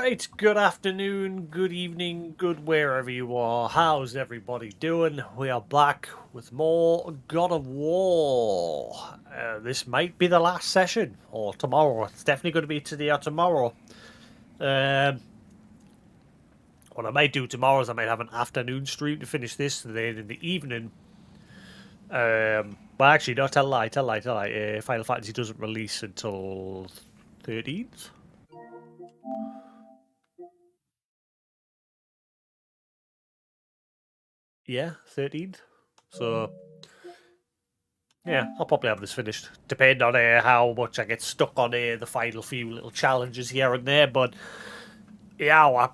Alright, good afternoon, good evening, good wherever you are. How's everybody doing? We are back with more God of War. This might be the last session, or tomorrow. It's definitely going to be today or tomorrow. What I might do tomorrow is I might have an afternoon stream to finish this, and then in the evening... well, actually, no, tell a lie. Final Fantasy doesn't release until 13th? Yeah, 13th. So, yeah, I'll probably have this finished. Depending on how much I get stuck on the final few little challenges here and there. But, yeah,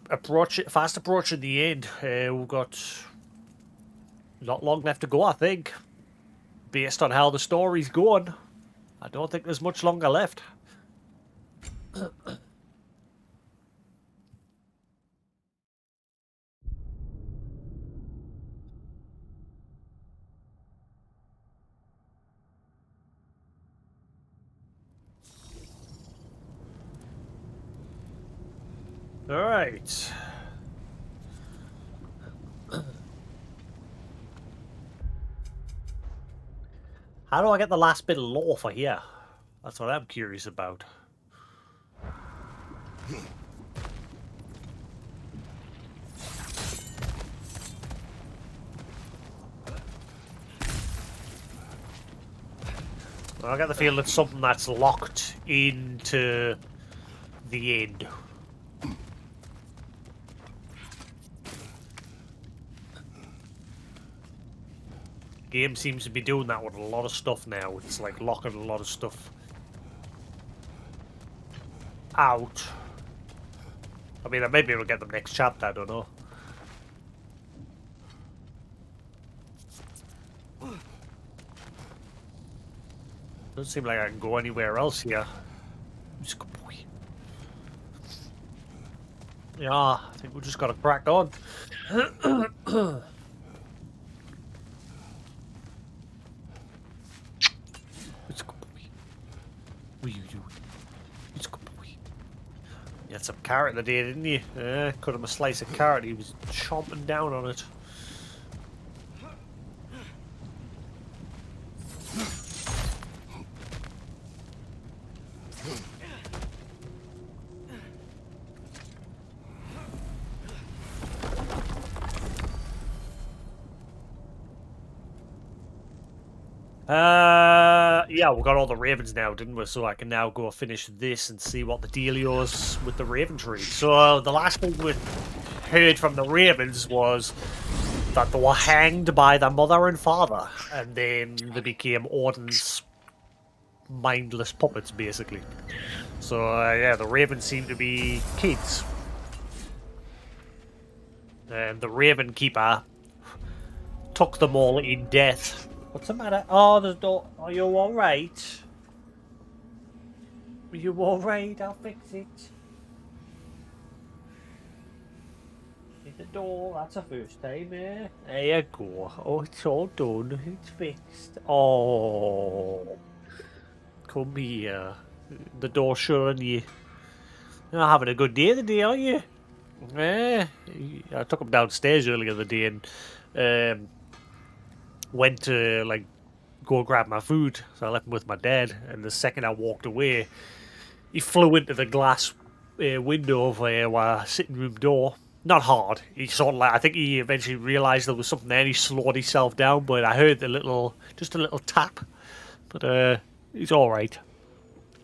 fast approaching the end. We've got not long left to go, I think. Based on how the story's going, I don't think there's much longer left. Alright. How do I get the last bit of lore for here? That's what I'm curious about. I get the feeling it's something that's locked into the end. Game seems to be doing that with a lot of stuff now. It's like locking a lot of stuff out. I mean, I may be able to get them next chapter, I don't know. Doesn't seem like I can go anywhere else here. Yeah, I think we just gotta crack on. What are you doing? It's good boy. You had some carrot the day, didn't you? Cut him a slice of carrot. He was chomping down on it. Yeah, we got all the ravens now, didn't we? So I can now go finish this and see what the dealio's with the raven tree. So the last thing we heard from the ravens was that they were hanged by their mother and father, and then they became Odin's mindless puppets, basically. So yeah, the ravens seem to be kids. And the Raven Keeper took them all in death. What's the matter? Oh, the door. Are you alright? Are you alright? I'll fix it. Hit the door. That's the first time, eh? There you go. Oh, it's all done. It's fixed. Oh. Come here. The door's shut on you. You're not having a good day today, are you? Eh? I took him downstairs earlier the day and went to like go grab my food, so I left him with my dad. And the second I walked away, he flew into the glass window of our sitting room door. Not hard. He sort of like, I think he eventually realised there was something there. And he slowed himself down, but I heard just a little tap. But he's all right.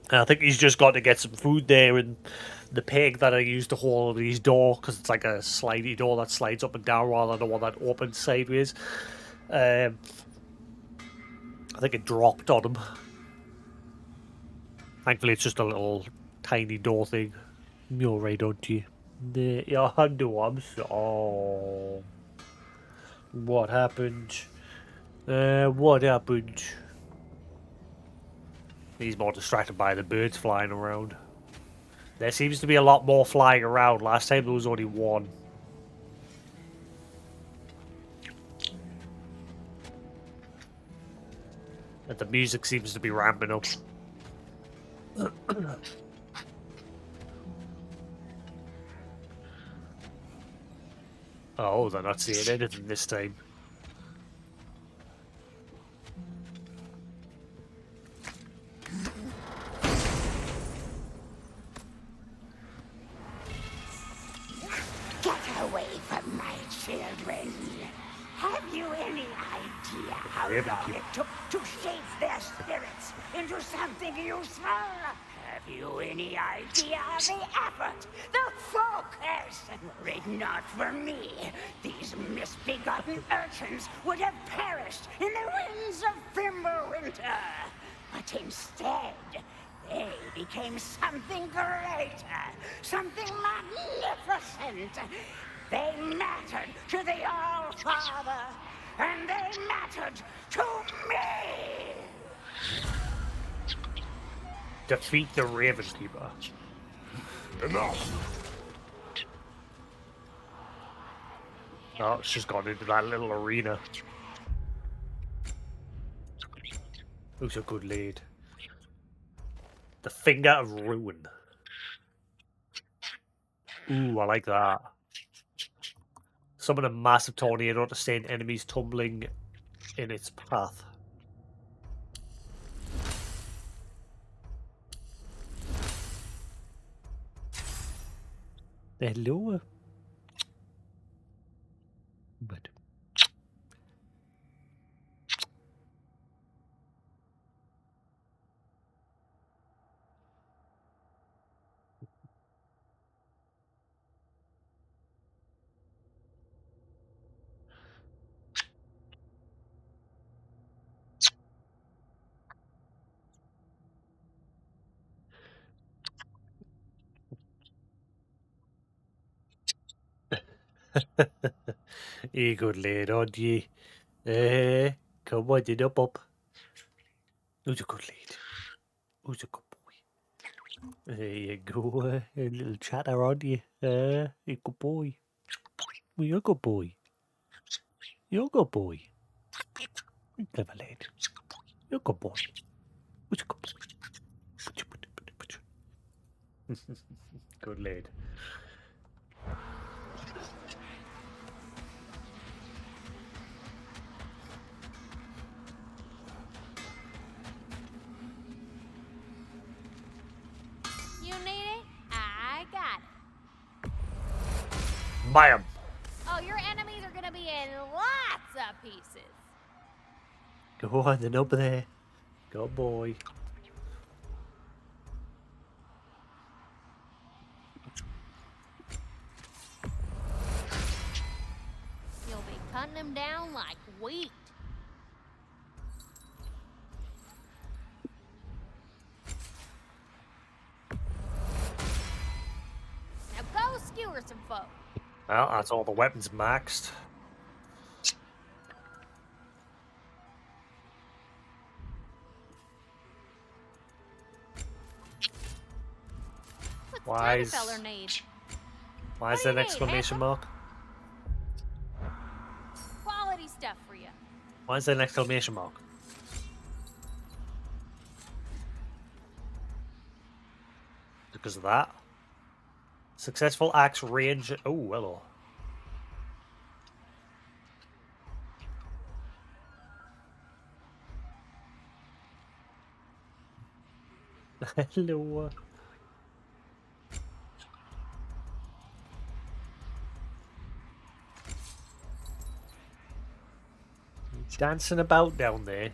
And I think he's just got to get some food there, and the peg that I use to hold his door, because it's like a slidey door that slides up and down rather than the one that opens sideways. I think it dropped on him. Thankfully, it's just a little tiny door thing. You're right, aren't you? Yeah, I know, I'm sorry. Oh. What happened? What happened? He's more distracted by the birds flying around. There seems to be a lot more flying around. Last time there was only one. And the music seems to be ramping up. Oh, they're not saying anything this time. Get away from my children. Have you any idea how long it took to shape their spirits into something useful? Have you any idea of the effort, the focus? Were it not for me, these misbegotten urchins would have perished in the winds of Fimbulwinter. But instead, they became something greater, something magnificent. They mattered to the All-Father, and they mattered to me! Defeat the Raven Keeper. Enough! Oh, she's gone into that little arena. Who's a good lead? The Finger of Ruin. Ooh, I like that. Summon a massive tornado to send enemies tumbling in its path. Hello. But you good lad, aren't you? Come on, then up. Who's a good lad? Who's a good boy? There you go, a little chatter on you. A good boy. Well, you're a good boy. You're a good boy. Clever lad. You're a good boy. Who's a good boy? Good lad. You need it? I got it. Bam! Oh, your enemies are gonna be in lots of pieces. Go on, then up there. Go boy. You'll be cutting them down like wheat. Now go skewer some folk. Well, that's all the weapons maxed. What's Why the is- feller need? Why is What do there an you need, exclamation mark? Quality stuff for you. Why is there an exclamation mark? Because of that. Successful axe range. Oh, hello. Hello. Dancing about down there.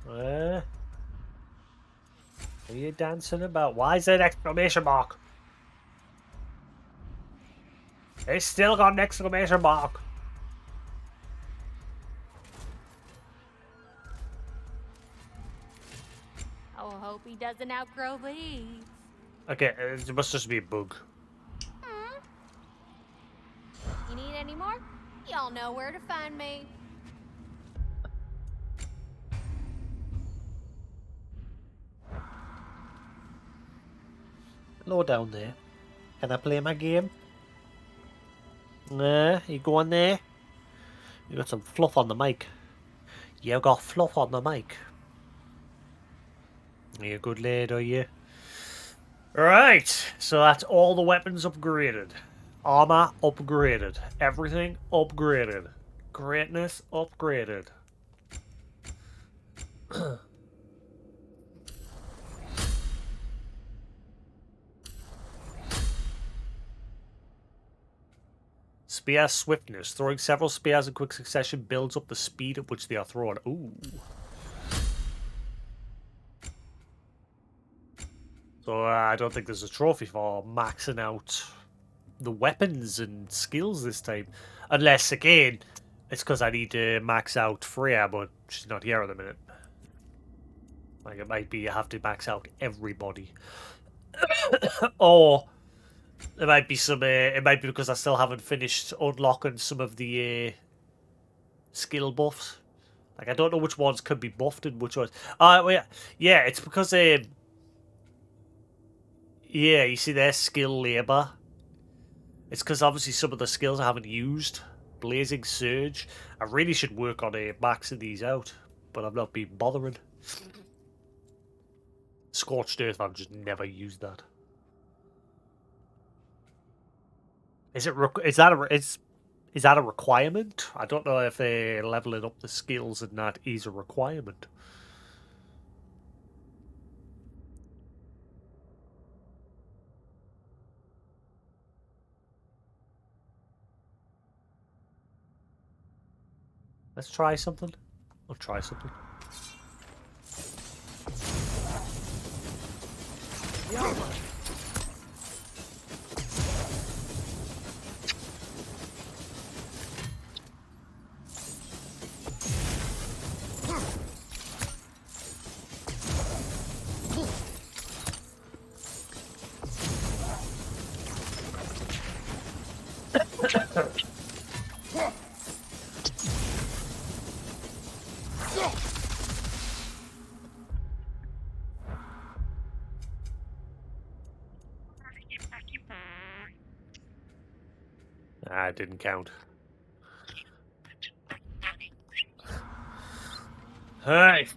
Are you dancing about? Why is there an exclamation mark? It's still got an exclamation mark. Oh, hope he doesn't outgrow these. Okay, it must just be a bug. You need any more? Y'all know where to find me. Hello down there. Can I play my game? You go on there. You got some fluff on the mic. You got fluff on the mic. Are you a good lad, are you? Right, so that's all the weapons upgraded. Armor upgraded. Everything upgraded. Greatness upgraded. Spear swiftness. Throwing several spears in quick succession builds up the speed at which they are thrown. Ooh. So I don't think there's a trophy for maxing out the weapons and skills this time. Unless, again, it's because I need to max out Freya, but she's not here at the minute. Like, it might be you have to max out everybody. Or it might be some. It might be because I still haven't finished unlocking some of the skill buffs. Like, I don't know which ones can be buffed and which ones. Yeah, it's because yeah, you see their skill labor. It's because obviously some of the skills I haven't used. Blazing Surge. I really should work on maxing these out, but I've not been bothering. Scorched Earth, I've just never used that. Is that a requirement? I don't know if leveling up the skills and that is a requirement. Let's try something. I'll try something. It didn't count. Hey.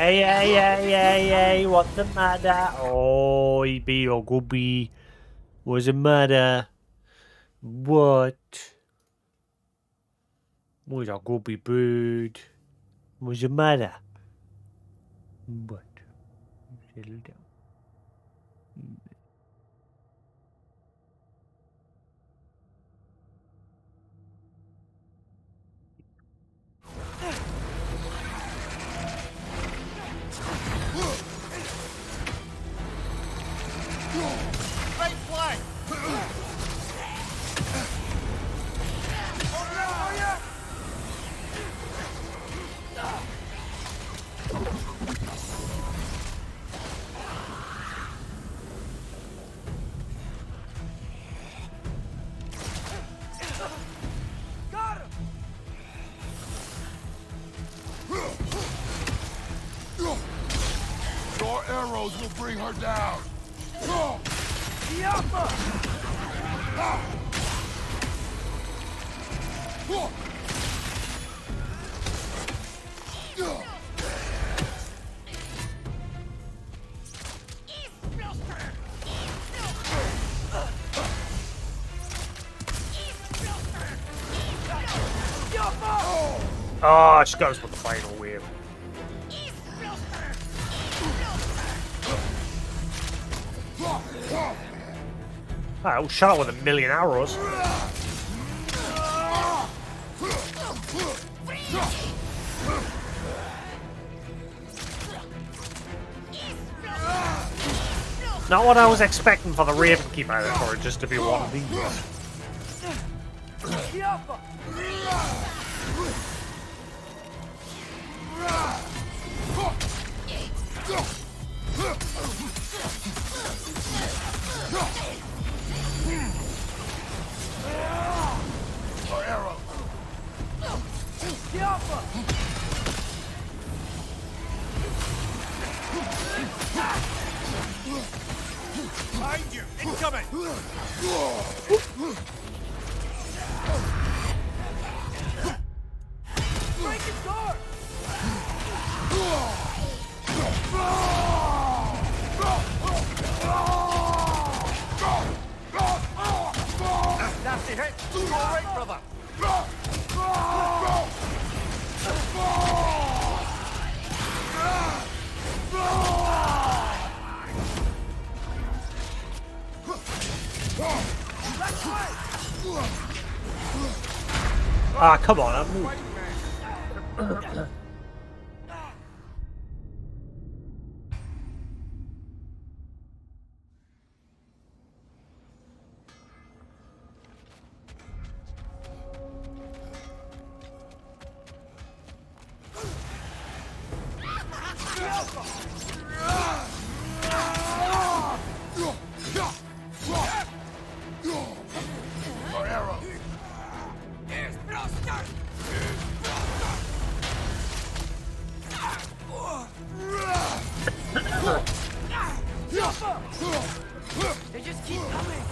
Hey, what's the matter? Oh, he be a goobie. What's the matter? What? What's a goobie bird? What's the matter? What? Settle down. Your arrows will bring her down. Oh, she goes for the final wave. Oh, shot out with 1,000,000 arrows. Not what I was expecting for the Raven Keeper, for it just to be one of these. Behind you! Incoming! Break his guard! Nasty hit! You alright, brother? Ah, come on, I'm moving. Our arrow! They just keep coming!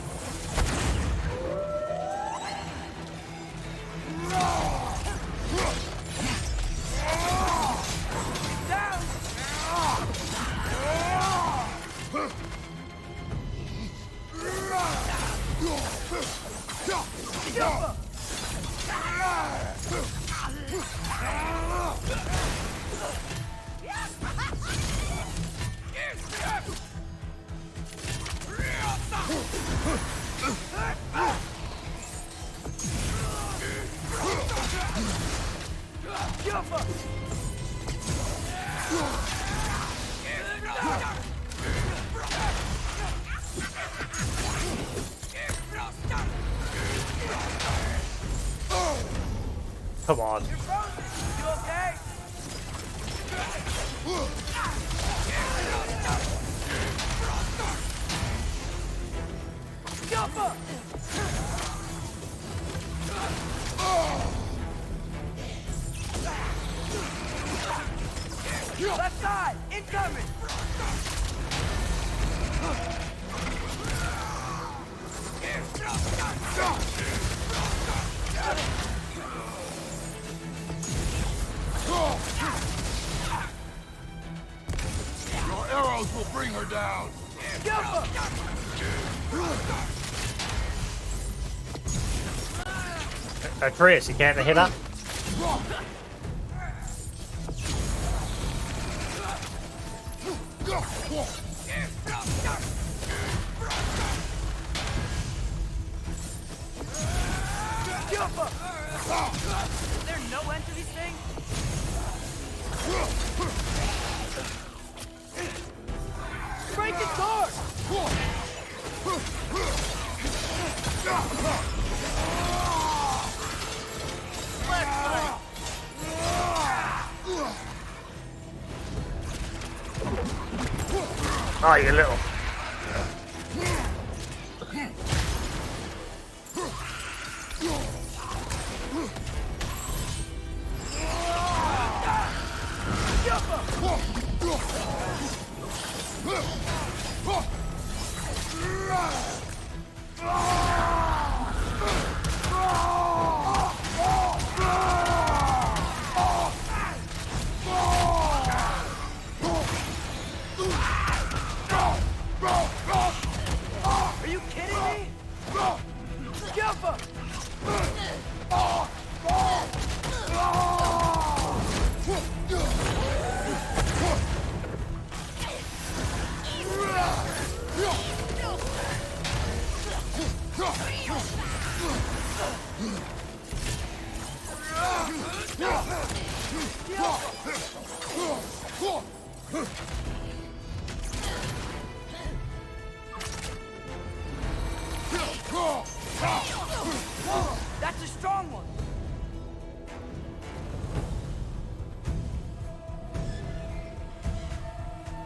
Come on. You okay? Jumper! Left side! Incoming! Your arrows will bring her down! Atreus, you can't hit up. Is there no end to these things? Break his guard! Oh, you little. Are you kidding me? Jumper! That's a strong one.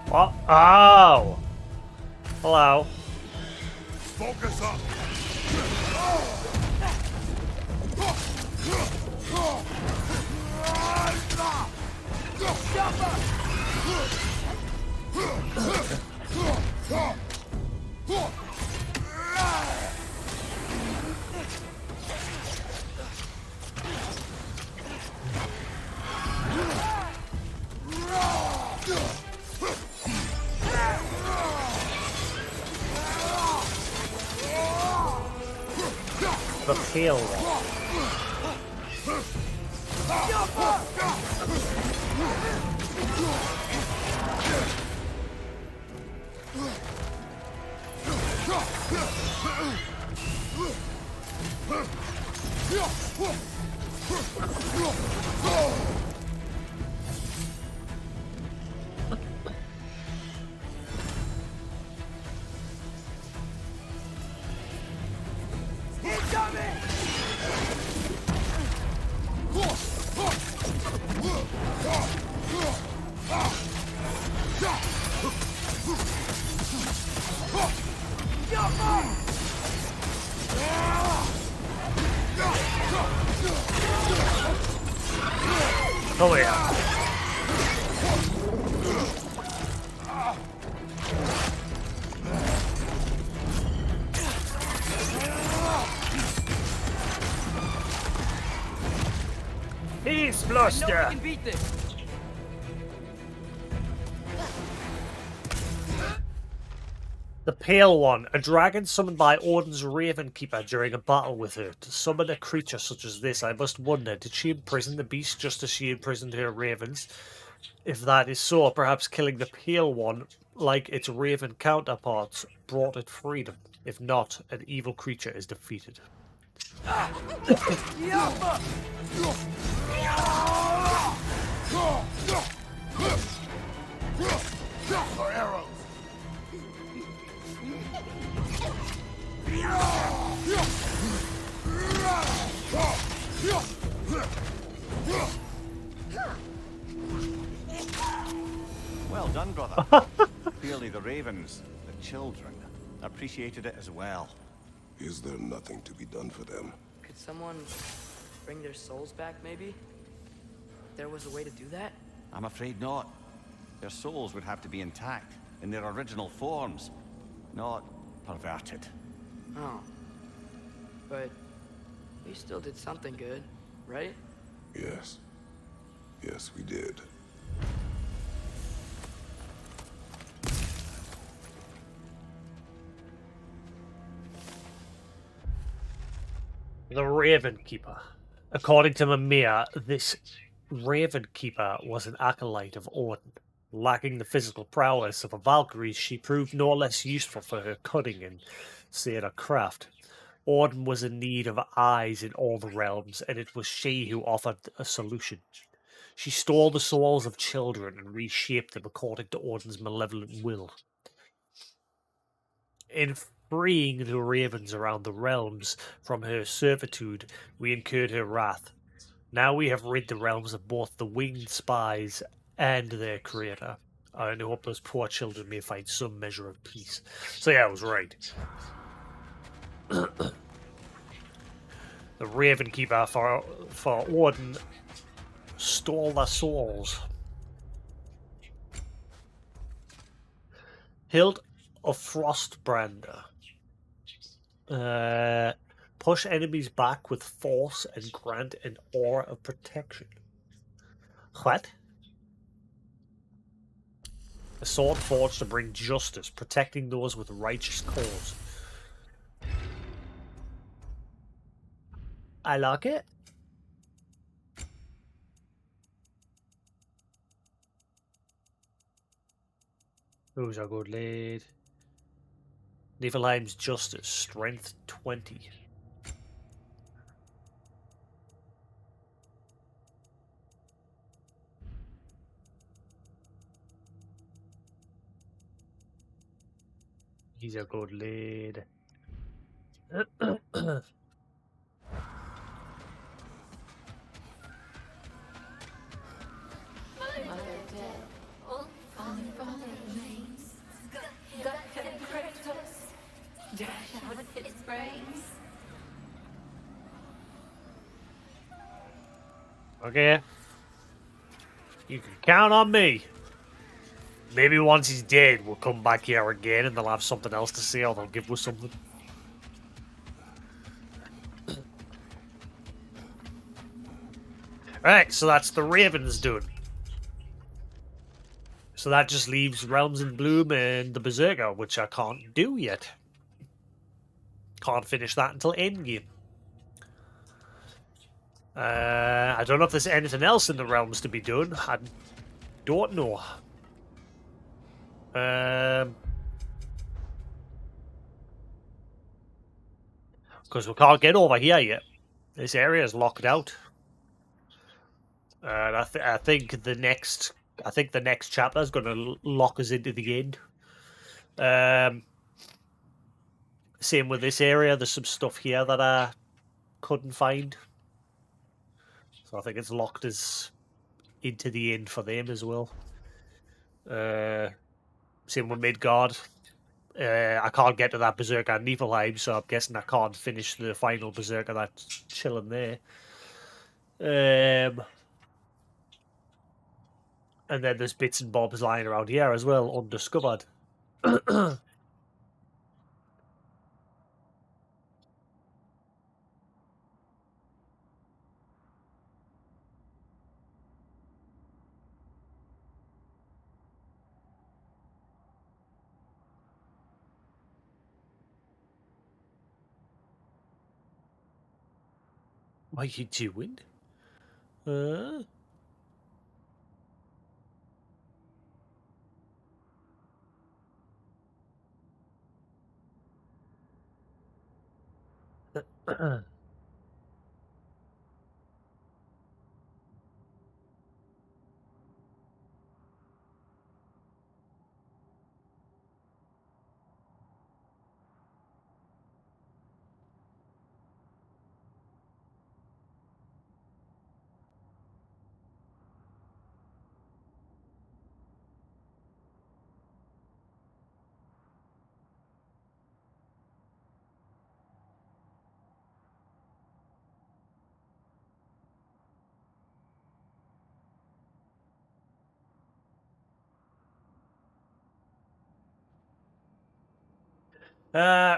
What? Oh! Hello. Focus up! The pale one. Oh yeah. He's bluster. I know we can beat this. The Pale One, a dragon summoned by Odin's Raven Keeper during a battle with her. To summon a creature such as this, I must wonder, did she imprison the beast just as she imprisoned her ravens? If that is so, perhaps killing the Pale One, like its raven counterparts, brought it freedom. If not, an evil creature is defeated. Our arrows! Well done, brother. Clearly the ravens, the children, appreciated it as well. Is there nothing to be done for them? Could someone bring their souls back, maybe? There was a way to do that? I'm afraid not. Their souls would have to be intact, in their original forms, not perverted. Oh. But we still did something good, right? Yes. Yes, we did. The Raven Keeper. According to Mimir, this Raven Keeper was an acolyte of Odin. Lacking the physical prowess of a Valkyrie, she proved no less useful for her cunning and sailor craft. Odin was in need of eyes in all the realms, and it was she who offered a solution. She stole the souls of children and reshaped them according to Odin's malevolent will. In freeing the ravens around the realms from her servitude, we incurred her wrath. Now we have rid the realms of both the winged spies and their creator. I only hope those poor children may find some measure of peace. So yeah, I was right. The Raven Keeper for Odin stole their souls. Hilt of Frostbrander. Push enemies back with force and grant an aura of protection. What? A sword forged to bring justice, protecting those with righteous cause. I like it. Who's a good lead? Niflheim's Justice, Strength 20. He's a good lead. Okay. You can count on me. Maybe once he's dead, we'll come back here again and they'll have something else to say or they'll give us something. Right, so that's the Ravens done. So that just leaves Realms in Bloom and the Berserker, which I can't do yet. Can't finish that until endgame. I don't know if there's anything else in the realms to be done. I don't know. Because we can't get over here yet. This area is locked out. And I think the next chapter is going to lock us into the end. Same with this area. There's some stuff here that I couldn't find, so I think it's locked us into the end for them as well. Same with Midgard. I can't get to that Berserker in Niflheim, so I'm guessing I can't finish the final Berserker that's chilling there. And then there's bits and bobs lying around here as well, undiscovered. What are you doing?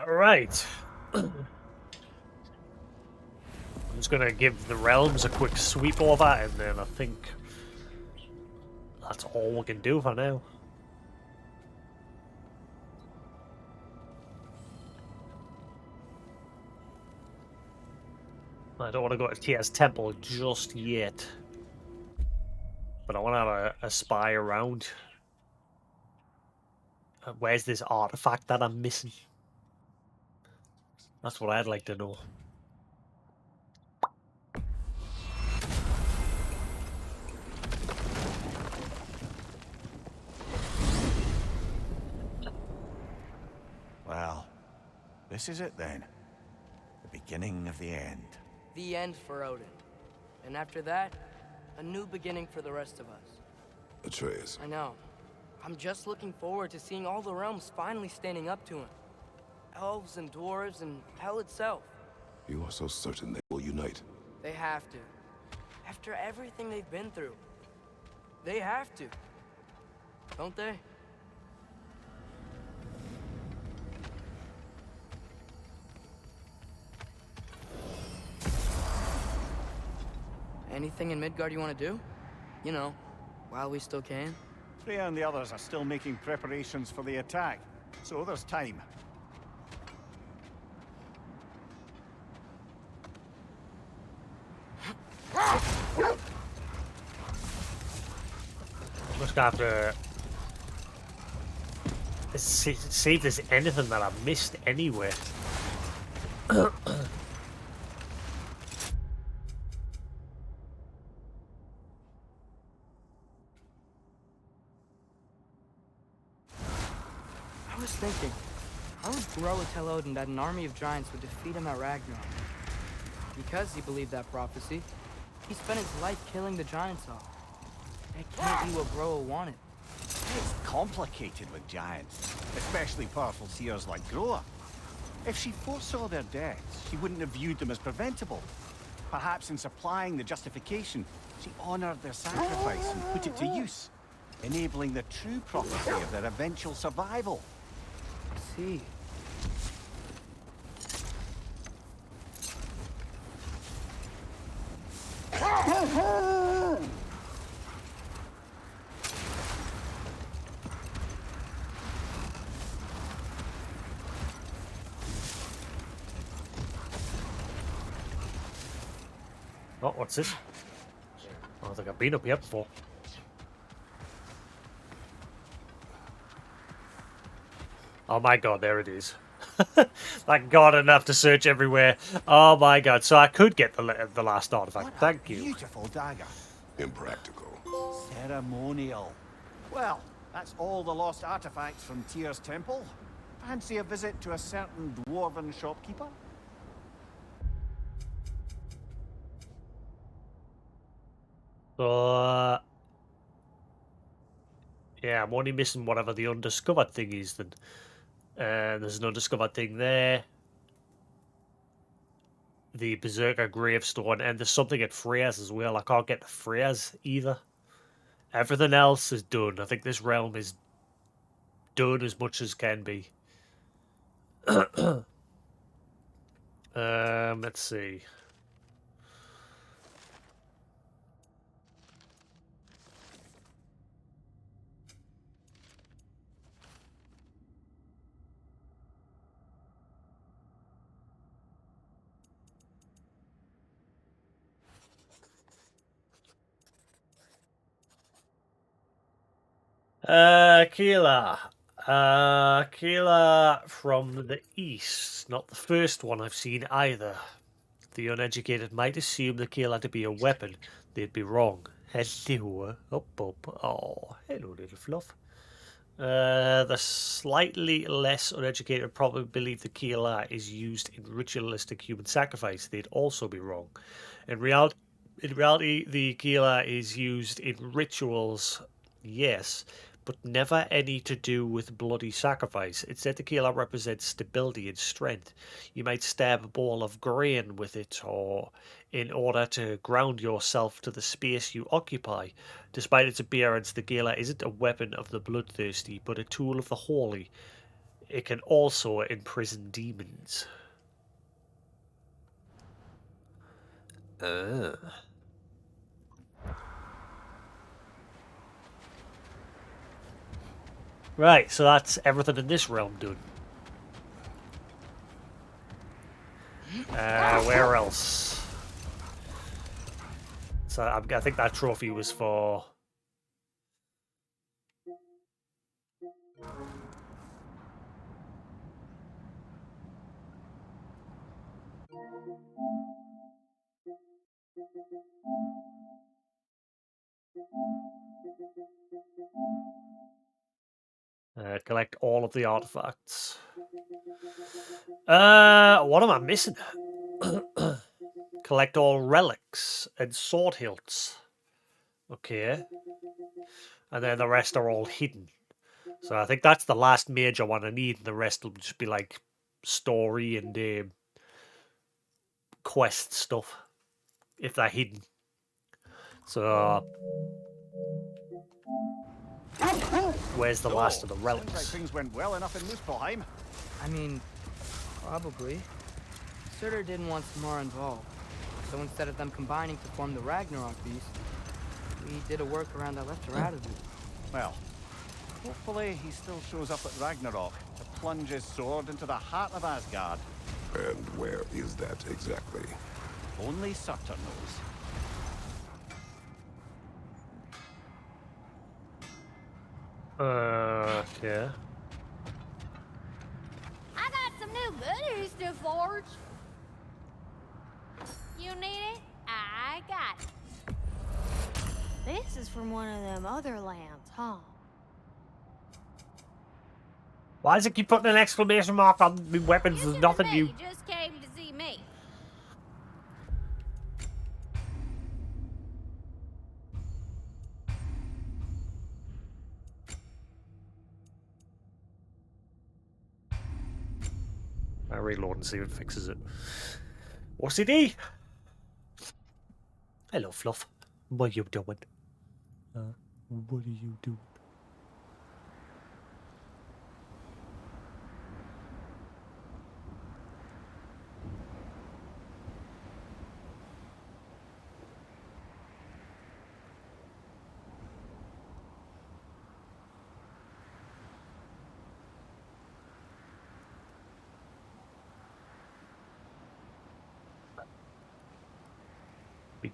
Right. I'm just going to give the realms a quick sweep over, and then I think that's all we can do for now. I don't want to go to Tyr's temple just yet, but I want to have a spy around. Where's this artifact that I'm missing? That's what I'd like to know. Well, this is it then. The beginning of the end. The end for Odin. And after that, a new beginning for the rest of us. Atreus. I know. I'm just looking forward to seeing all the realms finally standing up to him. Elves and dwarves and hell itself. You are so certain they will unite. They have to. After everything they've been through. They have to. Don't they? Anything in Midgard you want to do? You know, while we still can. Freya and the others are still making preparations for the attack, so there's time. Just have to see if there's anything that I've missed anywhere. I was thinking, how would Groa tell Odin that an army of giants would defeat him at Ragnarok? Because he believed that prophecy, he spent his life killing the giants off. That can't be what Groa wanted. It's complicated with giants, especially powerful seers like Groa. If she foresaw their deaths, she wouldn't have viewed them as preventable. Perhaps in supplying the justification, she honored their sacrifice and put it to use, enabling the true prophecy of their eventual survival. I see. Oh, what's this? I don't think I've been up here before. Oh my god, there it is. Thank god I didn't have to search everywhere. Oh my god, so I could get the last artifact. What a Thank you. beautiful dagger. Impractical. Ceremonial. Well, that's all the lost artifacts from Tyr's temple. Fancy a visit to a certain dwarven shopkeeper? So, yeah, I'm only missing whatever the undiscovered thing is then. There's an undiscovered thing there. The Berserker gravestone, and there's something at Freya's as well. I can't get to Freya's either. Everything else is done. I think this realm is done as much as can be. Let's see. Keela. Keela from the east. Not the first one I've seen either. The uneducated might assume the Keela to be a weapon. They'd be wrong. Hello. Up, up. Oh, hello, little fluff. The slightly less uneducated probably believe the Keela is used in ritualistic human sacrifice. They'd also be wrong. In reality, the Keela is used in rituals, yes, but never any to do with bloody sacrifice. Instead, the Keela represents stability and strength. You might stab a ball of grain with it, or in order to ground yourself to the space you occupy. Despite its appearance, the Keela isn't a weapon of the bloodthirsty, but a tool of the holy. It can also imprison demons. Right, so that's everything in this realm done. Where else? So I think that trophy was for... collect all of the artifacts. What am I missing? Collect all relics and sword hilts. Okay. And then the rest are all hidden. So I think that's the last major one I need. The rest will just be like story and quest stuff, if they're hidden. So where's the last of the relics? Sounds like things went well enough in Muspelheim. I mean, probably. Surtur didn't want some more involved. So instead of them combining to form the Ragnarok beast, we did a workaround that left her out of it. Well, hopefully he still shows up at Ragnarok to plunge his sword into the heart of Asgard. And where is that exactly? Only Surtur knows. Yeah. I got some new goodies to forge. You need it? I got it. This is from one of them other lands, huh? Why does it keep putting an exclamation mark on the weapons? There's Listen nothing to me. new. You just came to see me. I reload and see if it fixes it. What's it? Hello, Fluff. What are you doing? What are you doing?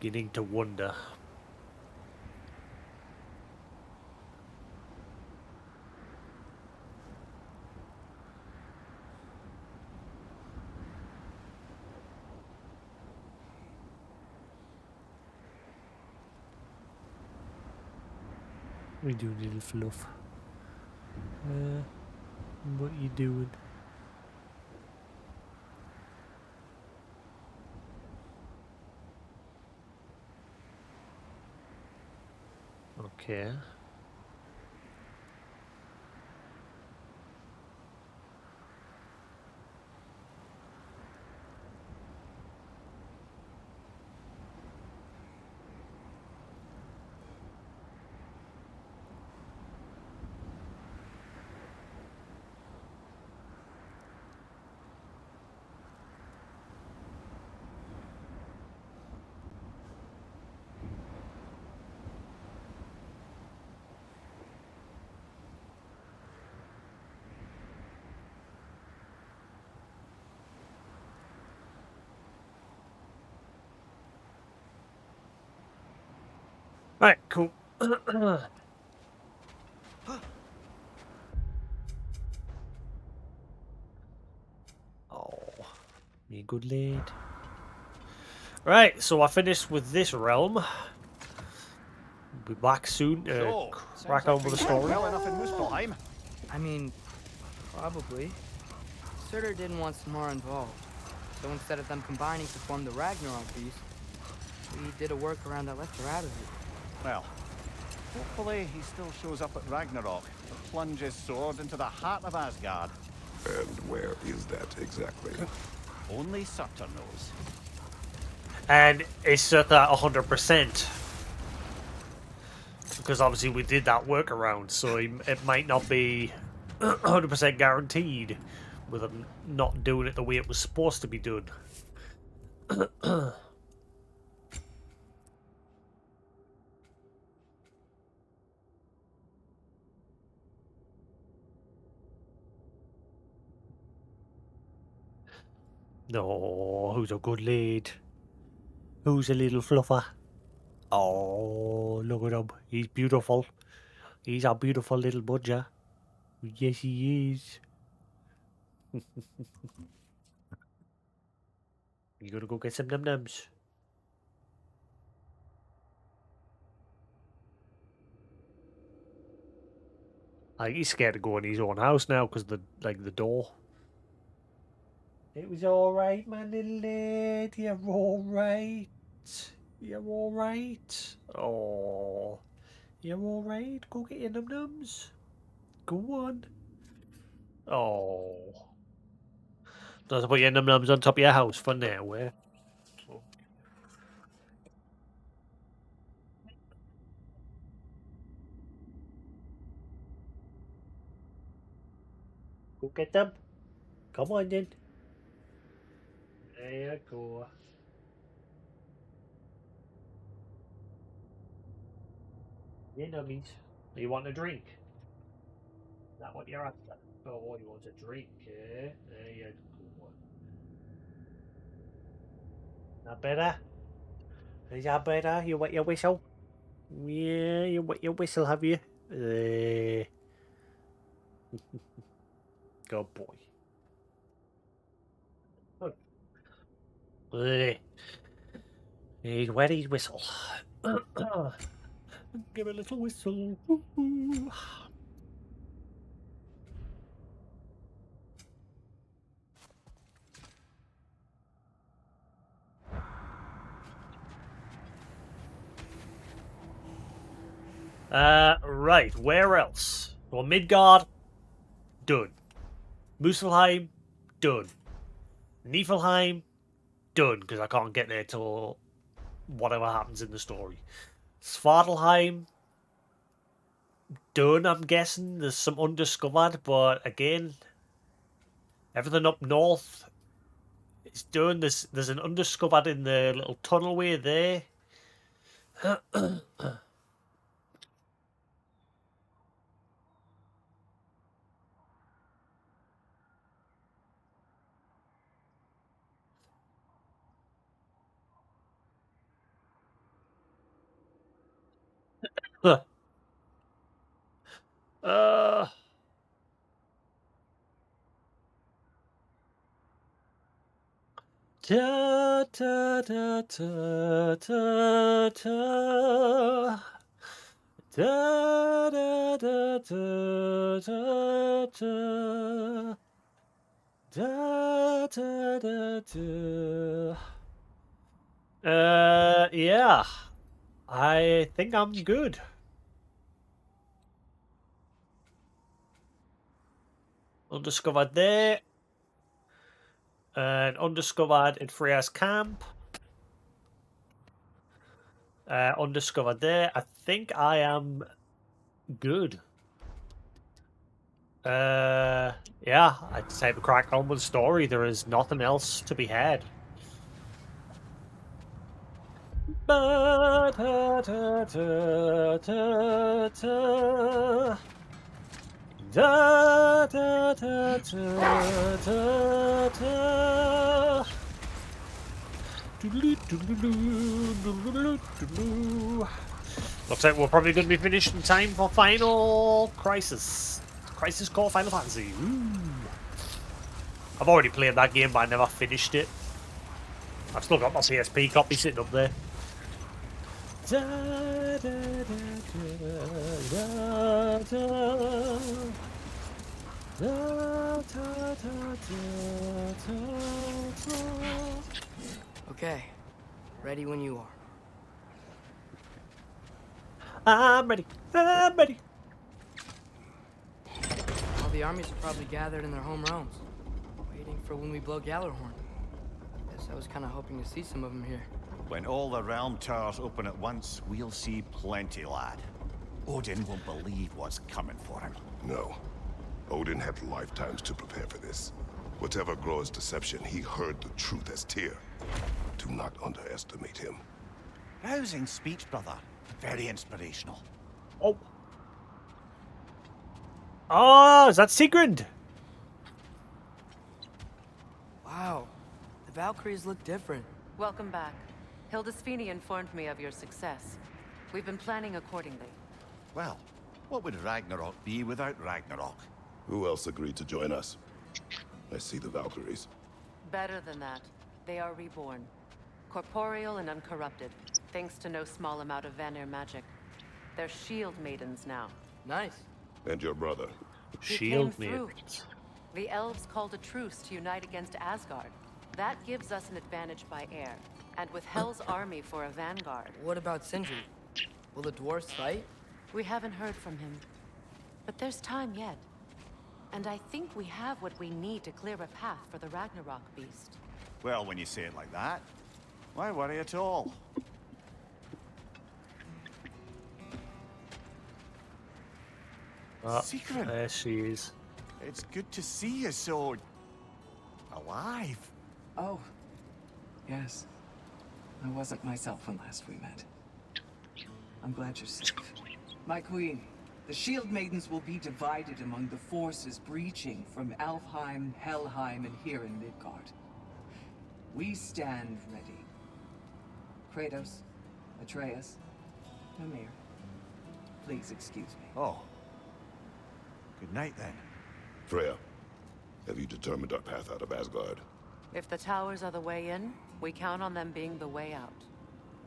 Beginning to wonder. We do little fluff. What you doing? Okay. Right, cool. Oh, me good lad. Right, so I finished with this realm. Be back soon to So, crack sounds on like with the we did story. well enough in Muspelheim. I mean, probably. Surtur didn't want some more involved. So instead of them combining to form the Ragnarok beast, we did a workaround that left her out of it. Well, hopefully he still shows up at Ragnarok to plunge his sword into the heart of Asgard. And where is that exactly? Only Surtur knows. And it's set at 100%. Because obviously we did that workaround, so it might not be 100% guaranteed with them not doing it the way it was supposed to be done. No, who's a good lad? Who's a little fluffer? Oh, look at him. He's beautiful. He's a beautiful little budger. Yes, he is. You gonna go get some num-nums? He's scared to go in his own house now because the door. It was all right, my little lad. You're all right. You're all right. Oh, you're all right. Go get your num-nums. Go on. Oh, don't put your num-nums on top of your house for now, eh? Go get them. Come on then. There you go. Yeah, nummies. You want a drink? Is that what you're after? Oh, you want a drink, eh? There you go. That better? Is that better? You wet your whistle? Yeah, you wet your whistle, have you? Good boy. Good. He's wet his whistle. Give a little whistle. Right. Where else? Well, Midgard, done. Muspelheim, done. Niflheim, done, because I can't get there till whatever happens in the story. Svartalheim, done, I'm guessing. There's some undiscovered, but again, everything up north is done. There's an undiscovered in the little tunnelway there. Huh. Uh. Da da da da da da. Da da da da da da. Da da da da. Yeah. I think I'm good. Undiscovered there. And undiscovered in Freya's camp. Undiscovered there. I think I am good. Yeah, I'd say the crack on with the story. There is nothing else to be had. Da, da, da, da, da, da. Da, da, da, da, da, da. Looks like we're probably going to be finished in time for Final Crisis. Crisis Core Final Fantasy. Ooh. I've already played that game, but I never finished it. I've still got my CSP copy sitting up there. Da, da, da, da, da, da, da, da, da. Okay, ready when you are. I'm ready. I'm ready. All the armies are probably gathered in their home realms, waiting for when we blow Gallarhorn. Guess I was kind of hoping to see some of them here. When all the realm towers open at once, we'll see plenty, lad. Odin won't believe what's coming for him. No. Odin had lifetimes to prepare for this. Whatever Groa's deception, he heard the truth as Tyr. Do not underestimate him. Rousing speech, brother. Very inspirational. Oh. Oh, is that Sigrid? Wow, the Valkyries look different. Welcome back. Hildisvini informed me of your success. We've been planning accordingly. Well, what would Ragnarok be without Ragnarok? Who else agreed to join us? I see the Valkyries. Better than that. They are reborn. Corporeal and uncorrupted, thanks to no small amount of Vanir magic. They're shield maidens now. Nice. And your brother. He Shield came through. maidens. The elves called a truce to unite against Asgard. That gives us an advantage by air, and with Hell's army for a vanguard. What about Sindri? Will the dwarves fight? We haven't heard from him. But there's time yet. And I think we have what we need to clear a path for the Ragnarok beast. Well, when you say it like that, why worry at all? Secret. There she is. It's good to see you so... alive. Oh, yes. I wasn't myself when last we met. I'm glad you're safe. My queen, the Shield Maidens will be divided among the forces breaching from Alfheim, Helheim, and here in Midgard. We stand ready. Kratos, Atreus, Mimir, please excuse me. Oh. Good night, then. Freya, have you determined our path out of Asgard? If the towers are the way in, we count on them being the way out.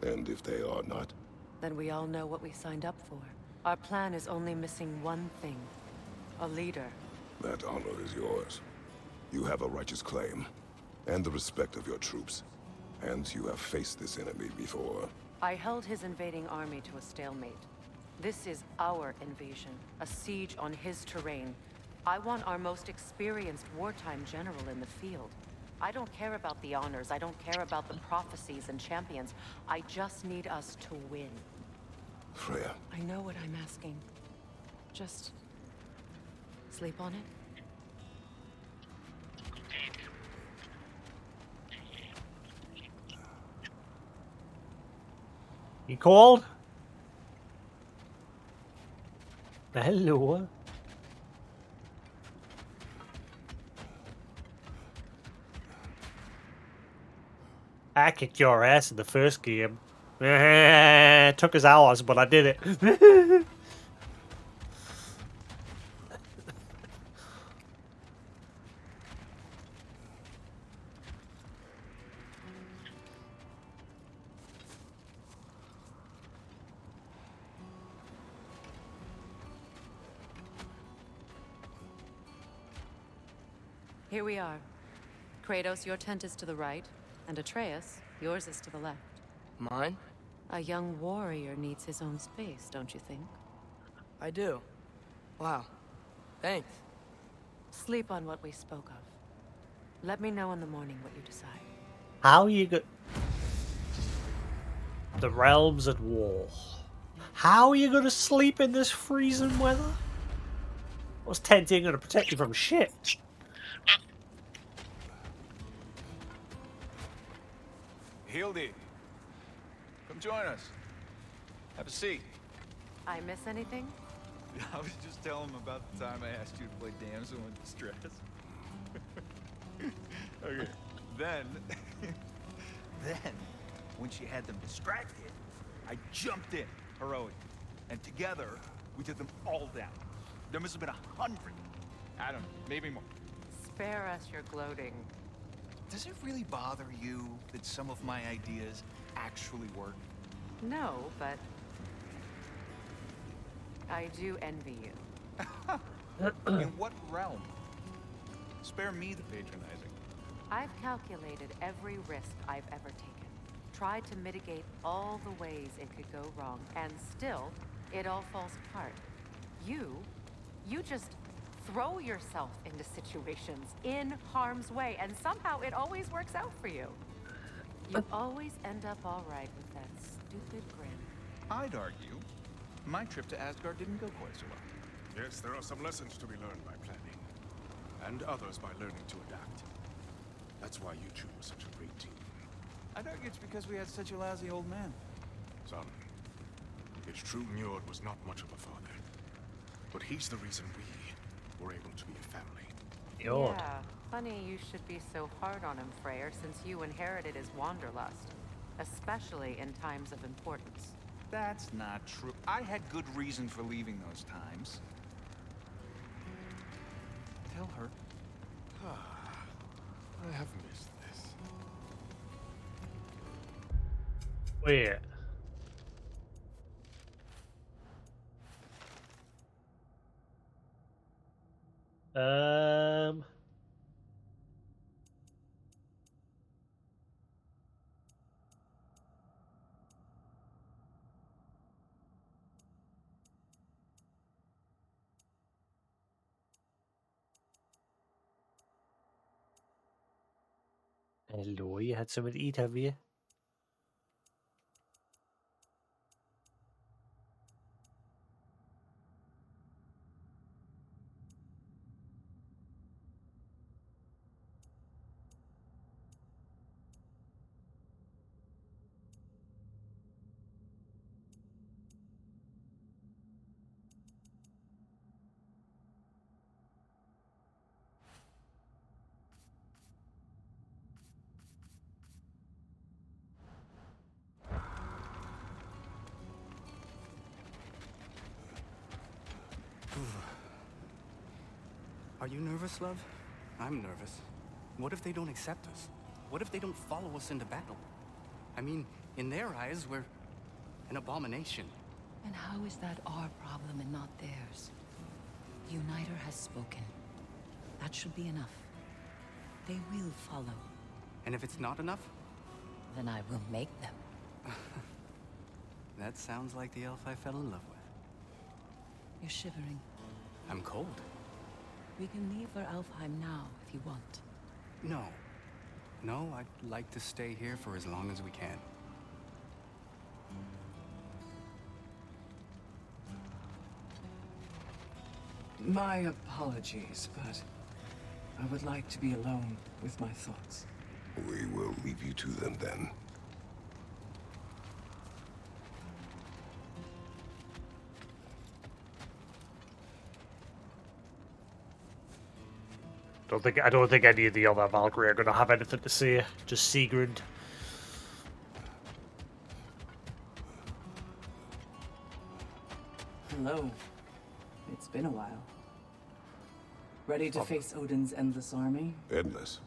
And if they are not? Then we all know what we signed up for. Our plan is only missing one thing. A leader. That honor is yours. You have a righteous claim, and the respect of your troops. And you have faced this enemy before. I held his invading army to a stalemate. This is our invasion, a siege on his terrain. I want our most experienced wartime general in the field. I don't care about the honors, I don't care about the prophecies and champions. I just need us to win. Freya. I know what I'm asking. Just... sleep on it? You called? Hello. I kicked your ass in the first game. It took us hours, but I did it. Here we are. Kratos, your tent is to the right, and Atreus, yours is to the left. Mine? A young warrior needs his own space, don't you think? I do. Wow. Thanks. Sleep on what we spoke of. Let me know in the morning what you decide. How you go? The realms at war. How are you gonna sleep in this freezing weather? What's tenting gonna protect you from shit? Hildy, come join us. Have a seat. I miss anything? I was just telling him about the time I asked you to play damsel in distress. Okay, then, when she had them distracted, I jumped in, heroic, and together we took them all down. There must have been 100. I don't know, maybe more. Spare us your gloating. Does it really bother you that some of my ideas actually work? No, but I do envy you. In what realm? Spare me the patronizing. I've calculated every risk I've ever taken. Tried to mitigate all the ways it could go wrong, and still, it all falls apart. You just throw yourself into situations in harm's way, and somehow it always works out for you. You always end up all right with that stupid grin. I'd argue my trip to Asgard didn't go quite so well. Yes, there are some lessons to be learned by planning, and others by learning to adapt. That's why you two were such a great team. I'd argue it's because we had such a lousy old man. Son, it's true Njord was not much of a father, but he's the reason we were able to be a family. Njord. Yeah, funny you should be so hard on him, Freyr, since you inherited his wanderlust. Especially in times of importance. That's not true. I had good reason for leaving those times. Tell her. I have missed this. Wait. Hello, you had something to eat, have you? Are you nervous, love? I'm nervous. What if they don't accept us? What if they don't follow us into battle? I mean, in their eyes, we're an abomination. And how is that our problem and not theirs? The Uniter has spoken. That should be enough. They will follow. And if it's not enough? Then I will make them. That sounds like the elf I fell in love with. You're shivering. I'm cold. We can leave for Alfheim now, if you want. No. No, I'd like to stay here for as long as we can. My apologies, but I would like to be alone with my thoughts. We will leave you to them then. I don't think any of the other Valkyrie are gonna have anything to say. Just Sigrun. Hello. It's been a while. Ready to face Odin's endless army? Endless.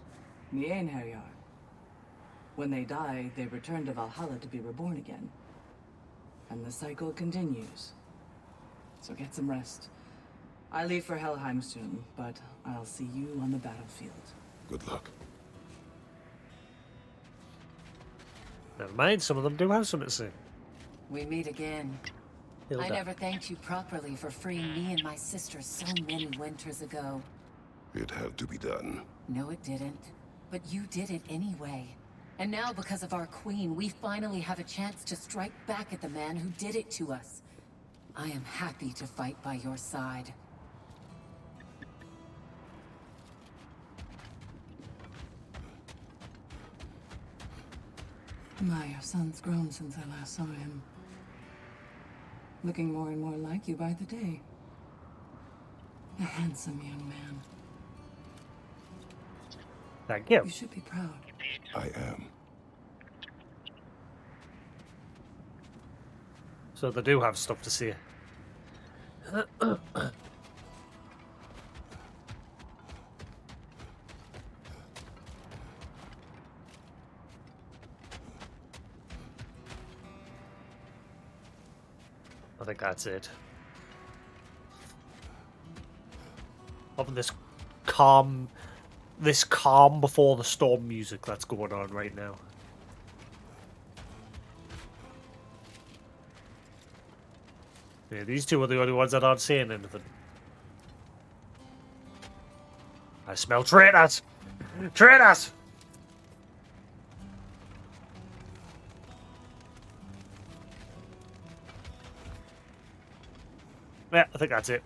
Nien Herjar. When they die, they return to Valhalla to be reborn again. And the cycle continues. So get some rest. I leave for Helheim soon, but I'll see you on the battlefield. Good luck. Never mind, some of them do have something to say. We meet again. Hilda. I never thanked you properly for freeing me and my sister so many winters ago. It had to be done. No, it didn't. But you did it anyway. And now, because of our queen, we finally have a chance to strike back at the man who did it to us. I am happy to fight by your side. My, your son's grown since I last saw him. Looking more and more like you by the day. A handsome young man. Thank you. You should be proud. I am. So they do have stuff to say. I think that's it. Loving this calm before the storm music that's going on right now. Yeah, these two are the only ones that aren't saying anything. I smell traitors! Traitors! Yeah, I think that's it.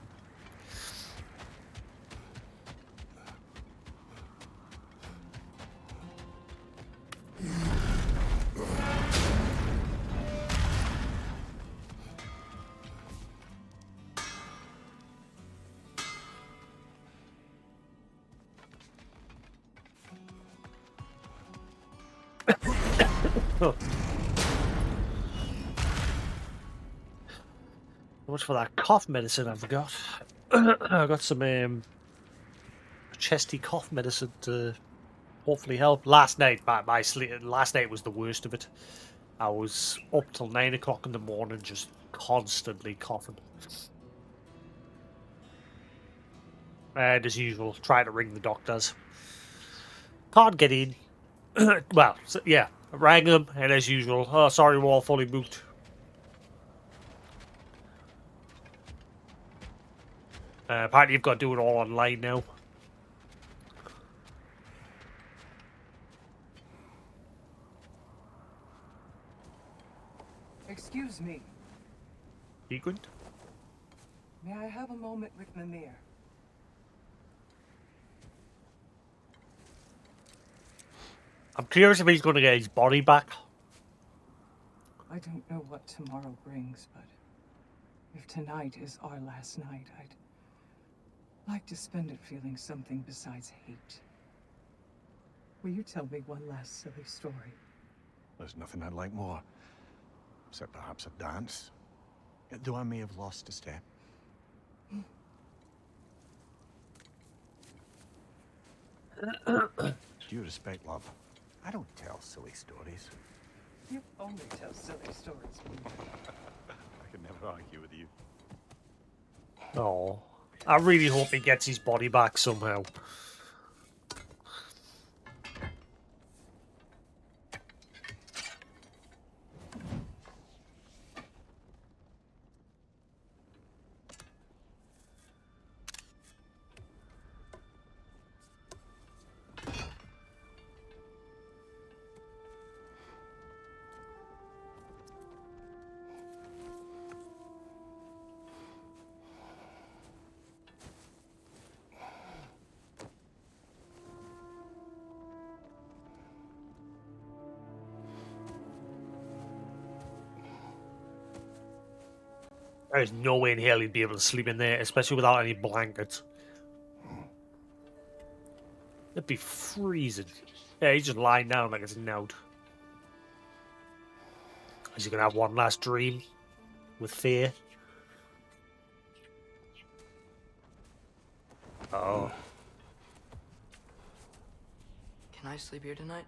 Oh. So much for that cough medicine I've got. I got some chesty cough medicine to hopefully help. Last night, my sleep. Last night was the worst of it. I was up till 9 o'clock in the morning, just constantly coughing. And as usual, try to ring the doctors. Can't get in. Well, so, yeah, I rang them, and as usual, oh, sorry, we're all fully booked. Apparently you've got to do it all online now. Excuse me. Egund? May I have a moment with Mimir? I'm curious if he's going to get his body back. I don't know what tomorrow brings, but if tonight is our last night, I'd like to spend it feeling something besides hate. Will you tell me one last silly story? There's nothing I'd like more. Except perhaps a dance. Though I may have lost a step. Due respect, love. I don't tell silly stories. You only tell silly stories. I can never argue with you. Oh, I really hope he gets his body back somehow. There's no way in hell he'd be able to sleep in there, especially without any blankets. It'd be freezing. Yeah, he's just lying down like it's a note. Is he gonna have one last dream with fear? Can I sleep here tonight?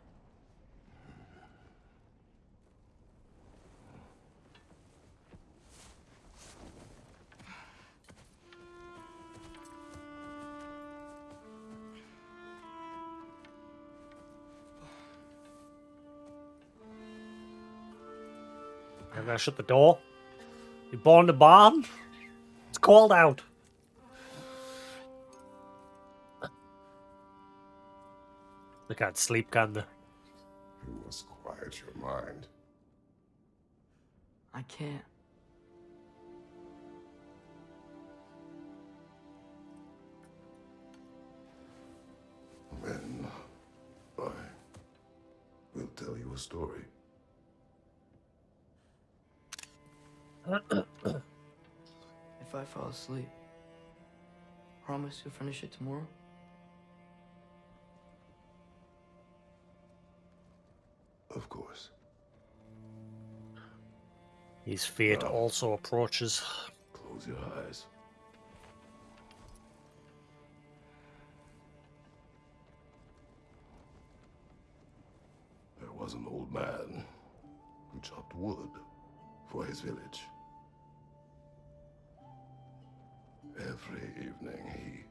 I'm gonna shut the door. You born in the barn? It's cold out. They can't sleep, can they? You must quiet your mind. I can't. Then I will tell you a story. If I fall asleep, promise you'll finish it tomorrow? Of course. His fate also approaches. Close your eyes. There was an old man who chopped wood for his village. Every evening he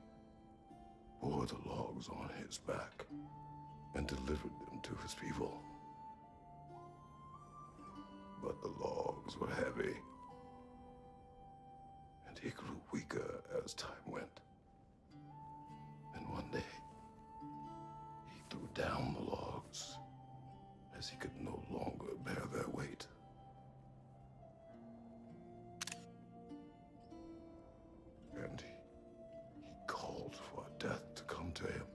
bore the logs on his back and delivered them to his people. But the logs were heavy, and he grew weaker as time went. And one day, he threw down the logs as he could no longer bear their weight. And he called for death to come to him.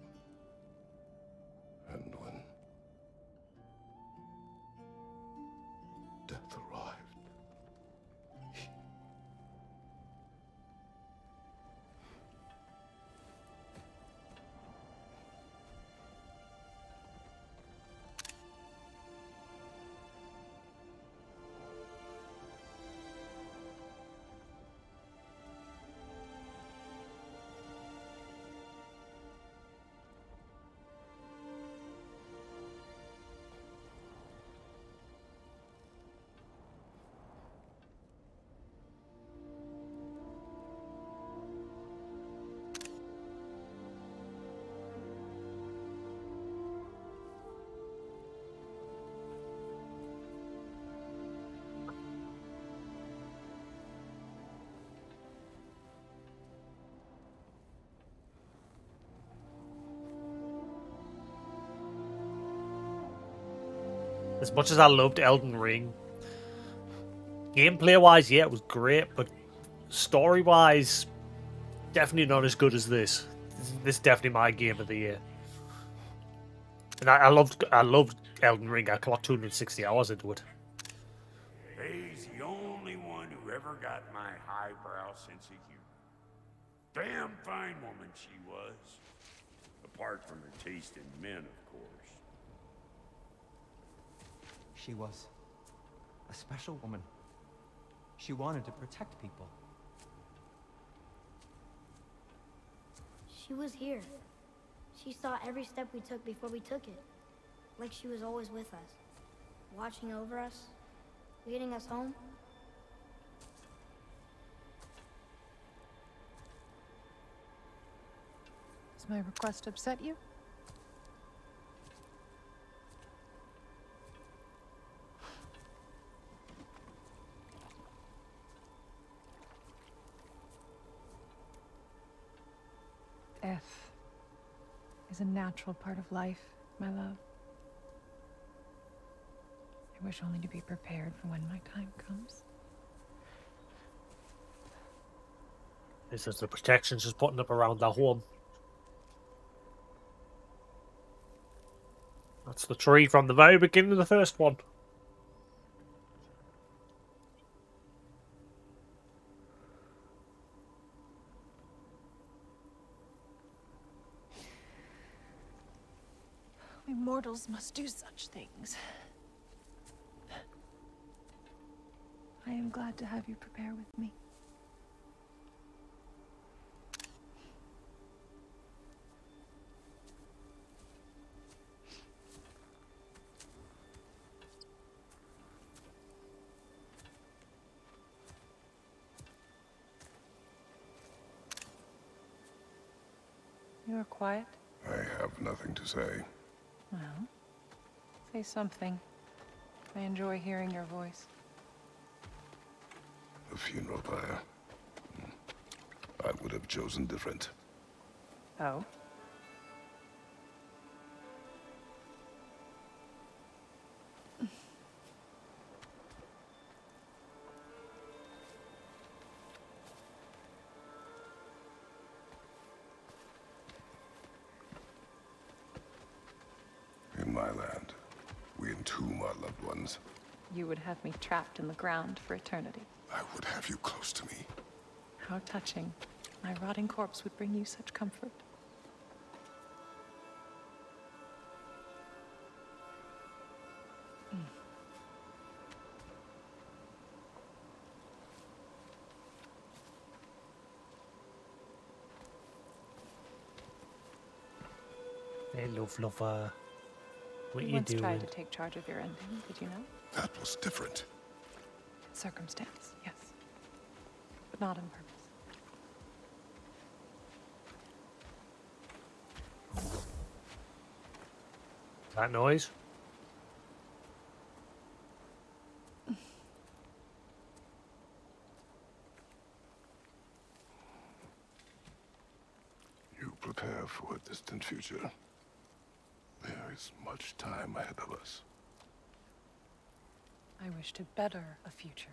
And when death arrived, As much as I loved Elden Ring, gameplay-wise, yeah, it was great, but story-wise, definitely not as good as this. This is definitely my game of the year. And I loved Elden Ring. I clocked 260 hours into it. He's the only one who ever got my highbrow sense of humor. Damn fine woman she was. Apart from her taste in men, of course. She was a special woman. She wanted to protect people. She was here. She saw every step we took before we took it. Like she was always with us. Watching over us. Leading us home. Does my request upset you? Death is a natural part of life, my love. I wish only to be prepared for when my time comes. This is the protection she's putting up around their home. That's the tree from the very beginning of the first one. We mortals must do such things. I am glad to have you prepare with me. are quiet. I have nothing to say. Well, say something. I enjoy hearing your voice. A funeral pyre. I would have chosen different. Oh? In my land, we entomb our loved ones. You would have me trapped in the ground for eternity. I would have you close to me. How touching. My rotting corpse would bring you such comfort. Hey, love lover. What You you once doing? tried to take charge of your ending, did you know? That was different. Circumstance, yes. But not on purpose. That noise? You prepare for a distant future. There is much time ahead of us. I wish to better a future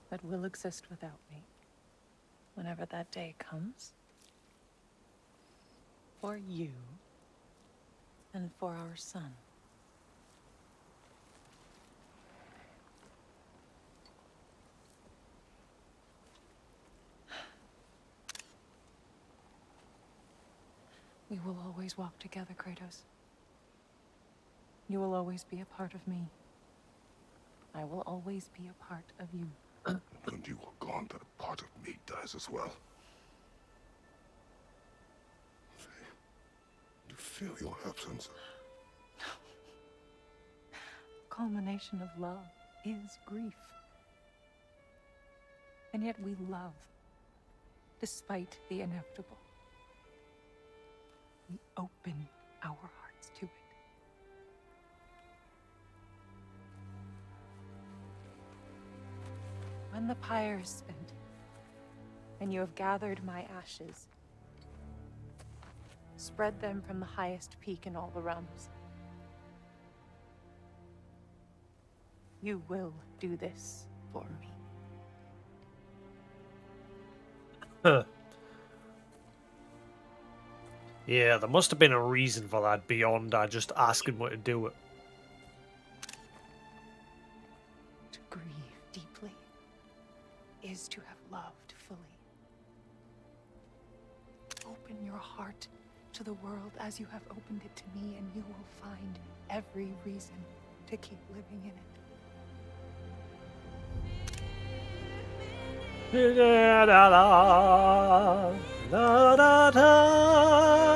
that will exist without me. Whenever that day comes. For you. And for our son. We will always walk together, Kratos. You will always be a part of me. I will always be a part of you. When you are gone, that part of me dies as well. You feel your absence. Culmination of love is grief. And yet we love, despite the inevitable. We open our hearts to it. When the pyre is spent, and you have gathered my ashes, spread them from the highest peak in all the realms. You will do this for me. Huh. Yeah, there must have been a reason for that beyond just asking what to do it. To grieve deeply is to have loved fully. Open your heart to the world as you have opened it to me, and you will find every reason to keep living in it. Da da da da da da da da.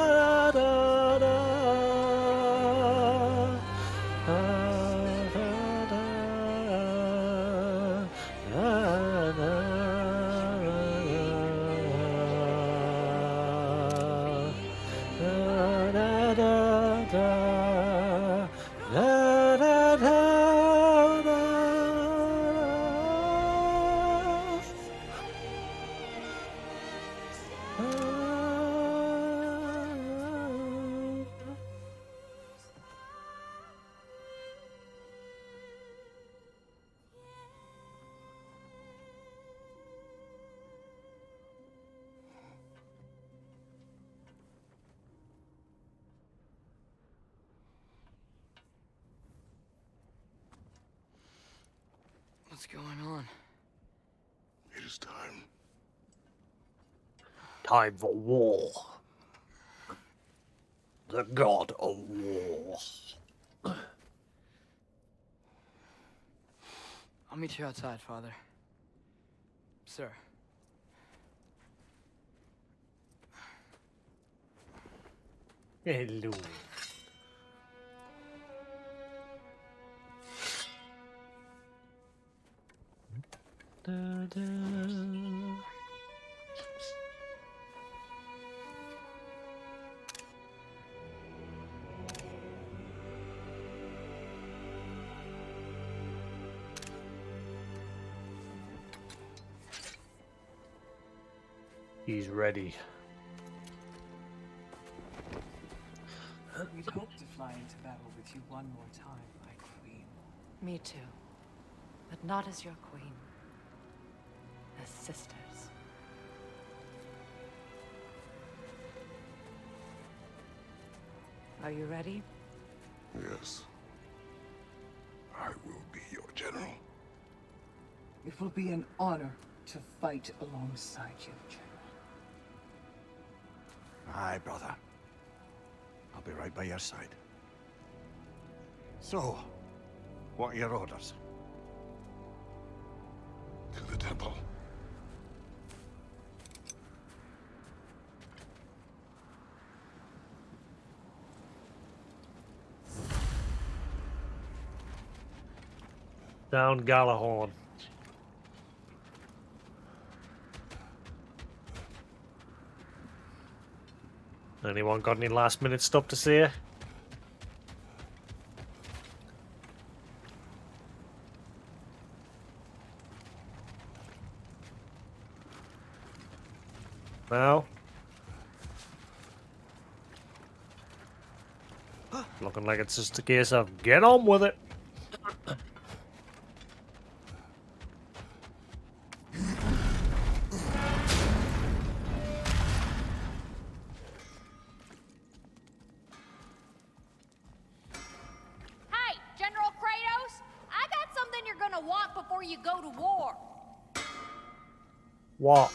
What's going on? It is time. Time for war. The god of war. I'll meet you outside, Father. Sir. Hello. Da, da. He's ready. We'd hoped to fly into battle with you one more time, my queen. Me too. But not as your queen. As sisters. Are you ready? Yes. I will be your general. It will be an honor to fight alongside you, General. Aye, brother. I'll be right by your side. So, what are your orders? To the temple. Down Galahorn. Anyone got any last minute stuff to say? No? Looking like it's just a case of get on with it. Hey, General Kratos! I got something you're gonna want before you go to war. What?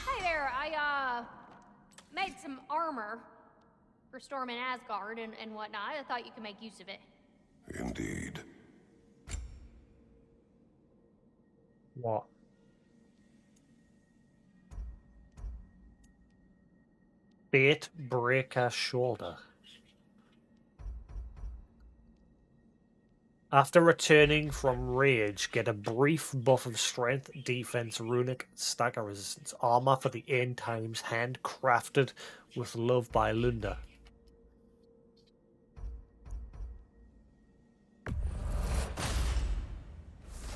Hey there, I made some armor for storming Asgard and whatnot. I thought you could make use of it. Indeed. What? Fate Breaker Shoulder. After returning from Rage, get a brief buff of Strength, Defense, Runic, Stagger Resistance. Armor for the end times, handcrafted with love by Lunda.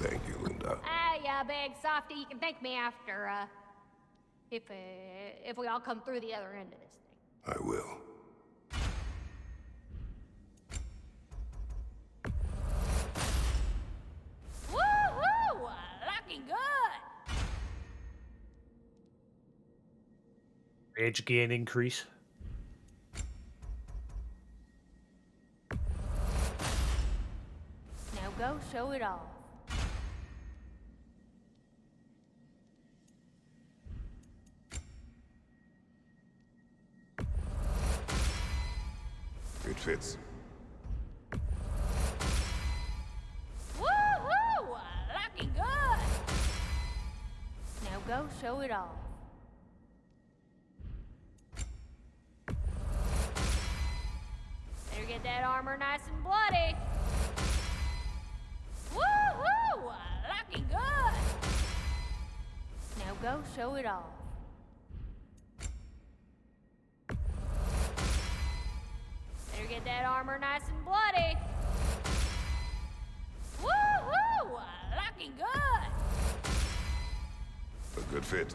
Thank you, Linda. Ah, yeah, big softy. You can thank me after, if we all come through the other end of this thing. I will. Woohoo! Looking good! Rage gain increase. Now go show it off. It fits. Woohoo! Looking good! Now go show it off. Better get that armor nice and bloody. Woohoo! Looking good! Now go show it off. Better get that armor nice and bloody. Woohoo! Looking good! A good fit.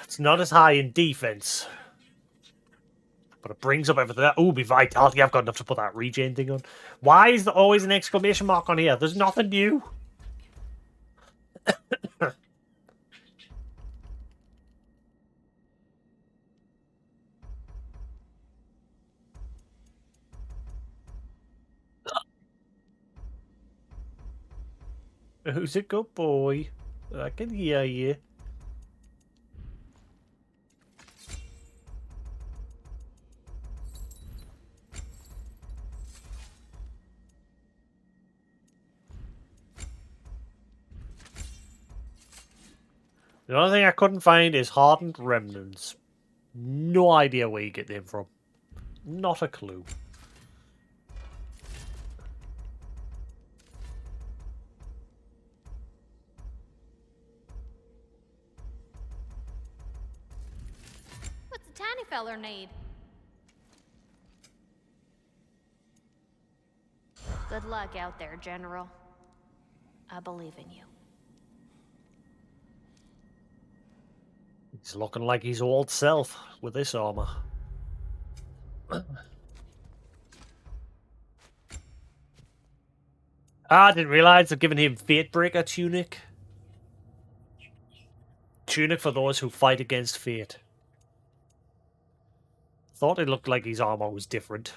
It's not as high in defense, but it brings up everything. Oh, be vitality. I've got enough to put that regen thing on. Why is there always an exclamation mark on here? There's nothing new. Who's a good boy? I can hear you. The only thing I couldn't find is hardened remnants. No idea where you get them from. Not a clue. What's the tiny feller need? Good luck out there, General. I believe in you. He's looking like his old self with this armor. I didn't realize they've given him Fatebreaker tunic. Tunic for those who fight against fate. Thought it looked like his armor was different.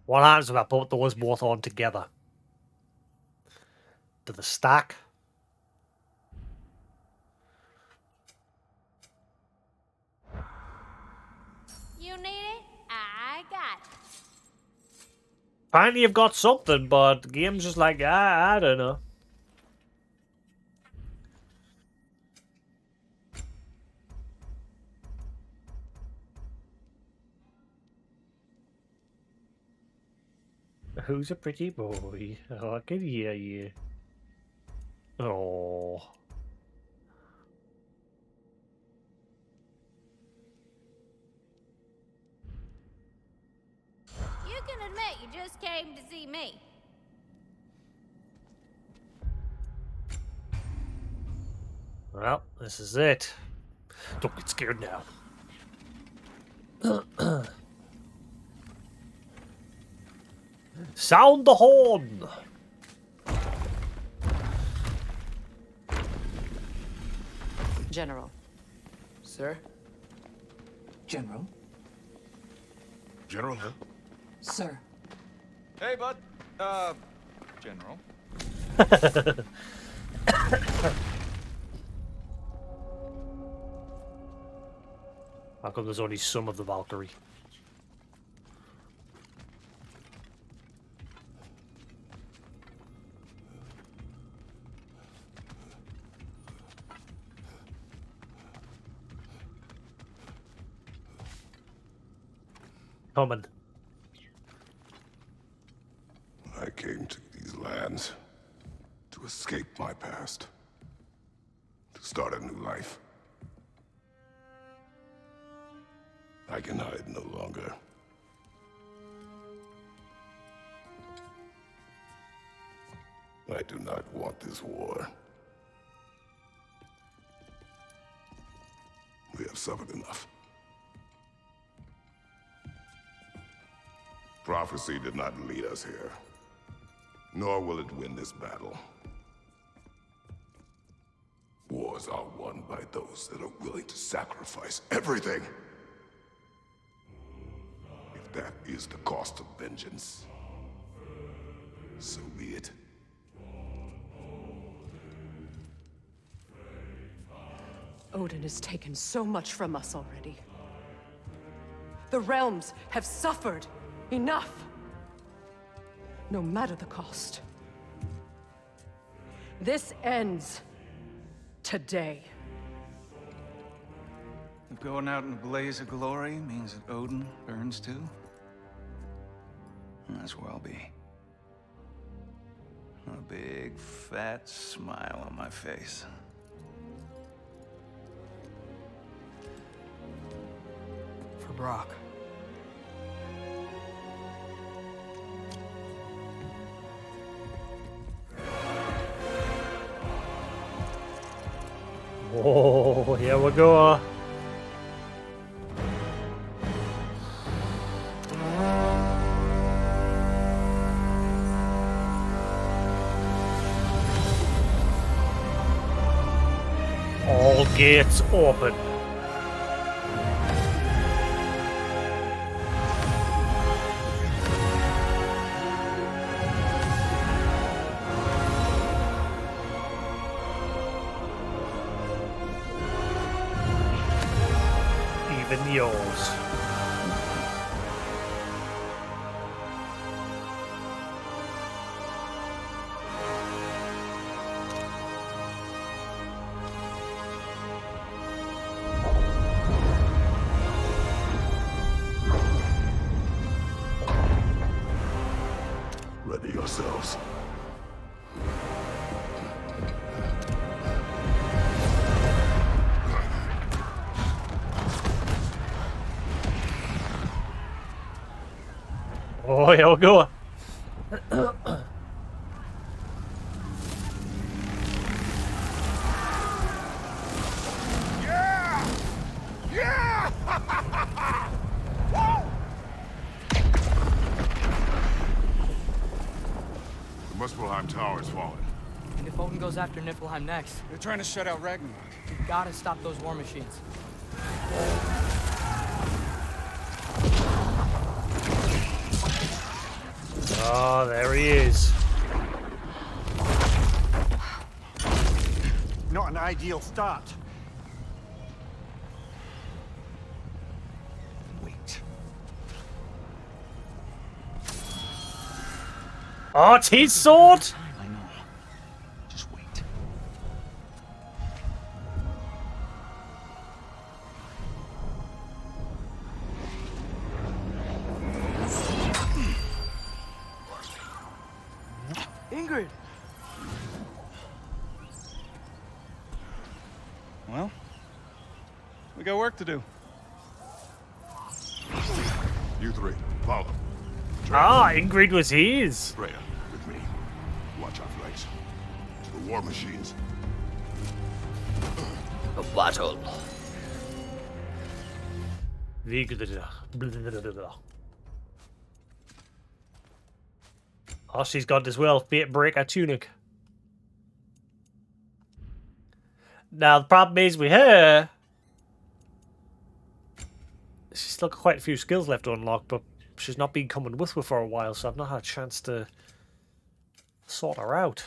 What happens if I put those both on together? Do the stack? You need it? I got it. Apparently you've got something, but the game's just like, I don't know. Who's a pretty boy? Oh, I can hear you. Oh. You can admit you just came to see me. Well, this is it. Don't get scared now. Sound the horn! General. Sir? General? General, huh? Sir. Hey, bud. General. How come there's only some of the Valkyrie? Coming. I came to these lands to escape my past, to start a new life. I can hide no longer. I do not want this war. We have suffered enough. Prophecy did not lead us here, nor will it win this battle. Wars are won by those that are willing to sacrifice everything. If that is the cost of vengeance, so be it. Odin has taken so much from us already. The realms have suffered enough. No matter the cost. This ends today. If going out in a blaze of glory means that Odin burns too, that's where I'll be. A big, fat smile on my face. For Brock. Oh, here we go. All gates open. Even yours. Ready yourselves. Oh, here we go. Yeah! Yeah! Whoa! The Muspelheim Tower has fallen. And if Odin goes after Niflheim next, They're trying to shut out Ragnarok. we gotta stop those war machines. Oh, there he is. Not an ideal start. Wait. Oh, it's his sword! I know. Just wait. Ingrid! Well, we got work to do. You three, follow. Ah, Ingrid was his. Freya, with me. Watch our flanks. The war machines. A battle. Oh, she's got as well. Break her tunic. Now, the problem is with her, she's still got quite a few skills left to unlock, but she's not been coming with me for a while, so I've not had a chance to sort her out.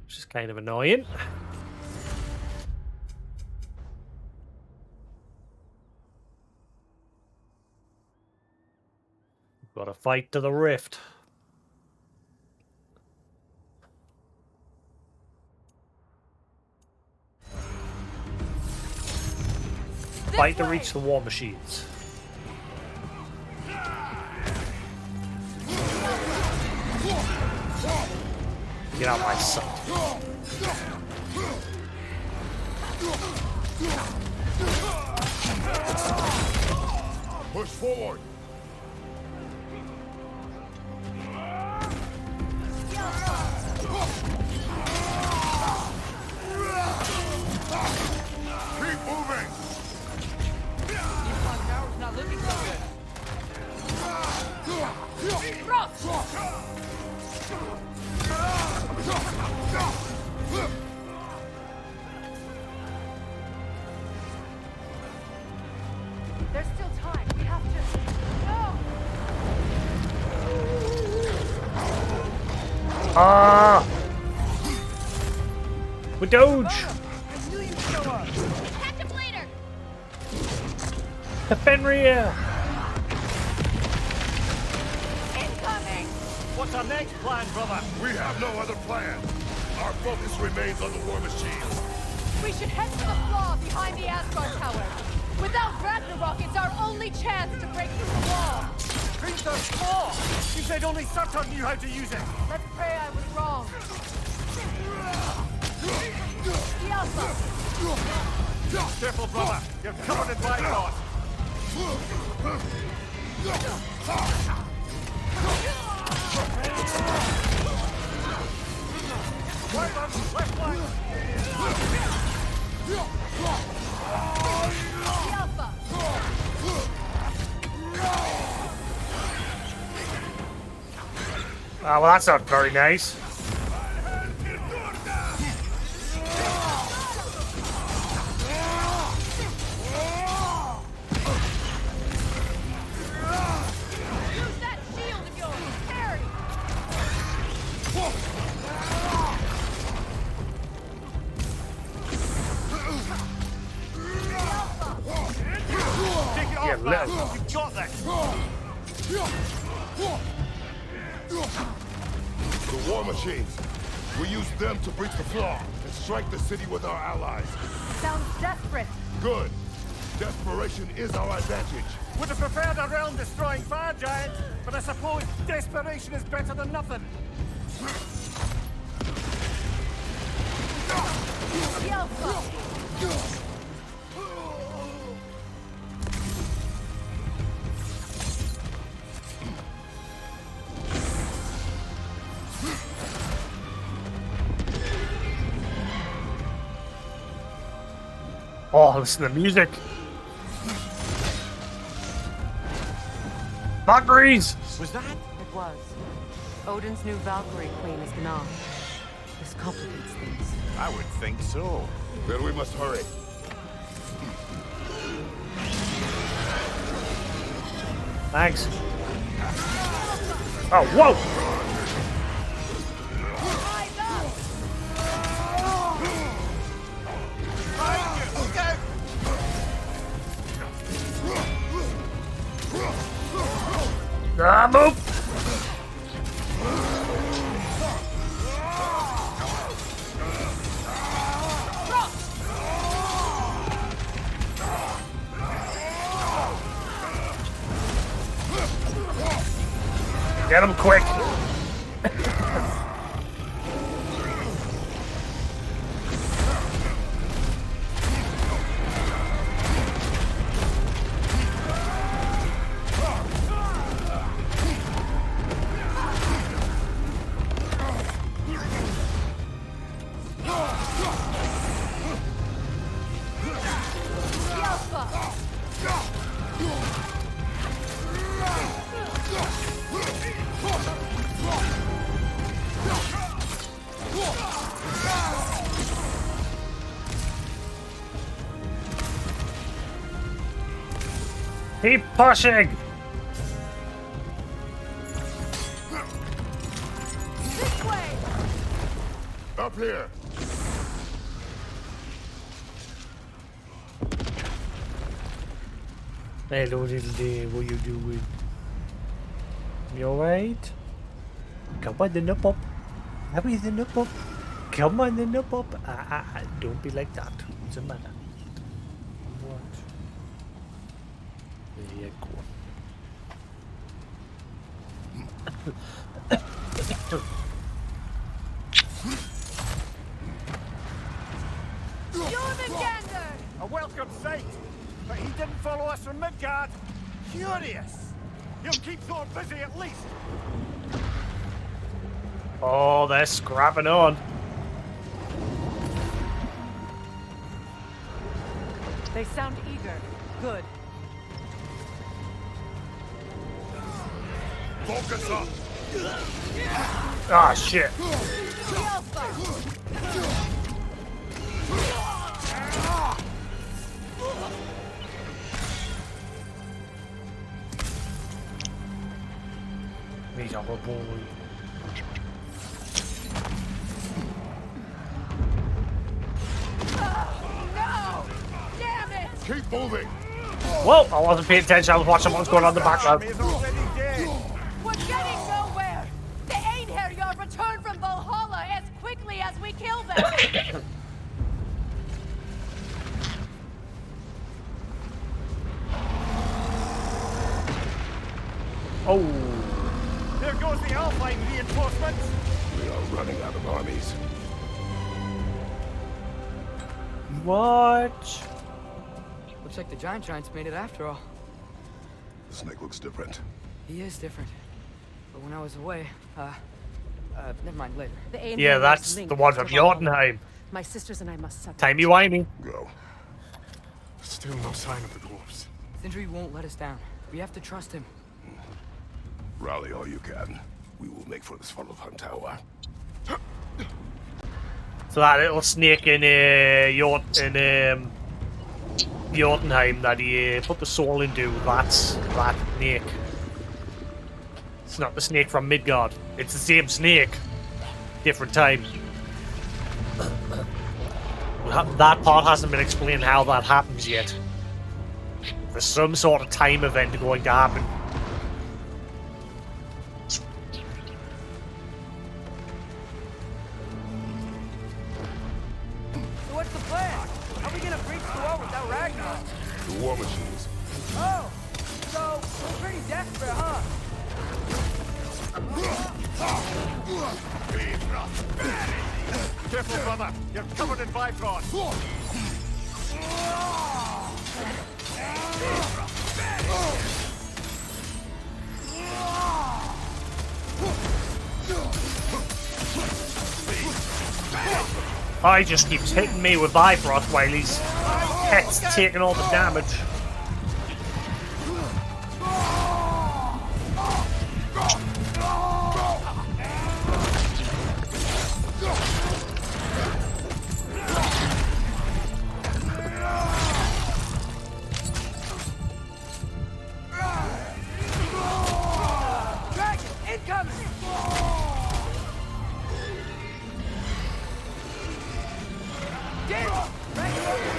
Which is kind of annoying. Got to fight to the rift. Fight to reach the war machines. Get out of my sight. Push forward. Keep moving. Niflheim Tower's not looking so good. There's still time. We have to. Ah! With Doge! I knew you'd show up! Catch him later! The Fenrir! Incoming! What's our next plan, brother? We have no other plan. Our focus remains on the war machines. We should head to the flaw behind the Asgard Tower. Without Ragnarok, it's our only chance to break through the wall. Beat the flaw! You said only Surtur knew how to use it! Let's pray I was wrong. The Alpha! Careful, brother! You're covered in bypass! Right on, left flank! The Alpha! Ah, well, that's not very nice. Use that shield of yours! Parry! Take it off, man! You've got this! The war machines. We use them to breach the flaw and strike the city with our allies. Sounds desperate. Good. Desperation is our advantage. Would have preferred a realm-destroying fire giant, but I suppose desperation is better than nothing. Oh, listen to the music. Valkyries! Was that? It was. Odin's new Valkyrie queen is Gná. This complicates things. I would think so. Then we must hurry. Thanks. Oh, whoa! Ah, move! Get him quick! Keep pushing! This way! Up here! Hello, little dear, what you doing? You alright? Come on, then up. Everything up. Come on, then up. Don't be like that. What's the matter? What? There you go. A welcome sight, but he didn't follow us from Midgard. Curious. He'll keep Thor busy at least. Oh, they're scrapping on. They sound eager. Good. Focus up! Ah, shit. He's a boy. No! Damn it! Keep moving! Whoa, I wasn't paying attention. I was watching what was going on in the background. We're getting nowhere! The Einherjar return from Valhalla as quickly as we kill them! Oh. There goes the Alpine reinforcements. We are running out of armies. What? Looks like the giants made it after all. The snake looks different. He is different. But when I was away, never mind, later. Yeah, that's the one from Jotunheim. My sisters and I must settle. Timey-wimey. Go. Still no sign of the dwarves. Sindri won't let us down. We have to trust him. Rally all you can. We will make for this funnel hunt tower. So that little snake in Jotunheim that he put the soul into, that's that snake. It's not the snake from Midgard. It's the same snake. Different time. That part hasn't been explained how that happens yet. There's some sort of time event going to happen. So what's the plan? How are we gonna breach the wall without Ragnarok? The war brother. You're covered in Bifrost. I just keeps hitting me with Bifrost while his pet's taking all the damage. Dragon, incoming! Damn it! Ragnarok!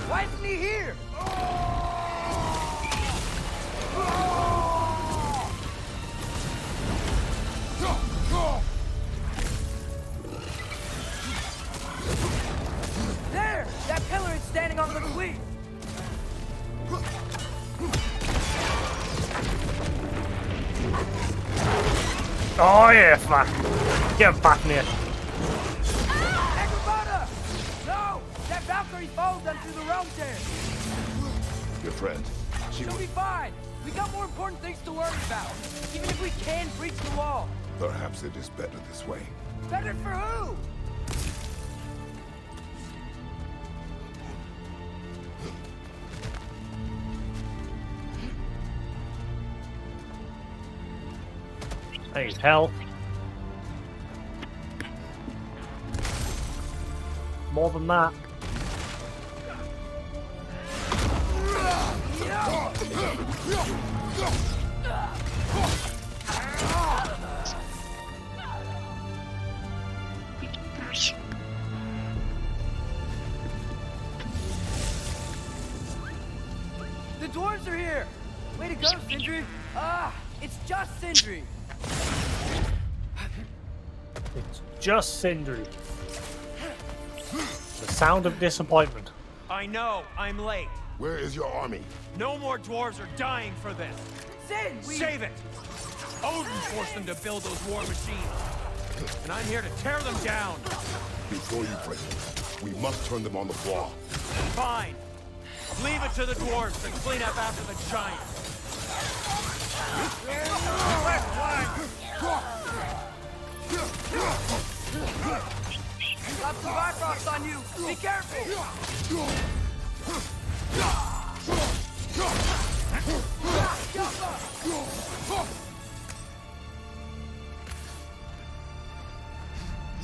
Why isn't he here? There! That pillar is standing on the queen! Oh yeah, fuck. Get back near. Agrabah! No! That Valkyrie followed them through the realm there! Your friend, She'll be fine! We got more important things to worry about! Even if we can breach the wall! Perhaps it is better this way. Better for who? I need help. More than that. The dwarves are here! Way to go, Sindri! Ah, it's just Sindri! It's just Sindri. The sound of disappointment. I know, I'm late. Where is your army? No more dwarves are dying for this. Sin, Save it! Odin forced them to build those war machines. And I'm here to tear them down. Before you break them, we must turn them on the floor. Fine. Leave it to the dwarves to clean up after the giants. Got some Bifrost on you! Be careful!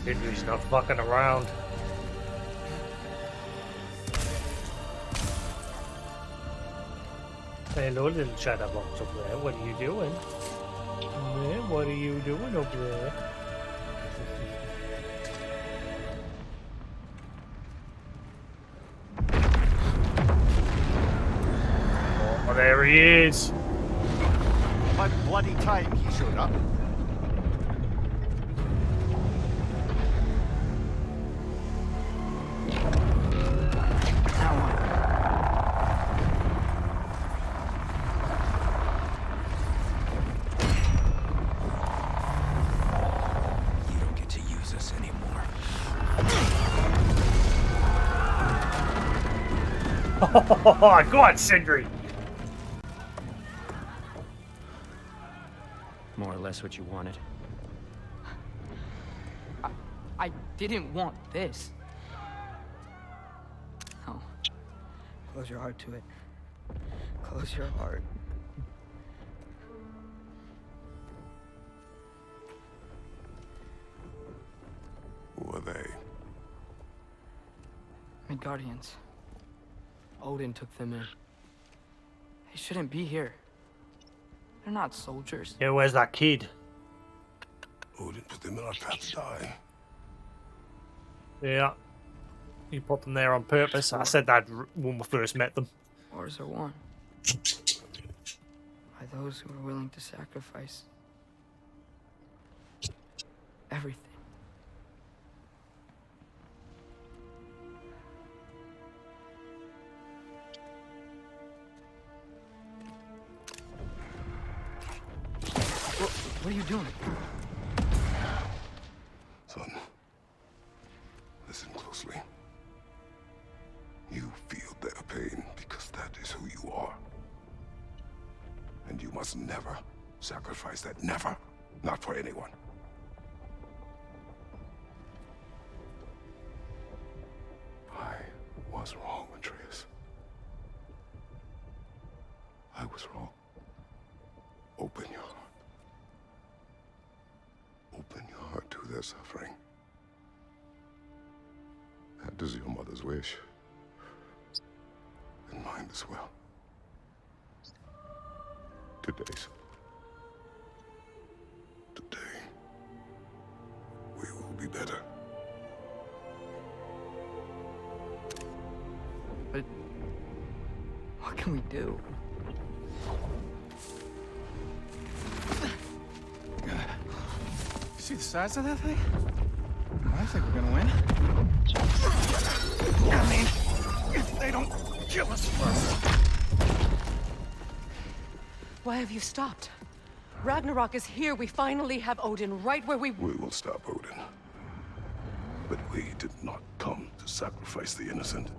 Sindri's not fucking around. Hello, little chatterbox up there. What are you doing? Yeah, what are you doing up there? Oh, there he is. By bloody time he showed up. Oh, go on, Sindri. More or less what you wanted. I didn't want this. Oh. Close your heart to it. Close your heart. Who are they? Midgardians. Odin took them in. They shouldn't be here. They're not soldiers. Yeah, where's that kid? Odin put them in our path to die. Yeah. He put them there on purpose. I said that when we first met them. Wars are won by those who are willing to sacrifice everything. What are you doing? Son, must never sacrifice that. Never. Not for anyone. I was wrong, Atreus. I was wrong. Open your heart. Open your heart to their suffering. That is your mother's wish. And mine as well. Today's. Today, we will be better. But what can we do? See the size of that thing? I think we're gonna win. I mean, if they don't kill us first. Why have you stopped? Ragnarok is here. We finally have Odin right where we... We will stop Odin. But we did not come to sacrifice the innocent.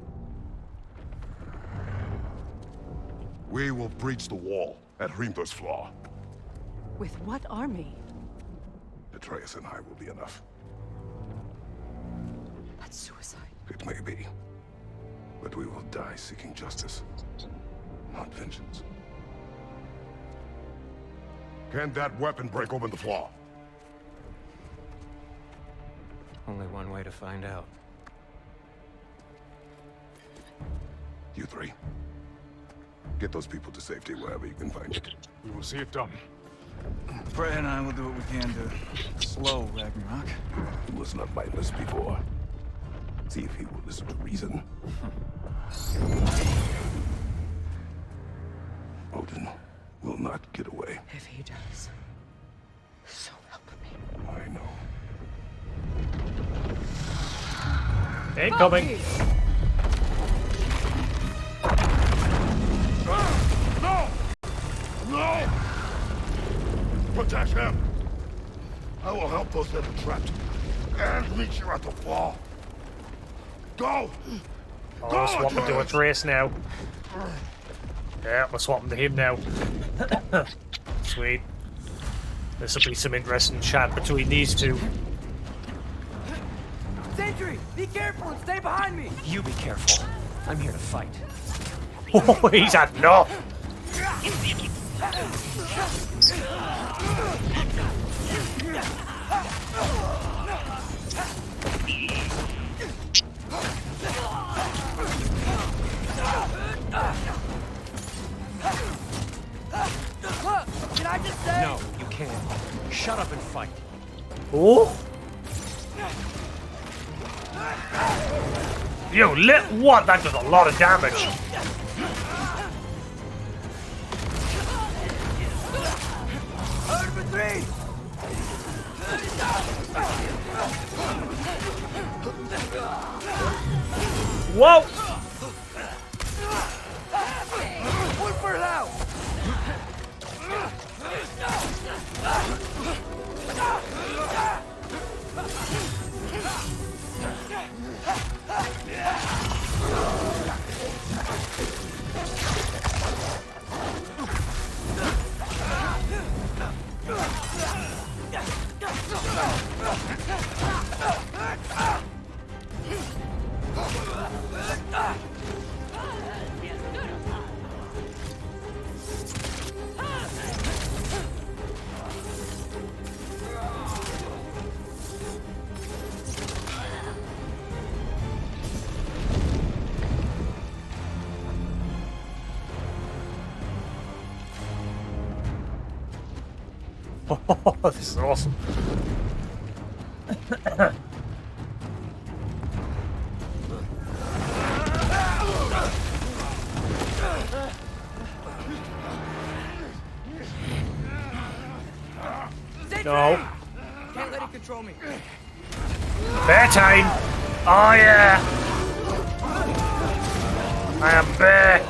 We will breach the wall at Hrimthur's Flaw. With what army? Atreus and I will be enough. That's suicide. It may be. But we will die seeking justice, not vengeance. Can that weapon break open the flaw? Only one way to find out. You three. Get those people to safety wherever you can find it. We will see it done. Frey and I will do what we can to slow Ragnarok. He was not mindless before. See if he will listen to reason. Odin will not get away. If he does, so help me. I know. Incoming. No! No! Protect him! I will help those that are trapped. And meet you at the fall. Go! Oh, Go, swap him to Atreus! Atreus now. Yeah, we're swapping to him now. Sweet. This will be some interesting chat between these two. Sentry, be careful and stay behind me. You be careful. I'm here to fight. Oh, he's had enough. Can I just say? No, you can't. Shut up and fight. Oh. Yo, lit what? That does a lot of damage. Over three. Whoa! One for now. Oh, this is awesome. No. Can't let it control me. Bear time. Oh yeah. I am bear.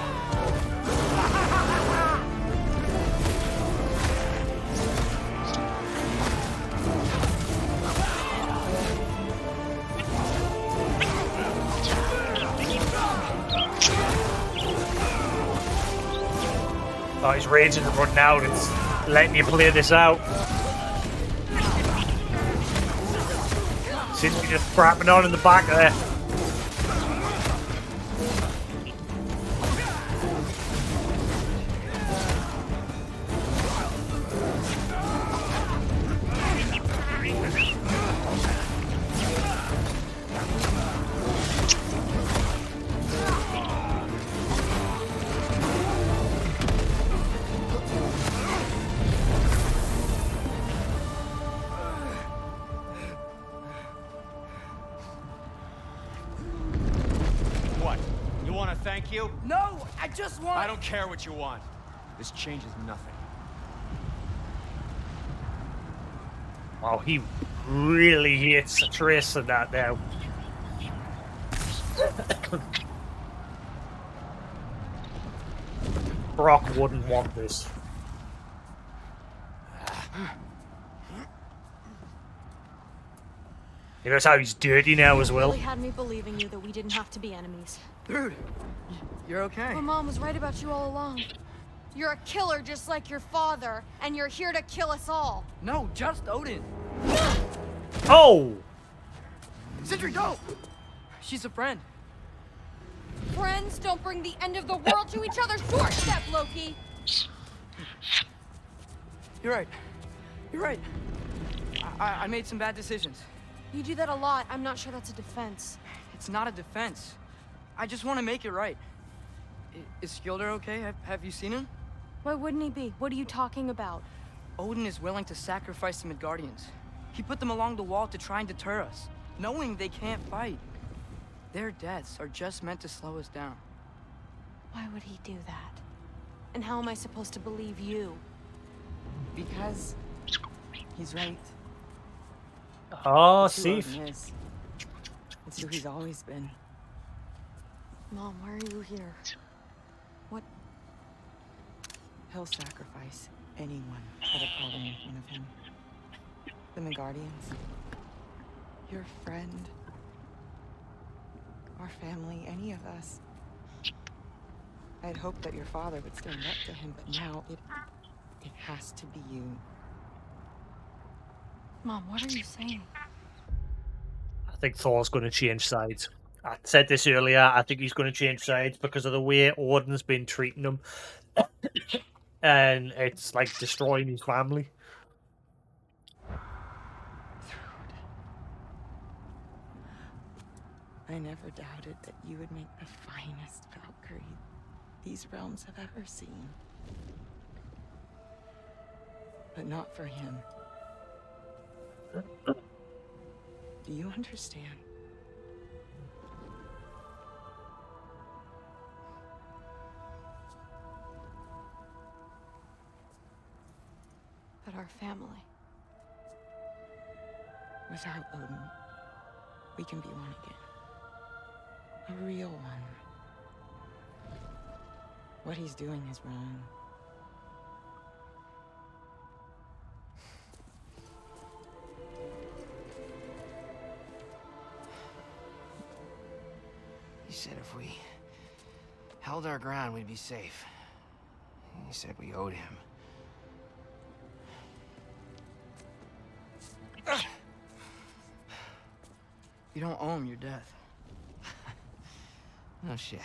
Oh, his rage isn't running out. It's letting you play this out. Seems to be just crapping on in the back there. What? You want to thank you? No, I just want... I don't care what you want. This changes nothing. Oh, he really hits Trace in that now. Brock wouldn't want this. You notice how he's dirty now as well? Really had me believing you that we didn't have to be enemies. Dude, you're okay. My mom was right about you all along. You're a killer just like your father, and you're here to kill us all. No, just Odin. Oh! Sindri, go! She's a friend. Friends don't bring the end of the world to each other's doorstep, Loki! You're right. You're right. I made some bad decisions. You do that a lot. I'm not sure that's a defense. It's not a defense. I just want to make it right. Is Skilder okay? Have you seen him? Why wouldn't he be? What are you talking about? Odin is willing to sacrifice the Midgardians. He put them along the wall to try and deter us, knowing they can't fight. Their deaths are just meant to slow us down. Why would he do that? And how am I supposed to believe you? Because he's right. Oh, It's who Sif. Odin is. It's who he's always been. Mom, why are you here? What? He'll sacrifice anyone for the problem in front of him. The Midgardians. Your friend. Our family, any of us. I'd hoped that your father would stand up to him, but now it has to be you. Mom, what are you saying? I think Thor's going to change sides. I said this earlier. I think he's going to change sides because of the way Odin's been treating him. And it's like destroying his family. I never doubted that you would make the finest Valkyrie these realms have ever seen. But not for him. Do you understand? That our family. Without Odin, we can be one again. A real one. What he's doing is wrong. He said if we held our ground, we'd be safe. He said we owed him. You don't owe him your death. No shit.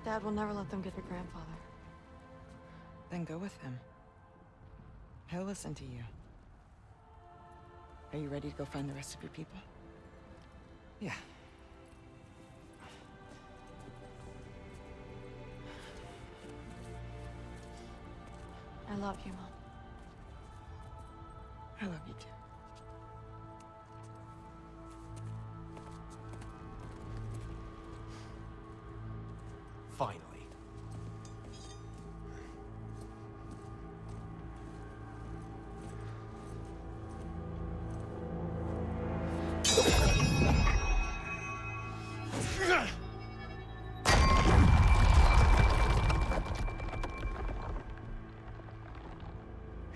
Dad will never let them get their grandfather. Then go with him. He'll listen to you. Are you ready to go find the rest of your people? Yeah. I love you, Mom. I love you too. Finally.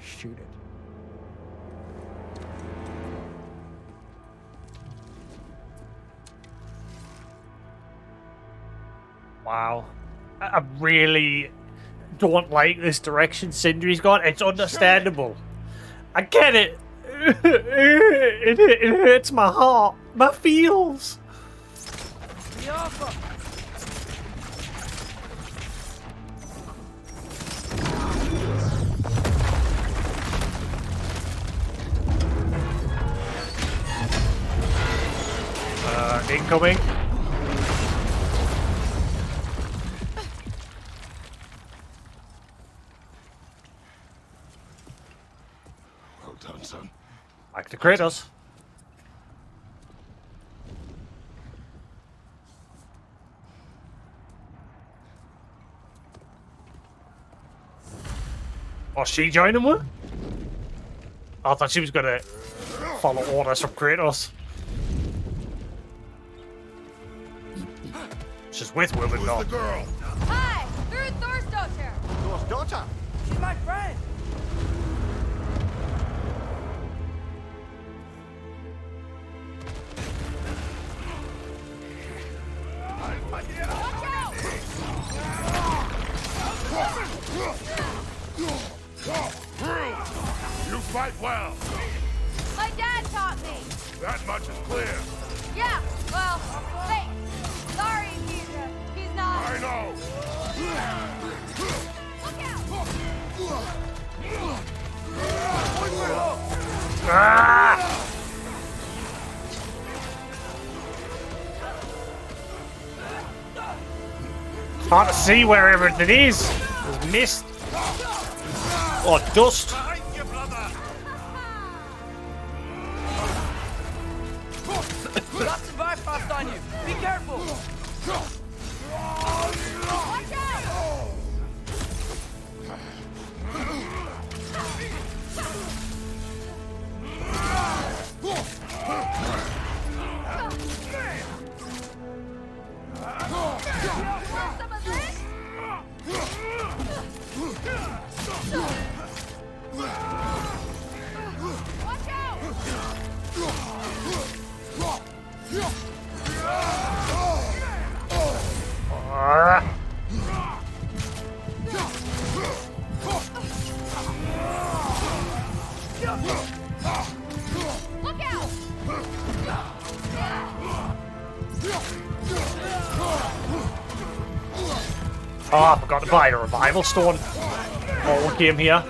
Shoot it. Wow. I really don't like this direction Sindri's gone. It's understandable. I get it. It hurts my heart. My feels. Incoming. Well done, son. Back to Kratos. Oh, she joining with? I thought she was gonna follow orders from Kratos. She's with women now. Who's the girl? Hi! Through Thor's daughter! Thor's daughter? She's my friend! You fight well. My dad taught me! That much is clear. Yeah, well, wait. Sorry, he's not. I know. Look out! Ah! Hard to see where everything is. There's mist. Or dust. Lots of Bifrost on you! Be careful! Watch out! Want some of this? Watch out! Look out! Oh, I forgot to buy a revival stone. Oh, we came here.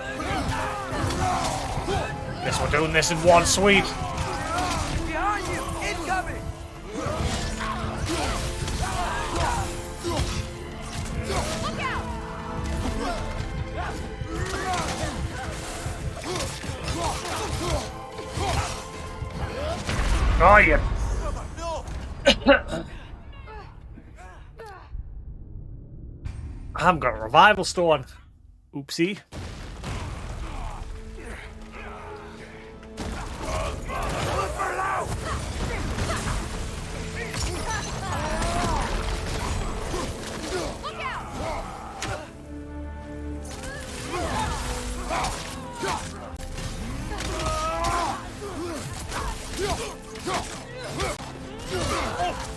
Guess we're doing this in one sweep. Behind you! Incoming! Look out! Oh, yeah. I haven't got a revival stone. Oopsie.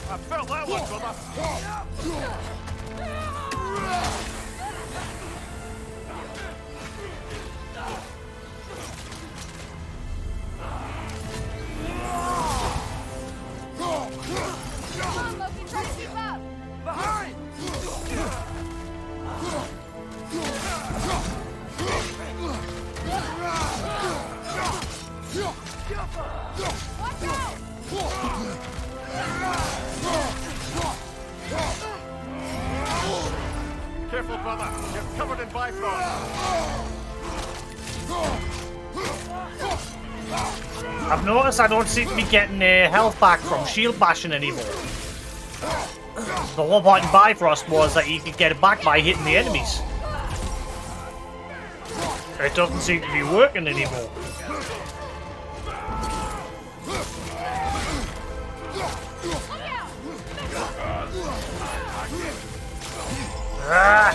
I felt that one, brother. Come on, Loki, try to keep up! Behind! Watch out! Careful, brother. You're covered in Bifrost. I've noticed I don't seem to be getting health back from shield bashing anymore. The whole point in Bifrost was that you could get it back by hitting the enemies. It doesn't seem to be working anymore. Ah!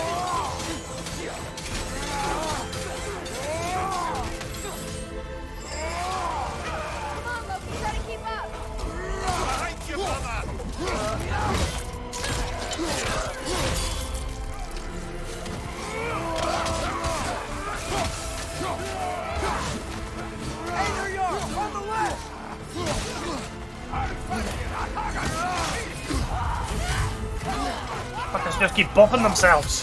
Come on, Loki, try to keep up! Behind you, brother. just keep bopping themselves.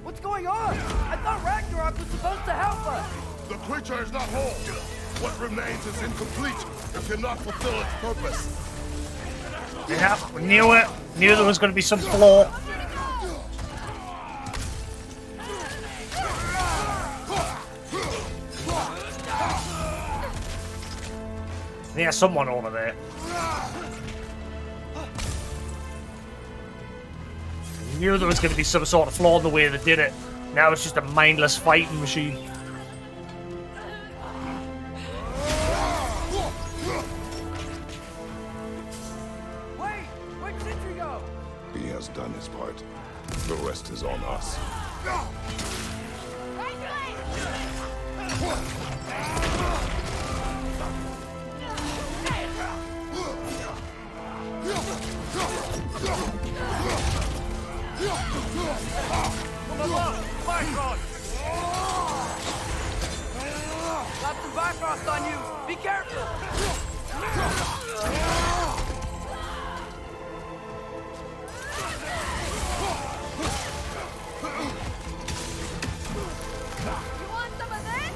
What's going on? I thought Ragnarok was supposed to help us. The creature is not whole. What remains is incomplete. It cannot fulfill its purpose. Yeah, we knew it. Knew there was going to be some flaw. There's someone over there. Knew there was going to be some sort of flaw in the way they did it. Now it's just a mindless fighting machine. Wait, where'd Sentry go? He has done his part. The rest is on us. Got some Bifrost on you. Be careful. You want some of this?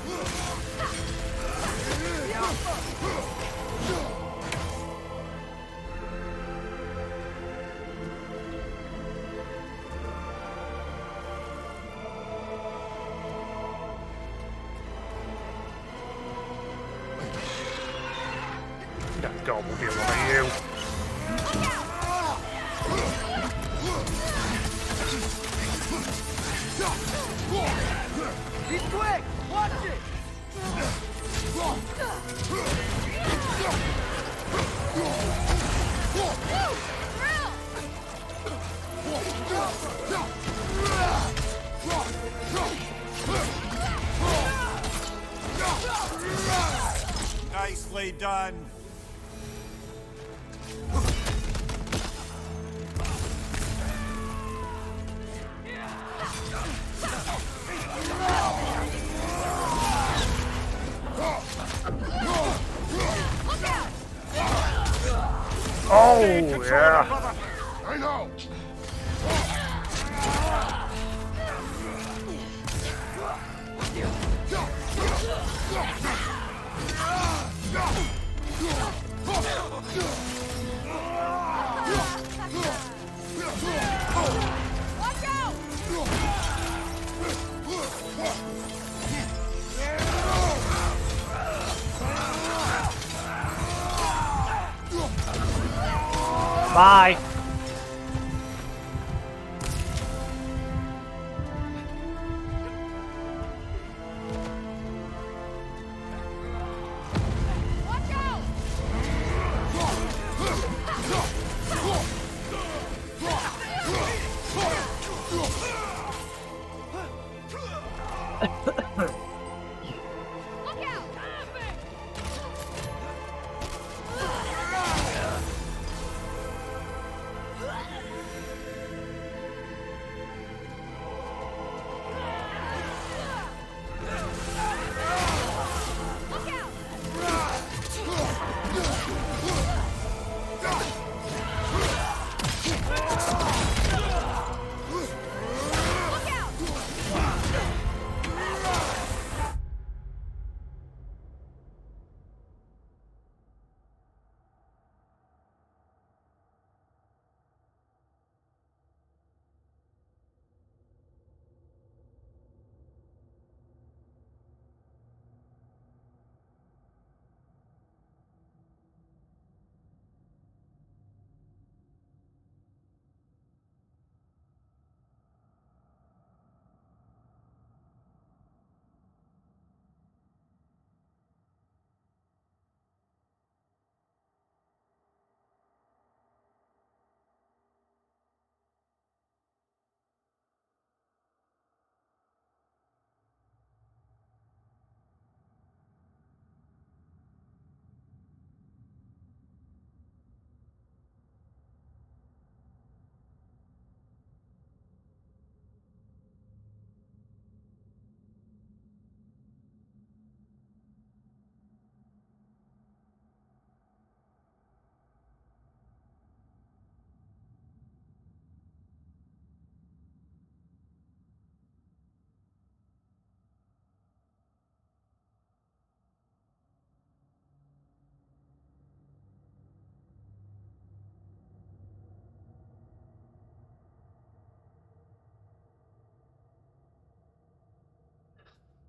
That god will be one of you. He's quick. Watch it. Nicely done. Oh, yeah. I know. Watch out! Bye.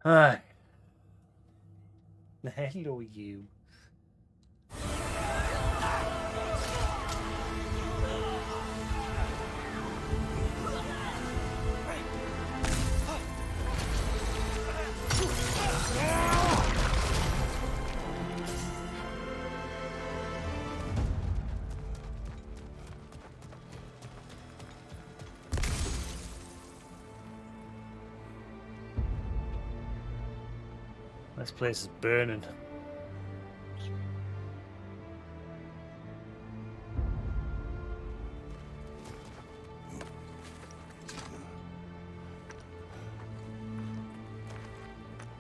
Hi. Hello, you. This place is burning.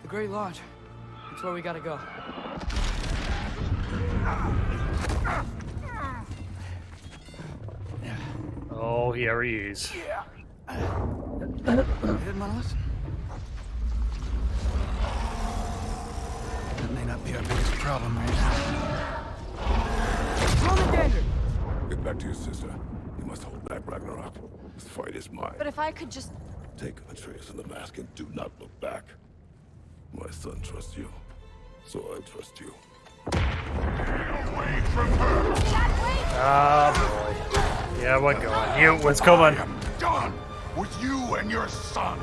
The Great Lodge. That's where we gotta go. Oh, here he is. I did my lesson. That may not be our biggest problem right now. Get back to your sister. You must hold back Ragnarok. This fight is mine. But if I could just... Take Atreus and the mask and do not look back. My son trusts you, so I trust you. Away from her! Ah, boy. Yeah, we're going. You, what's coming? I am done with you and your son.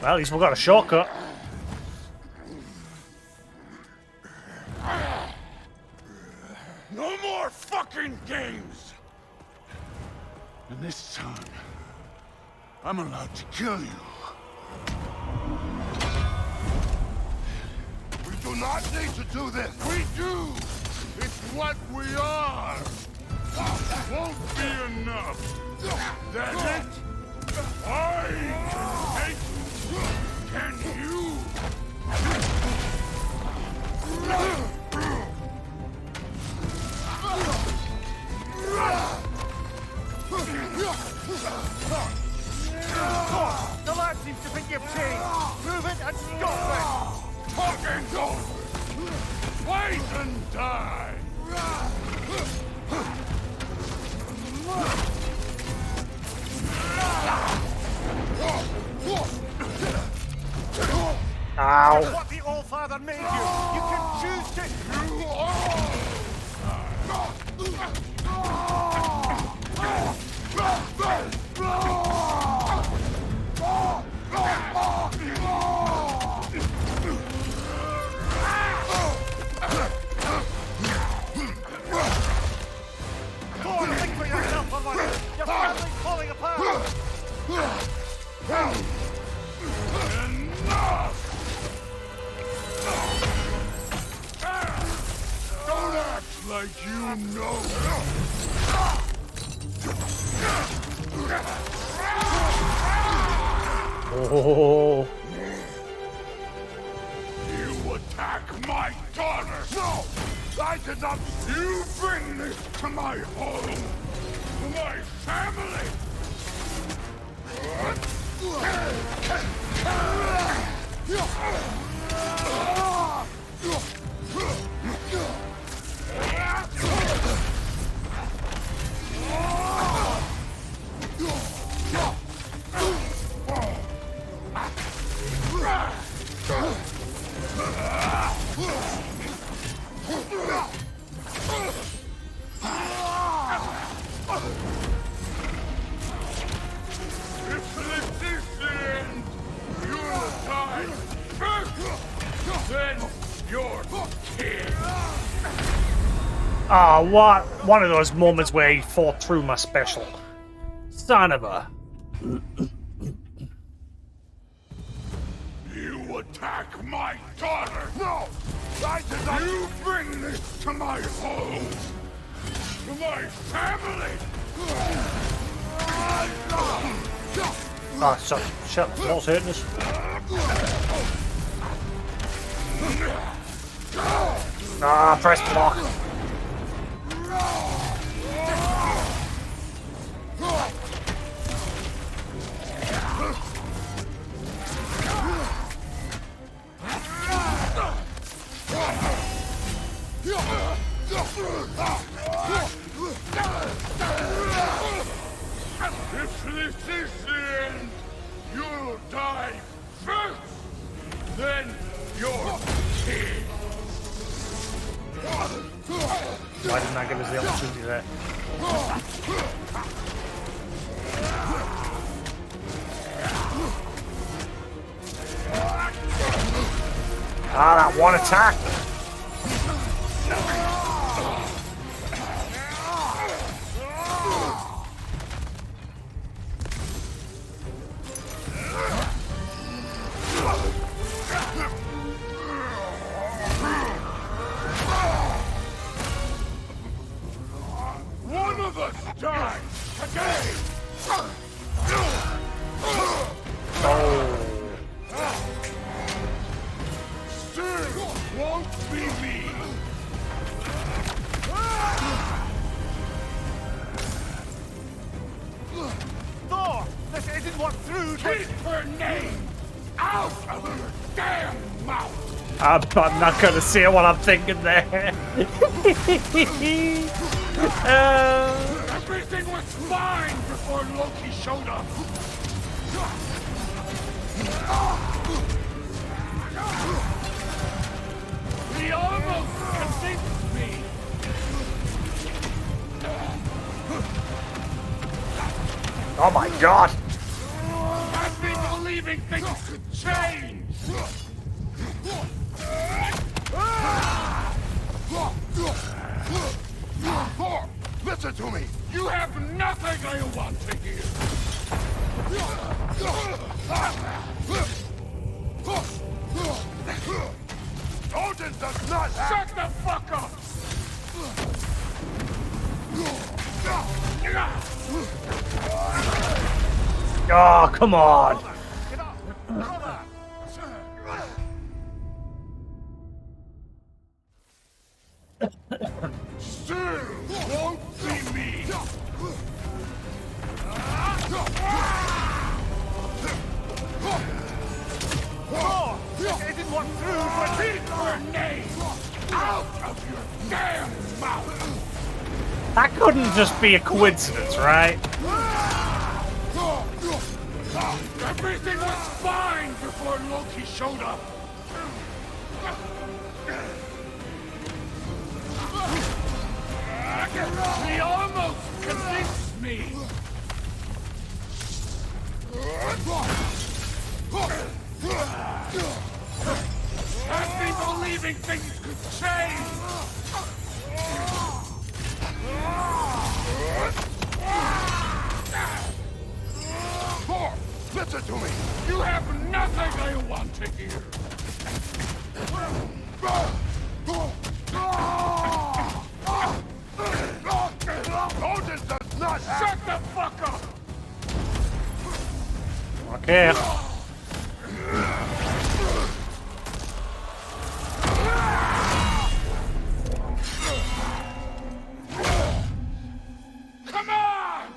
Well, at least we got a shortcut. No more fucking games! And this time, I'm allowed to kill you. We do not need to do this! We do! It's what we are! Won't be enough! That's it! I can take... Can you? The lad seems to think you've changed. Move it and stop it! Fucking don't! Fight and die! Ow. It's what the All-Father made you! You can choose to... Go on, think for yourself for once! Your family's falling apart! Don't act like you know! Oh. You attack my daughter! No! I did not... You bring this to my home! To my family! If this is the end, you'll die first! Then you're king! Ah, what? One of those moments where he fought through my special. Son of a... You attack my daughter! No! I did not... You bring this to my home! To my family! Ah, sorry. Shut the floor's hurting us. Ah, press block. If this is the end, you'll isn't he there? Ah, that one attack! One of us dies today! Still won't be me! Thor! This isn't what through. Keep her name out of your damn mouth! I'm not gonna say what I'm thinking there. Everything was fine before Loki showed up! He almost convinced me! Oh my god! I've been believing things could change! Thor, listen to me! You have nothing I want to hear! Odin does not have... Shut the fuck up! Oh, come on! Still won't be me! Thor! This isn't what through. But Keep her name out of your damn mouth! That couldn't just be a coincidence, right? Everything was fine before Loki showed up! He almost convinced me! I've been believing things could change! Thor, listen to me! You have nothing I want to hear! Odin does not have... Shut the fuck up! Okay. Come on!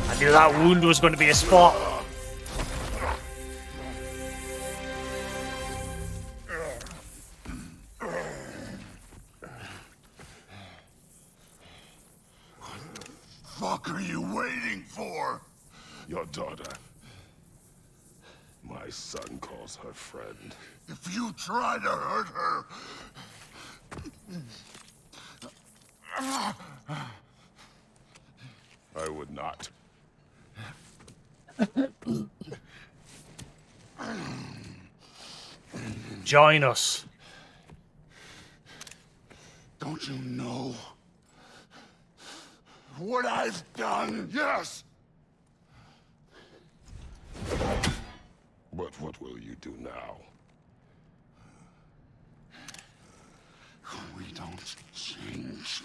I knew that wound was going to be a spot. Fuck are you waiting for? Your daughter. My son calls her friend. If you try to hurt her... I would not. Join us. Don't you know what I've done? Yes! But what will you do now? We don't change.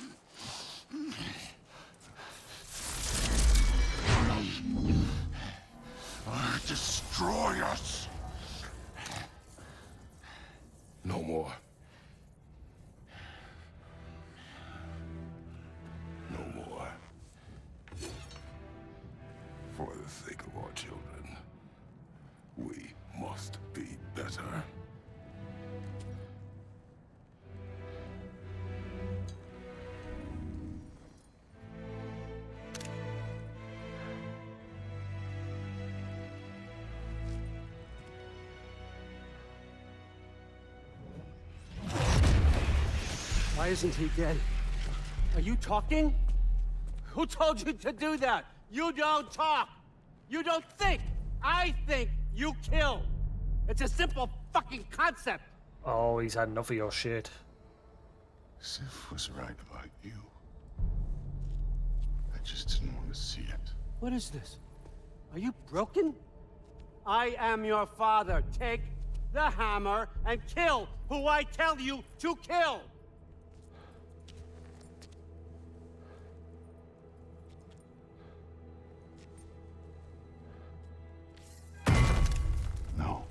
Destroy us! No more. No more. For the sake of our children, we must be better. Why isn't he dead? Are you talking? Who told you to do that? You don't talk. You don't think. I think. You kill. It's a simple fucking concept. Oh, he's had enough of your shit. Sif was right about you. I just didn't want to see it. What is this? Are you broken? I am your father. Take the hammer and kill who I tell you to kill. No.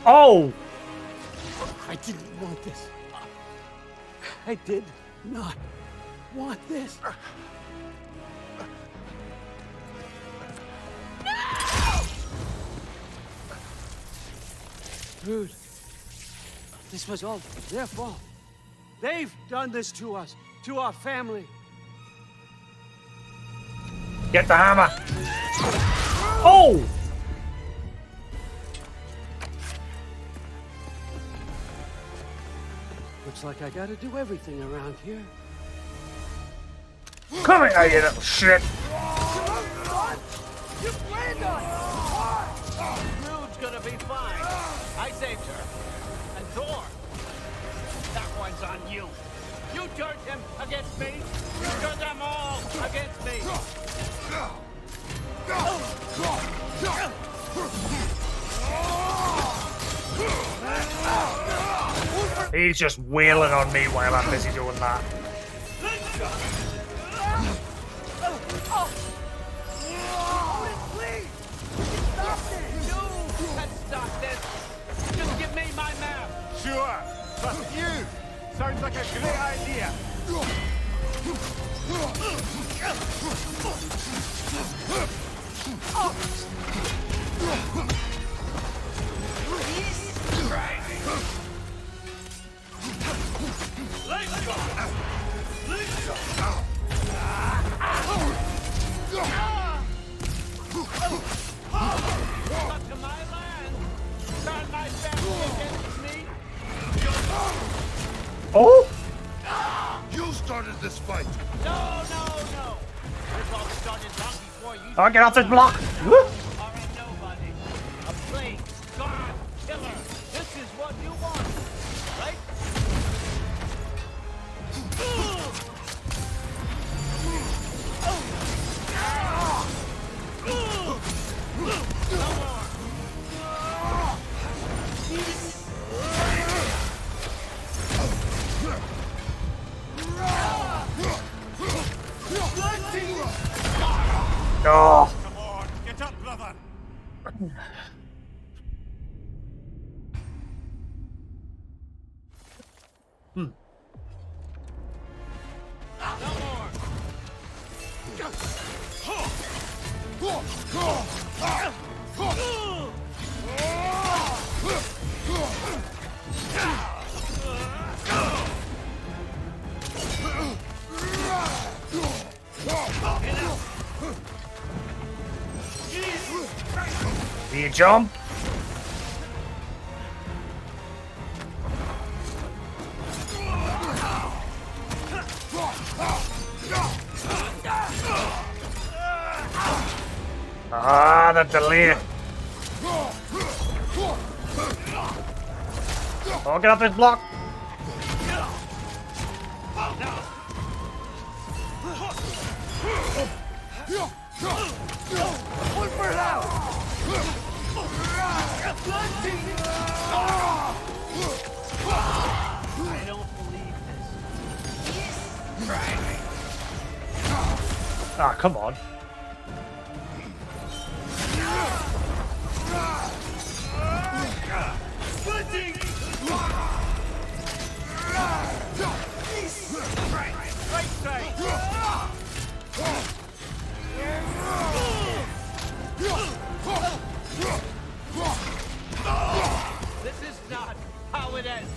Oh! I didn't want this. I did not want this. Dude, this was all their fault. They've done this to us, to our family. Get the hammer! Oh! Looks like I gotta do everything around here. Come here, you little shit! You planned on it! Rude's gonna be fine. I saved her. And Thor. That one's on you. You turned him against me. You turned them all against me. He's just wailing on me while I'm busy doing that. Please! Stop this! You can stop this! Just give me my map! Sure, but you! Sounds like a great idea. Oh! You started this fight. No! This all started long before you. Oh, get off this block! Woo! Are a nobody. A plague, god, killer. This is what you want, right? Oh! Come on, get up, brother. Do you jump? Ah, the delay. Oh, get off this block. One for now! I don't believe this. Ah, come on. Right side! This is not how it ends.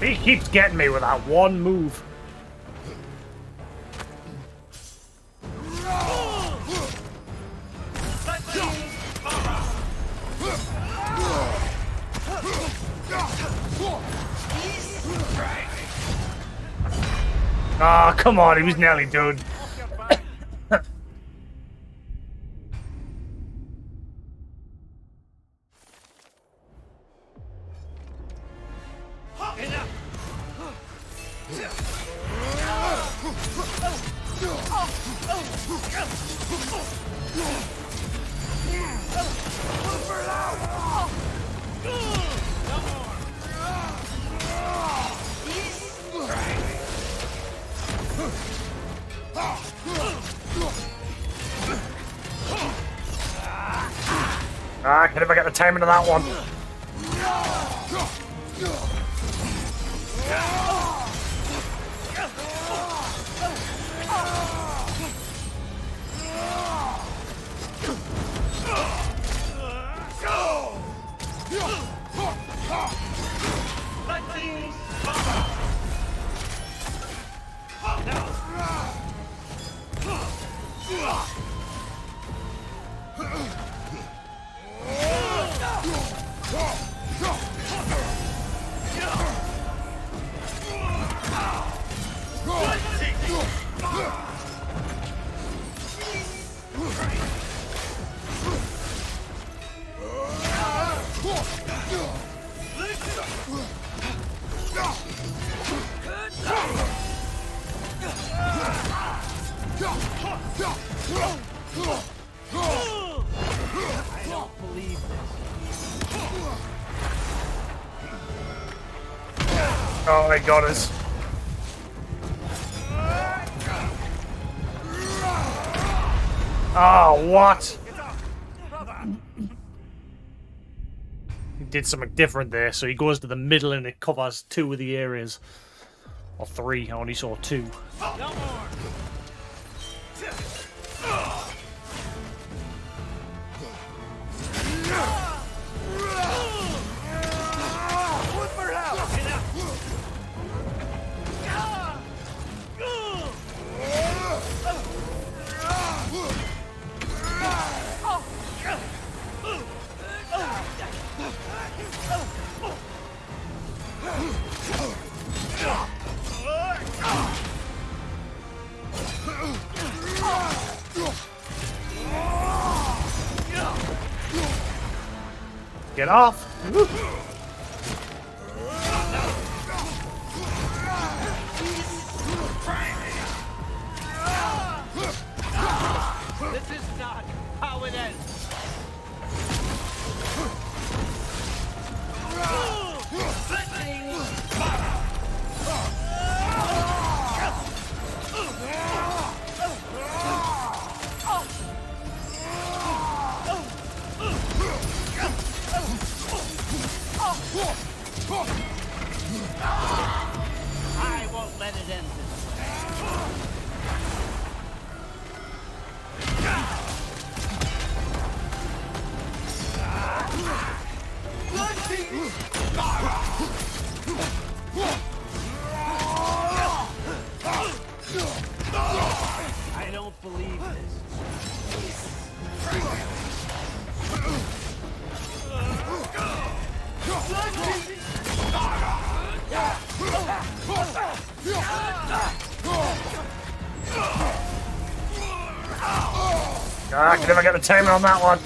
He keeps getting me with that one move. Ah, oh, come on, he was nearly done. Ah, can never get the timing of that one. Oh, they got us. Oh, what? He did something different there, so he goes to the middle and it covers 2 of the areas. Or 3, I only saw 2. No more. Get off! Woo. This is not how it ends. I won't let it end this way. I don't believe this. I can never get the timing on that one.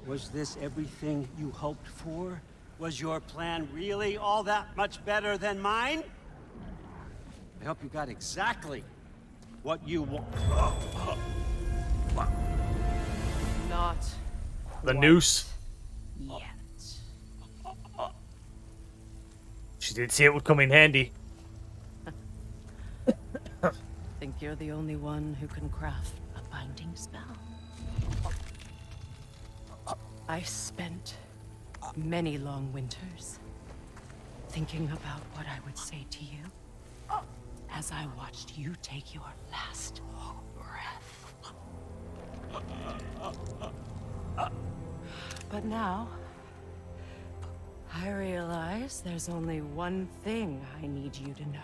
Was this everything you hoped for? Was your plan really all that much better than mine? I hope you got exactly what you want. Not the noose. yet. She did say it would come in handy. Think you're the only one who can craft a binding spell? I spent many long winters thinking about what I would say to you as I watched you take your last breath. But now, I realize there's only one thing I need you to know.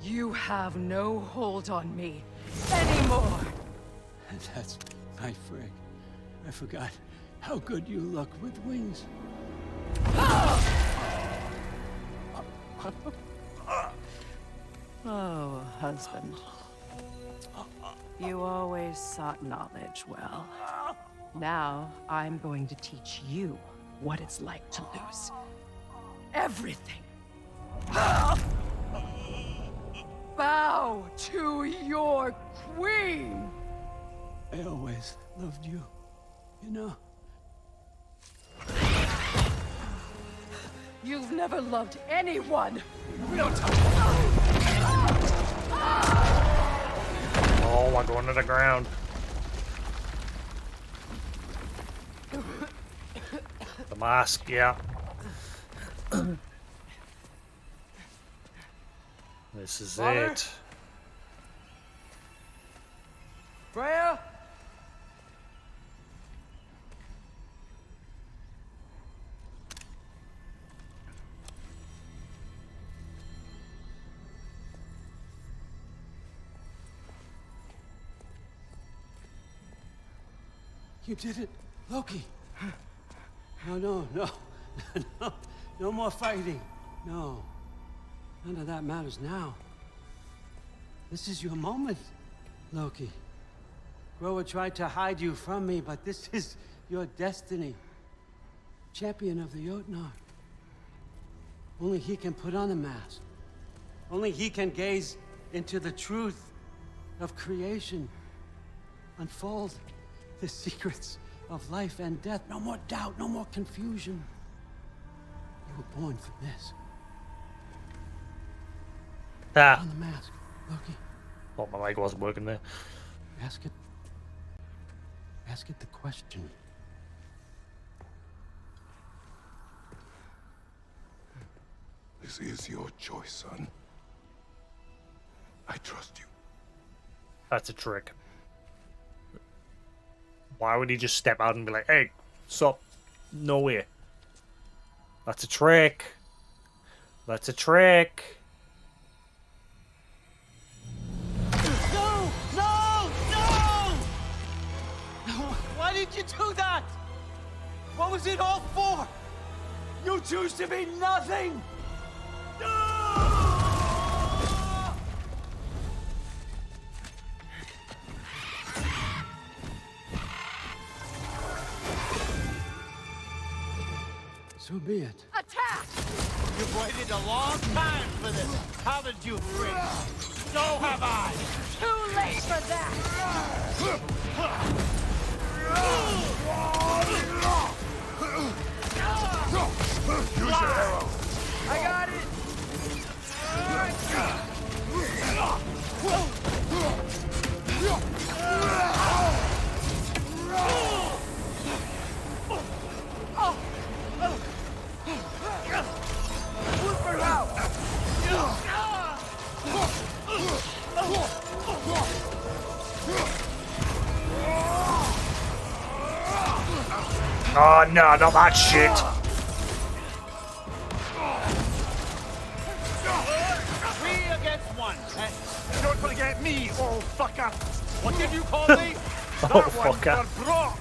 You have no hold on me anymore. That's my frig. I forgot how good you look with wings. Oh, husband. You always sought knowledge well. Now, I'm going to teach you what it's like to lose everything. Bow to your queen! I always loved you, you know. You've never loved anyone! Oh, I go under the ground. The mask, yeah. This is Father? it. Freya? You did it, Loki. No, no more fighting. No, none of that matters now. This is your moment, Loki. Groa tried to hide you from me, but this is your destiny. Champion of the Jotnar. Only he can put on the mask. Only he can gaze into the truth of creation. Unfold the secrets of life and death. No more doubt, no more confusion. You were born for this. Put on the mask, Loki. Oh, my mic wasn't working there. Ask it the question. This is your choice, son. I trust you. That's a trick. Why would he just step out and be like, hey, sup? No way. That's a trick. That's a trick. No! No! No! Why did you do that? What was it all for? You choose to be nothing! So be it. Attack! You've waited a long time for this, haven't you, Prince? So have I! Too late for Use your arrow. I got it! Oh no, not that shit. 3 against 1. You're not gonna get me, old fucker. What did you call me? Oh, fucker. For Brock.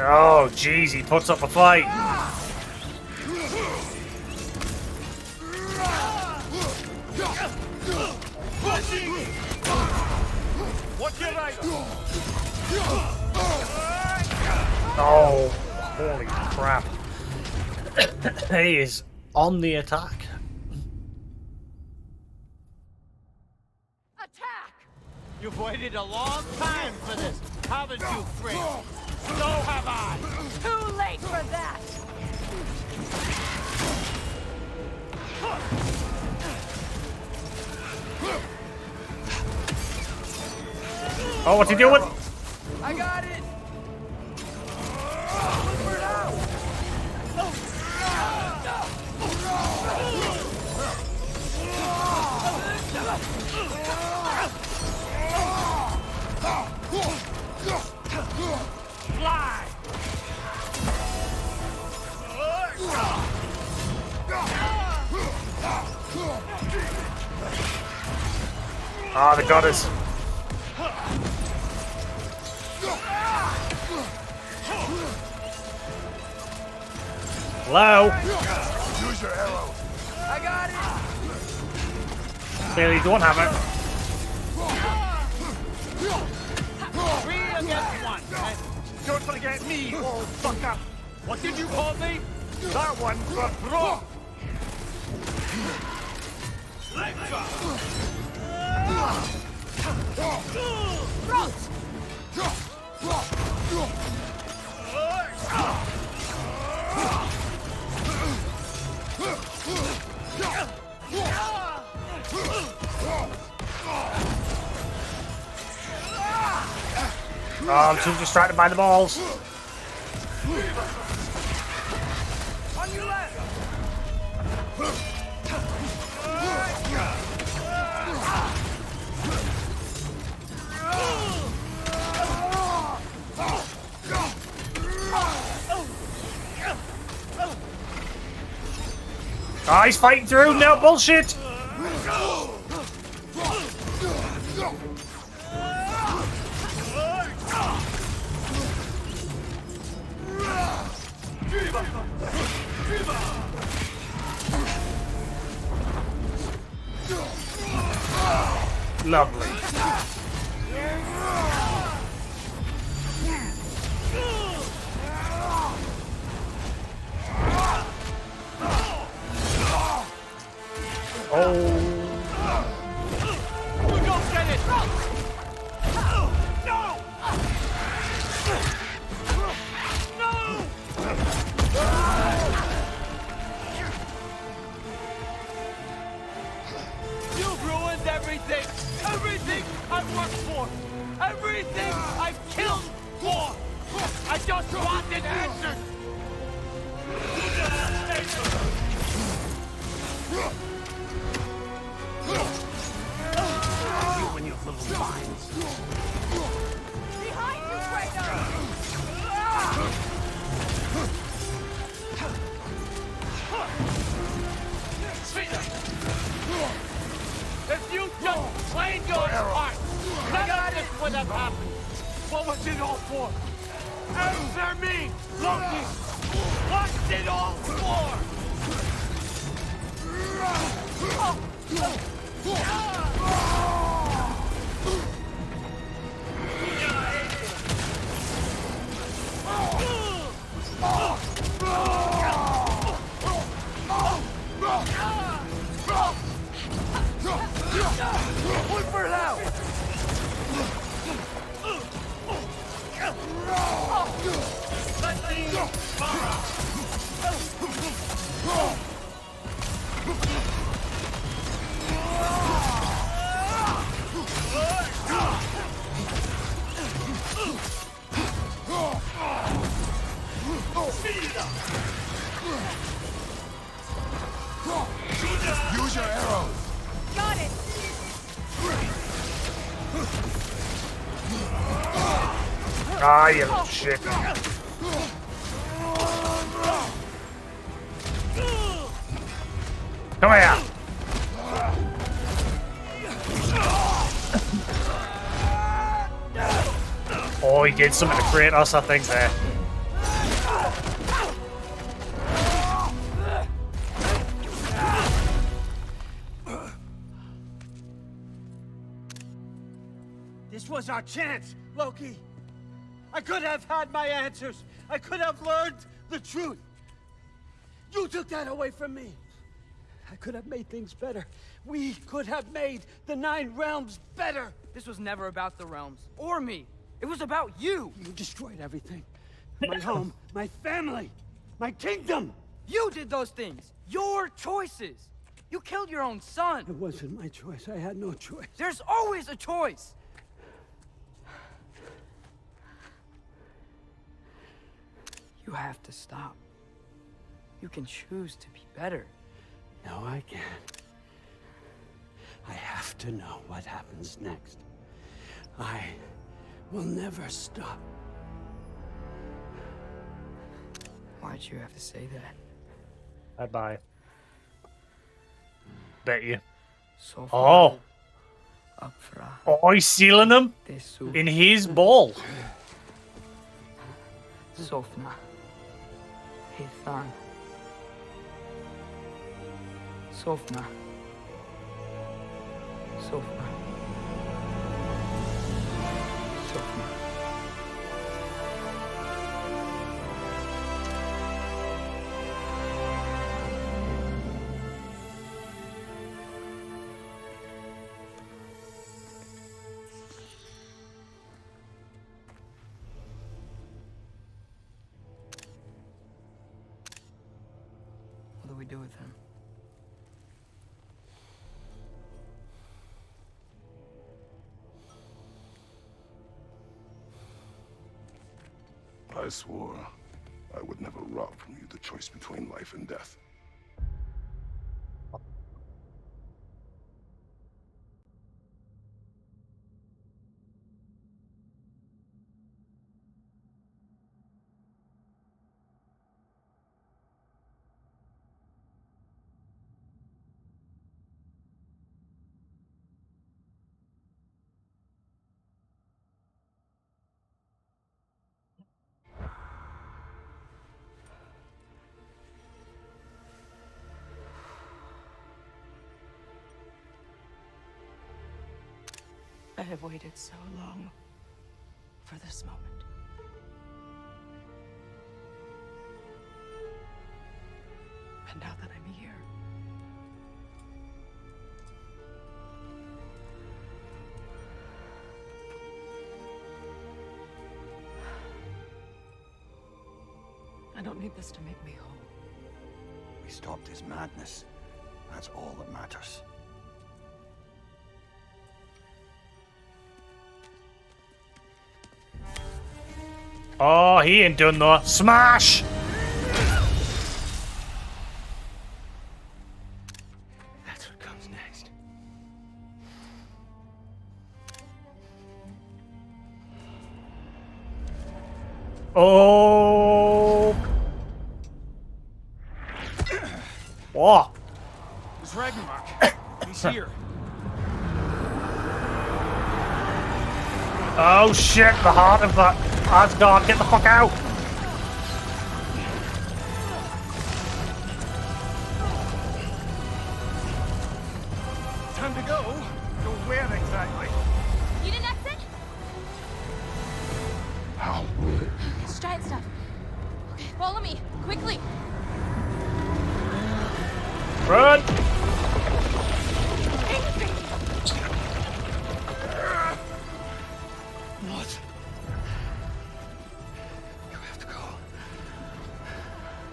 Oh, jeez, he puts up a fight. What's your right? Oh, holy crap. He is on the attack. You've waited a long time for this, haven't you, Fritz? So have I. Too late for that! Oh, what's he doing? I got it! Fly! Ah, the goddess. Hello? Use your arrow. I got it! Clearly you don't have it. 3 against 1. And don't forget me, old fucker. What did you call me? That one for bro. Oh, I'm too distracted by the balls. On your left! Ah, he's fighting through. No bullshit. Lovely. Oh. You don't get it! No! You've ruined everything! Everything I've worked for! Everything I've killed for! I just wanted answers! You and your little minds. Behind you, Kratos! If you just played your part, none of this would have happened. What was it all for? Answer me, Loki! What's it all for? Look for help! Use your arrows. Got it! Ah, you little shit. Come here. Oh, he did something to Kratos, I think, there. This was our chance, Loki. I could have had my answers. I could have learned the truth. You took that away from me. I could have made things better. We could have made the 9 realms better. This was never about the realms, or me. It was about you. You destroyed everything. My home, my family, my kingdom. You did those things. Your choices. You killed your own son. It wasn't my choice. I had no choice. There's always a choice. You have to stop. You can choose to be better. No, I can't. I have to know what happens next. I will never stop. Why'd you have to say that? Bye-bye. Bet you. Oh. Oh, he's sealing them in his ball. Sofna. Hithan. Sofna. Sofna. Sofna. What do we do with him? I swore I would never rob from you the choice between life and death. I have waited so long for this moment. And now that I'm here, I don't need this to make me whole. We stopped his madness. That's all that matters. Oh, he ain't done though. Smash! That's what comes next. Oh! Whoa! It's Ragnarok. He's here. Oh shit, the heart of that Asgard, get the fuck out! Time to go. Go where exactly? You didn't exit? How? It's giant stuff. Okay, follow me, quickly. Run! What? You have to go.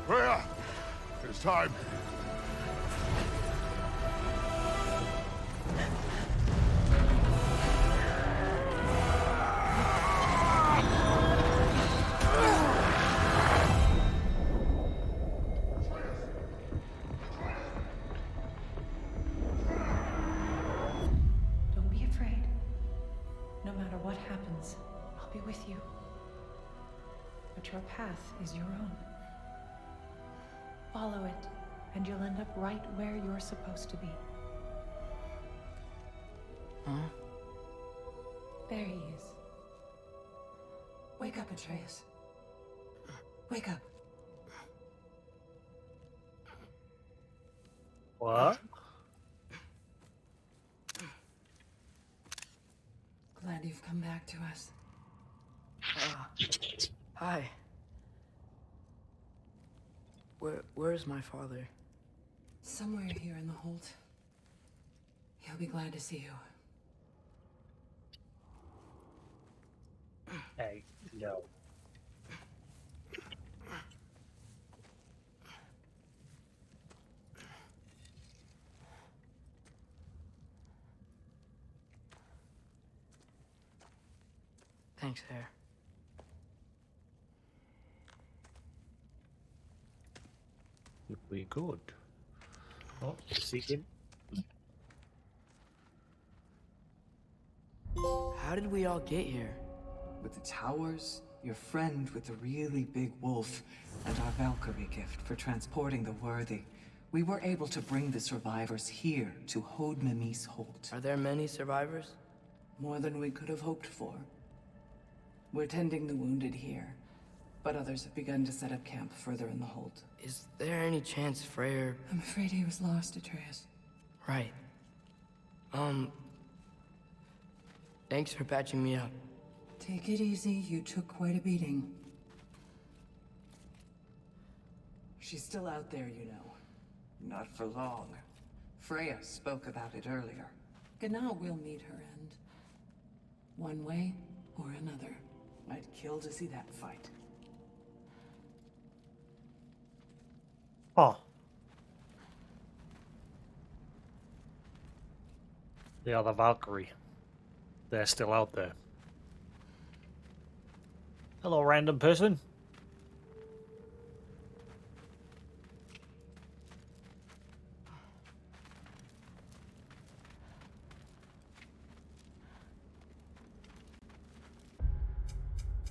Freya! It's time. don't be afraid. No matter what happens, I'll be with you. But your path is your own. Follow it, and you'll end up right where you're supposed to be. Huh? There he is. Wake up, Atreus. Wake up. What? Glad you've come back to us. Hi. Where's my father? somewhere here in the hold. He'll be glad to see you. Hey, no. Thanks, Hare. We good. Oh, seeking. How did we all get here? With the towers, your friend with the really big wolf, and our Valkyrie gift for transporting the worthy, we were able to bring the survivors here to Hod Mimi's Holt. Are there many survivors? More than we could have hoped for. We're tending the wounded here, but others have begun to set up camp further in the Holt. Is there any chance Freyr... I'm afraid he was lost, Atreus. Right. Thanks for patching me up. Take it easy, you took quite a beating. She's still out there, you know. Not for long. Freya spoke about it earlier. Gná will meet her end. One way or another. I'd kill to see that fight. Oh. The other Valkyrie. They're still out there. Hello, random person.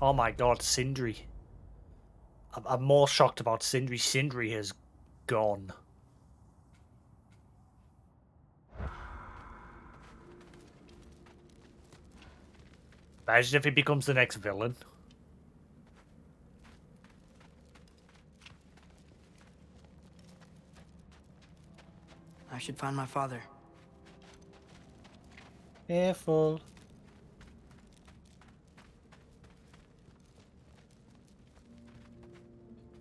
Oh my god, Sindri. I'm more shocked about Sindri. Sindri has gone. Imagine if he becomes the next villain. I should find my father. Careful.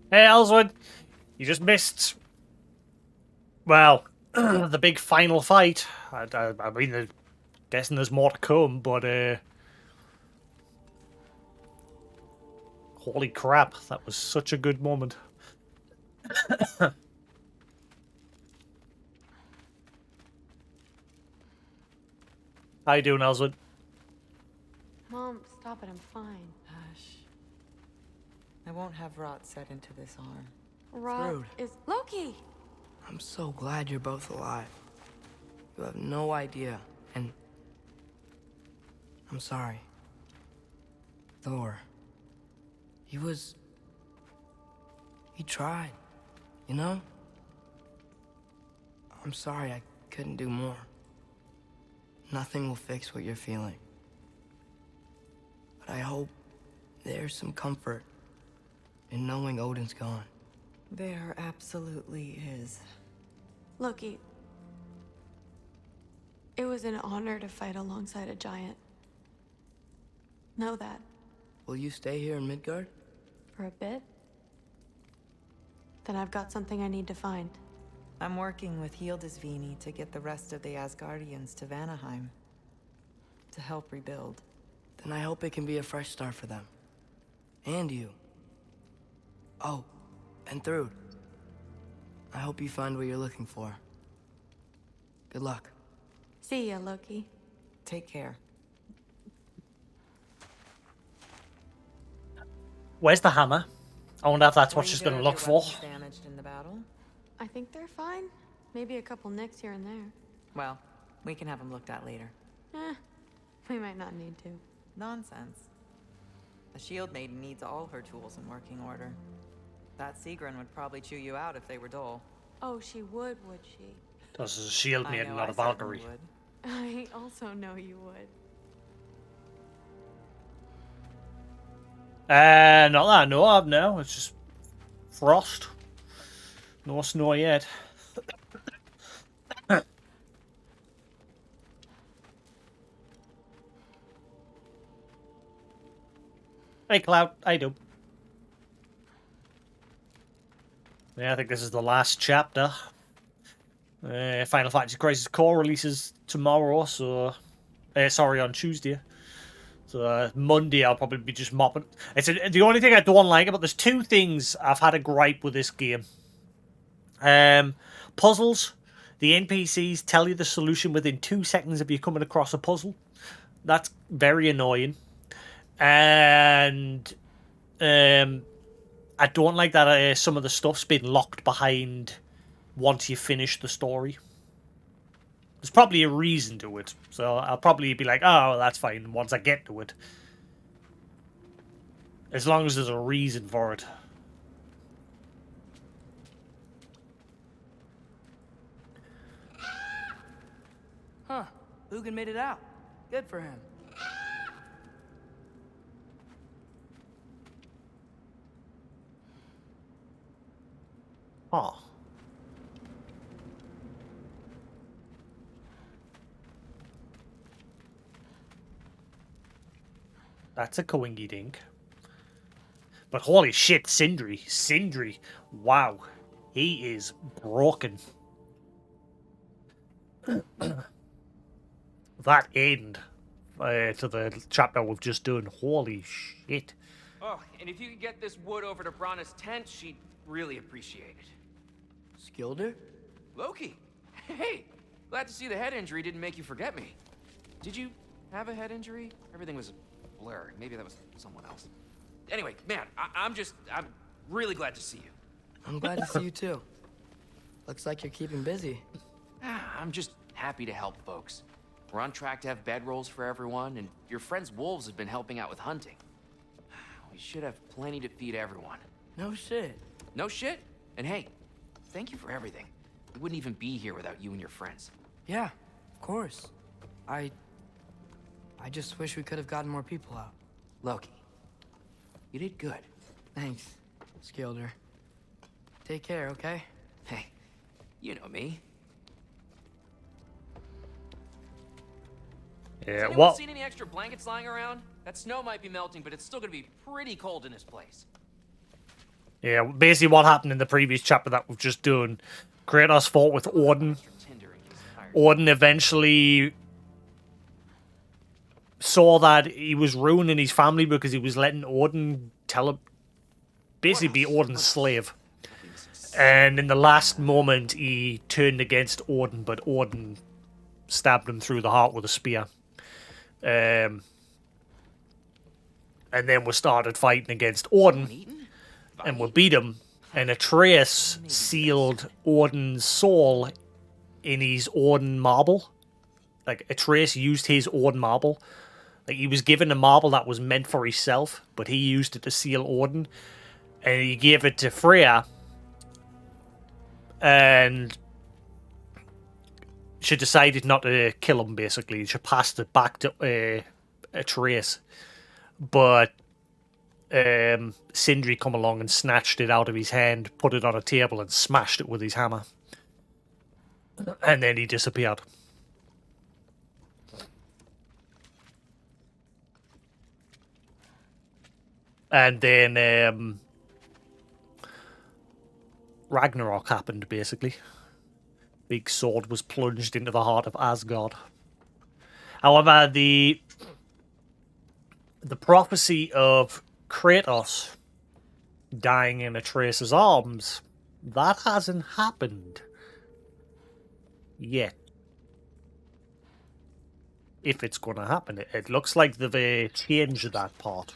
Hey, Ellswood. You just missed... Well, the big final fight. I mean, guessing there's more to come, but... Holy crap, that was such a good moment. How you doing, Ellswood? Mom, stop it, I'm fine. Hush. I won't have rot set into this arm. Rot Rude. is Loki! I'm so glad you're both alive. You have no idea, and... I'm sorry. Thor. He tried, you know? I'm sorry I couldn't do more. Nothing will fix what you're feeling. But I hope there's some comfort in knowing Odin's gone. There absolutely is. Loki, it was an honor to fight alongside a giant. Know that. Will you stay here in Midgard? For a bit? Then I've got something I need to find. I'm working with Hildisvíni to get the rest of the Asgardians to Vanaheim. To help rebuild. Then I hope it can be a fresh start for them. And you. Oh, and Thrud. I hope you find what you're looking for. Good luck. See ya, Loki. Take care. Where's the hammer? I wonder if that's what she's going to look for. Damaged in the battle? I think they're fine. Maybe a couple nicks here and there. Well, we can have them looked at later. We might not need to. Nonsense. The Shield Maiden needs all her tools in working order. That Sigrun would probably chew you out if they were dull. Oh, she would she? This is a shield I maiden, know, not I a Valkyrie. certainly would. I also know you would. Not that I know of, no. It's just frost. No snow yet. Hey, Cloud. How you doing? Yeah, I think this is the last chapter. Final Fantasy Crisis Core releases tomorrow, so sorry, on Tuesday. So Monday I'll probably be just mopping. The only thing I don't like about there's two things I've had a gripe with this game. Puzzles. The NPCs tell you the solution within 2 seconds of you coming across a puzzle. That's very annoying. And I don't like that some of the stuff's been locked behind once you finish the story. There's probably a reason to it, so I'll probably be like, oh, well, that's fine once I get to it. As long as there's a reason for it. Huh. Lugan made it out. Good for him. Oh. That's a coingy dink. But holy shit, Sindri. Wow. He is broken. That end to the chapter we've just done. Holy shit. Oh, and if you could get this wood over to Brana's tent, she'd really appreciate it. Skilder? Loki! Hey! Glad to see the head injury didn't make you forget me. Did you have a head injury? Everything was a blur. Maybe that was someone else. Anyway, man, I'm really glad to see you. I'm glad to see you too. Looks like you're keeping busy. I'm just happy to help folks. We're on track to have bedrolls for everyone, and your friend's wolves have been helping out with hunting. We should have plenty to feed everyone. No shit. No shit? And hey, thank you for everything. We wouldn't even be here without you and your friends. Yeah, of course. I just wish we could have gotten more people out. Loki, you did good. Thanks, Skilder. Take care, okay? Hey, you know me. Yeah, Has anyone well, seen any extra blankets lying around? That snow might be melting, but it's still gonna be pretty cold in this place. yeah, basically what happened in the previous chapter that we've just done, Kratos fought with Odin. Odin eventually saw that he was ruining his family because he was letting Odin tell him, basically be Odin's slave. And in the last moment, he turned against Odin, but Odin stabbed him through the heart with a spear. And then we started fighting against Odin, and we beat him. And Atreus sealed Odin's soul in his Odin marble. Like, Atreus used his Odin marble. Like, he was given a marble that was meant for himself, but he used it to seal Odin. And he gave it to Freya. And she decided not to kill him, basically. She passed it back to Atreus. But Sindri come along and snatched it out of his hand, put it on a table and smashed it with his hammer. And then he disappeared. And then Ragnarok happened, basically. Big sword was plunged into the heart of Asgard. However, the prophecy of Kratos dying in Atreus' arms, that hasn't happened yet. If it's going to happen. It looks like they've changed that part.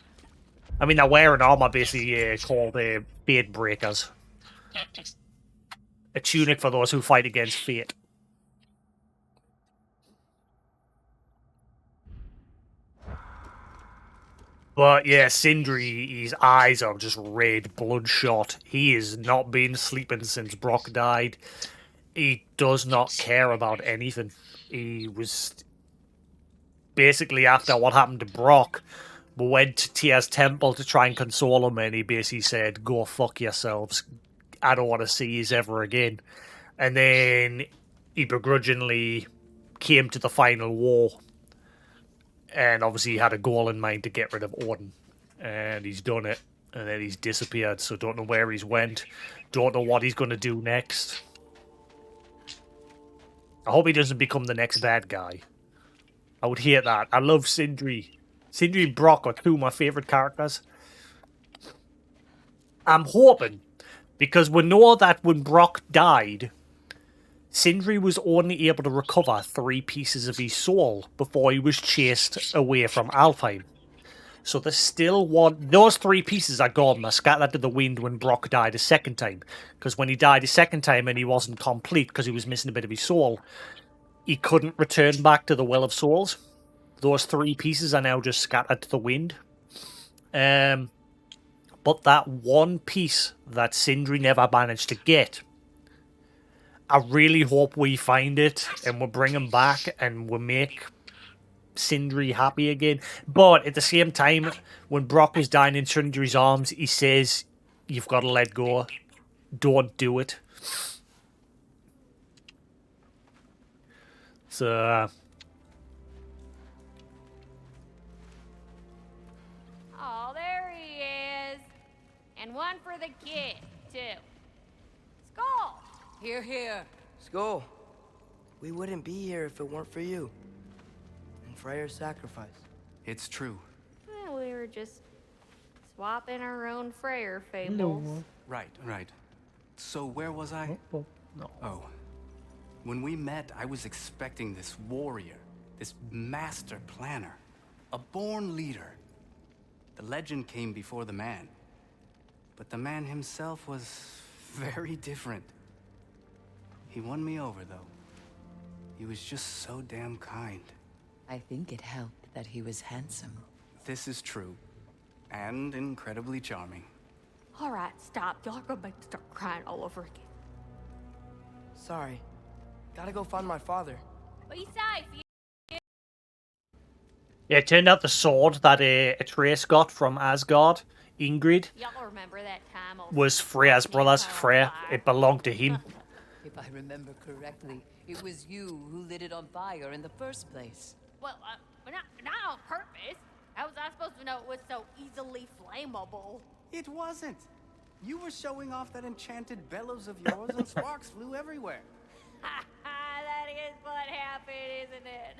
I mean, they're wearing armor basically called Fate Breakers. A tunic for those who fight against fate. But yeah, Sindri, his eyes are just red, bloodshot. He has not been sleeping since Brock died. He does not care about anything. He was basically, after what happened to Brock, we went to Tyr's temple to try and console him, and he basically said, "Go fuck yourselves. I don't want to see yous ever again." And then he begrudgingly came to the final war. And obviously he had a goal in mind to get rid of Odin. And he's done it. And then he's disappeared, so don't know where he's went. Don't know what he's going to do next. I hope he doesn't become the next bad guy. I would hate that. I love Sindri. Sindri and Brock are two of my favourite characters. I'm hoping, because we know that when Brock died, Sindri was only able to recover 3 pieces of his soul before he was chased away from Alfheim. So there's still one. Those 3 pieces are gone. They're scattered to the wind when Brock died a second time. Because when he died a second time and he wasn't complete because he was missing a bit of his soul, he couldn't return back to the Well of Souls. Those 3 pieces are now just scattered to the wind. But that one piece that Sindri never managed to get, I really hope we find it and we'll bring him back and we'll make Sindri happy again. But at the same time, when Brock is dying in Sindri's arms, he says, "You've got to let go. Don't do it." So, Oh, there he is. And one for the kid, too. Skull! Here, here. Skull. We wouldn't be here if it weren't for you. And Freyr's sacrifice. It's true. Well, we were just swapping our own Freyr fables. Right, right. So where was I? No. Oh. When we met, I was expecting this warrior, this master planner, a born leader. The legend came before the man. But the man himself was very different. He won me over, though. He was just so damn kind. I think it helped that he was handsome. This is true. And incredibly charming. All right, stop. Y'all are gonna make me start crying all over again. Sorry. Gotta go find my father. Be safe. yeah, it turned out the sword that Atreus got from Asgard, Ingrid, Y'all remember that time was Freya's brother's. Freya. It belonged to him. If I remember correctly, it was you who lit it on fire in the first place. Well, not on purpose. How was I supposed to know it was so easily flammable? It wasn't. You were showing off that enchanted bellows of yours and sparks flew everywhere. That is what happened, isn't it?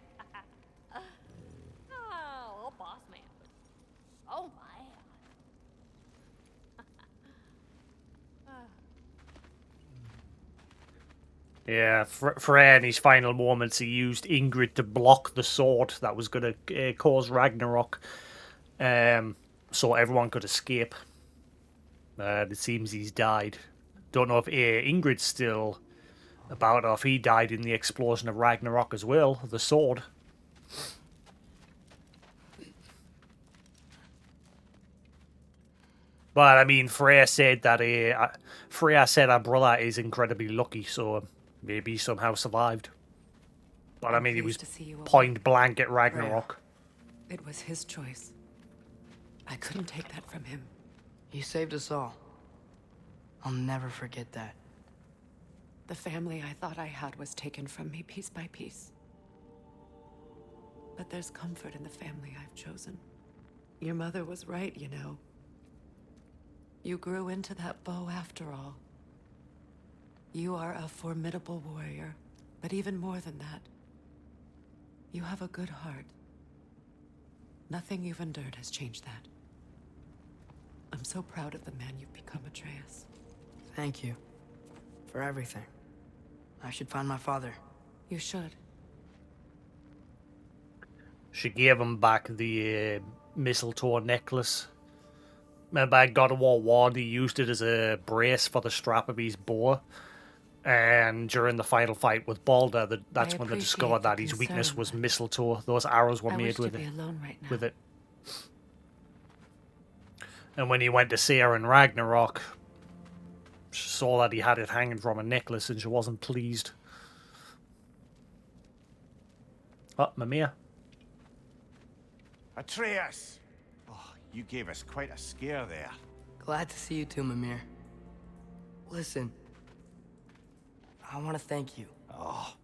Oh, little boss man. Oh my. Yeah, Freya in his final moments, he used Ingrid to block the sword that was going to cause Ragnarok, so everyone could escape. It seems he's died. Don't know if Ingrid's still about, or if he died in the explosion of Ragnarok as well, the sword. But I mean, Freya said that her brother is incredibly lucky, so maybe he somehow survived. But I mean, he was point blank at Ragnarok. It was his choice. I couldn't take that from him. He saved us all. I'll never forget that. The family I thought I had was taken from me piece by piece. But there's comfort in the family I've chosen. Your mother was right, you know. You grew into that bow after all. You are a formidable warrior, but even more than that, you have a good heart. Nothing you've endured has changed that. I'm so proud of the man you've become, Atreus. Thank you. For everything. I should find my father. You should. She gave him back the mistletoe necklace. Remember, at God of War 1, he used it as a brace for the strap of his bow. And during the final fight with Balder, that's when they discovered that his weakness was mistletoe. Those arrows were made with it. With it. And when he went to see her in Ragnarok, she saw that he had it hanging from a necklace and she wasn't pleased. Oh, Mimir. Atreus! Oh, you gave us quite a scare there. Glad to see you too, Mimir. Listen, I want to thank you. Oh,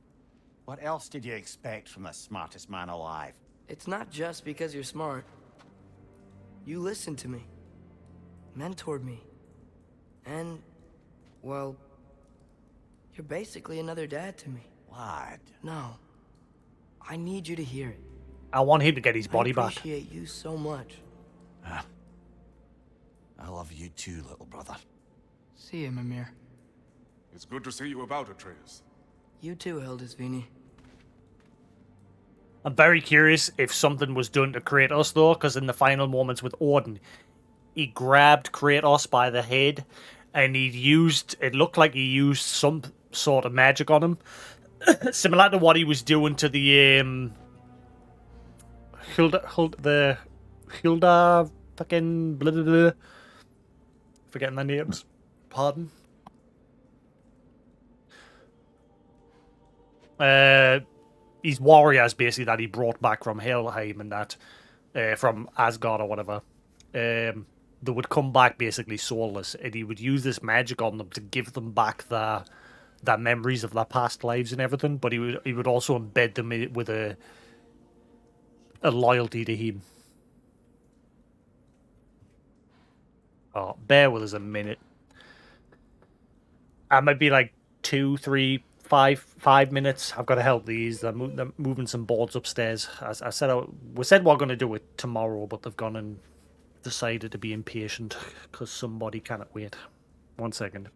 what else did you expect from the smartest man alive? It's not just because you're smart. You listened to me, mentored me, and, well, you're basically another dad to me. Lad. No. I need you to hear it. I want him to get his body I back. appreciate you so much. I love you too, little brother. See you, Mimir. It's good to see you about, Atreus. You too, Hildisvini. I'm very curious if something was done to Kratos, though, because in the final moments with Odin, he grabbed Kratos by the head, and it looked like he used some sort of magic on him, similar to what he was doing to the Hilda fucking blah, blah, blah. Forgetting their names. Pardon. These warriors basically that he brought back from Helheim and that from Asgard or whatever. They would come back basically soulless, and he would use this magic on them to give them back their memories of their past lives and everything. But he would also embed them with a loyalty to him. Oh, bear with us a minute. I might be like 2, 3, 5 minutes. I've got to help these. They're moving some boards upstairs. As I said, we said we're going to do it tomorrow, but they've gone and decided to be impatient because somebody cannot wait. 1 second.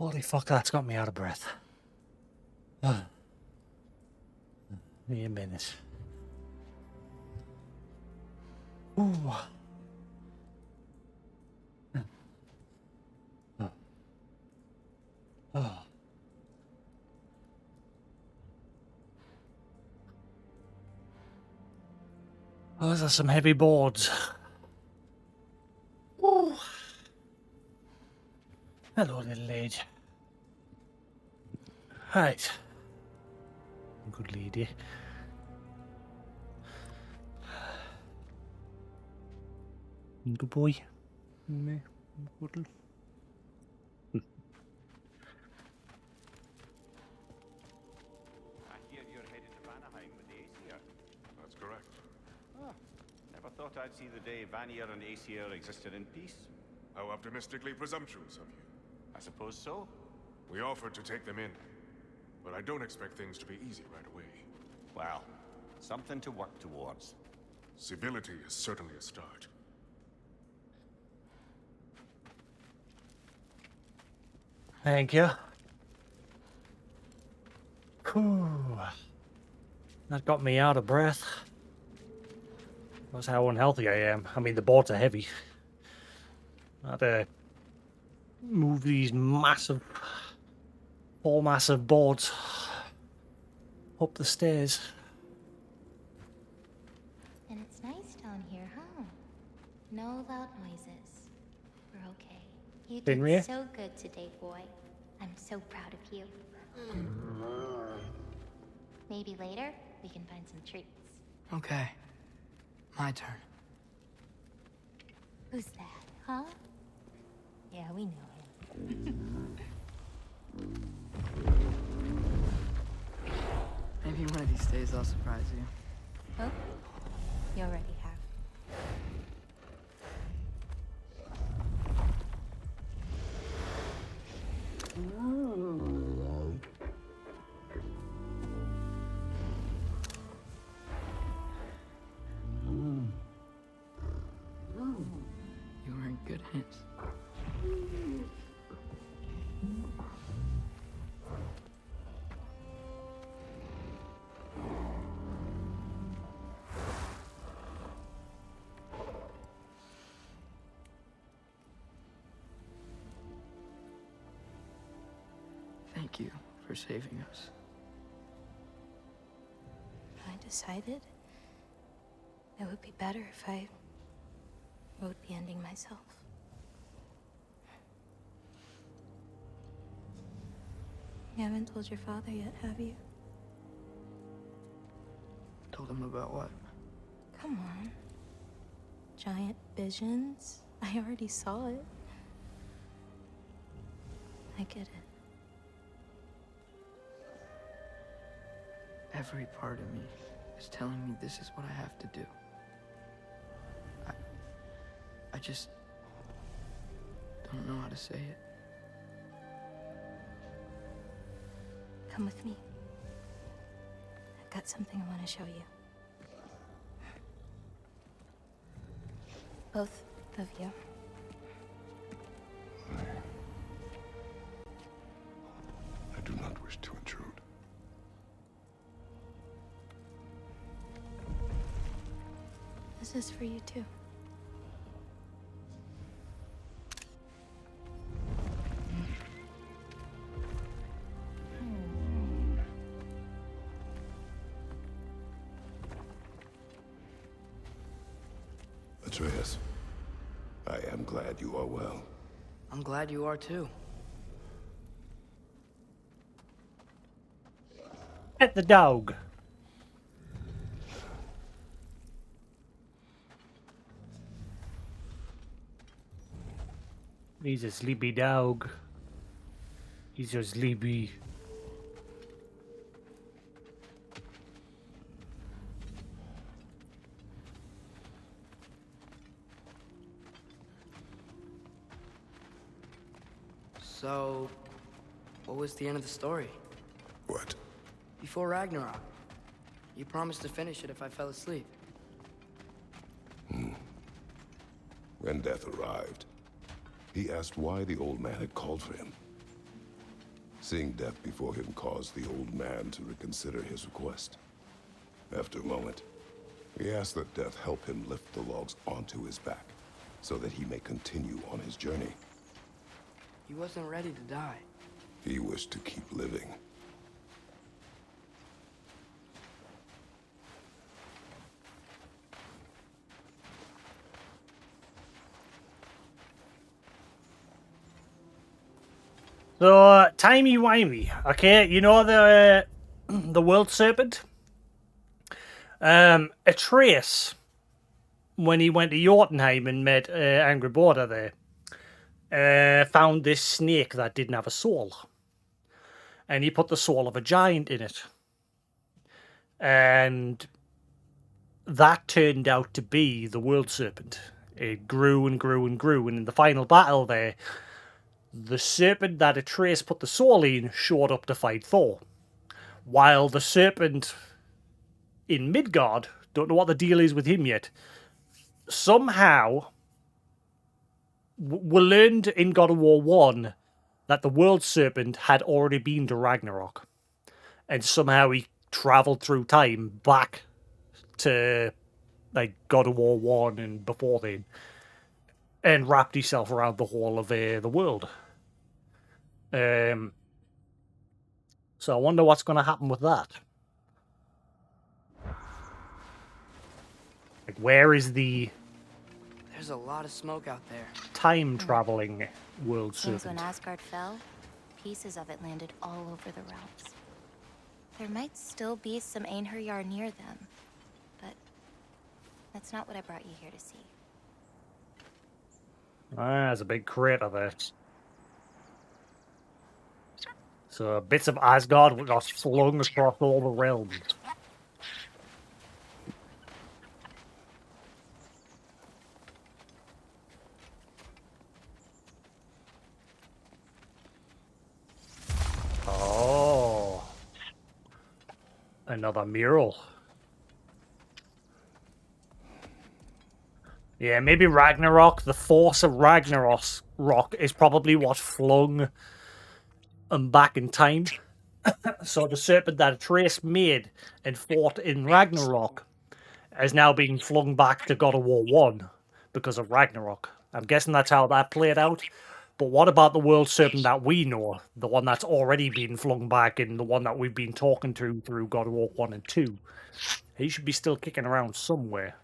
Holy fuck, that's got me out of breath. Give me a minute. Ooh. Oh. Those are some heavy boards. Ooh. Hello, little lady. Right. Good lady. Good boy. Good. That's correct. Ah, never thought I'd see the day Vanir and Aesir existed in peace. How optimistically presumptuous of you. I suppose so. We offered to take them in, but I don't expect things to be easy right away. Well, something to work towards. Civility is certainly a start. Thank you. Whew. That got me out of breath. That's how unhealthy I am. I mean, the boards are heavy. I had to move these massive, 4 massive boards up the stairs. And it's nice down here, huh? No loud noises. We're okay. You Didn't did we? so good today, boy. I'm so proud of you. Maybe later, we can find some treats. Okay. My turn. Who's that, huh? Yeah, we know him. Maybe one of these days I'll surprise you. Oh? You already have. You were in good hands. Thank you for saving us. I decided it would be better if I wrote the ending myself. You haven't told your father yet, have you? Told him about what? Come on. Giant visions? I already saw it. I get it. Every part of me is telling me this is what I have to do. I just don't know how to say it. Come with me. I've got something I want to show you. Both of you. I do not wish to intrude. This is for you too. Atreus, I am glad you are well. I'm glad you are too. Pet the dog. He's a sleepy dog. He's so sleepy. So, what was the end of the story? What? Before Ragnarok, you promised to finish it if I fell asleep. When death arrived, he asked why the old man had called for him. Seeing death before him caused the old man to reconsider his request. After a moment, he asked that death help him lift the logs onto his back, so that he may continue on his journey. He wasn't ready to die. He wished to keep living. So, timey-wimey, okay? You know the world serpent? Atreus, when he went to Jotunheim and met Angry Border there, found this snake that didn't have a soul. And he put the soul of a giant in it. And that turned out to be the world serpent. It grew and grew and grew, and in the final battle there, the serpent that Atreus put the soul in showed up to fight Thor. While the serpent in Midgard, don't know what the deal is with him yet, somehow we learned in God of War 1 that the world serpent had already been to Ragnarok. And somehow he travelled through time back to like God of War 1 and before then, and wrapped himself around the whole of the world. So I wonder what's going to happen with that. Like, where is the There's a lot of smoke out there. time traveling world Seems when serpent? Asgard fell, pieces of it landed all over the realms. There might still be some Einherjar near them, but that's not what I brought you here to see. Ah, there's a big crater there. So bits of Asgard got flung across all the realms. Oh. Another mural. Yeah, maybe Ragnarok, the force of Ragnarok is probably what flung them back in time. So the serpent that Atreus made and fought in Ragnarok is now being flung back to God of War 1 because of Ragnarok. I'm guessing that's how that played out. But what about the world serpent that we know? The one that's already been flung back and the one that we've been talking to through God of War 1 and 2? He should be still kicking around somewhere.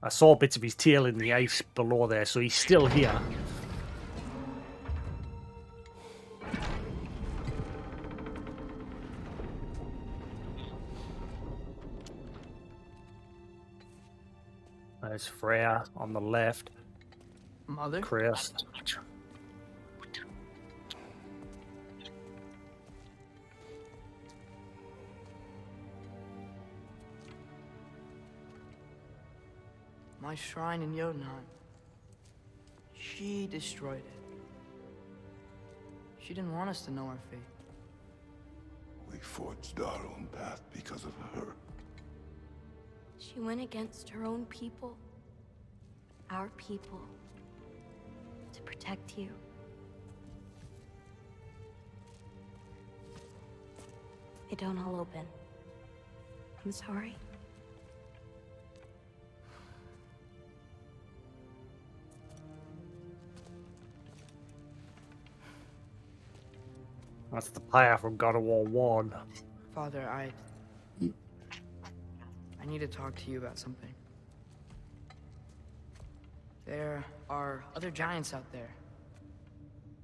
I saw bits of his tail in the ice below there, so he's still here. There's Freya on the left. Mother? Chris. My shrine in Jotunheim. She destroyed it. She didn't want us to know our fate. We forged our own path because of her. She went against her own people. Our people. To protect you. It don't all open. I'm sorry. That's the pyre from God of War 1. Father, I need to talk to you about something. There are other giants out there.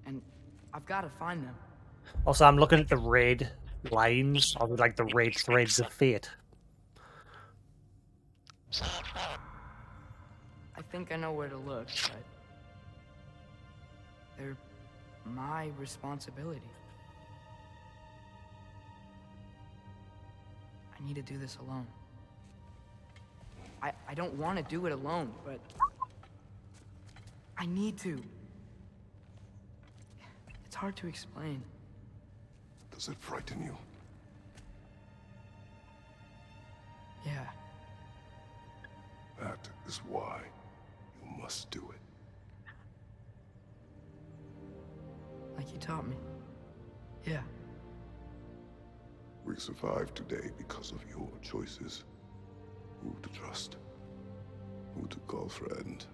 And I've got to find them. Also, I'm looking at the red lines, or like the red threads of fate. I think I know where to look, but they're my responsibility. I need to do this alone. I don't want to do it alone, but I need to. It's hard to explain. Does it frighten you? Yeah. That is why you must do it. Like you taught me. Yeah. We survived today because of your choices. Who to trust, who to call friend.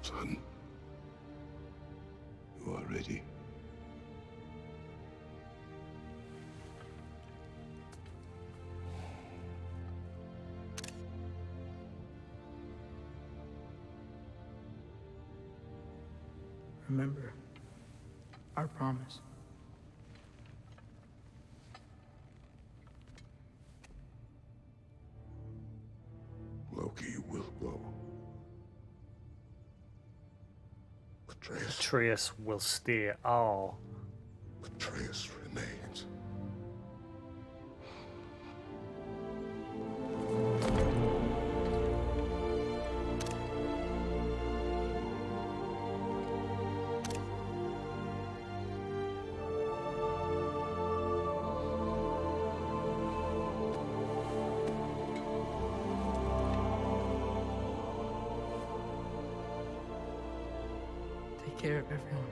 Son, you are ready. Remember our promise. Loki will go. Atreus will stay. Oh. Atreus remains. Take care of everyone.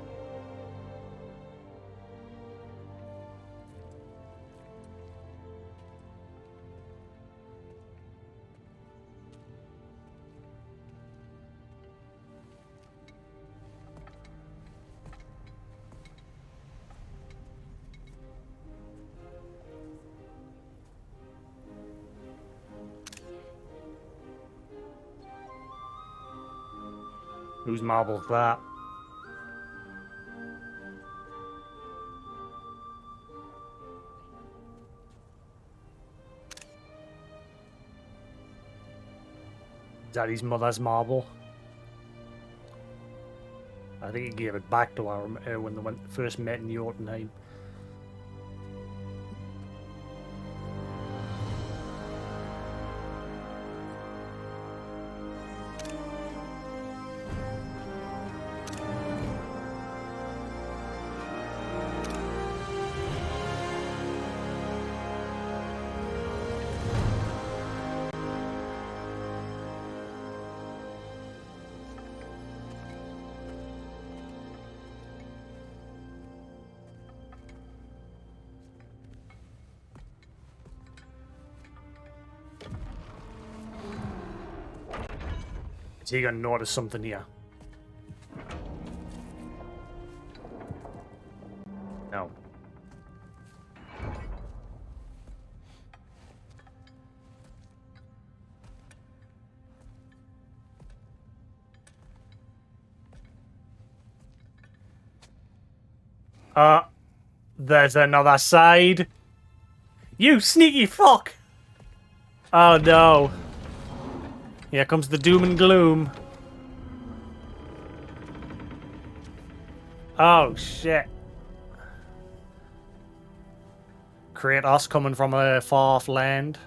Whose marble's that? Is that his mother's marble? I think he gave it back to her when they first met in Jotunheim. Is he gonna notice something here? No. There's another side. You sneaky fuck! Oh no. Here comes the doom and gloom. Oh shit. Kratos coming from a far off land.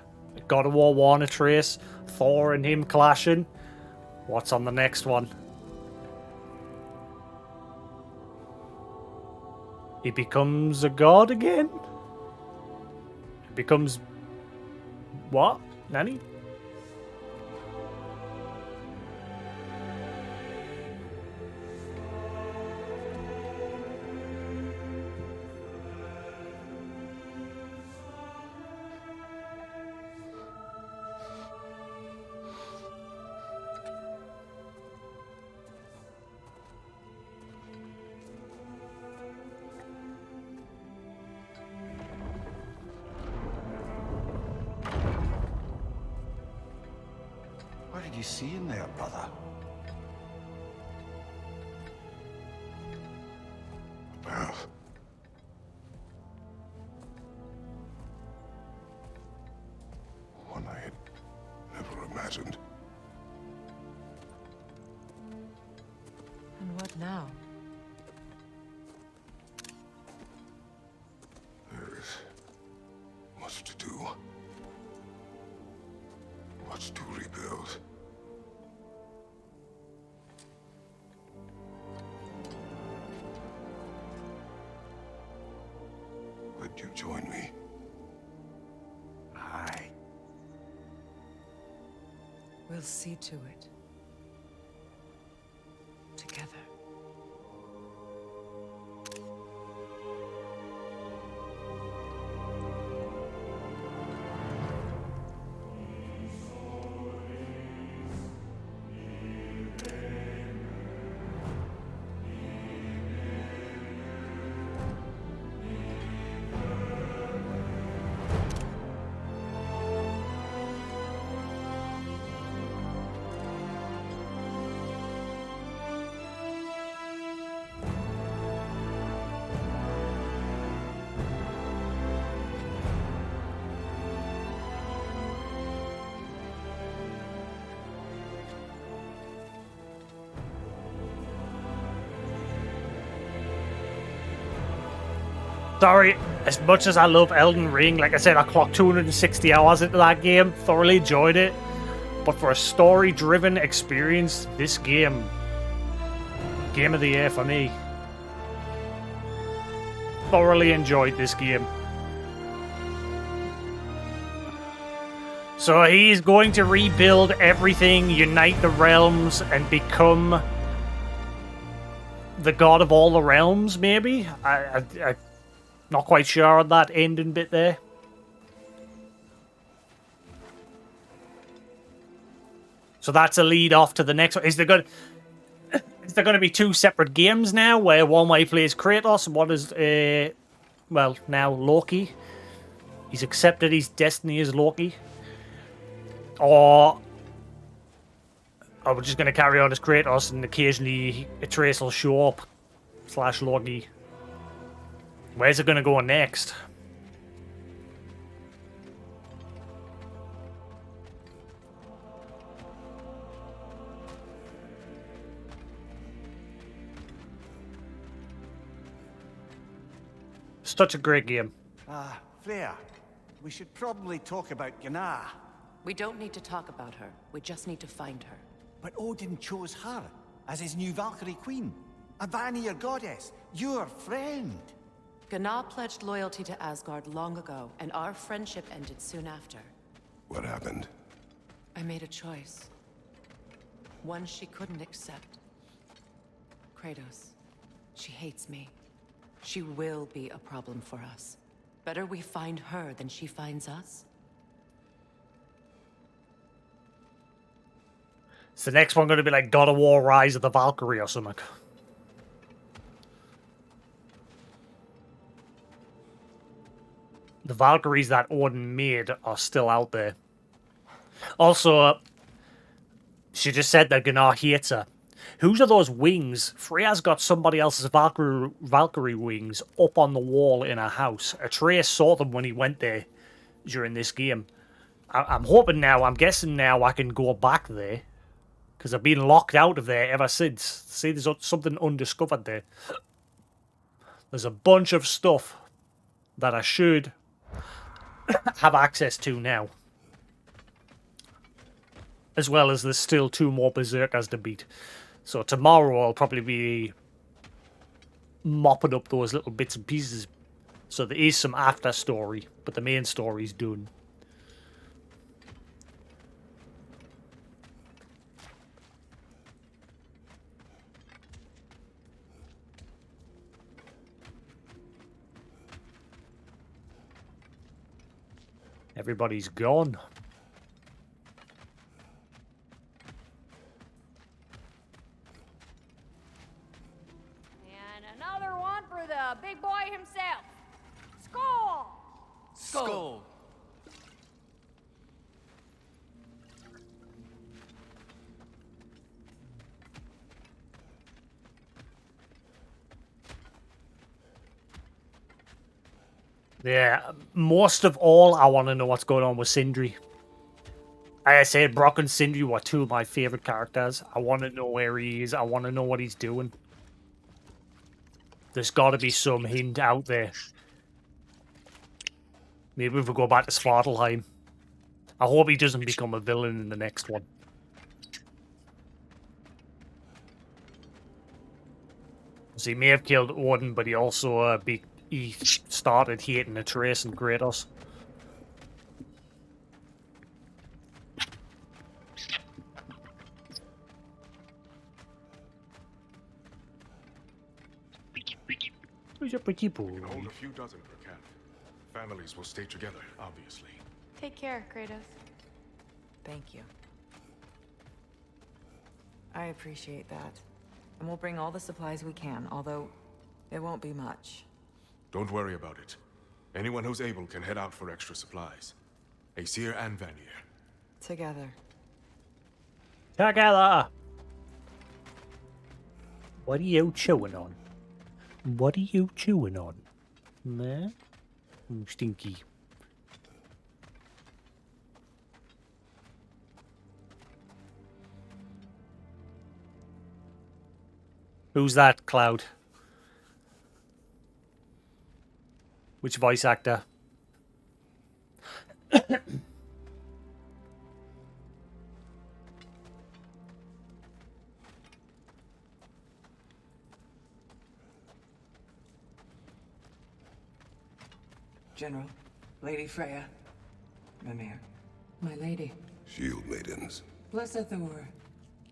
God of War 1 Atreus. Thor and him clashing. What's on the next one? He becomes a god again? He becomes... what? Nanny? What did you see in there, brother? A path. One I had never imagined. And what now? There is much to do. Much to rebuild. Would you join me? Aye. We'll see to it. Sorry, as much as I love Elden Ring, like I said, I clocked 260 hours into that game, thoroughly enjoyed it. But for a story-driven experience, this game of the year for me. Thoroughly enjoyed this game. So he's going to rebuild everything, unite the realms, and become the god of all the realms, maybe? I'm not quite sure on that ending bit there. So that's a lead off to the next one. Is there going to be two separate games now, where one way plays Kratos and one is, well, now Loki? He's accepted his destiny as Loki. Or are we just going to carry on as Kratos and occasionally Atreus will show up, / Loki? Where's it going to go next? Such a great game. Freya, we should probably talk about Gná. We don't need to talk about her. We just need to find her. But Odin chose her as his new Valkyrie queen. A Vanir goddess, your friend. Gná pledged loyalty to Asgard long ago, and our friendship ended soon after. What happened? I made a choice. One she couldn't accept. Kratos. She hates me. She will be a problem for us. Better we find her than she finds us. Is the next one going to be like God of War Rise of the Valkyrie or something? The Valkyries that Odin made are still out there. Also, she just said that Gná hates her. Whose are those wings? Freya's got somebody else's Valkyrie wings up on the wall in her house. Atreus saw them when he went there during this game. I'm hoping now, I'm guessing now I can go back there. Because I've been locked out of there ever since. See, there's something undiscovered there. There's a bunch of stuff that I should have access to now. As well as there's still 2 more Berserkers to beat. So tomorrow I'll probably be mopping up those little bits and pieces. So there is some after story, but the main story's done. Everybody's gone. And another one for the big boy himself. Skull! Skull! Yeah, most of all, I want to know what's going on with Sindri. Like I said, Brock and Sindri were 2 of my favorite characters. I want to know where he is. I want to know what he's doing. There's got to be some hint out there. Maybe if we go back to Svartalheim. I hope he doesn't become a villain in the next one. So he may have killed Odin, but he also he started hating Atreus and Kratos. Who's a pretty boy? You can hold a few dozen per camp. Families will stay together, obviously. Take care, Kratos. Thank you. I appreciate that. And we'll bring all the supplies we can, although it won't be much. Don't worry about it. Anyone who's able can head out for extra supplies. Aesir and Vanir. Together. Together! What are you chewing on? What are you chewing on? Man? Stinky. Who's that, Cloud? Which voice actor? General, Lady Freya, Mimir. My lady. Shield maidens. Blessed Thor,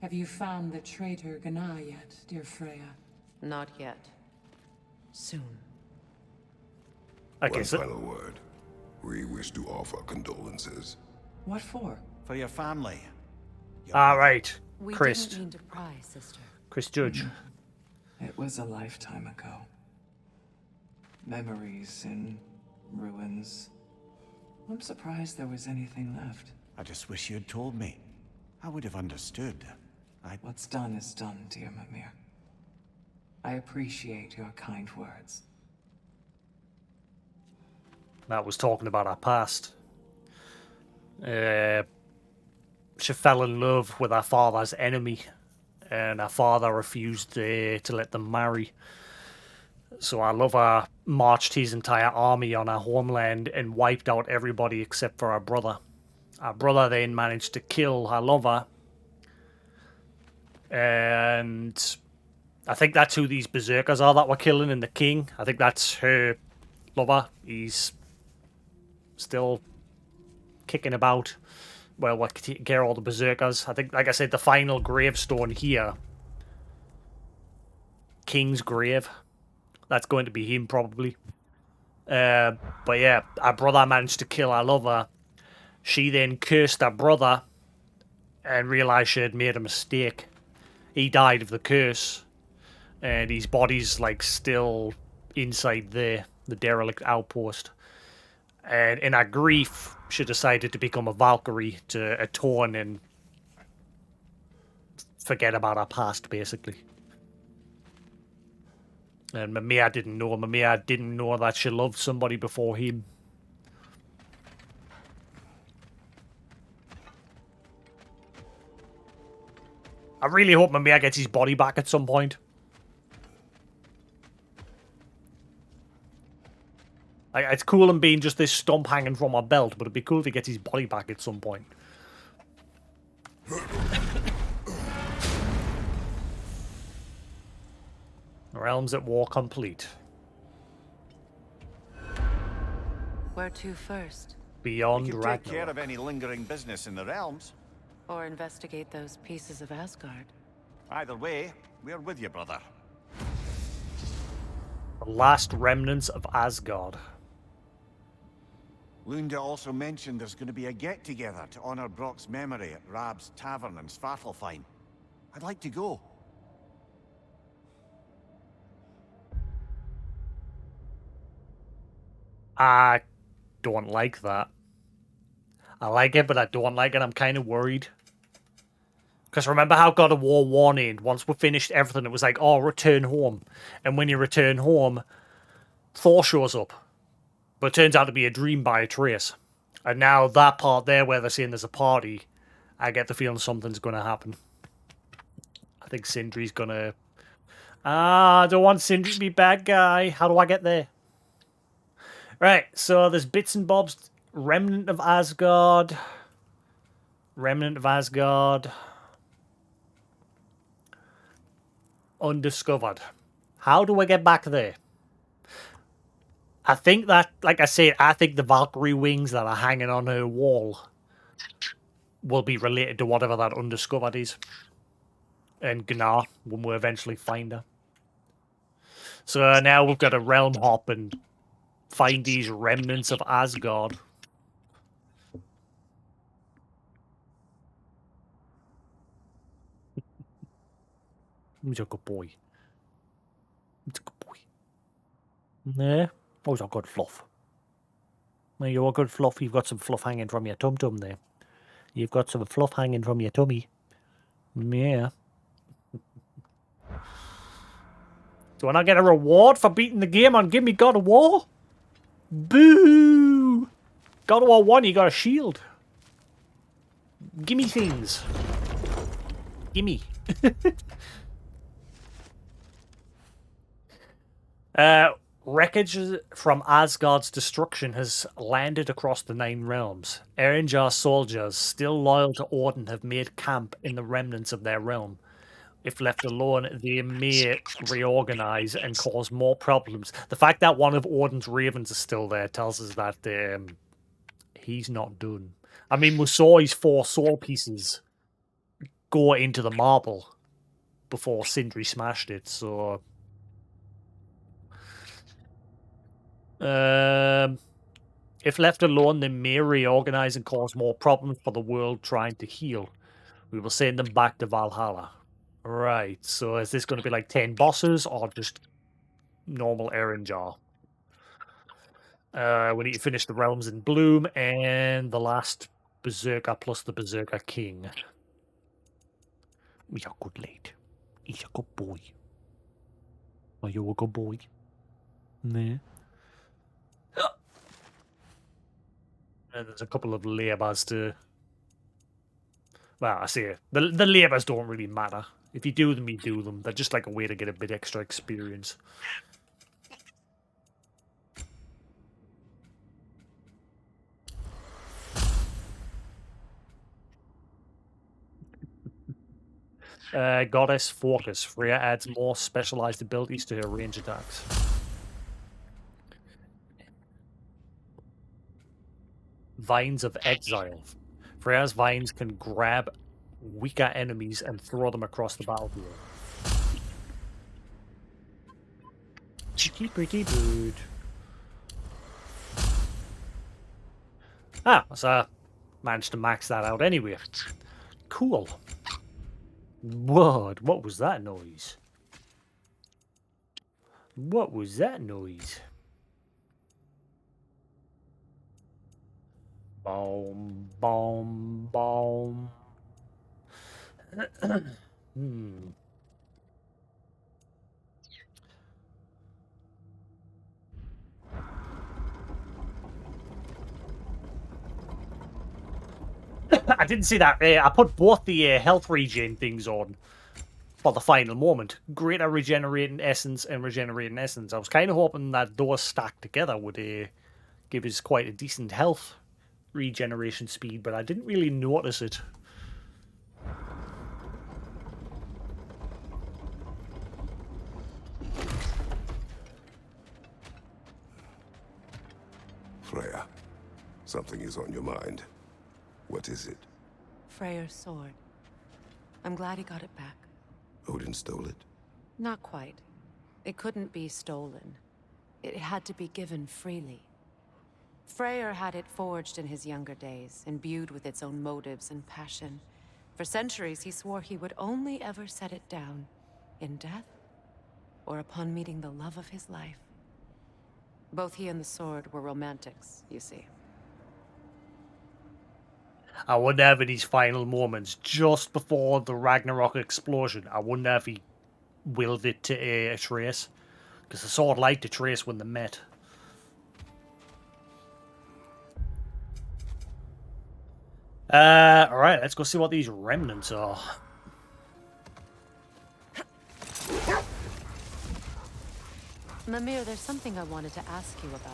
have you found the traitor Gná yet, dear Freya? Not yet. Soon. Okay, One so final word. We wish to offer condolences. What for? For your family. all right, We Chris. didn't mean to pry, sister. Chris Judge. It was a lifetime ago. Memories in ruins. I'm surprised there was anything left. I just wish you had told me. I would have understood. What's done is done, dear Mimir. I appreciate your kind words. That was talking about our past. She fell in love with her father's enemy, and her father refused to let them marry. So our lover marched his entire army on our homeland and wiped out everybody except for our brother. Our brother then managed to kill our lover, and I think that's who these berserkers are that we're killing in the king. I think that's her lover. He's still kicking about. Well, we're taking care of all the berserkers. I think, like I said, the final gravestone here, King's grave, that's going to be him probably. But yeah, our brother managed to kill our lover. She then cursed her brother and realized she had made a mistake. He died of the curse, and his body's like still inside the derelict outpost. And in her grief, she decided to become a Valkyrie to atone and forget about her past, basically. And Mimir didn't know. Mimir didn't know that she loved somebody before him. I really hope Mimir gets his body back at some point. Like, it's cool him being just this stump hanging from her belt, but it'd be cool if he gets his body back at some point. Realms at war complete. Where to first? Beyond We can Ragnarok. take care of any lingering business in the realms. Or investigate those pieces of Asgard? Either way, we're with you, brother. The last remnants of Asgard. Lunda also mentioned there's going to be a get-together to honor Brock's memory at Rab's Tavern in Svartalfheim. I'd like to go. I don't like that. I like it, but I don't like it. I'm kind of worried. Because remember how God of War 1 ended? Once we finished everything, it was like, oh, return home. And when you return home, Thor shows up. But it turns out to be a dream by Atreus. And now that part there where they're saying there's a party, I get the feeling something's going to happen. I think Sindri's going to... I don't want Sindri to be bad guy. How do I get there? Right, so there's bits and bobs. Remnant of Asgard. Remnant of Asgard. Undiscovered. How do I get back there? I think that, like I said, I think the Valkyrie wings that are hanging on her wall will be related to whatever that undiscovered is. And Gná, when we eventually find her. So now we've got a realm hop and find these remnants of Asgard. He's a good boy. He's a good boy. Yeah. Oh, he's a good fluff. Well, you're a good fluff. You've got some fluff hanging from your tum-tum there. You've got some fluff hanging from your tummy. Yeah. Do I not get a reward for beating the game on Give Me God of War? Boo! God of War 1, you got a shield. Gimme things. Gimme. Wreckage from Asgard's destruction has landed across the Nine Realms. Erenjar soldiers, still loyal to Odin, have made camp in the remnants of their realm. If left alone, they may reorganize and cause more problems. The fact that one of Odin's ravens is still there tells us that he's not done. I mean, we saw his 4 sword pieces go into the marble before Sindri smashed it, so... If left alone, they may reorganize and cause more problems for the world trying to heal. We will send them back to Valhalla. Right, so is this going to be like 10 bosses or just normal Erenjar? We need to finish the Realms in Bloom and the last Berserker plus the Berserker King. He's a good lad. He's a good boy. Are you a good boy? No. And there's a couple of labours to... Well, I say the labours don't really matter. If you do them, you do them. They're just like a way to get a bit extra experience. Goddess Focus. Freya adds more specialized abilities to her range attacks. Vines of Exile. Freya's vines can grab weaker enemies and throw them across the battlefield. Cheeky pretty bird. Ah, so I managed to max that out anyway. Cool. What was that noise? What was that noise? Boom, boom, boom. I didn't see that. I put both the health regen things on for the final moment. Greater regenerating essence and regenerating essence. I was kind of hoping that those stacked together would give us quite a decent health regeneration speed, but I didn't really notice it. Freya, something is on your mind. What is it? Freyr's sword. I'm glad he got it back. Odin stole it? Not quite. It couldn't be stolen. It had to be given freely. Freyr had it forged in his younger days, imbued with its own motives and passion. For centuries, he swore he would only ever set it down in death or upon meeting the love of his life. Both he and the sword were romantics, you see. I wonder if in his final moments, just before the Ragnarok explosion, I wonder if he willed it to Atreus. Because the sword liked Atreus when they met. Alright, let's go see what these remnants are. Mimir, there's something I wanted to ask you about.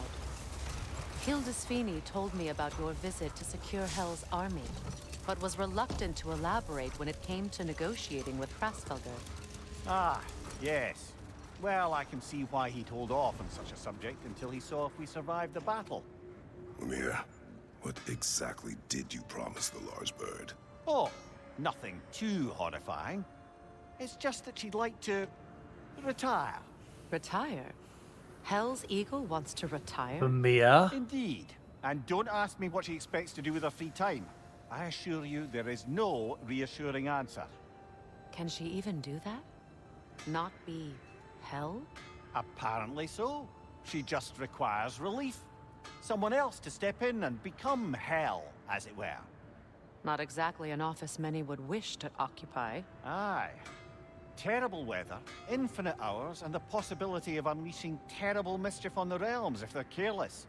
Hildisvini told me about your visit to secure Hel's army, but was reluctant to elaborate when it came to negotiating with Hraesvelgr. Ah, yes. Well, I can see why he'd hold off on such a subject until he saw if we survived the battle. Mimir, what exactly did you promise the large bird? Oh, nothing too horrifying. It's just that she'd like to retire. Retire? Hel's eagle wants to retire? Mimir? Indeed. And don't ask me what she expects to do with her free time. I assure you there is no reassuring answer. Can she even do that? Not be Hel? Apparently so. She just requires relief. Someone else to step in and become Hel, as it were. Not exactly an office many would wish to occupy. Aye. Terrible weather, infinite hours, and the possibility of unleashing terrible mischief on the realms if they're careless.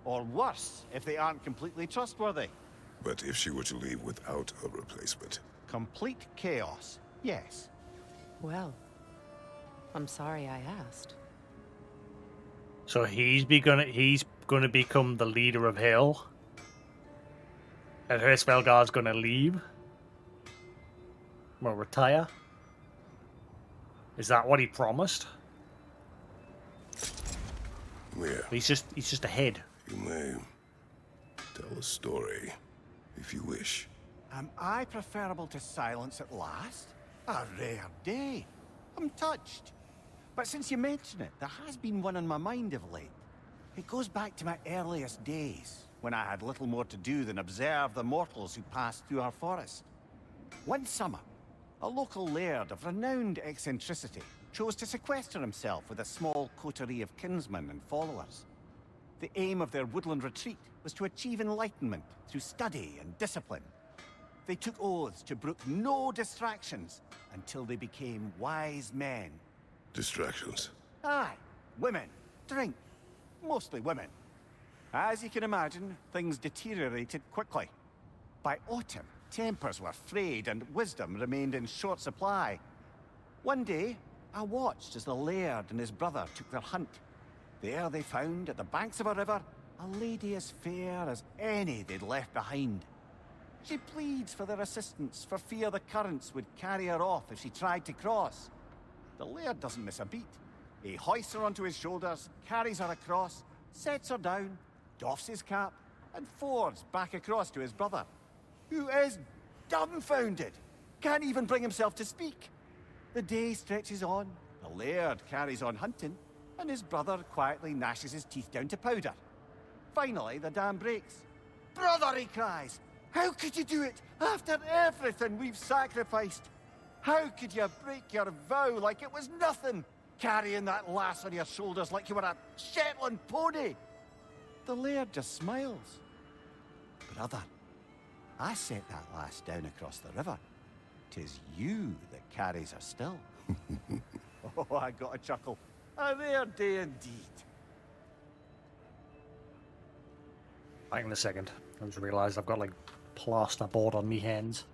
Or worse, if they aren't completely trustworthy. But if she were to leave without a replacement? Complete chaos, yes. Well, I'm sorry I asked. So he's gonna become the leader of Hell, and Hirschfeldgar's gonna leave. Or retire. Is that what he promised? Yeah. He's just a head. You may tell a story, if you wish. Am I preferable to silence at last? A rare day. I'm touched. But since you mention it, there has been one on my mind of late. It goes back to my earliest days, when I had little more to do than observe the mortals who passed through our forest. One summer, a local laird of renowned eccentricity chose to sequester himself with a small coterie of kinsmen and followers. The aim of their woodland retreat was to achieve enlightenment through study and discipline. They took oaths to brook no distractions until they became wise men. Distractions? Aye, women, drink, mostly women. As you can imagine, things deteriorated quickly. By autumn, tempers were frayed and wisdom remained in short supply. One day, I watched as the laird and his brother took their hunt. There they found, at the banks of a river, a lady as fair as any they'd left behind. She pleads for their assistance for fear the currents would carry her off if she tried to cross. The laird doesn't miss a beat. He hoists her onto his shoulders, carries her across, sets her down, doffs his cap, and fords back across to his brother, who is dumbfounded, can't even bring himself to speak. The day stretches on, the laird carries on hunting, and his brother quietly gnashes his teeth down to powder. Finally, the dam breaks. "Brother," he cries, "how could you do it after everything we've sacrificed? How could you break your vow like it was nothing, carrying that lass on your shoulders like you were a Shetland pony?" The laird just smiles. "Brother, I set that lass down across the river. 'Tis you that carries her still." Oh, I got a chuckle. A rare day indeed. Hang on a second. I just realised I've got like plasterboard on me hands.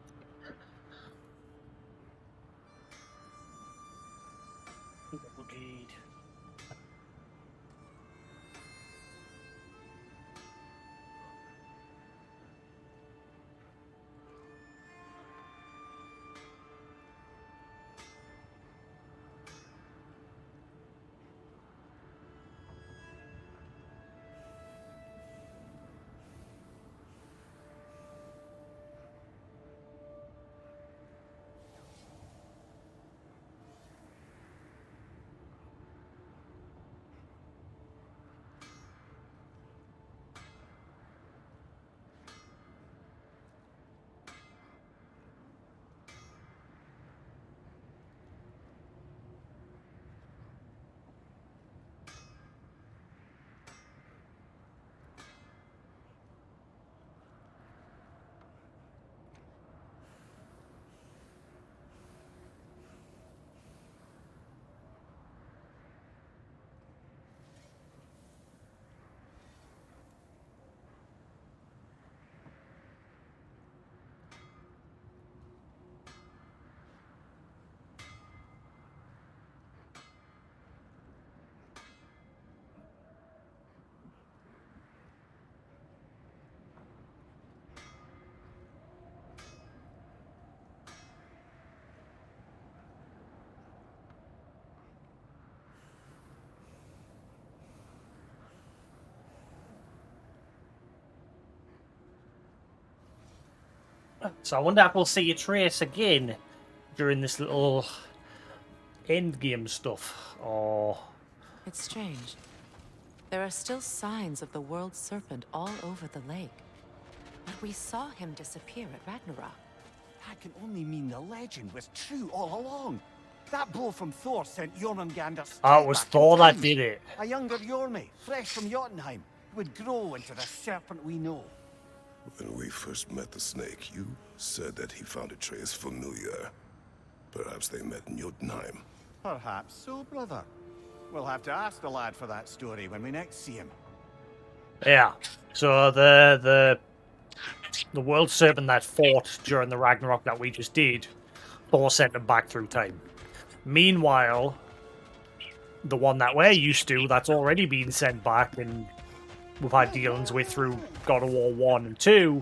So I wonder if we'll see a trace again during this little endgame stuff, or... It's strange. There are still signs of the world serpent all over the lake. But we saw him disappear at Ragnarok. That can only mean the legend was true all along. That blow from Thor sent Jormungandr straight Oh, it was back in Thor that time. did it. A younger Jormi, fresh from Jotunheim, who would grow into the serpent we know. When we first met the snake, you said that he found a trace familiar. Perhaps they met in Jotunheim. Perhaps so, brother. We'll have to ask the lad for that story when we next see him. Yeah. So the world serpent that fought during the Ragnarok that we just did, Thor sent him back through time. Meanwhile, the one that we're used to, that's already been sent back and we've had dealings with through God of War 1 and 2,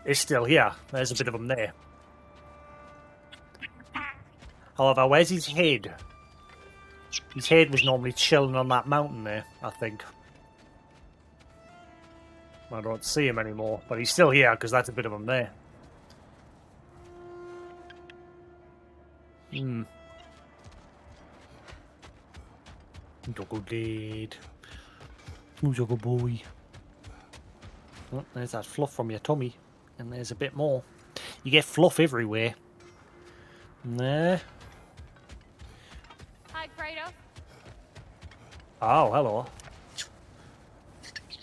is still here. There's a bit of him there. However, where's his head? His head was normally chilling on that mountain there, I think. I don't see him anymore, but he's still here because that's a bit of him there. Hmm. Doggo dead. Who's your good boy? Oh, there's that fluff from your tummy. And there's a bit more. You get fluff everywhere. There. Hi, Kratos. Oh, hello.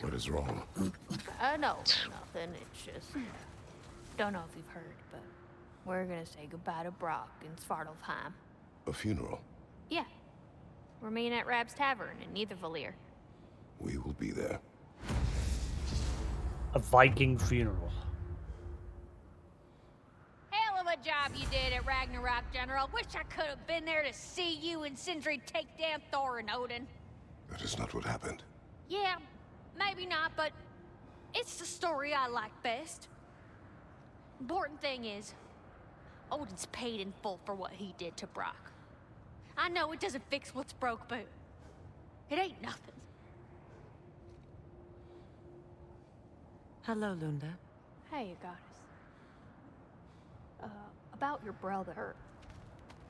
What is wrong? No, nothing. It's just... Don't know if you've heard, but we're gonna say goodbye to Brock in Svartalfheim. A funeral. Yeah. We're meeting at Rab's Tavern in Niedervalier. We will be there. A Viking funeral. Hell of a job you did at Ragnarok, General. Wish I could have been there to see you and Sindri take down Thor and Odin. That is not what happened. Yeah, maybe not, but it's the story I like best. Important thing is, Odin's paid in full for what he did to Brock. I know it doesn't fix what's broke, but it ain't nothing. Hello, Lunda. Hey, goddess. About your brother,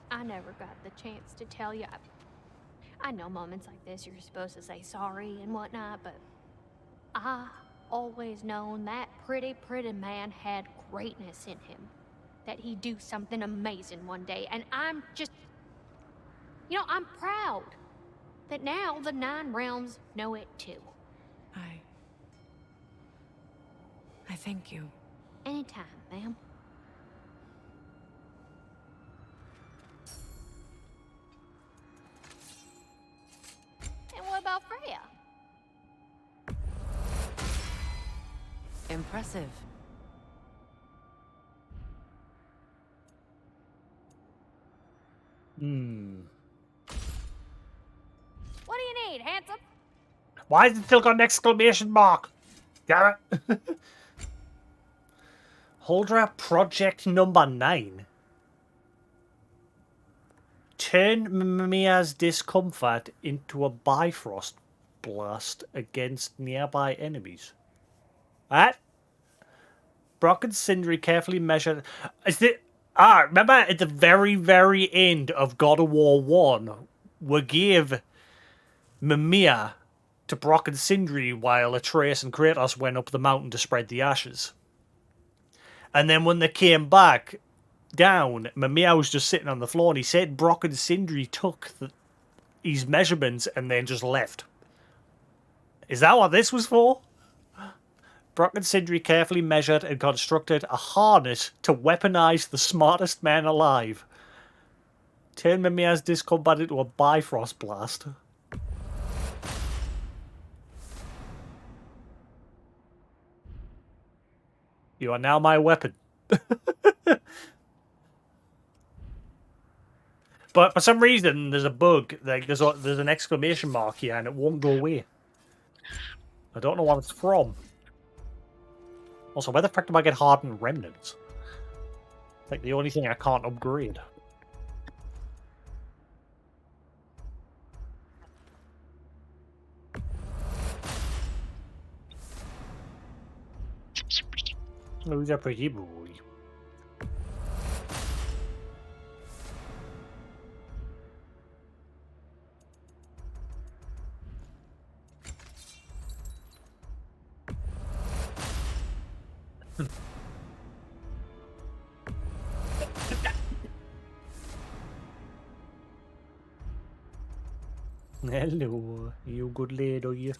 I never got the chance to tell you. I know moments like this you're supposed to say sorry and whatnot, but I always known that pretty man had greatness in him. That he'd do something amazing one day, and I'm just... You know, I'm proud that now the Nine Realms know it too. I thank you. Anytime, ma'am. And what about Freya? Impressive. Hmm. What do you need, handsome? Why is it still got an exclamation mark? Damn it. Huldra Project number 9. Turn Mia's discomfort into a Bifrost blast against nearby enemies. What? Brock and Sindri carefully measured... Is it... remember at the very end of God of War 1, we gave Mimir to Brock and Sindri while Atreus and Kratos went up the mountain to spread the ashes. And then when they came back down, Mimir was just sitting on the floor and he said Brock and Sindri took his measurements and then just left. Is that what this was for? Brock and Sindri carefully measured and constructed a harness to weaponize the smartest man alive. Turn Mimir's discombat into a Bifrost blast. You are now my weapon. But for some reason, there's a bug. Like there's an exclamation mark here, and it won't go away. I don't know what it's from. Also, where the frick do I get hardened remnants? It's like the only thing I can't upgrade. Who's a pretty boy? Hello, you good lady, are you?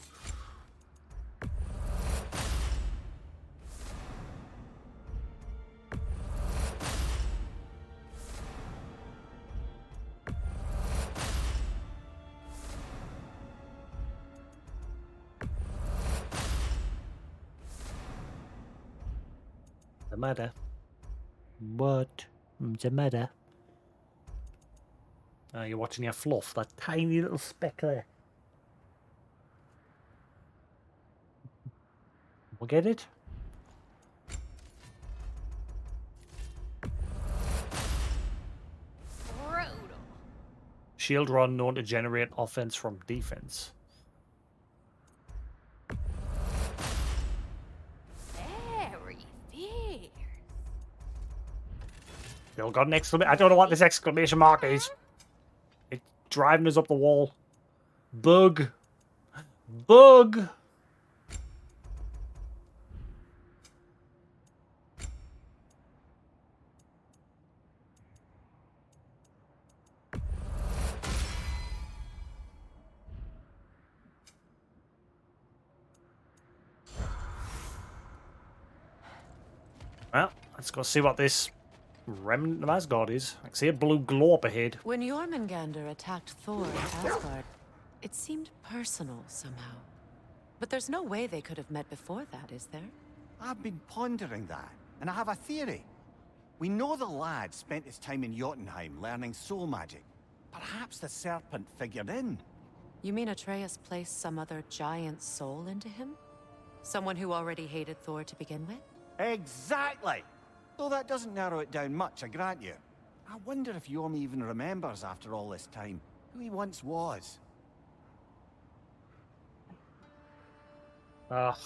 The matter? What? The matter? You're watching your fluff, that tiny little speck there. We'll get it. Brutal. Shield run known to generate offense from defense. Very fierce. Still got an exclamation. I don't know what this exclamation mark is. It's driving us up the wall. Bug. Bug. Well, let's go see what this remnant of Asgard is. I can see a blue glow up ahead. When Jormungandr attacked Thor at Asgard, it seemed personal somehow. But there's no way they could have met before that, is there? I've been pondering that, and I have a theory. We know the lad spent his time in Jotunheim learning soul magic. Perhaps the serpent figured in. You mean Atreus placed some other giant soul into him? Someone who already hated Thor to begin with? Exactly! Though that doesn't narrow it down much, I grant you. I wonder if Jorm even remembers after all this time who he once was. Ugh.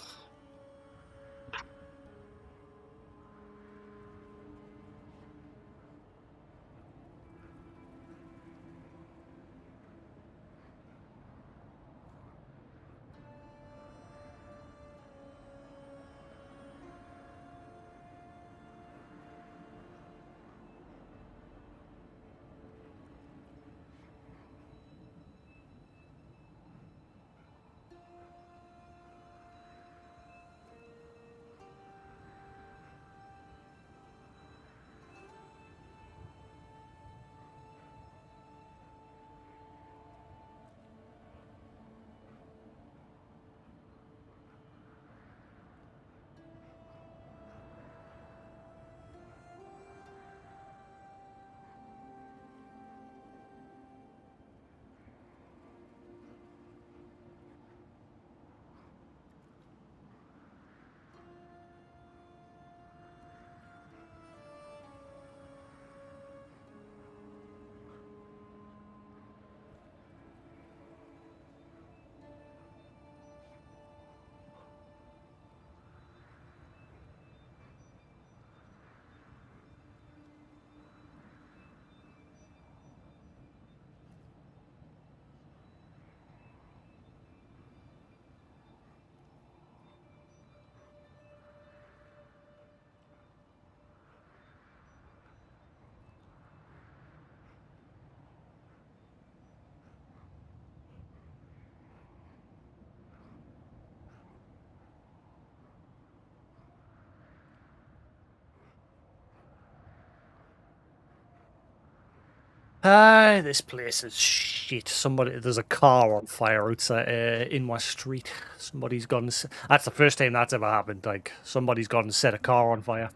This place is shit. There's a car on fire outside in my street. Somebody's gone. That's the first time that's ever happened. Like somebody's gone and set a car on fire.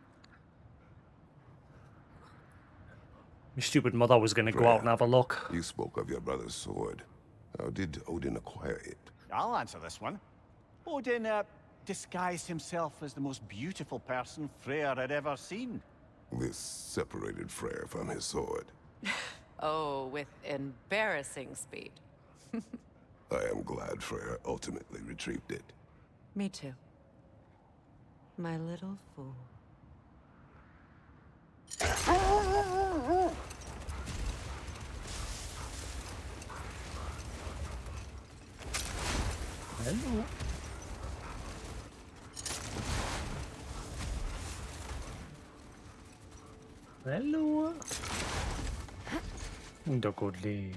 My stupid mother was going to go out and have a look. You spoke of your brother's sword. How did Odin acquire it? I'll answer this one. Odin, disguised himself as the most beautiful person Freyr had ever seen. This separated Freyr from his sword. Oh, with embarrassing speed. I am glad Freyr ultimately retrieved it. Me too. My little fool. Hello. Hello. The good lead.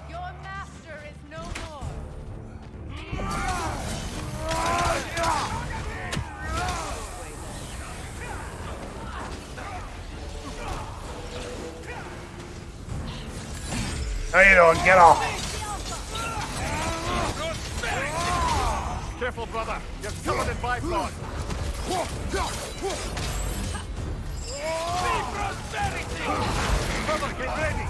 Your master is no more. How you doing? Get off. Careful, brother. You're covered in bipod. Brother, get ready.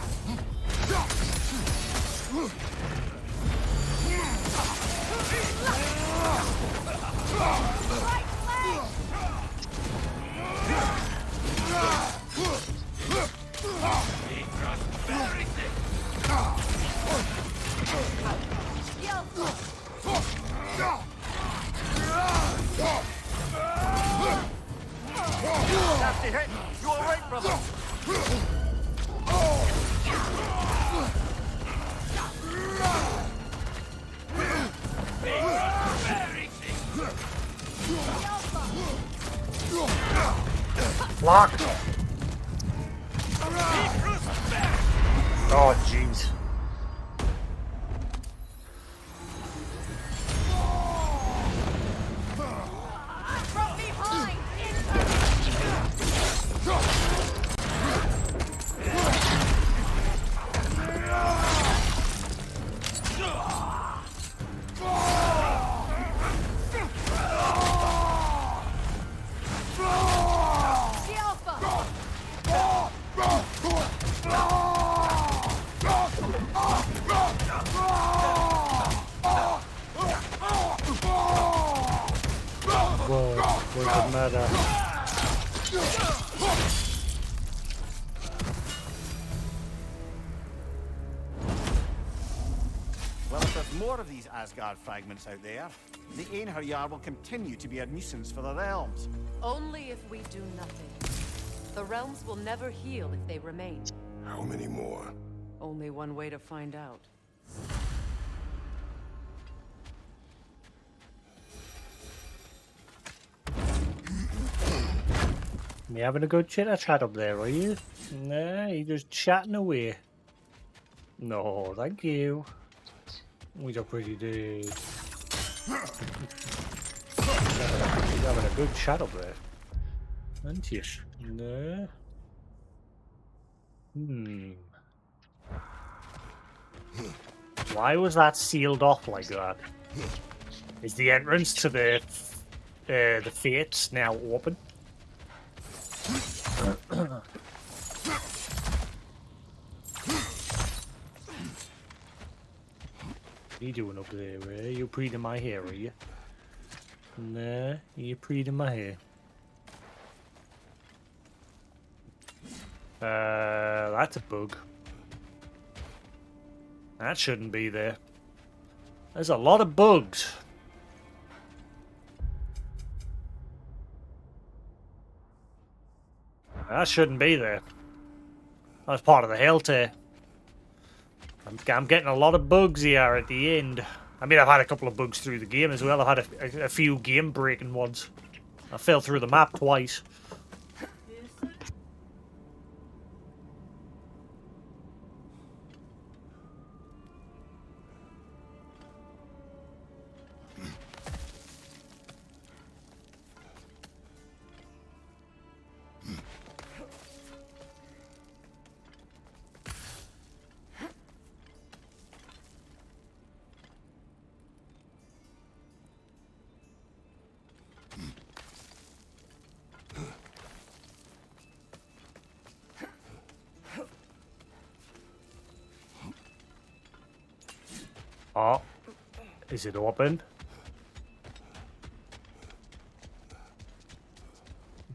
Nasty hit. You all right, brother? Block. Oh, jeez. From behind! Whoa, doesn't matter. Well, if there's more of these Asgard fragments out there, the Einherjar will continue to be a nuisance for the realms. Only if we do nothing. The realms will never heal if they remain. How many more? Only one way to find out. You having a good chat up there, are you? Nah, you just chatting away. No, thank you. He's a pretty dude. He's having a good chat up there. Aren't you? No. Why was that sealed off like that? Is the entrance to the Fates now open? What are you doing up there, eh? You breathing my hair, are you? Nah, you breathing my hair. That's a bug. That shouldn't be there. There's a lot of bugs. That shouldn't be there. That's part of the hell tear. I'm getting a lot of bugs here at the end. I mean, I've had a couple of bugs through the game as well. I've had a few game-breaking ones. I fell through the map twice. Oh, is it open?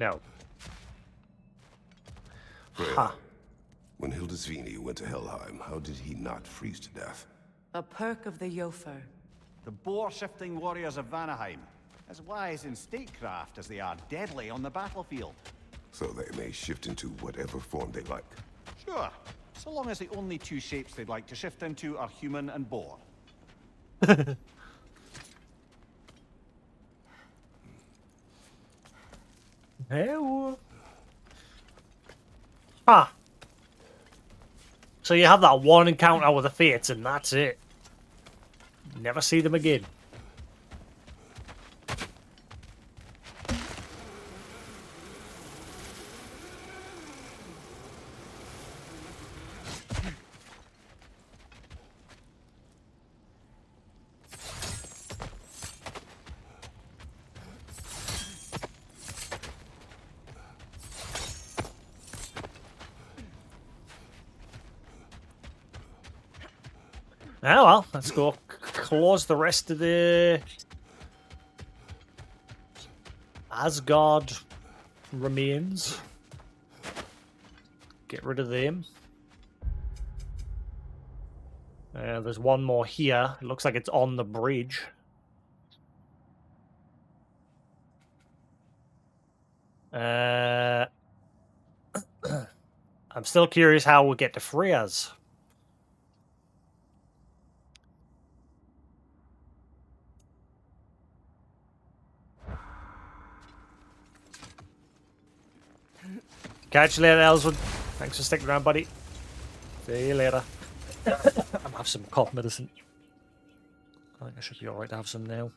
No. Huh. When Hildisvini went to Helheim, how did he not freeze to death? A perk of the Jofer. The boar-shifting warriors of Vanaheim, as wise in statecraft as they are deadly on the battlefield. So they may shift into whatever form they like. Sure, so long as the only two shapes they'd like to shift into are human and boar. Hello. Ah. So you have that one encounter with the Fates and that's it. Never see them again. Oh well, let's go close the rest of the Asgard remains. Get rid of them. There's one more here. It looks like it's on the bridge. I'm still curious how we'll get to Freya's. Catch you later, Ellswood. Thanks for sticking around, buddy. See you later. I'm have some cough medicine. I think I should be alright to have some now.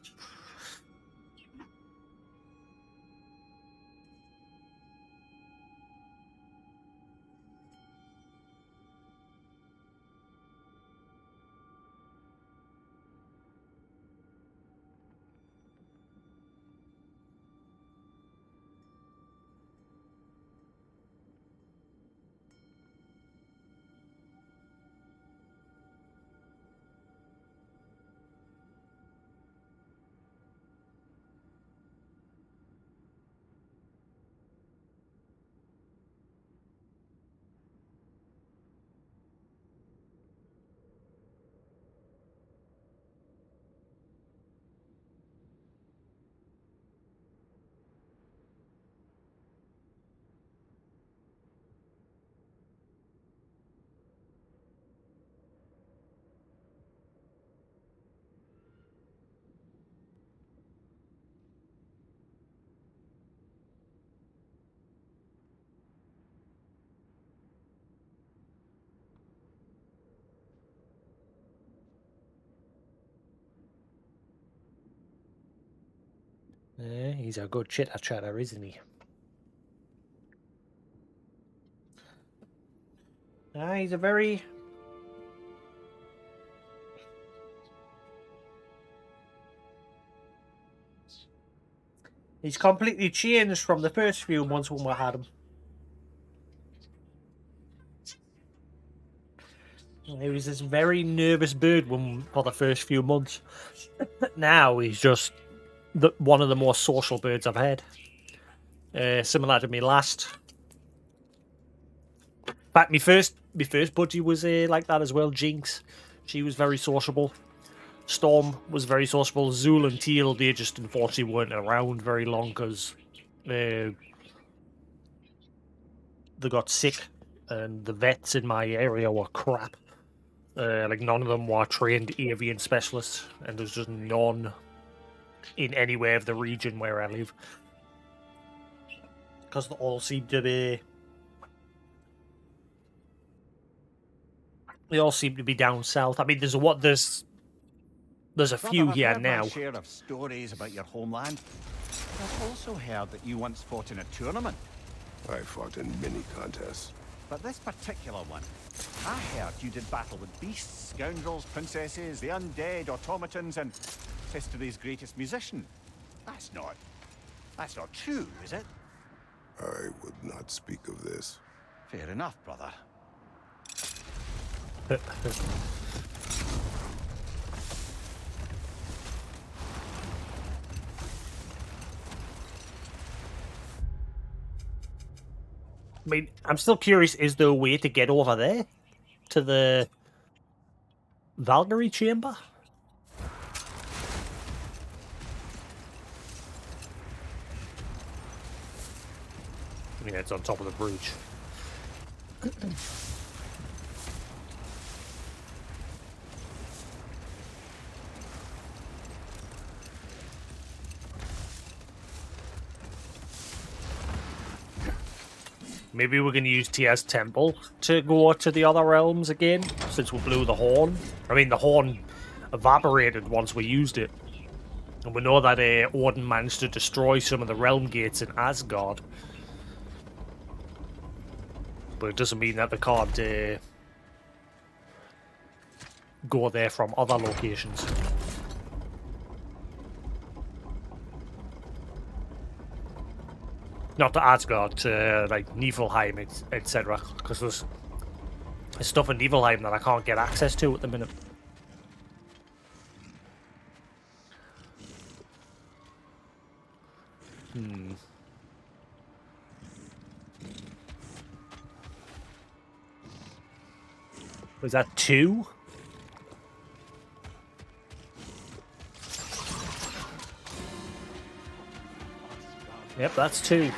Yeah, he's a good chitter-chatter, isn't he? He's a very... He's completely changed from the first few months when we had him. He was this very nervous bird for the first few months. Now he's just one of the more social birds I've had. Similar to me last. In fact, my first budgie was like that as well. Jinx, she was very sociable. Storm was very sociable. Zool and Teal, they just unfortunately weren't around very long because they got sick, and the vets in my area were crap. Like none of them were trained avian specialists, and there's just none in any way of the region where I live. Because they all seem to be... They all seem to be down south. I mean, there's a few Brother, here I've heard now. my share of stories about your homeland. I've also heard that you once fought in a tournament. I fought in many contests. But this particular one, I heard you did battle with beasts, scoundrels, princesses, the undead, automatons, and history's greatest musician. That's not true, is it? I would not speak of this. Fair enough, brother. I mean, I'm still curious, is there a way to get over there? To the Valkyrie chamber? Yeah, it's on top of the bridge. Maybe we're going to use Tia's temple to go to the other realms again, since we blew the horn. I mean, the horn evaporated once we used it. And we know that Odin managed to destroy some of the realm gates in Asgard. But it doesn't mean that they can't go there from other locations. Not to Asgard, to like Niflheim, etc. Because there's stuff in Niflheim that I can't get access to at the minute. Was that 2? Yep, that's 2.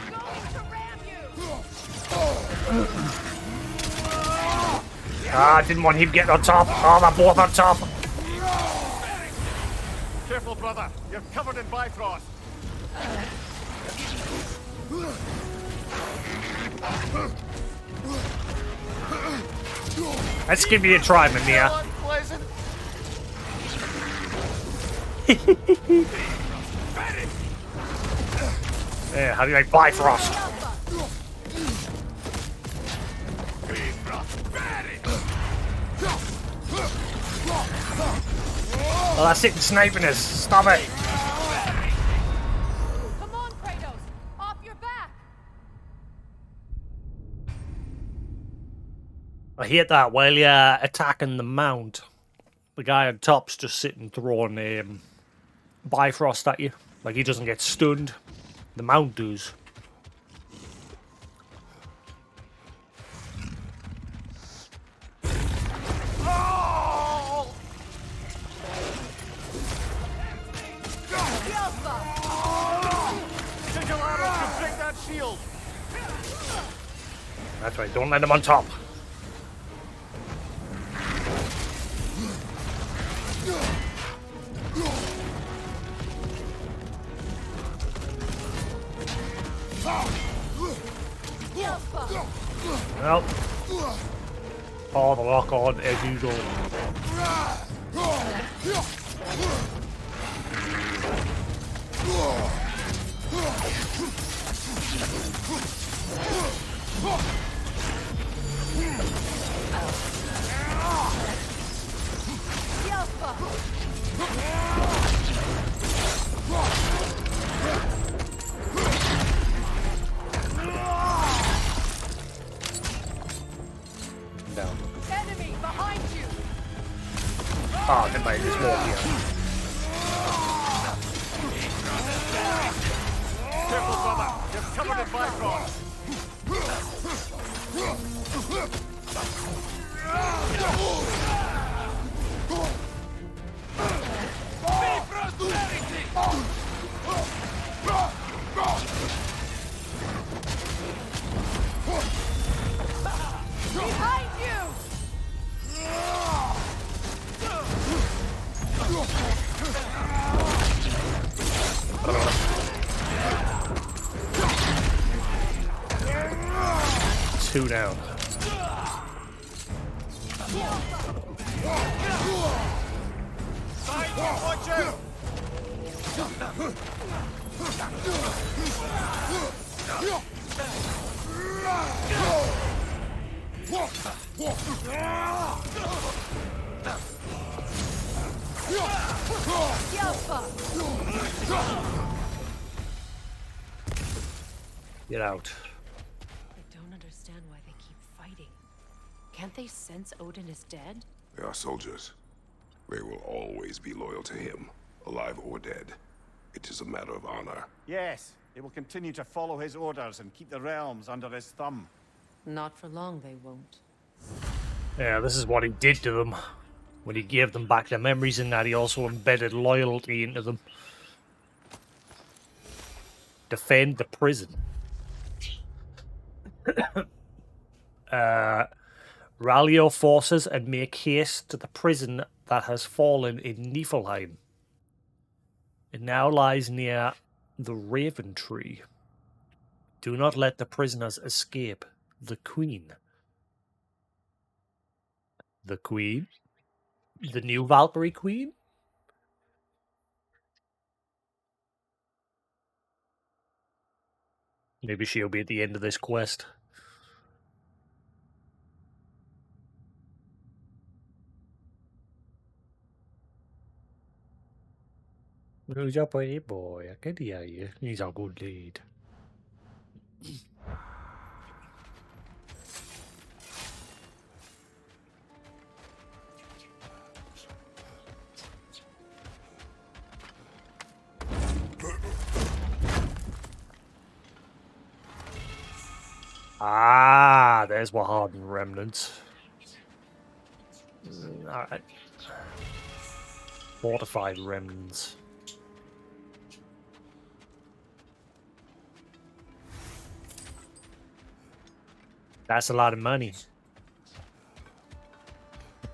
Ah, I didn't want him getting on top. Oh, they're both on top. Careful, brother. You're covered in Bifrost. Let's give you a try, Mania. Yeah, how do you like Bifrost? Oh, that's it, sniping us. Stop it. Come on, Kratos! Off your back! I hate that while you're attacking the mount. The guy on top's just sitting throwing Bifrost at you. Like he doesn't get stunned. The mount does. Shield. That's right, don't let him on top. Well, oh, the lock on as usual. Down. Enemy behind you! Oh, never mind, there's more here. Careful, brother. You're covered in Bifrost. Behind you! 2 down. Watch out! Get out. I don't understand why they keep fighting. Can't they sense Odin is dead? They are soldiers. They will always be loyal to him, alive or dead. It is a matter of honor. Yes, they will continue to follow his orders and keep the realms under his thumb. Not for long, they won't. Yeah, this is what he did to them. When he gave them back their memories and that, he also embedded loyalty into them. Defend the prison. Rally your forces and make haste to the prison that has fallen in Niflheim. It now lies near the Raven Tree. Do not let the prisoners escape. The Queen. The Queen? The new Valkyrie Queen? Maybe she'll be at the end of this quest. Who's your pretty boy? I can hear you. He's a good lead. Ah, there's what hardened remnants. Alright. Fortified remnants. That's a lot of money.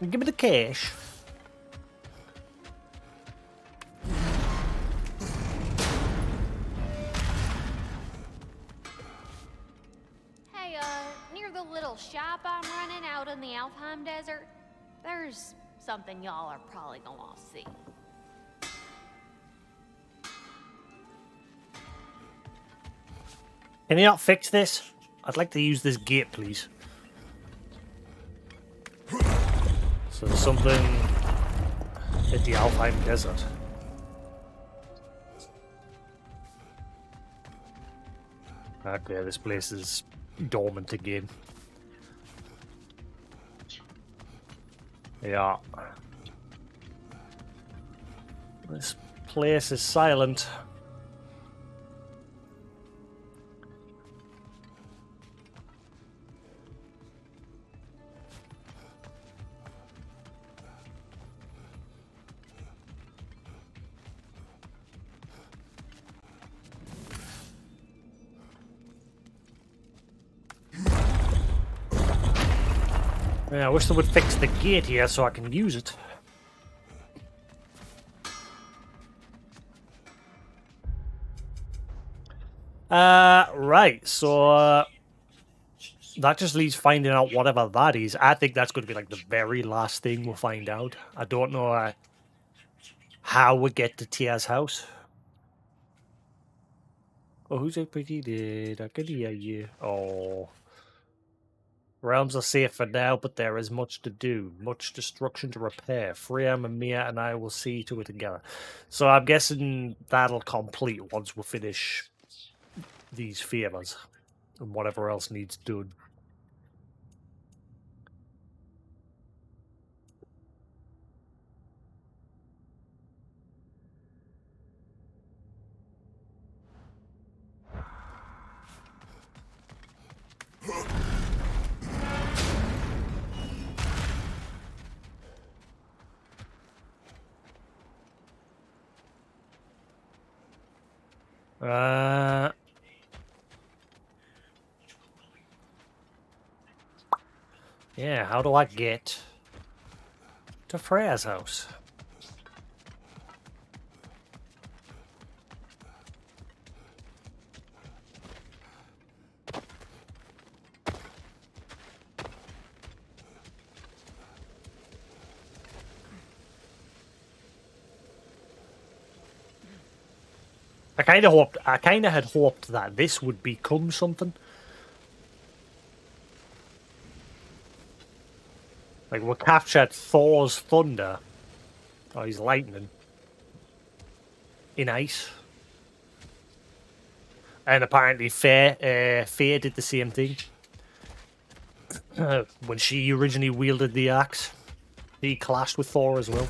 Give me the cash. Hey, near the little shop I'm running out in the Alfheim Desert, there's something y'all are probably gonna want to see. Can you not fix this? I'd like to use this gate, please. So there's something at the Alfheim Desert. Okay, this place is dormant again. Yeah. This place is silent. Yeah, I wish they would fix the gate here so I can use it. Right, so that just leaves finding out whatever that is. I think that's going to be like the very last thing we'll find out. I don't know how we get to Tia's house. Oh, who's a pretty dude? I can hear you. Oh. Realms are safe for now, but there is much to do. Much destruction to repair. Freya, Mia, and I will see to it together. So I'm guessing that'll complete once we finish these favors. And whatever else needs done. Yeah, how do I get to Freya's house? I kind of had hoped that this would become something. Like we captured Thor's thunder, or his lightning, in ice, and apparently Faye did the same thing when she originally wielded the axe. He clashed with Thor as well.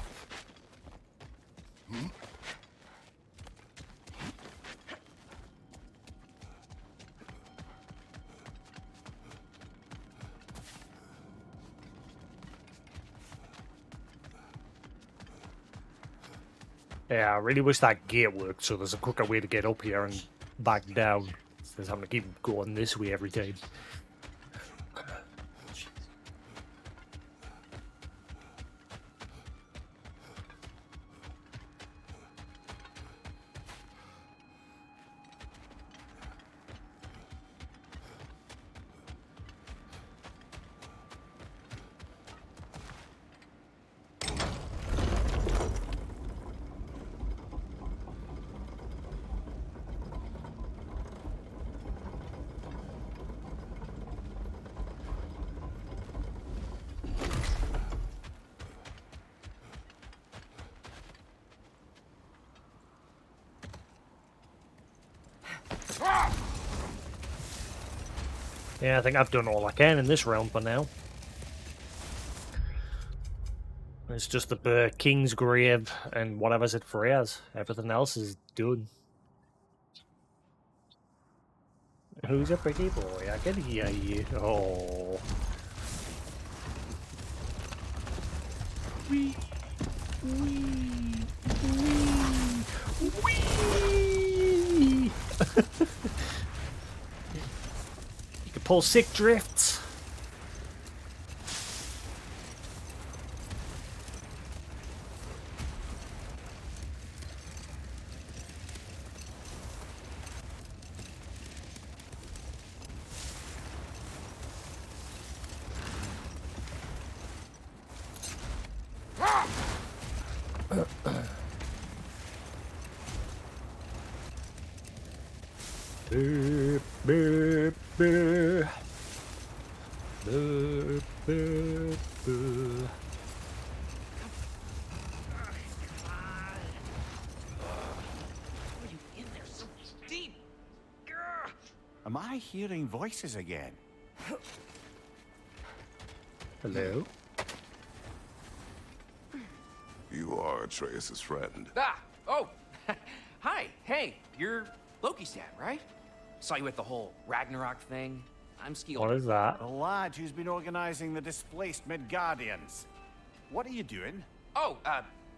Yeah, I really wish that gate worked, so there's a quicker way to get up here and back down. Instead of having to keep going this way every time. Yeah, I think I've done all I can in this realm for now. It's just the King's Grave and whatever's at Freya's. Everything else is done. Who's a pretty boy? I can hear you. Oh. Wee. Wee. Wee. Wee. You can pull sick drifts. Beep, beep, beep. Beep, beep, beep. Am I hearing voices again? Hello? You are Atreus' friend. Ah! Oh! Hi! Hey, you're Loki's dad, right? Saw you at the whole Ragnarok thing. I'm Skeel. What is that? The lad who's been organizing the displaced Midgardians. What are you doing? Oh,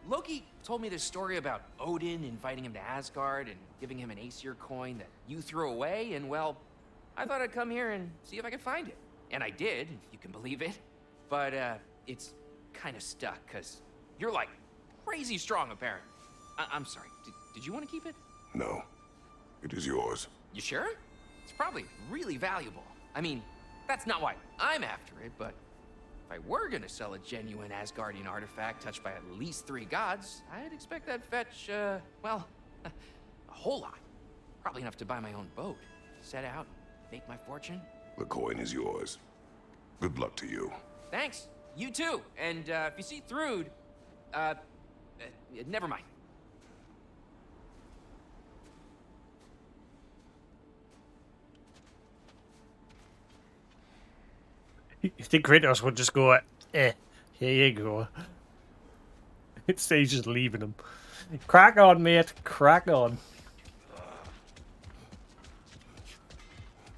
Loki told me this story about Odin inviting him to Asgard and giving him an Aesir coin that you threw away, and well, I thought I'd come here and see if I could find it. And I did, if you can believe it. But, it's kind of stuck, because you're, like, crazy strong, apparently. I'm sorry, did you want to keep it? No. It is yours. You sure? It's probably really valuable. I mean, that's not why I'm after it, but if I were gonna sell a genuine Asgardian artifact touched by at least 3 gods, I'd expect that'd fetch, well, a whole lot. Probably enough to buy my own boat, set out, make my fortune. The coin is yours. Good luck to you. Thanks. You too. And, if you see Thrud, never mind. You think Kratos would just go, here you go. Instead he's just leaving him. Crack on, mate. Crack on.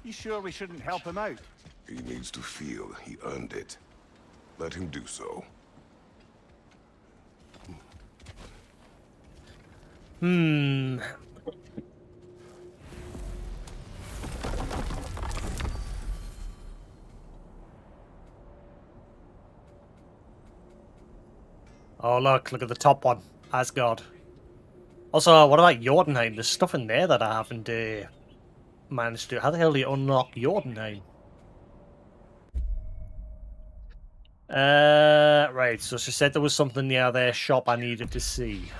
You sure we shouldn't help him out? He needs to feel he earned it. Let him do so. Oh, look at the top one. Asgard. Also, what about Jotunheim? There's stuff in there that I haven't managed to. How the hell do you unlock Jotunheim? Right, so she said there was something near their shop I needed to see.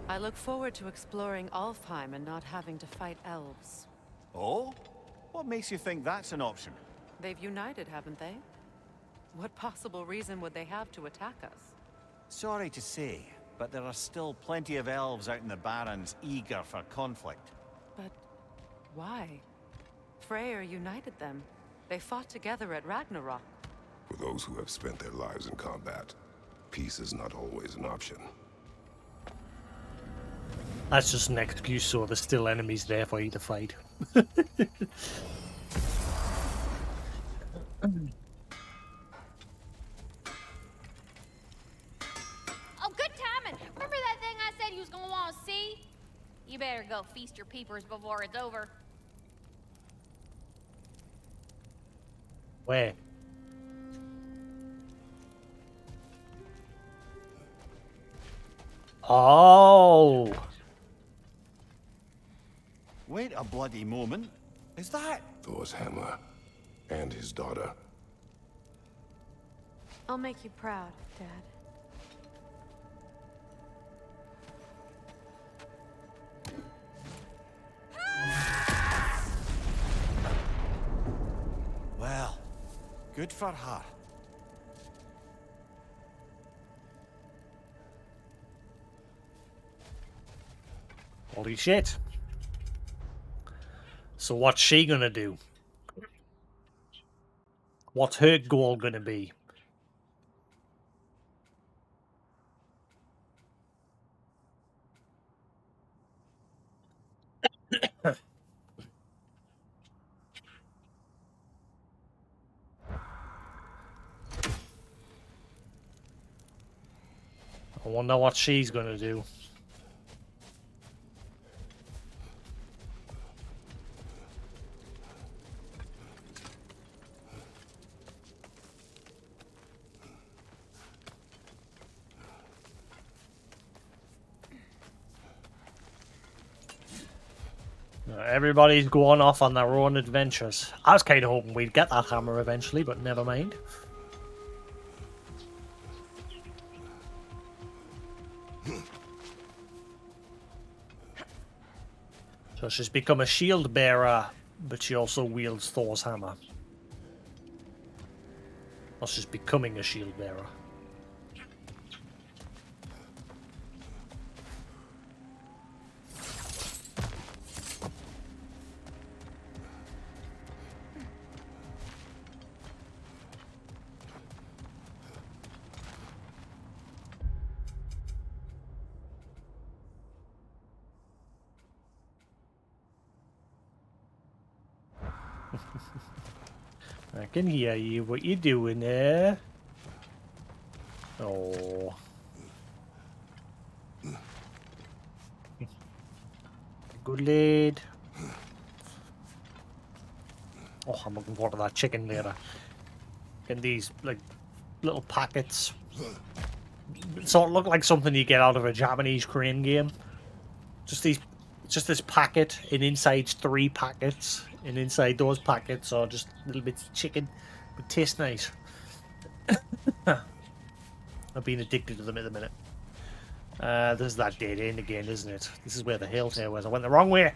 I look forward to exploring Alfheim and not having to fight elves. Oh? What makes you think that's an option? They've united, haven't they? What possible reason would they have to attack us? Sorry to say, but there are still plenty of elves out in the Barrens eager for conflict. But why? Freyr united them. They fought together at Ragnarok. For those who have spent their lives in combat, peace is not always an option. That's just an excuse, so there's still enemies there for you to fight. Oh, good timing. Remember that thing I said you was gonna want to see? You better go feast your peepers before it's over. Where? Oh! Wait a bloody moment. Is that? Thor's hammer. And his daughter. I'll make you proud, Dad. Well, good for her. Holy shit. So what's she gonna do? What's her goal gonna be? I wonder what she's gonna do. Everybody's going off on their own adventures. I was kind of hoping we'd get that hammer eventually, but never mind. So she's become a shield bearer, but she also wields Thor's hammer. Or she's becoming a shield bearer. I can hear you. What you doing there? Oh. Good lad. Oh, I'm looking forward to that chicken later. Getting these, like, little packets. Sort of look like something you get out of a Japanese crane game. Just this packet, and inside 3 packets. And inside those packets are just little bits of chicken. But taste nice. I've been addicted to them at the minute. This is that dead end again, isn't it? This is where the hill tower was. I went the wrong way.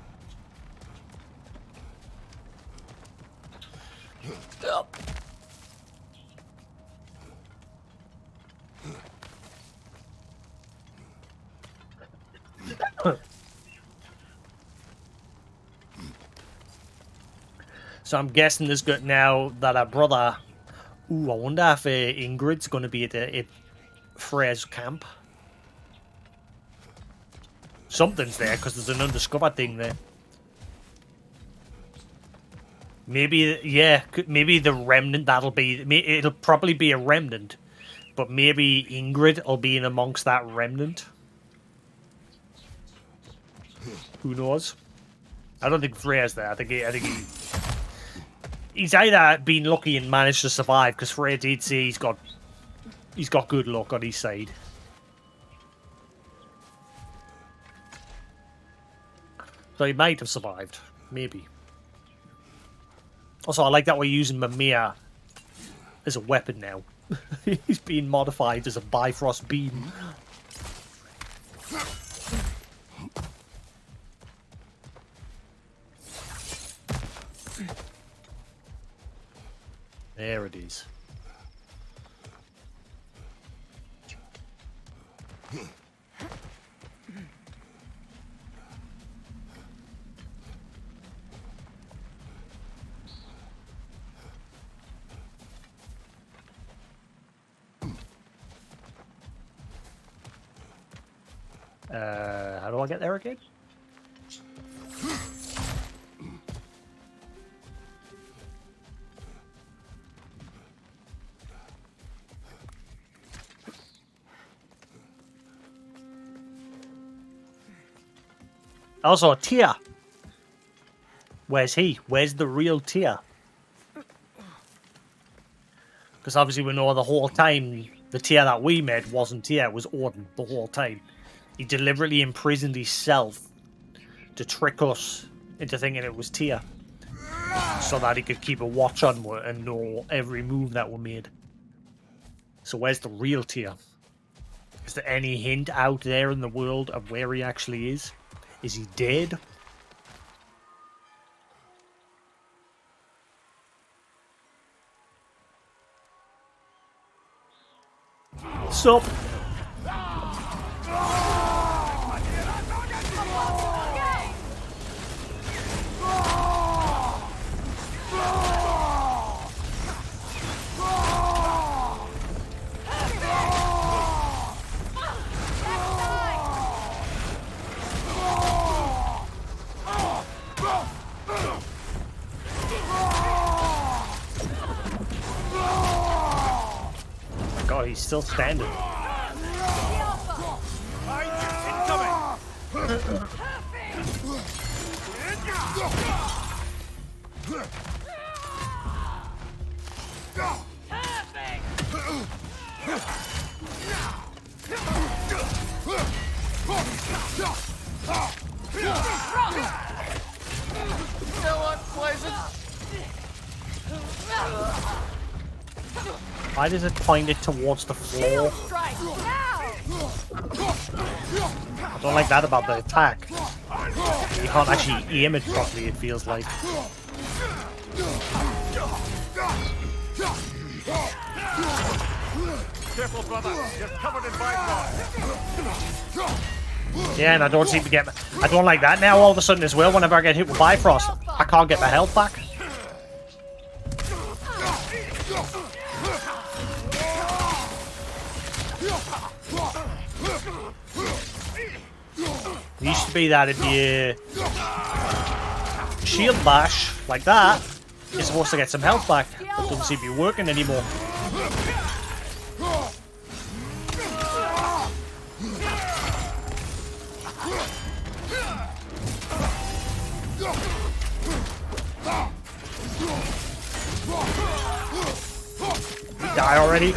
So I'm guessing this good now that our brother. Ooh, I wonder if Ingrid's going to be at Freya's camp. Something's there because there's an undiscovered thing there. Maybe, yeah, maybe the remnant that'll be. It'll probably be a remnant, but maybe Ingrid will be in amongst that remnant. Who knows? I don't think Freya's there. I think he's either been lucky and managed to survive, because Freya did say he's got good luck on his side. So he might have survived. Maybe. Also, I like that we're using Mimir as a weapon now. He's being modified as a Bifrost beam. There it is. How do I get there again? Also, Tyr. Where's he? Where's the real Tyr? Because obviously we know the whole time the Tyr that we met wasn't Tyr, it was Odin the whole time. He deliberately imprisoned himself to trick us into thinking it was Tyr, so that he could keep a watch on it and know every move that we made. So where's the real Tyr? Is there any hint out there in the world of where he actually is? Is he dead? Sup? still standing. Why does it point it towards the floor? I don't like that about the attack. You can't actually aim it properly, it feels like. Careful, brother. You're covered in Bifrost. Yeah, and I don't seem to get... I don't like that now all of a sudden as well. Whenever I get hit with Bifrost, I can't get my health back. It used to be that if you shield bash like that, you're supposed to get some health back. It doesn't seem to be working anymore. You die already?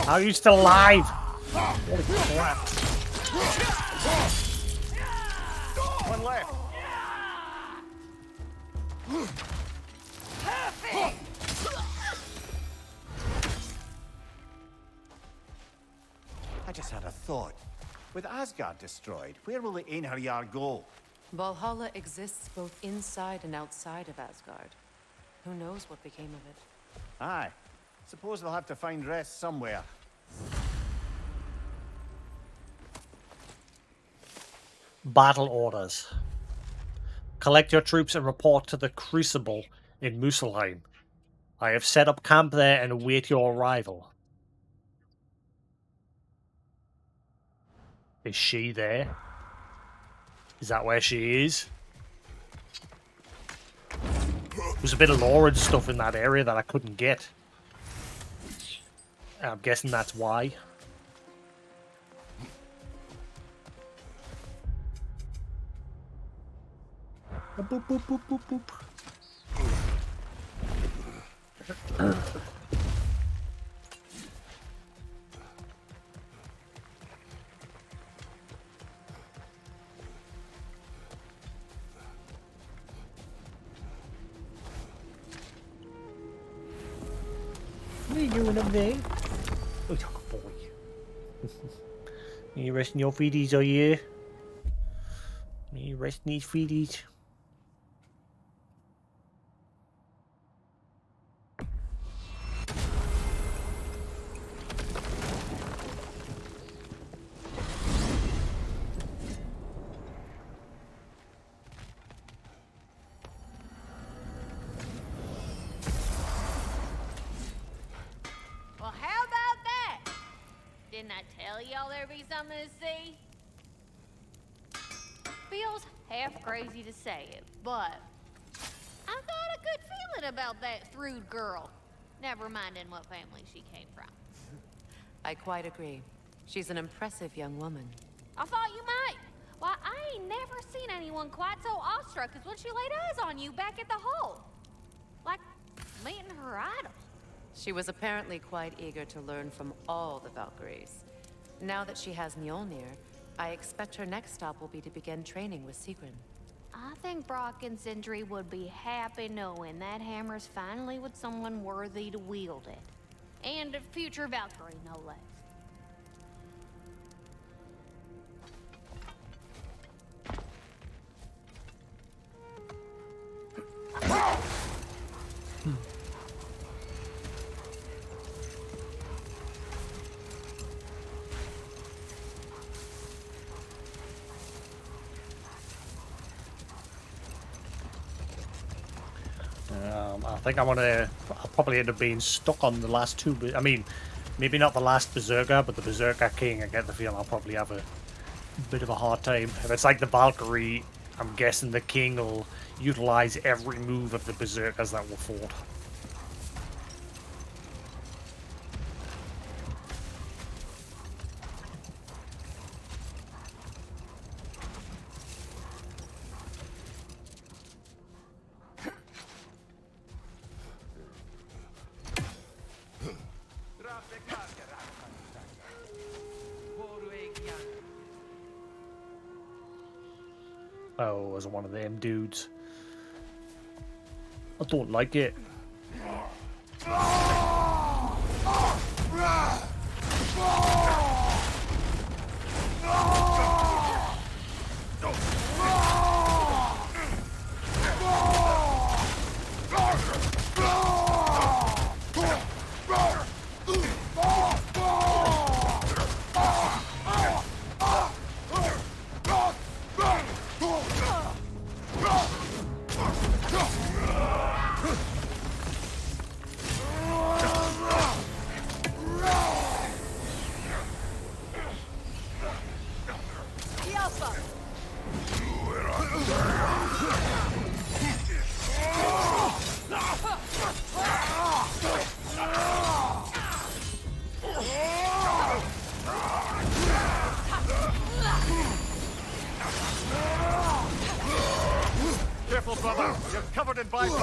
How are you still alive? Holy crap. One left. I just had a thought. With Asgard destroyed, where will the Einherjar go? Valhalla exists both inside and outside of Asgard. Who knows what became of it? Aye. Suppose they'll have to find rest somewhere. Battle orders. Collect your troops and report to the Crucible in Muspelheim. I have set up camp there and await your arrival. Is she there? Is that where she is? There's a bit of lore and stuff in that area that I couldn't get. I'm guessing that's why. Boop, boop, boop, boop, boop. What are you doing up there? Oh, you're a boy. You resting your feeties, are you? You resting these feeties? Well, how about that? Didn't I tell y'all there'd be something to see? Feels half crazy to say it, but I've got a good feeling about that Thrud girl. Never minding what family she came from. I quite agree. She's an impressive young woman. I thought you might. Why, I ain't never seen anyone quite so awestruck as when she laid eyes on you back at the hole. Like meeting her idol. She was apparently quite eager to learn from all the Valkyries. Now that she has Mjolnir, I expect her next stop will be to begin training with Sigrun. I think Brock and Sindri would be happy knowing that hammer's finally with someone worthy to wield it. And a future Valkyrie, no less. I think I'll probably end up being stuck on the last two. I mean, maybe not the last Berserker, but the Berserker King. I get the feeling I'll probably have a bit of a hard time. If it's like the Valkyrie I'm guessing the king will utilize every move of the berserkers that were fought. Oh, as one of them dudes. I don't like it. Careful, brother. You're covered in bygones.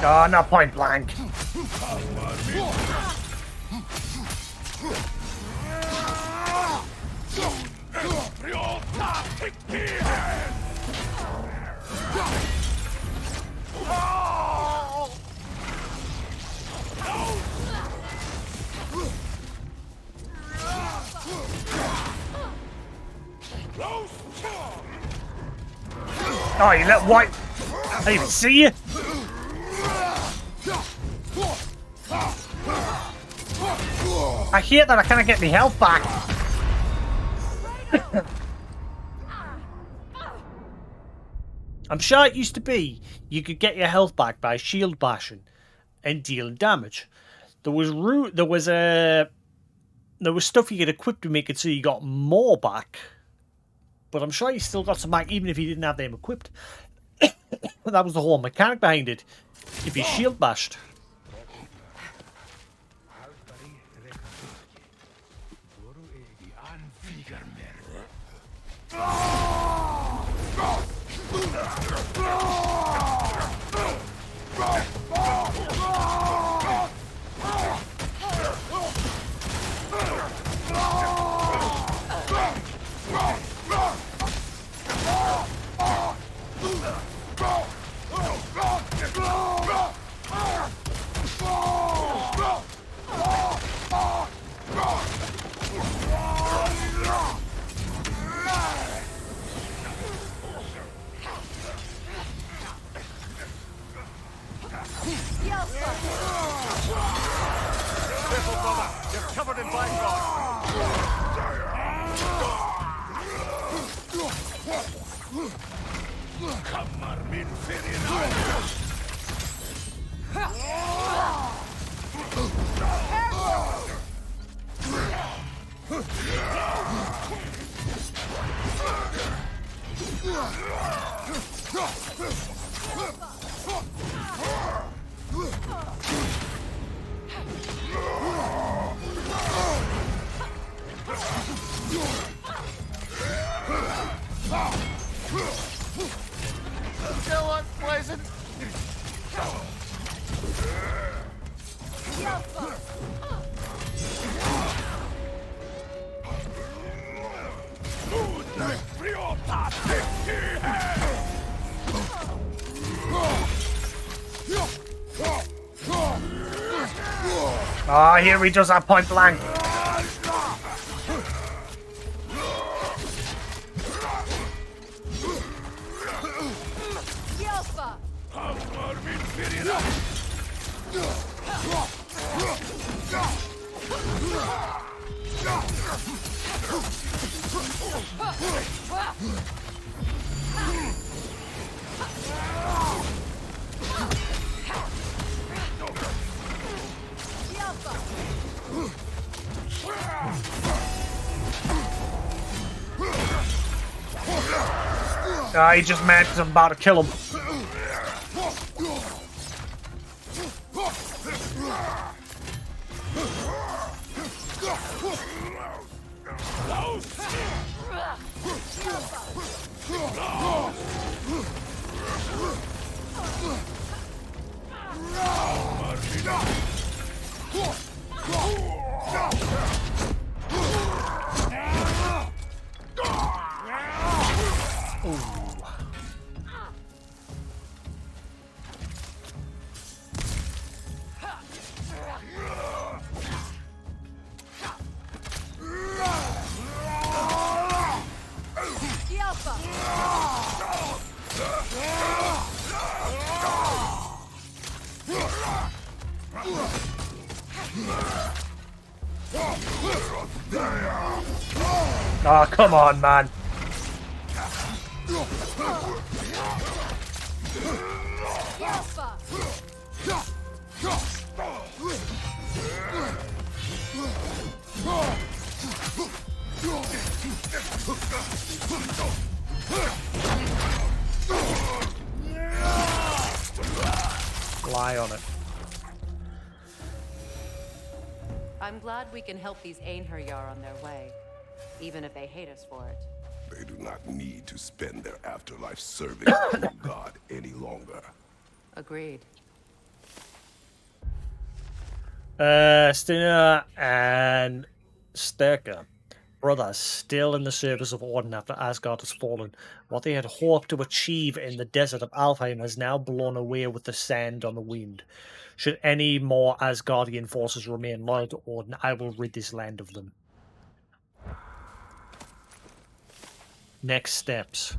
Oh, not point blank. Oh, you little white. I didn't even see you. I hate that I can't get my health back. I'm sure it used to be you could get your health back by shield bashing and dealing damage. There was stuff you could equip to make it so you got more back. But I'm sure you still got some back even if you didn't have them equipped. That was the whole mechanic behind it. If you shield bashed. Careful, brother. You're covered in bygones. Still unpleasant. Ah, here he does that point blank. He just mad because I'm about to kill him. Oh, come on, man. Lie on it. I'm glad we can help these Einherjar on their way, even if they hate us for it. They do not need to spend their afterlife serving the god any longer. Agreed. Stina and Sturka, brothers, still in the service of Odin after Asgard has fallen. What they had hoped to achieve in the desert of Alfheim has now blown away with the sand on the wind. Should any more Asgardian forces remain loyal to Odin, I will rid this land of them. Next steps.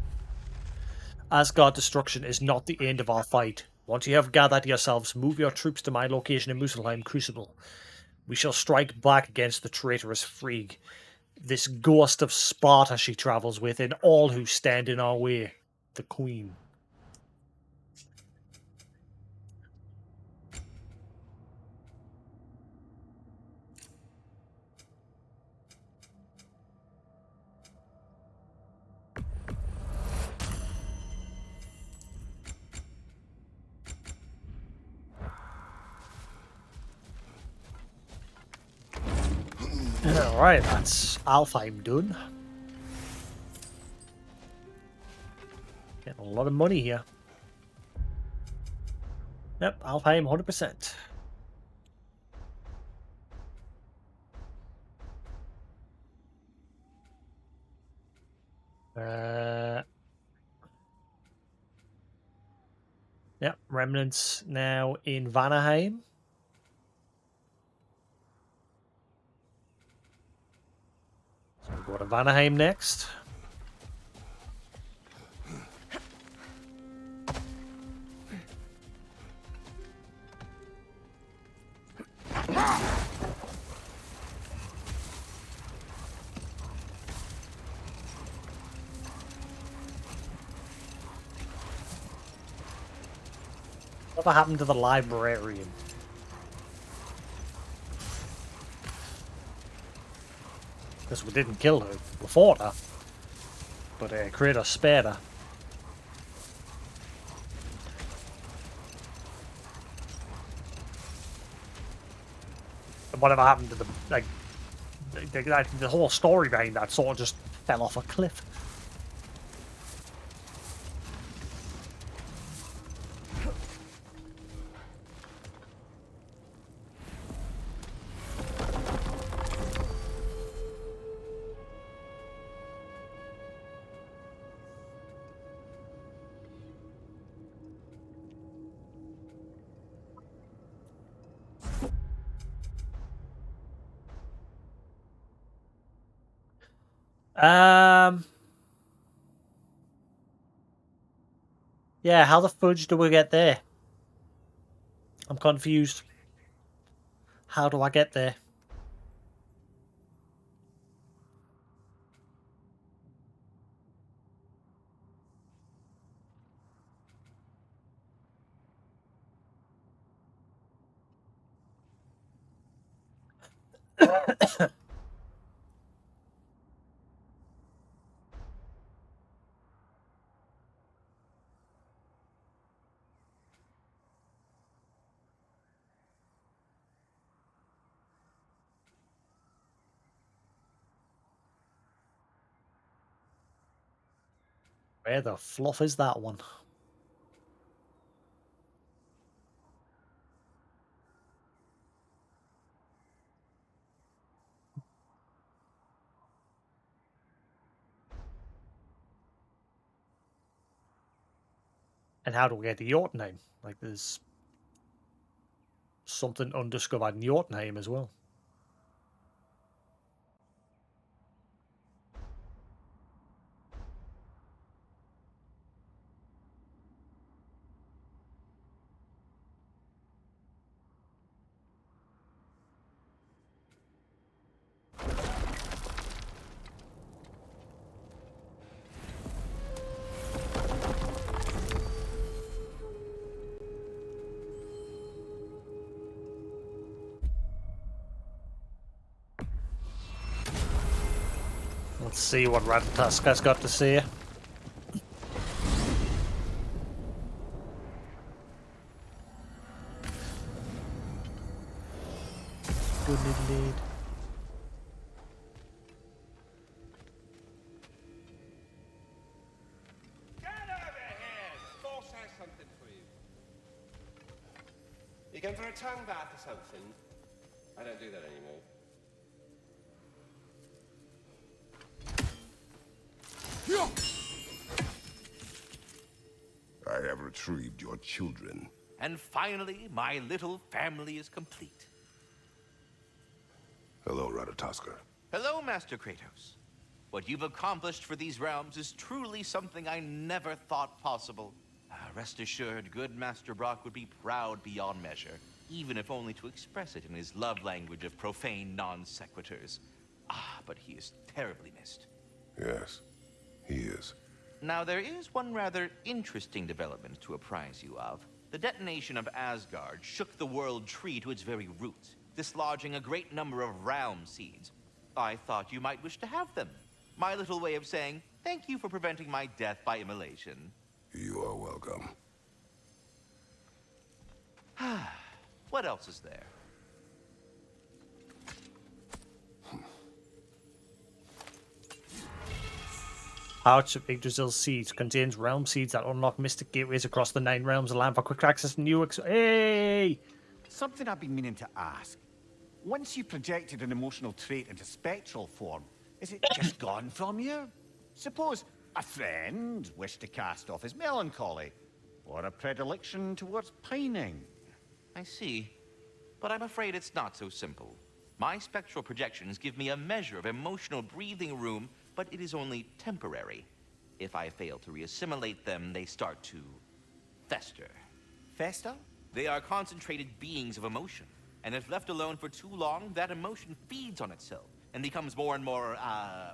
Asgard destruction is not the end of our fight. Once you have gathered yourselves, move your troops to my location in Muspelheim Crucible. We shall strike back against the traitorous Frigg, this ghost of Sparta she travels with, and all who stand in our way, the Queen. Alright, that's Alfheim done. Getting a lot of money here. Yep, Alfheim 100%. Yep, remnants now in Vanaheim. So we'll go to Vanaheim next. What happened to the librarian? Because we didn't kill her, we fought her. But Kratos spared her. And whatever happened to the the whole story behind that sort of just fell off a cliff. Yeah, how the fudge do we get there? I'm confused. How do I get there? Where the fluff is that one? And how do we get to Jotunheim? Like, there's something undiscovered in Jotunheim as well. Let's see what Ratataska's got to say. Good little lead. Get over here! Boss has something for you. You going for a tongue bath or something? I don't do that anymore. I have retrieved your children. And finally, my little family is complete. Hello, Ratatoska. Hello, Master Kratos. What you've accomplished for these realms is truly something I never thought possible. Rest assured, good Master Brock would be proud beyond measure, even if only to express it in his love language of profane non-sequiturs. But he is terribly missed. Yes, he is. Now, there is one rather interesting development to apprise you of. The detonation of Asgard shook the world tree to its very roots, dislodging a great number of realm seeds. I thought you might wish to have them. My little way of saying, thank you for preventing my death by immolation. You are welcome. What else is there? Pouch of Yggdrasil seeds contains realm seeds that unlock mystic gateways across the 9 realms, allowing for quick access to new Hey! Something I've been meaning to ask. Once you projected an emotional trait into spectral form, is it just gone from you? Suppose a friend wished to cast off his melancholy, or a predilection towards pining. I see. But I'm afraid it's not so simple. My spectral projections give me a measure of emotional breathing room, but it is only temporary. If I fail to reassimilate them, they start to fester. Fester? They are concentrated beings of emotion, and if left alone for too long, that emotion feeds on itself and becomes more and more,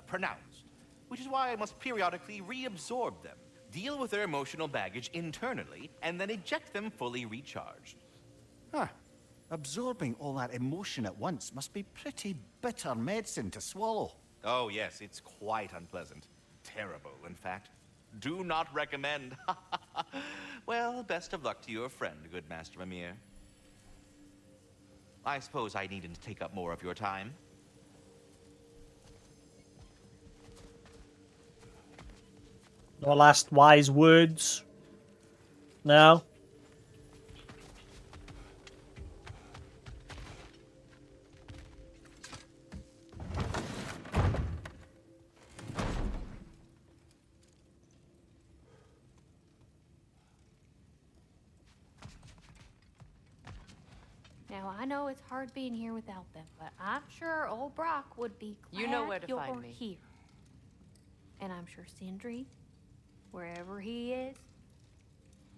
pronounced. Which is why I must periodically reabsorb them, deal with their emotional baggage internally, and then eject them fully recharged. Huh. Absorbing all that emotion at once must be pretty bitter medicine to swallow. Oh, yes, it's quite unpleasant. Terrible, in fact. Do not recommend. Well, best of luck to your friend, good Master Mimir. I suppose I needn't take up more of your time. No last wise words? No? Now, I know it's hard being here without them, but I'm sure old Brock would be glad You know where to you're find me. here. And I'm sure Sindri, wherever he is,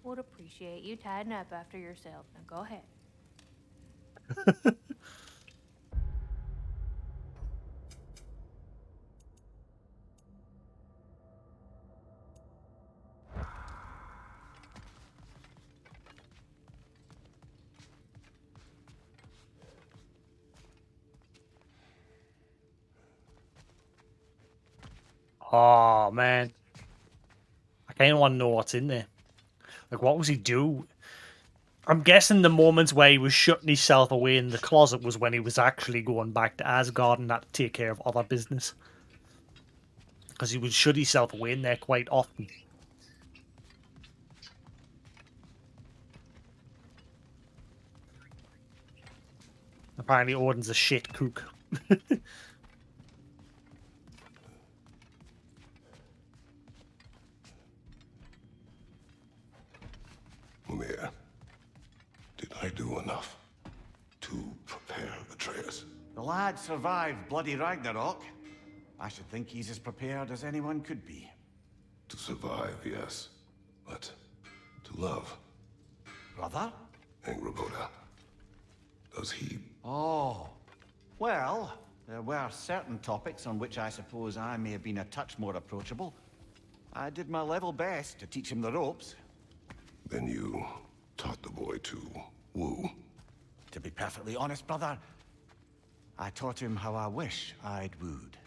would appreciate you tidying up after yourself. Now go ahead. Oh, man. I kind of want to know what's in there. Like, what was he do? I'm guessing the moments where he was shutting himself away in the closet was when he was actually going back to Asgard and had to take care of other business. Because he would shut himself away in there quite often. Apparently Odin's a shit cook. Mimir, did I do enough to prepare Atreus? The lad survived bloody Ragnarok. I should think he's as prepared as anyone could be. To survive, yes. But to love. Brother? Angrboda. Does he... Oh. Well, there were certain topics on which I suppose I may have been a touch more approachable. I did my level best to teach him the ropes. Then you taught the boy to woo? To be perfectly honest, brother, I taught him how I wish I'd wooed.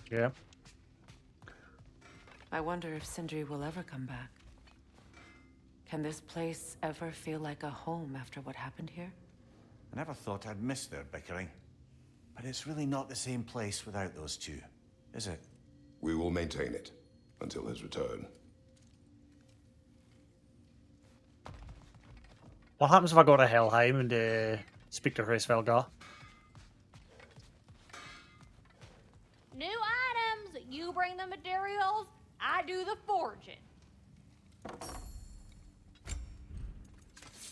Yeah. I wonder if Sindri will ever come back. Can this place ever feel like a home after what happened here? I never thought I'd miss their bickering. But it's really not the same place without those two, is it? We will maintain it until his return. What happens if I go to Helheim and speak to Hraesvelgar? New items! You bring the materials, I do the forging.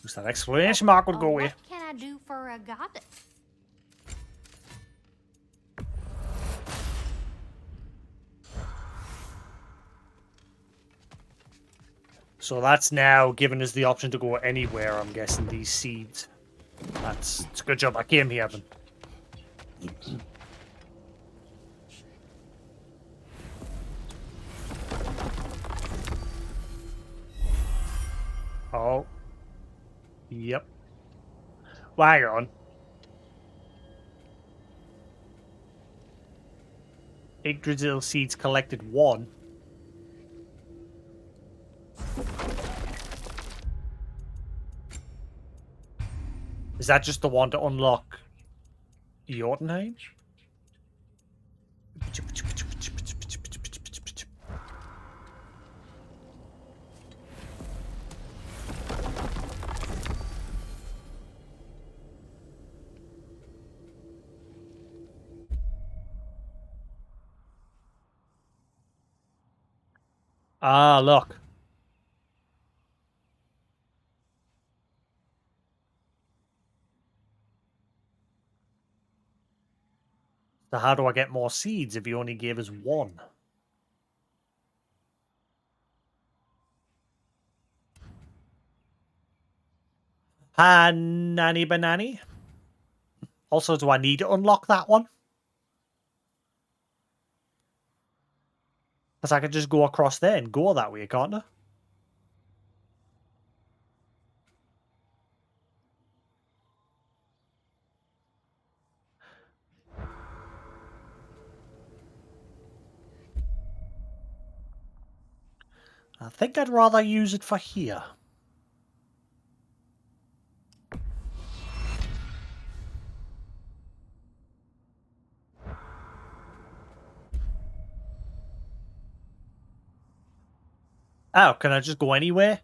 Just that exclamation mark would go away. What can I do for a goddess? So that's now giving us the option to go anywhere, I'm guessing, these seeds. It's a good job I came here, then. Oh. Yep. Well, hang on. Yggdrasil seeds collected 1. Is that just the one to unlock Jotunheim? Ah, look. So how do I get more seeds if he only gave us 1? Ah, nanny banani. Also, do I need to unlock that one? Because I could just go across there and go that way, can't I? I think I'd rather use it for here. Oh, can I just go anywhere?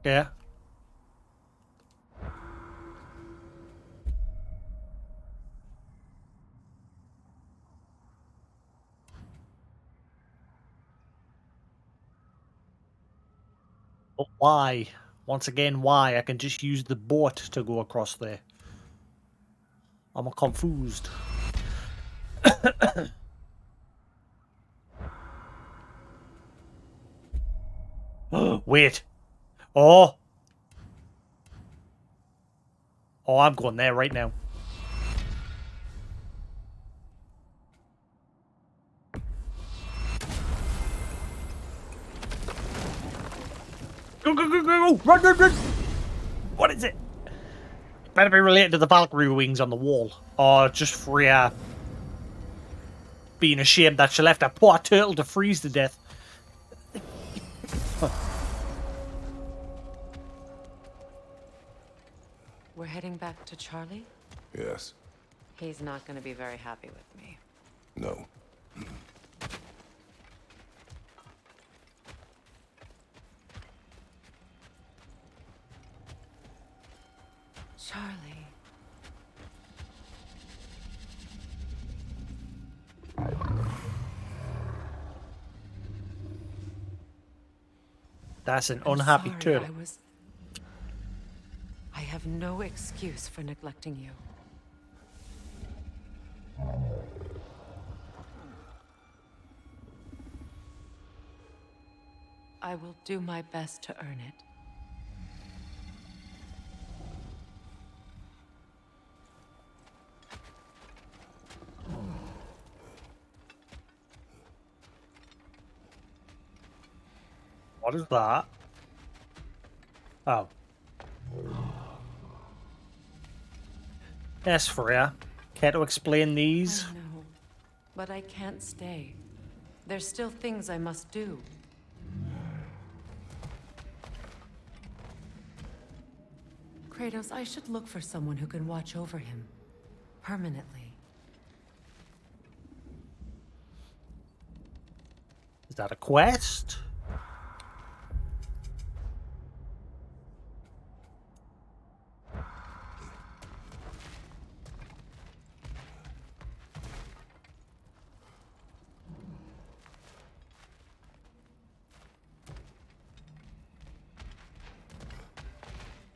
Okay. But why? Once again, why? I can just use the boat to go across there. I'm confused. Wait. Oh. Oh, I'm going there right now. Go, go, go, go, go! Run, run, run! What is it? Better be related to the Valkyrie wings on the wall. Or just Freya being ashamed that she left a poor turtle to freeze to death. We're heading back to Charlie? Yes. He's not going to be very happy with me. No. Charlie. That's an I'm unhappy sorry, turtle. I have no excuse for neglecting you. I will do my best to earn it. What is that? Oh. Yes, Freya. Care to explain these? I know, but I can't stay. There's still things I must do. Kratos, I should look for someone who can watch over him. Permanently. Is that a quest?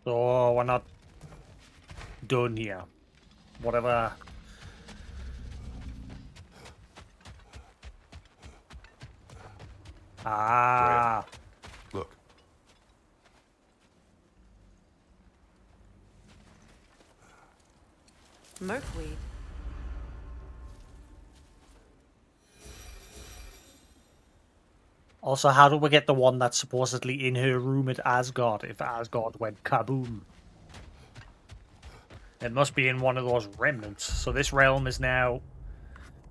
So we're not done here. Whatever. Ah. Look. Merkweed. Also, how do we get the one that's supposedly in her room at Asgard if Asgard went kaboom? It must be in one of those remnants. So this realm is now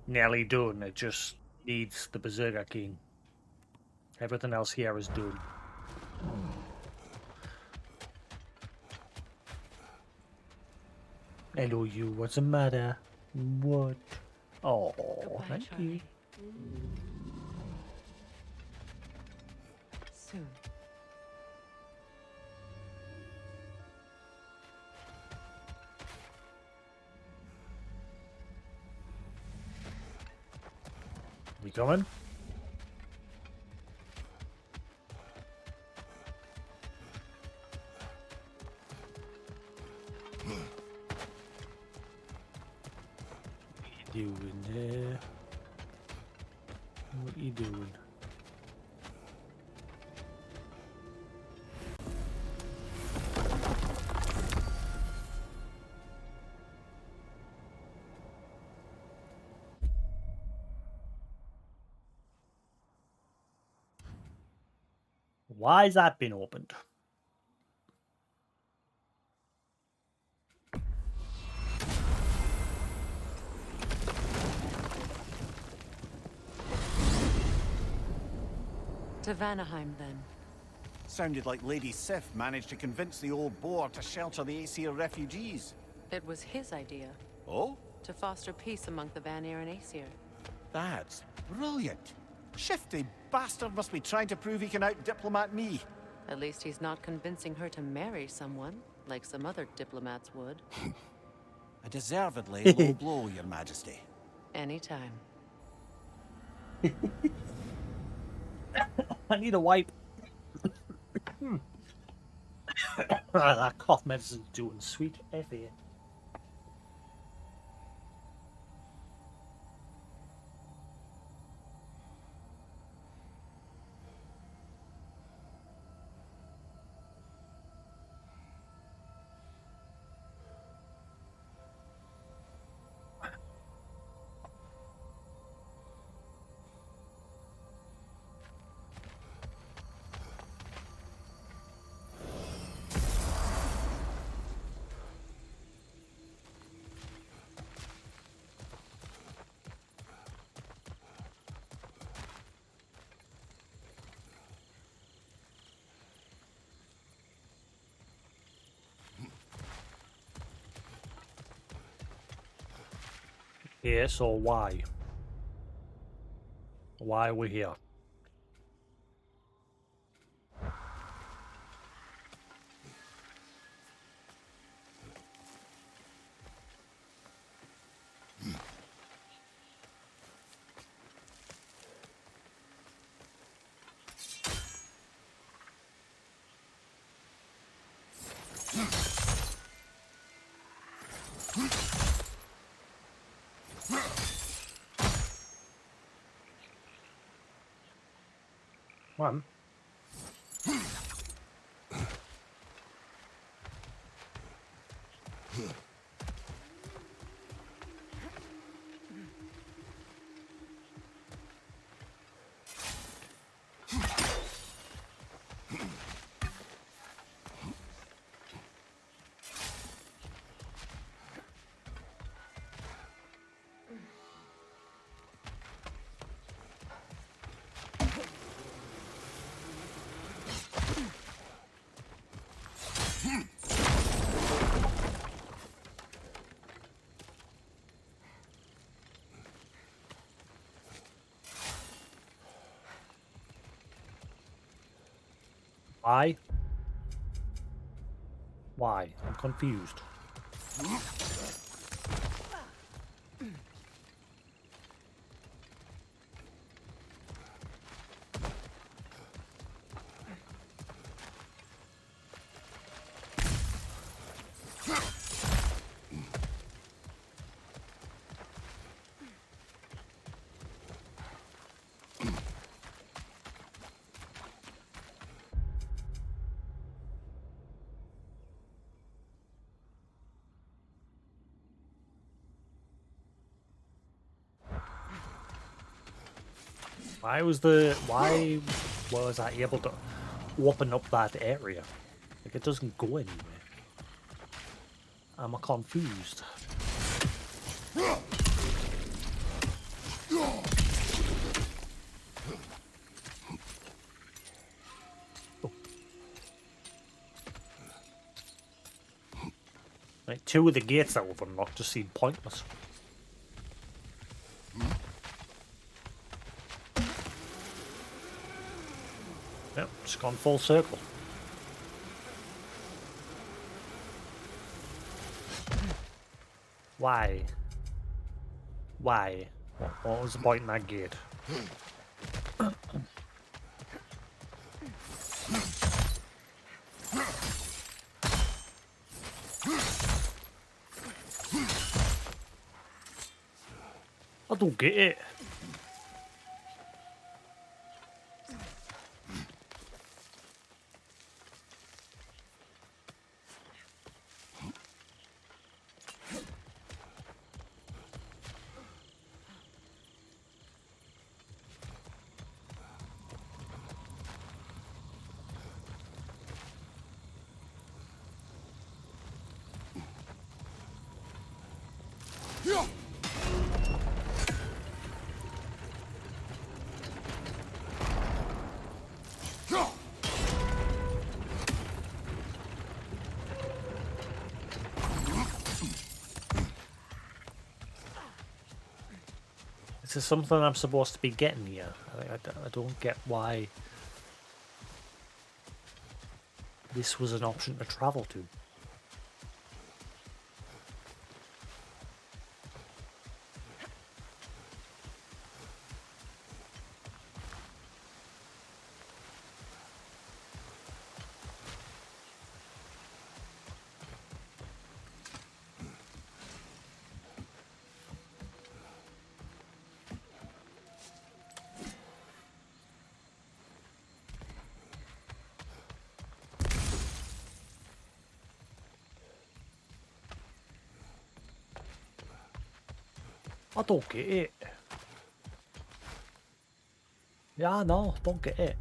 nearly done. It just needs the Berserker King. Everything else here is done. Hello, you. What's the matter? What? Oh, thank you. Soon. We coming? What you doing there? What you doing? Why has that been opened? To Vanaheim, then. Sounded like Lady Sif managed to convince the old boar to shelter the Aesir refugees. It was his idea. Oh? To foster peace among the Vanir and Aesir. That's brilliant. Shifty bastard must be trying to prove he can out-diplomat me. At least he's not convincing her to marry someone, like some other diplomats would. A deservedly low blow, Your Majesty. Anytime. I need a wipe. That cough medicine's doing sweet effie. Yeah, so why? Why are we here? One. Why? Why? I'm confused. Why was I able to open up that area? Like, it doesn't go anywhere. I'm confused. Like, 2 of the gates that we've unlocked just seem pointless. Yep, just gone full circle. Why? Why? What was the point in that gate? I don't get it. Is there something I'm supposed to be getting here? I don't get why. this was an option to travel to. I don't get it. Yeah, no, don't get it.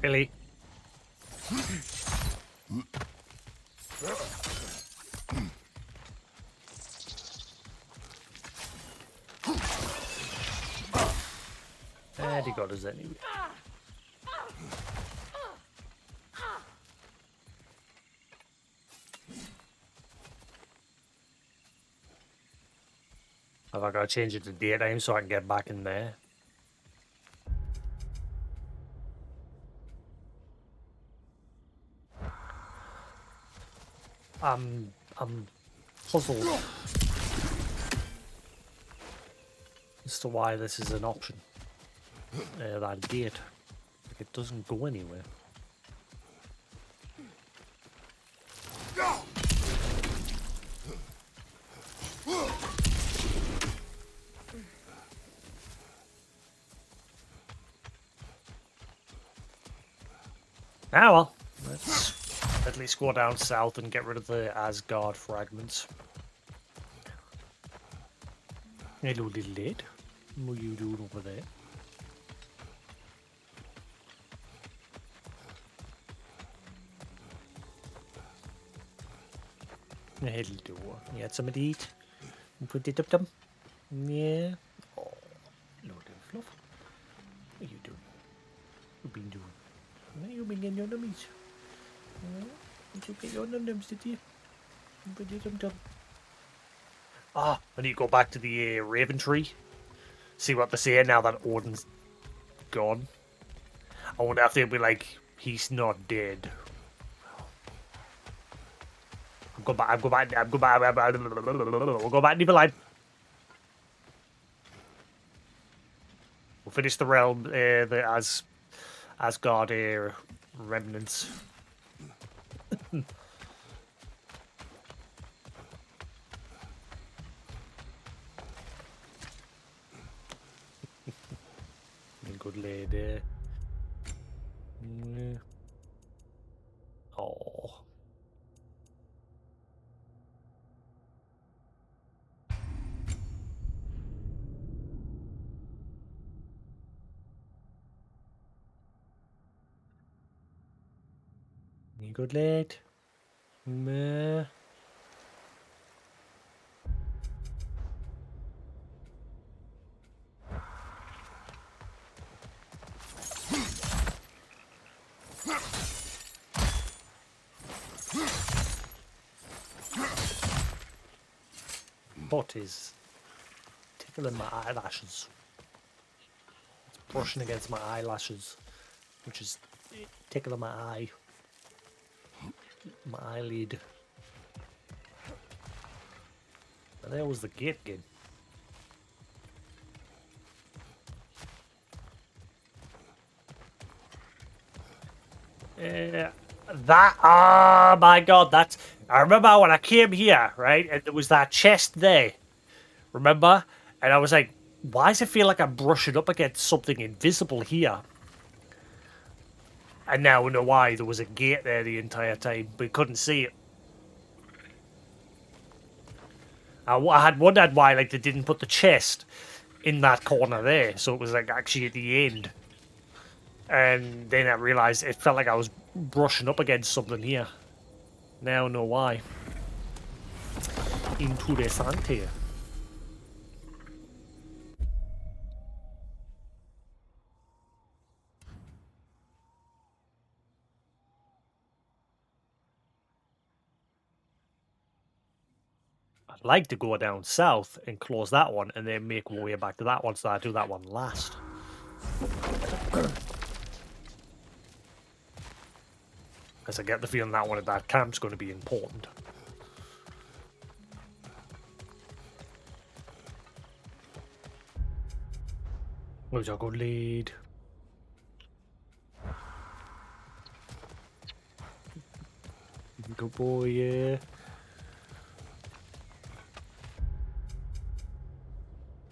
Really? And he got us anyway. Have I got to change it to daytime so I can get back in there? I'm puzzled as to why this is an option. That gate, like it doesn't go anywhere. Ah well, let's at least go down south and get rid of the Asgard fragments. Hello, little lad. What are you doing over there? Hello. You had something to eat? You put it up them? Yeah. Oh, Lord of Fluff. What are you doing? What have you been doing? You've been getting your nummies. Did you get your num-nums, did you? You put it up them. Ah, I need to go back to the Raven Tree. See what they say now that Odin's gone. I wonder if they'll be like, he's not dead. I'll go back, we'll go back to the line. We'll finish the realm, the Asgard remnants. Good lady. Oh. You good lad? Meh. What is tickling my eyelashes? It's brushing against my eyelashes, which is tickling my eye, my eyelid. And there was the gate again. Oh my god, I remember when I came here, right, and there was that chest there, remember? And I was like, why does it feel like I'm brushing up against something invisible here? And now I know why. There was a gate there the entire time, but couldn't see it. I had wondered why like they didn't put the chest in that corner there, so it was like actually at the end. And then I realised it felt like I was brushing up against something here. Now I know why. Interessante. I'd like to go down south and close that one and then make my way back to that one, so I do that one last. Because I get the feeling that one at that camp's going to be important. Where's our good lead? Good boy, yeah.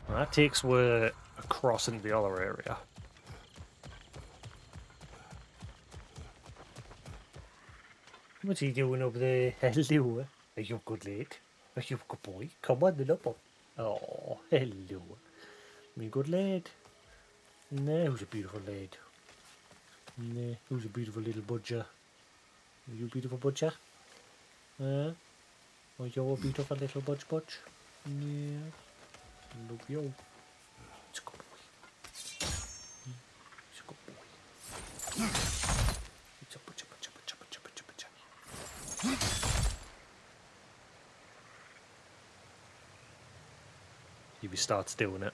Well, that takes us across into the other area. What's he doing over there? Hello. Are you good lad? Are you a good boy? Come on, the up. Oh, hello. Me good lad. No, who's a beautiful lad? No, who's a beautiful little butcher? Are you a beautiful butcher? Oh, you're a beautiful little butch. Yeah. Love you. It's a good boy. It's a good boy. It's a butcher. If he starts doing it.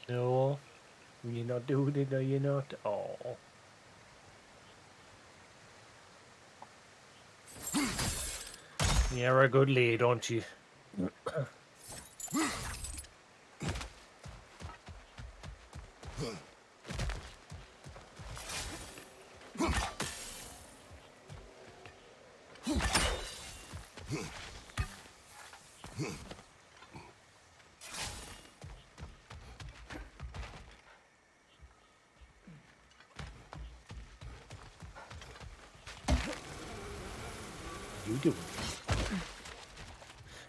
No, you're not doing it, no, you're not. Oh. You're a good lad, aren't you? You do.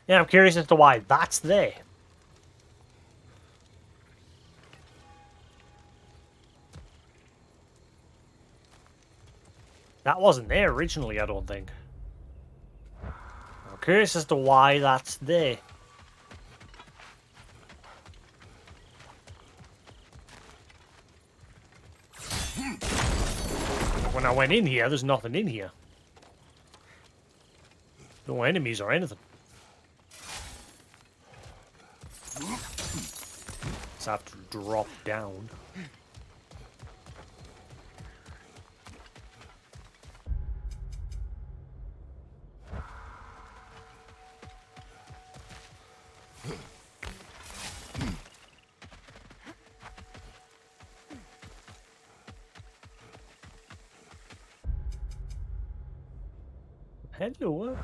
Yeah, I'm curious as to why that's there. That wasn't there originally, I don't think. I'm curious as to why that's there. When I went in here, there's nothing in here. No enemies or anything. So I have to drop down. Hello.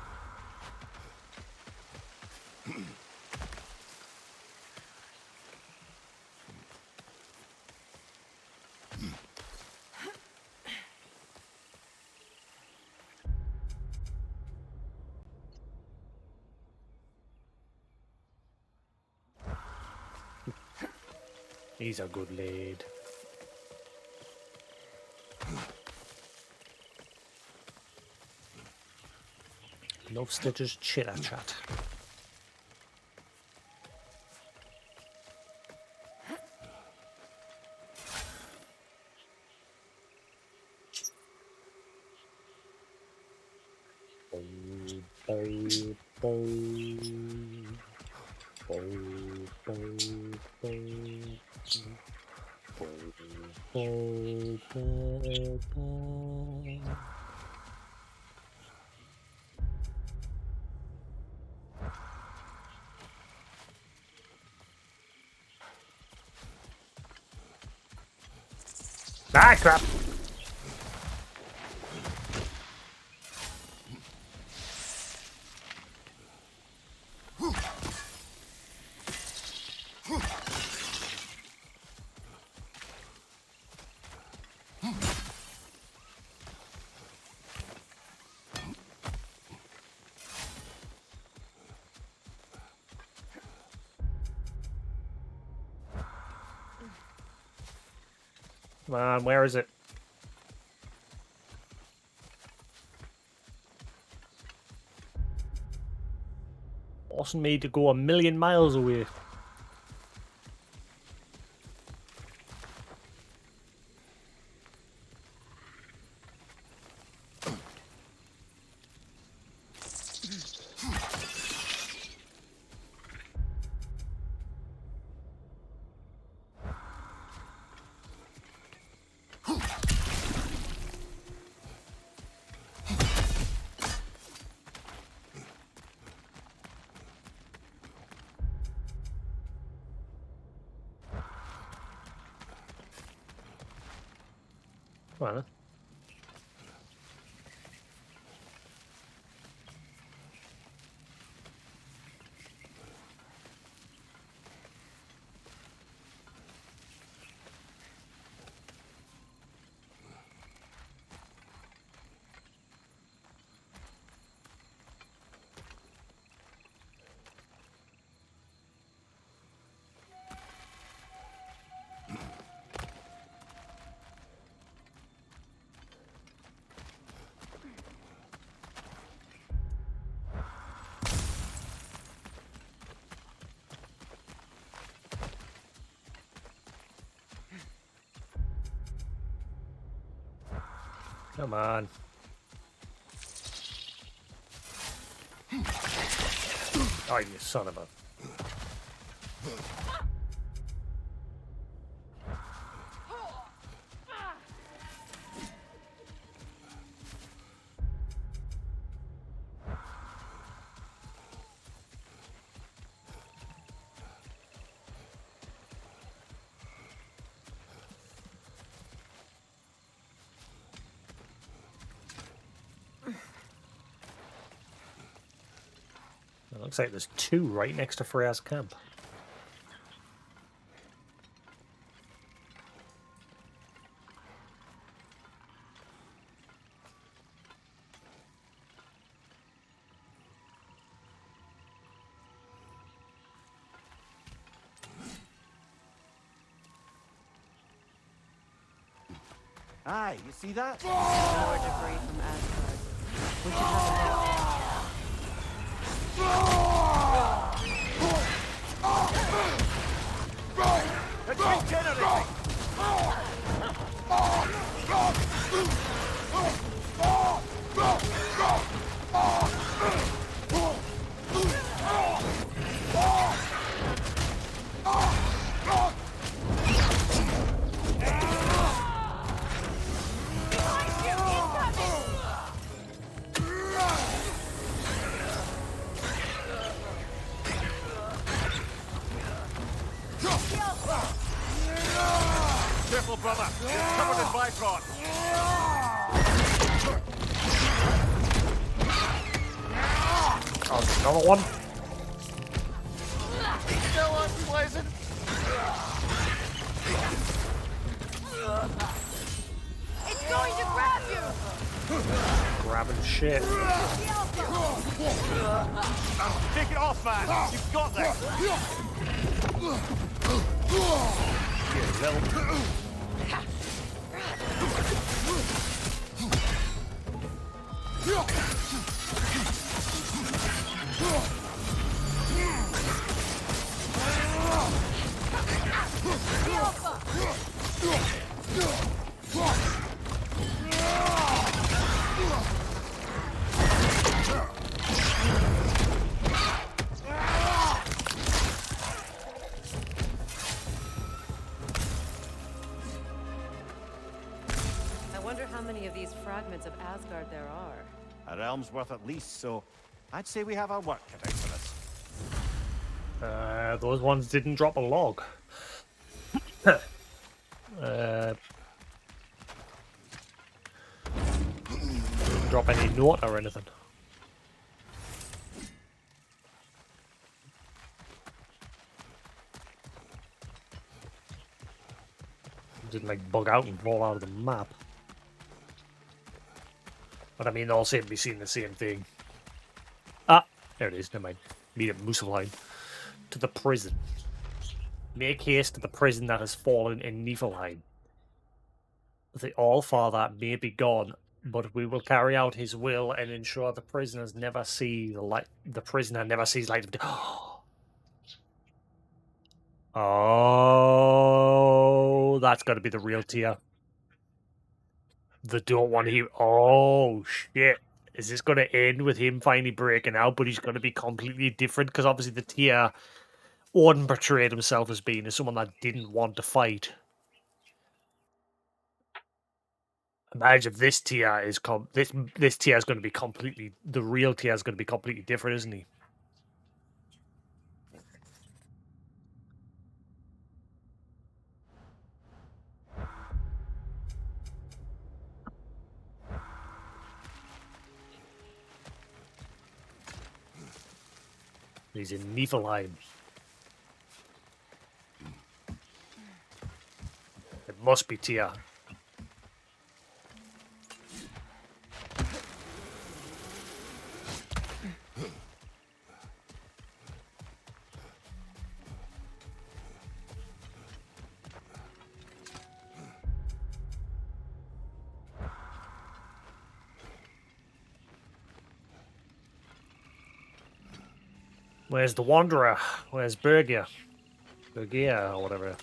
He's a good lad. Loves to just chitter-chat. Ah, crap! Come on, where is it? Forcing me to go a million miles away. Come on, then. Come on. Oh, you son of a... It looks like there's two right next to Freya's camp. Aye, you see that? More debris from Asgard. We should have a look. It's regenerating! Careful, brother. It's covered in Bifrost. Oh, there's another one. Still unpleasant. It's going to grab you! Grabbing shit. Take it off, man. You've got this. You little... I wonder how many of these fragments of Asgard there are. A realm's worth at least, so I'd say we have our work cut out for us. Those ones didn't drop a log. Didn't drop any note or anything. Didn't like bug out and roll out of the map. But I mean, they all seem to be seeing the same thing. Ah, there it is. Never mind. Meet at Muspelheim. To the prison. Make haste to the prison that has fallen in Niflheim. The All-Father may be gone, but we will carry out his will and ensure the prisoners never see the light. The prisoner never sees light of day. Oh, that's got to be the real Tia. The don't want him. Oh shit! Is this going to end with him finally breaking out? But he's going to be completely different because obviously the Tia Odin portrayed himself as being as someone that didn't want to fight. Imagine if this Tia is this Tia is going to be completely the real Tia is going to be completely different, isn't he? He's in Niflheim. It must be Tia. Where's the Wanderer? Where's Bergia? Bergia or whatever.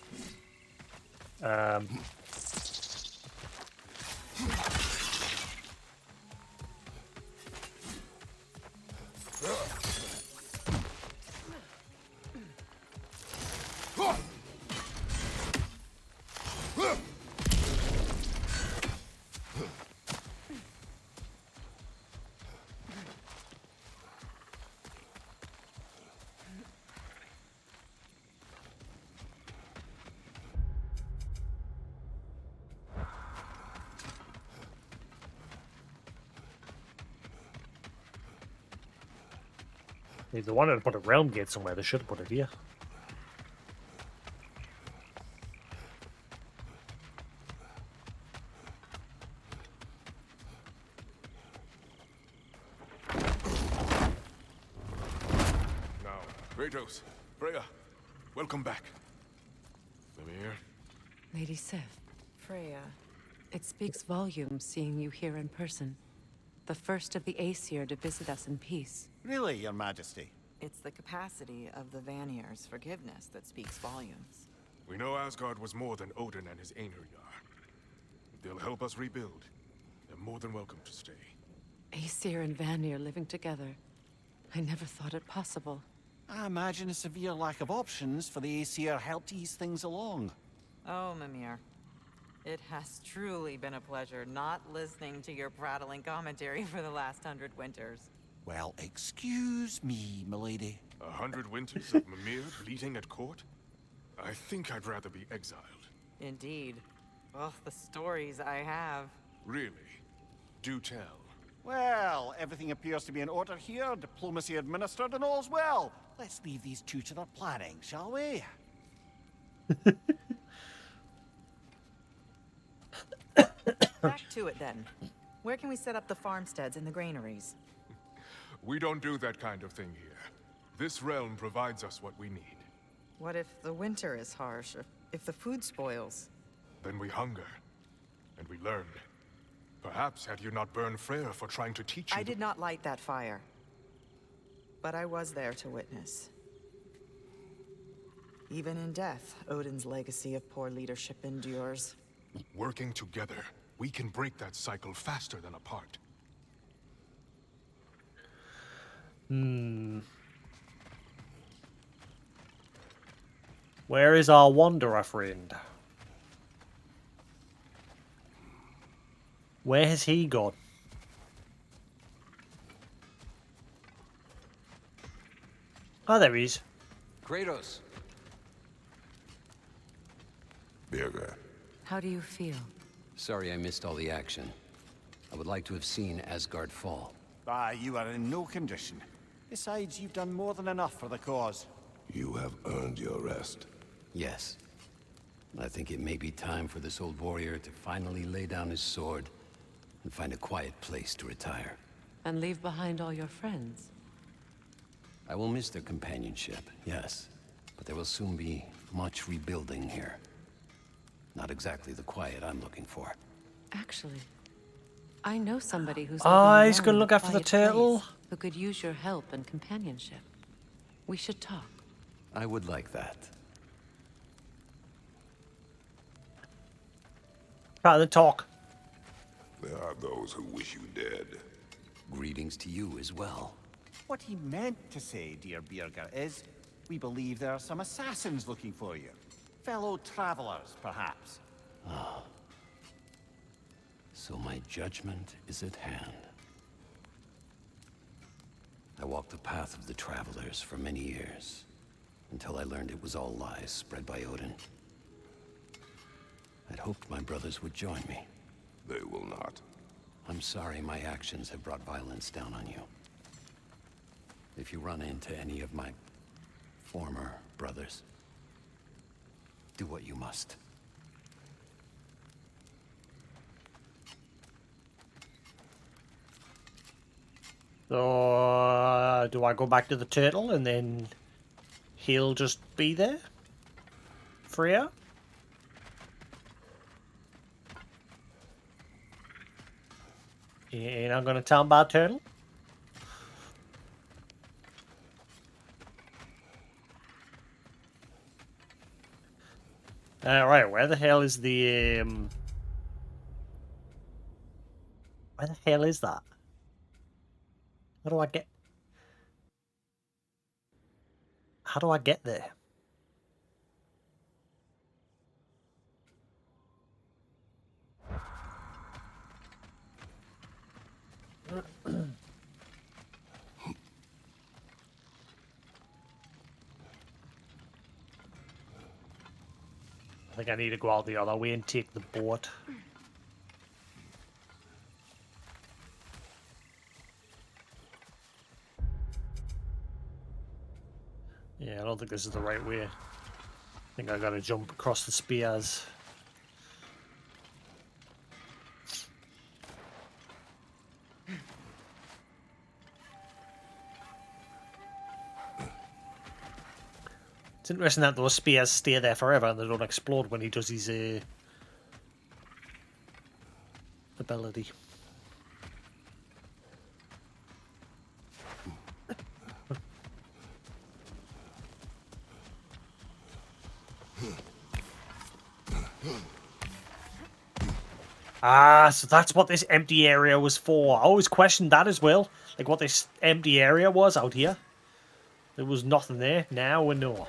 If they wanted to put a realm gate somewhere, they should have put it here. Now, Kratos, Freya, welcome back. Mimir. Lady Sif. Freya, it speaks volumes seeing you here in person. The first of the Aesir to visit us in peace. Really, Your Majesty? It's the capacity of the Vanir's forgiveness that speaks volumes. We know Asgard was more than Odin and his Einherjar. If they'll help us rebuild, they're more than welcome to stay. Aesir and Vanir living together. I never thought it possible. I imagine a severe lack of options for the Aesir helped ease things along. Oh, Mimir. It has truly been a pleasure not listening to your prattling commentary for the last 100 winters. Well, excuse me, milady. 100 winters of Mimir bleating at court? I think I'd rather be exiled. Indeed. Oh, the stories I have. Really? Do tell. Well, everything appears to be in order here, diplomacy administered, and all's well. Let's leave these two to their planning, shall we? Back to it then. Where can we set up the farmsteads and the granaries? We don't do that kind of thing here. This realm provides us what we need. What if the winter is harsh? If the food spoils? Then we hunger. And we learn. Perhaps had you not burned Freyr for trying to teach you— I did not light that fire. But I was there to witness. Even in death, Odin's legacy of poor leadership endures. Working together, we can break that cycle faster than apart. Where is our Wanderer friend? Where has he gone? Oh, there he is. Kratos. Birger. How do you feel? Sorry I missed all the action. I would like to have seen Asgard fall. Ah, you are in no condition. Besides, you've done more than enough for the cause. You have earned your rest. Yes. I think it may be time for this old warrior to finally lay down his sword and find a quiet place to retire. And leave behind all your friends? I will miss their companionship, yes. But there will soon be much rebuilding here. Not exactly the quiet I'm looking for. Actually, I know somebody who's Ah, living he's gonna alone in look a after the quiet turtle. place who could use your help and companionship. We should talk. I would like that. Try the talk. There are those who wish you dead. Greetings to you as well. What he meant to say, dear Birger, is we believe there are some assassins looking for you. Fellow travelers, perhaps. Ah. So my judgment is at hand. I walked the path of the travelers for many years, until I learned it was all lies spread by Odin. I'd hoped my brothers would join me. They will not. I'm sorry my actions have brought violence down on you. If you run into any of my former brothers, do what you must. So, do I go back to the turtle and then he'll just be there? Freya? And I'm gonna tell him about turtle? Right, where the hell is the, where the hell is that? How do I get... How do I get there? I think I need to go out the other way and take the boat. Yeah, I don't think this is the right way. I think I gotta jump across the spears. It's interesting that those spears stay there forever and they don't explode when he does his ability. Ah, so that's what this empty area was for. I always questioned that as well. Like what this empty area was out here. There was nothing there. Now we know.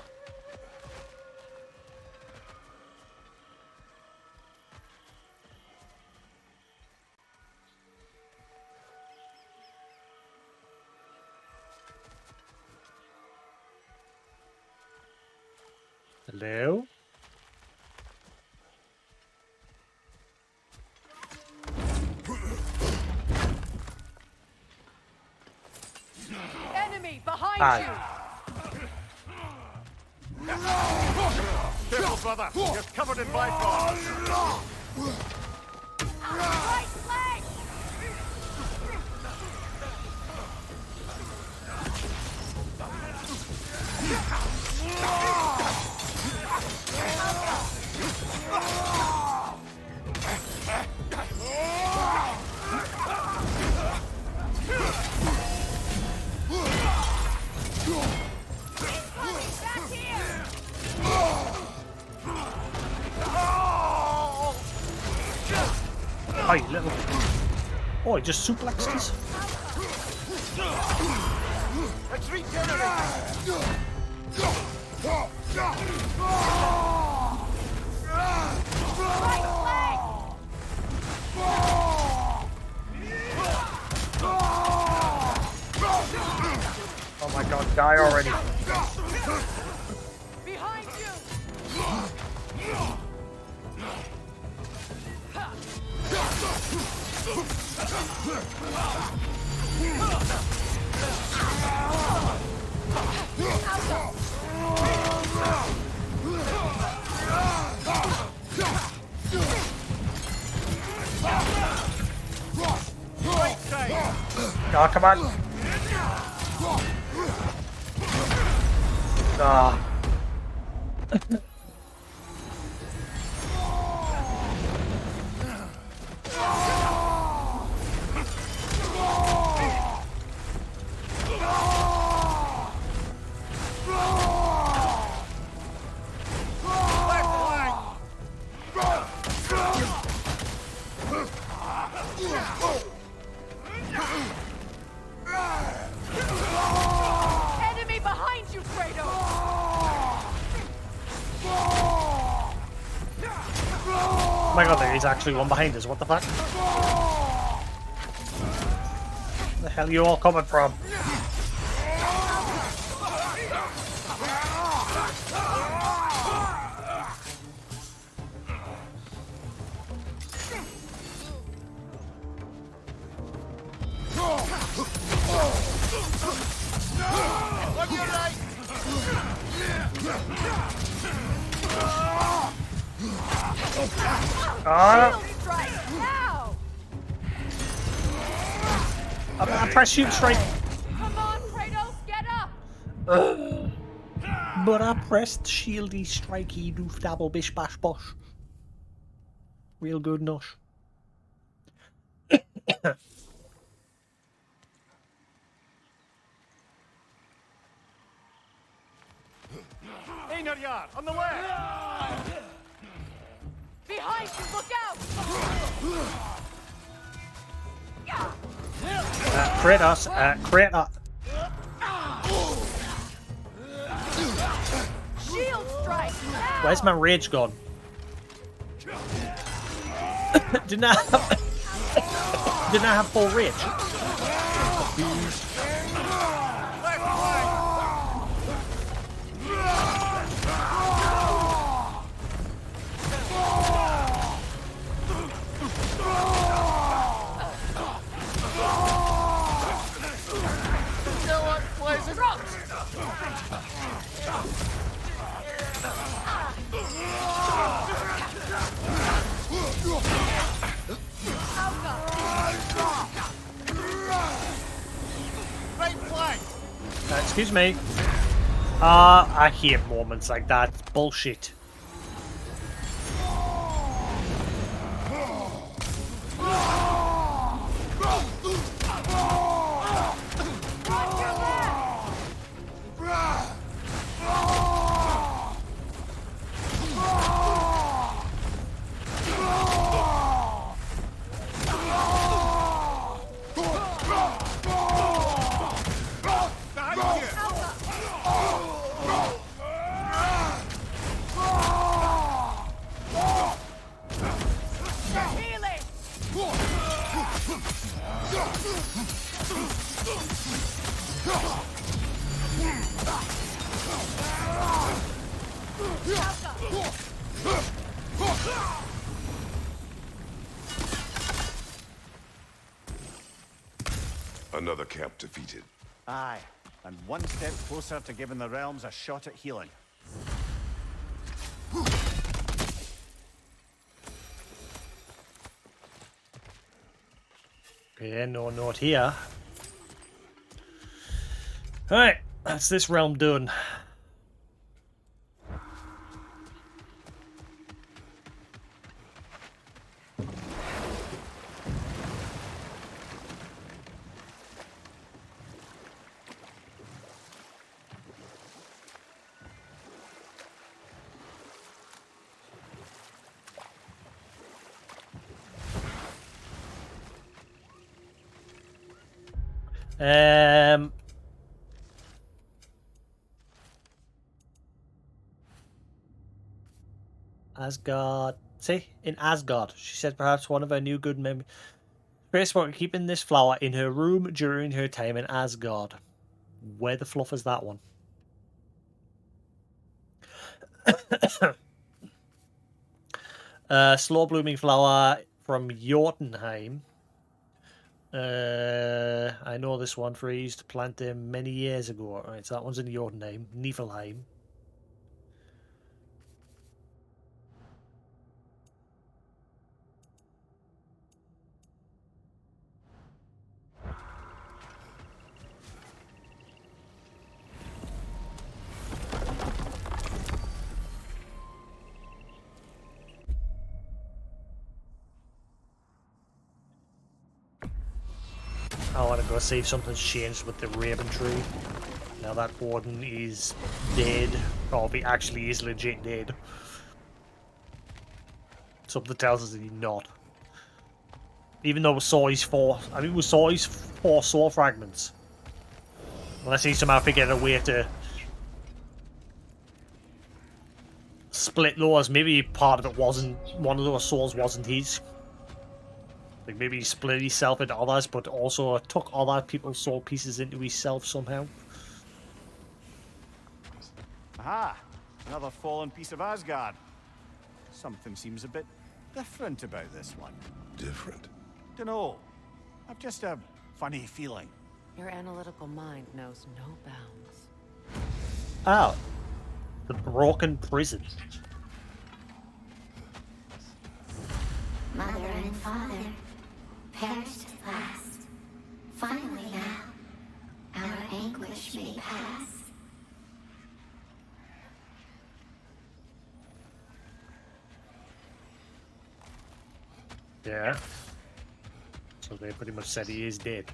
Hello? Enemy behind Aye. you! Careful, brother. You're covered in bypass. Right leg! Oh, you little... Oh, he just suplexed us. Let's regenerate. Oh my god, die already. Behind you! Oh, come on. Ah. Enemy behind you, Kratos! Oh my god, there is actually one behind us. What the fuck? Where the hell are you all coming from? On your right! Ah! Shield strike, now! I press shield strike. Come on, Kratos, get up! But I pressed shieldy strikey doof dabble bish bash bosh. Real good nosh. Einherjar, on the left! Behind you, look out! Kratos, Kratos. Shield strike, now! Where's my rage gone? Didn't I have full rage? No one plays it up! Right flank! Excuse me. I hate moments like that. It's bullshit. Another camp defeated. Aye, and one step closer to giving the realms a shot at healing. Yeah, no note here. Alright, that's this realm done. Asgard. See? In Asgard. She said perhaps one of her new good memories. Grace spoke of keeping this flower in her room during her time in Asgard. Where the fluff is that one? Slow blooming flower from Jotunheim. I know this one for I used to plant them many years ago. Right, so that one's in Jotunheim. Niflheim. I want to go see if something's changed with the Raven tree. Now that Warden is dead, or if he actually is legit dead. Something tells us that he's not. Even though we saw his four... I think we saw his 4 soul fragments. Unless he somehow figured a way to... split those. Maybe part of it wasn't... one of those souls wasn't his. Like maybe he split himself into others, but also took other people's soul pieces into himself somehow. Aha! Another fallen piece of Asgard. Something seems a bit different about this one. Different? Dunno. I've just a funny feeling. Your analytical mind knows no bounds. Oh. The broken prison. Mother and father perished at last. Finally now, our anguish may pass. Yeah. So they pretty much said he is dead.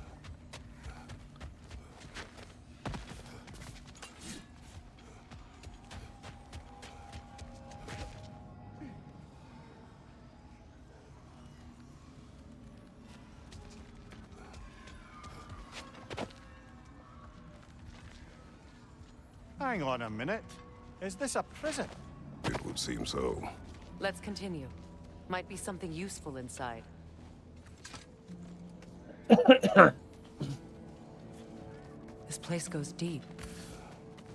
Hang on a minute. Is this a prison? It would seem so. Let's continue. Might be something useful inside. This place goes deep.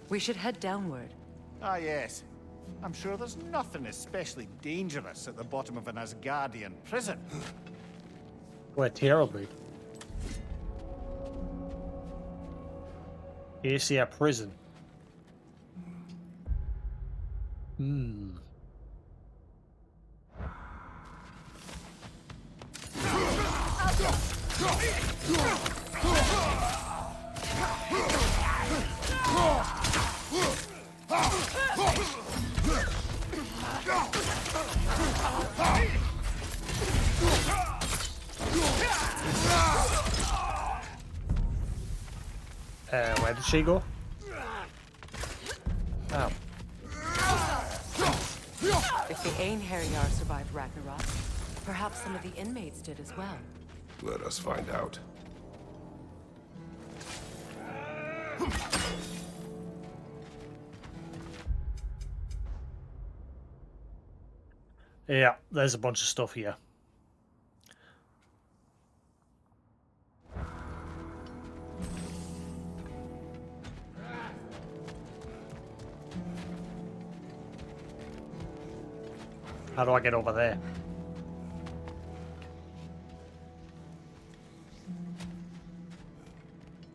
We should head downward. Ah, yes. I'm sure there's nothing especially dangerous at the bottom of an Asgardian prison. Quite terribly. You see a prison. Hmm. Where did she go? Oh. If the Einherjar survived Ragnarok, perhaps some of the inmates did as well. Let us find out. Yeah, there's a bunch of stuff here. How do I get over there?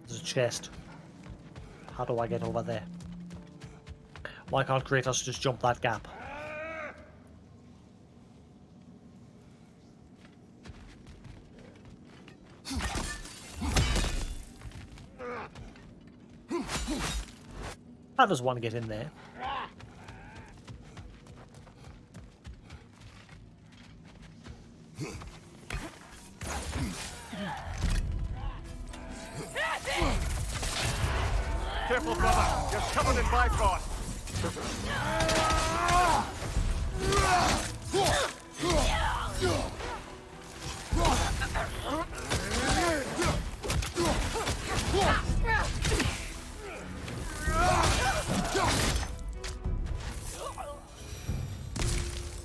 There's a chest. How do I get over there? Why can't Kratos just jump that gap? How does one get in there? Careful, brother. You're covered in Bifrost.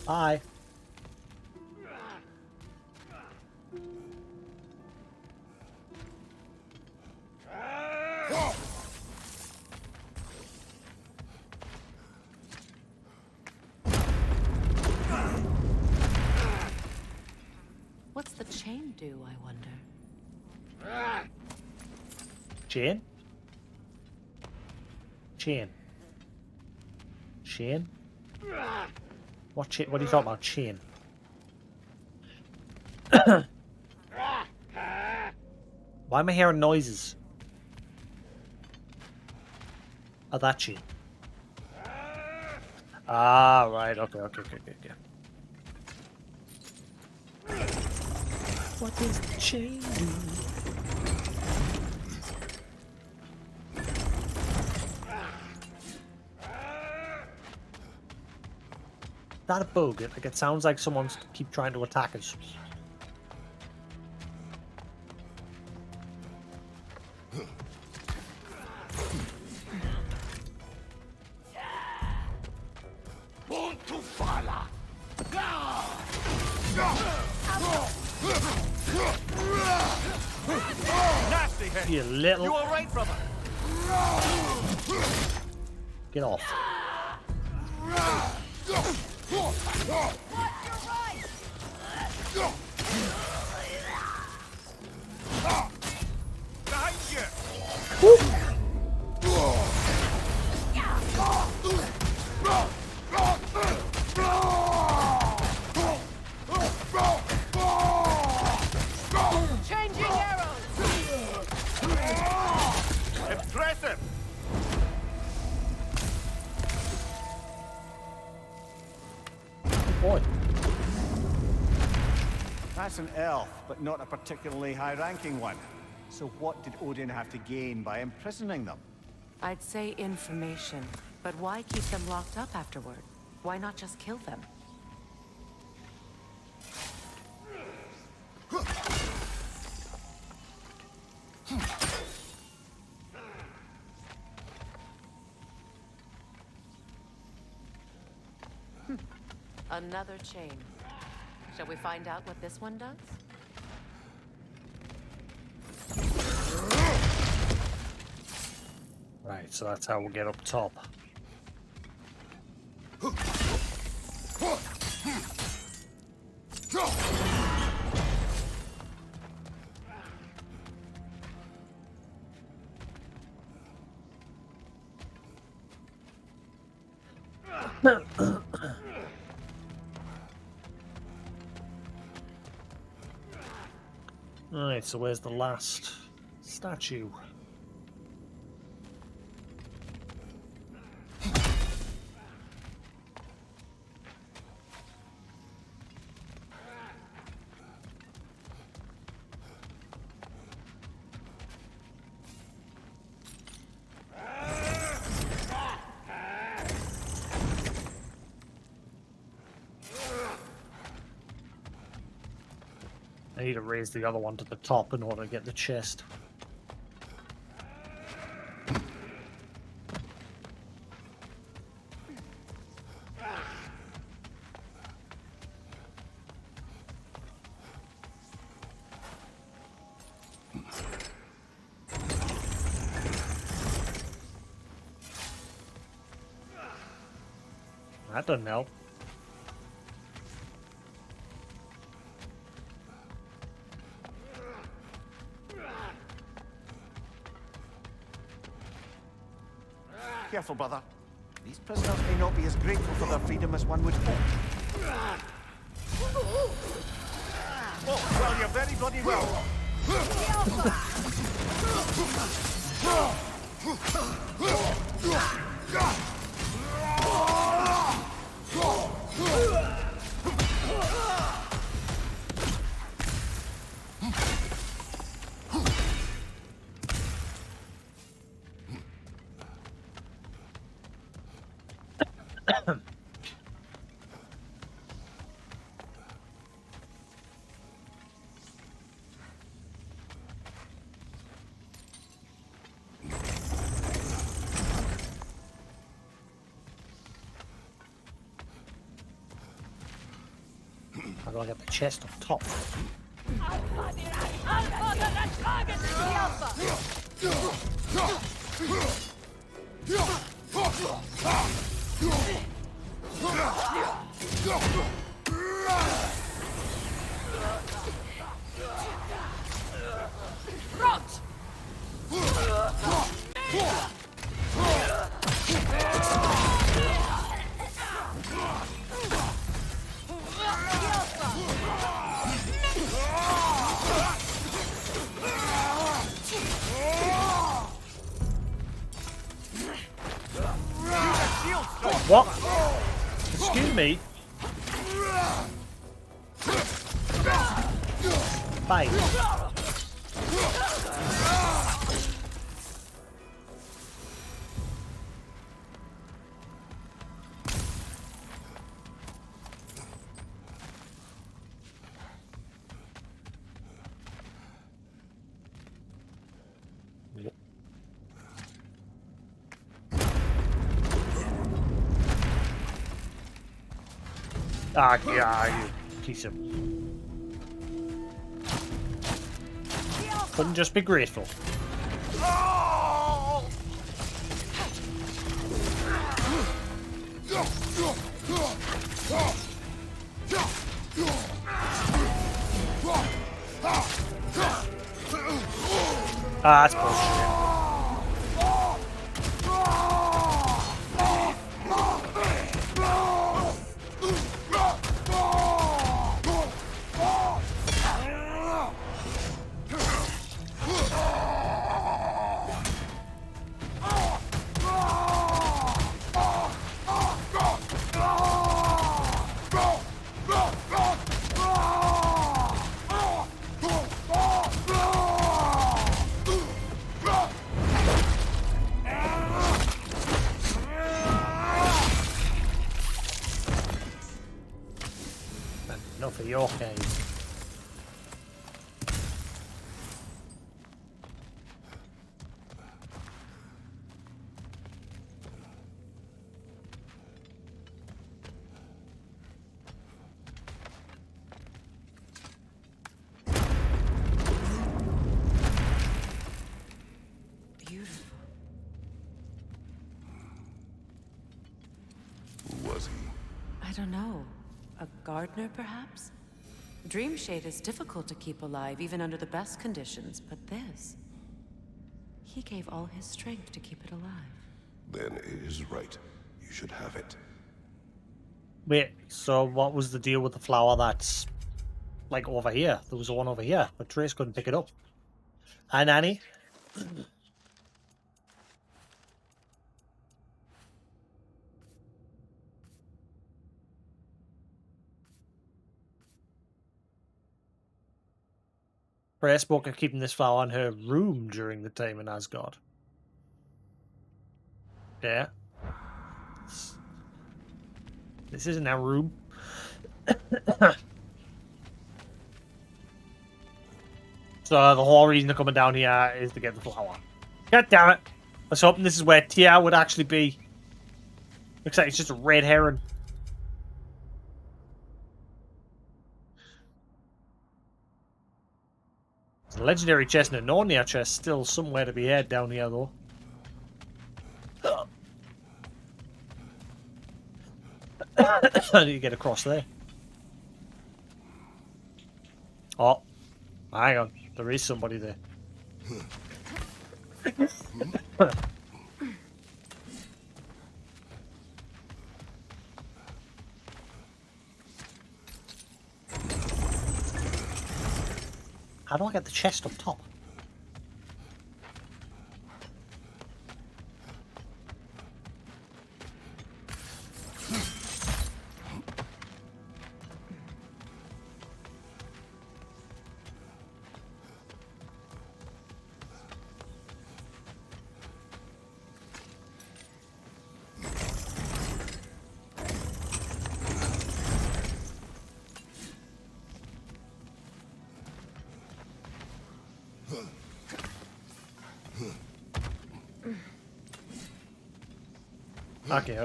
Bye. What's the chain do, I wonder? Chain? Chain. Chain? What chain? What are you talking about? Chain? Why am I hearing noises? Oh, that chain. Ah, right. Okay. What does the chain do? That a bug? Like it sounds like someone's keep trying to attack us. Nasty head. You little. You all right, brother? Get off. Behind you. Changing arrows! Impressive. Boy. That's an elf, but not a particularly high-ranking one. So what did Odin have to gain by imprisoning them? I'd say information, but why keep them locked up afterward? Why not just kill them? Another chain. Shall we find out what this one does? Right, so that's how we'll get up top. Alright, so where's the last statue? I need to raise the other one to the top in order to get the chest. That doesn't help. Careful, brother. These prisoners may not be as grateful for their freedom as one would hope. Oh, well, you're very bloody well. How do I get the chest on top? What? Excuse me. Bye. Ah, yeah, you piece of... Couldn't just be grateful. Ah, that's bullshit. Not for your game. Beautiful. Who was he? I don't know. A gardener, perhaps? Dreamshade is difficult to keep alive, even under the best conditions, but this... He gave all his strength to keep it alive. Then it is right. You should have it. Wait, so what was the deal with the flower that's like over here? There was one over here, but Trace couldn't pick it up. And Annie? Trace spoke of keeping this flower in her room during the time in Asgard. Yeah. This isn't our room. So the whole reason they're coming down here is to get the flower. God damn it. I was hoping this is where Tia would actually be. Looks like it's just a red herring. The legendary chest and a Narnia chest still somewhere to be had down here though. How do you get across there? Oh, hang on. There is somebody there. How do I get the chest up top?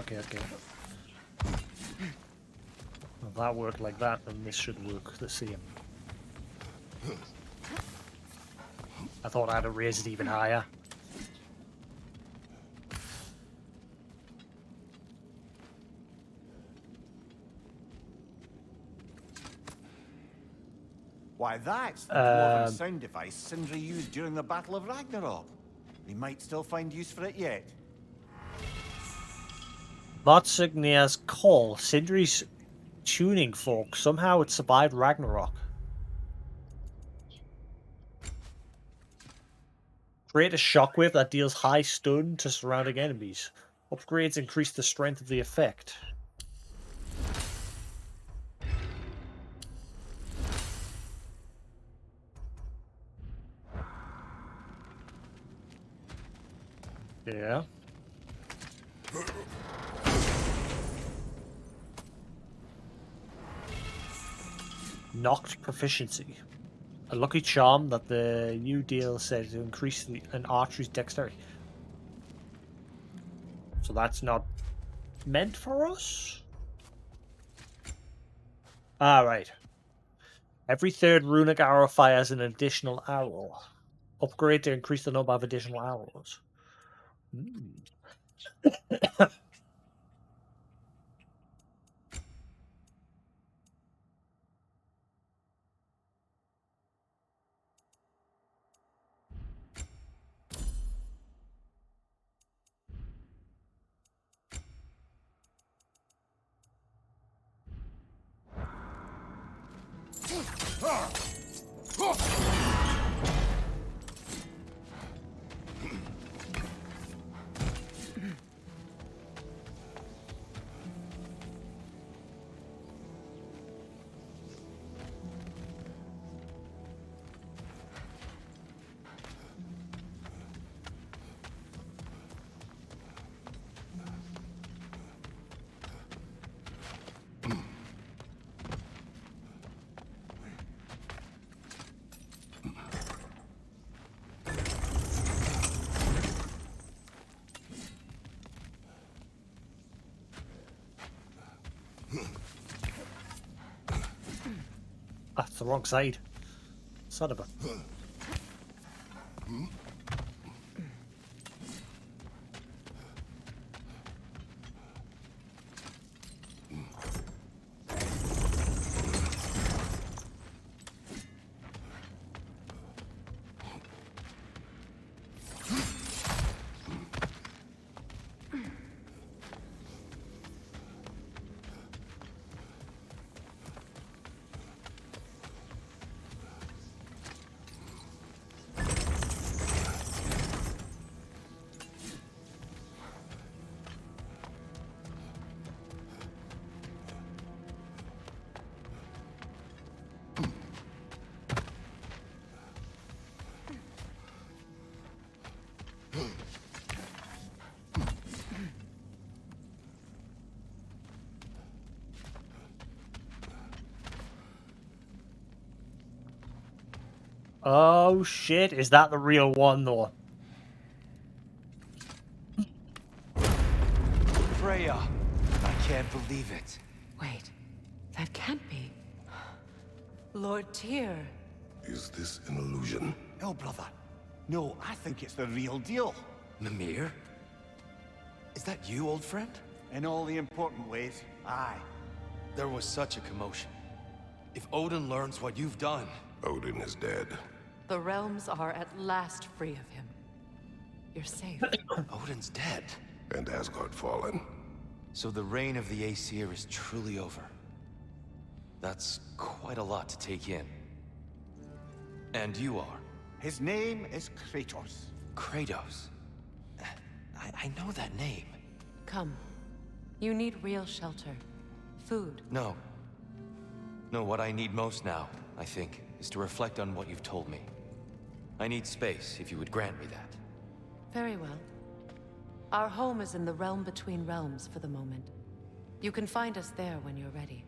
Okay. Well, that worked like that, then this should work the same. I thought I'd have raised it even higher. Why, that's the dwarven sound device Sindri used during the Battle of Ragnarok. We might still find use for it yet. Votsignia's call, Sindri's tuning fork. Somehow it survived Ragnarok. Create a shockwave that deals high stun to surrounding enemies. Upgrades increase the strength of the effect. Yeah. Knocked proficiency. A lucky charm that the new deal said to increase an archery's dexterity. So that's not meant for us? Ah, right. Every third runic arrow fires an additional arrow. Upgrade to increase the number of additional arrows. That's the wrong side. Son of a... Oh shit, is that the real one though? Freya, I can't believe it. Wait, that can't be. Lord Tyr. Is this an illusion? No, brother. No, I think it's the real deal. Mimir? Is that you, old friend? In all the important ways, aye. There was such a commotion. If Odin learns what you've done... Odin is dead. The realms are at last free of him. You're safe. Odin's dead. And Asgard fallen. So the reign of the Aesir is truly over. That's quite a lot to take in. And you are? His name is Kratos. Kratos? I know that name. Come. You need real shelter. Food. No. No, what I need most now, I think, is to reflect on what you've told me. I need space, if you would grant me that. Very well. Our home is in the realm between realms for the moment. You can find us there when you're ready.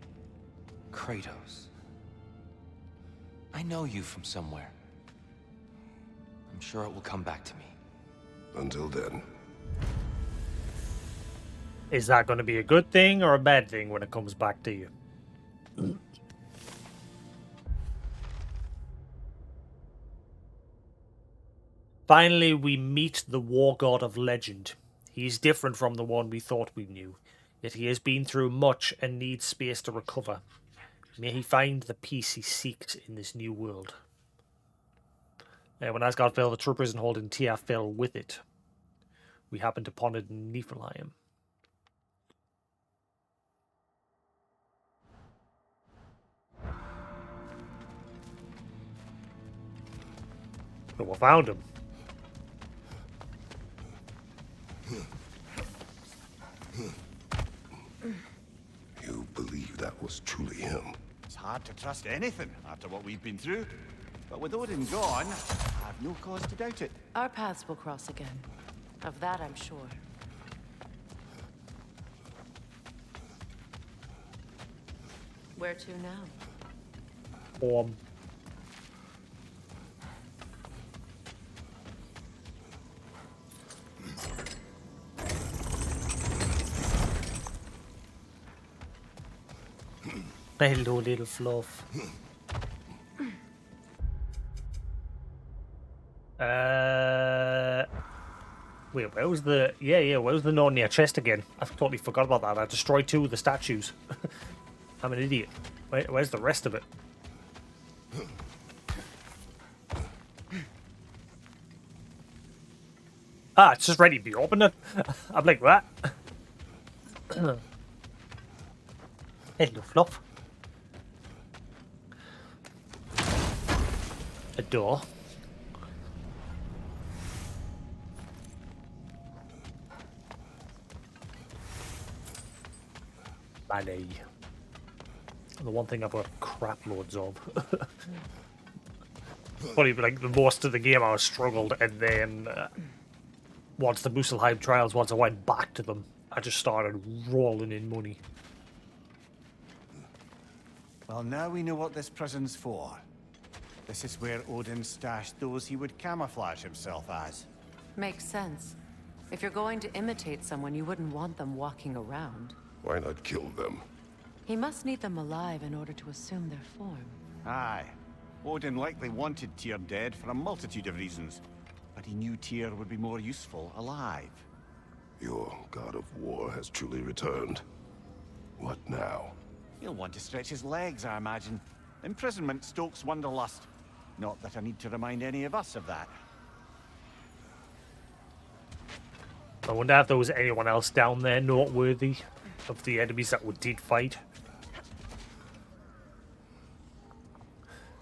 Kratos. I know you from somewhere. I'm sure it will come back to me. Until then. Is that going to be a good thing or a bad thing when it comes back to you? Finally, we meet the war god of legend. He is different from the one we thought we knew, yet he has been through much and needs space to recover. May he find the peace he seeks in this new world. When Asgard fell, the troopers and holding Tyr fell with it. We happened upon it in Niflheim. But we found him. You believe that was truly him? It's hard to trust anything after what we've been through. But with Odin gone, I've no cause to doubt it. Our paths will cross again. Of that I'm sure. Where to now? Hello, little fluff. Wait, where was the... Yeah, where was the Narnia chest again? I totally forgot about that. I destroyed 2 of the statues. I'm an idiot. Where's the rest of it? Ah, it's just ready to be opened. I'm like, what? Hello, Fluff. A door. Money. The one thing I've got crap loads of. Probably like the most of the game I struggled, and then once the Muspelheim trials, once I went back to them, I just started rolling in money. Well, now we know what this prison's for. This is where Odin stashed those he would camouflage himself as. Makes sense. If you're going to imitate someone, you wouldn't want them walking around. Why not kill them? He must need them alive in order to assume their form. Aye. Odin likely wanted Tyr dead for a multitude of reasons, but he knew Tyr would be more useful alive. Your god of war has truly returned. What now? He'll want to stretch his legs, I imagine. Imprisonment stokes wanderlust. Not that I need to remind any of us of that. I wonder if there was anyone else down there noteworthy of the enemies that we did fight.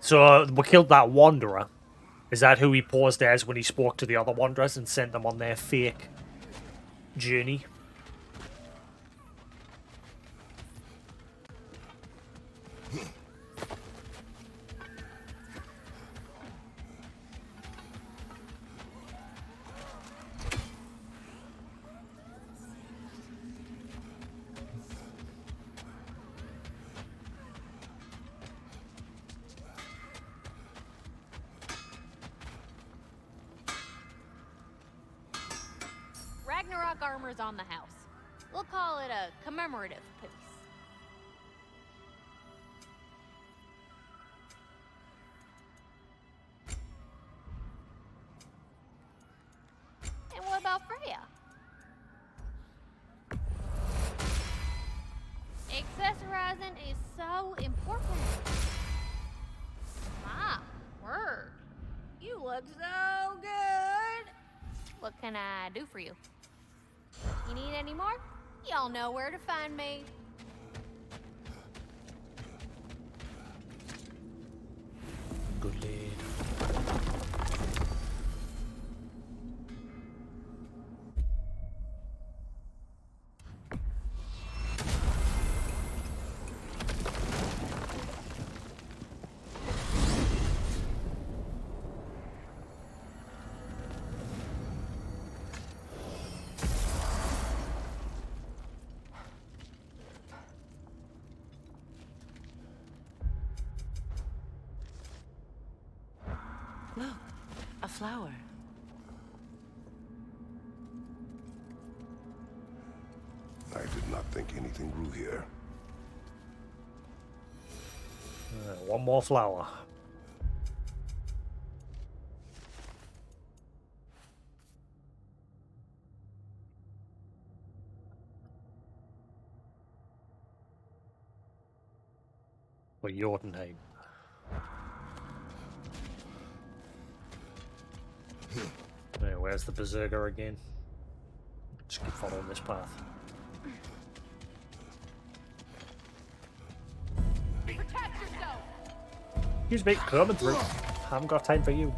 So we killed that wanderer. Is that who he paused as when he spoke to the other wanderers and sent them on their fake journey? Ragnarok armor's on the house. We'll call it a commemorative piece. And what about Freya? Accessorizing is so important. Ah, word. You look so good. What can I do for you? You need any more? Y'all know where to find me. Good lad. Look, a flower. I did not think anything grew here. One more flower. For Jotunheim. Hey, where's the Berserker again? Just keep following this path. Protect yourself! Excuse me, coming through. Haven't got time for you.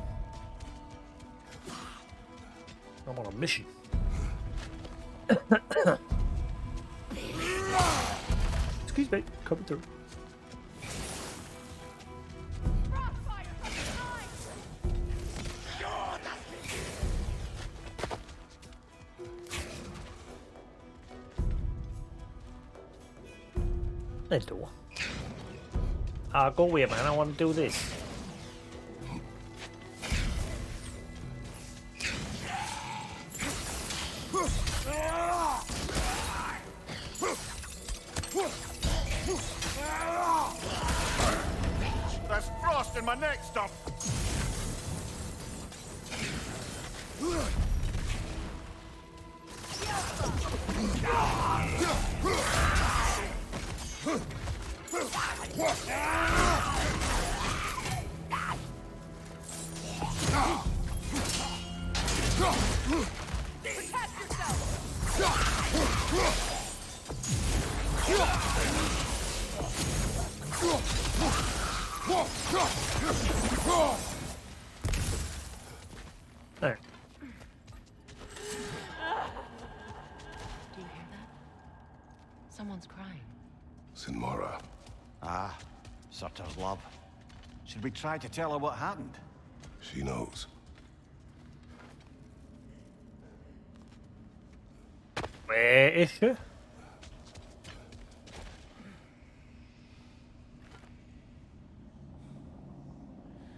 I'm on a mission. Excuse me, coming through. Hello. Go away, man. I want to do this. There's frost in my neck stump. Jasix and Mara. Ah, Surtur's love. Should we try to tell her what happened? She knows. Where is she?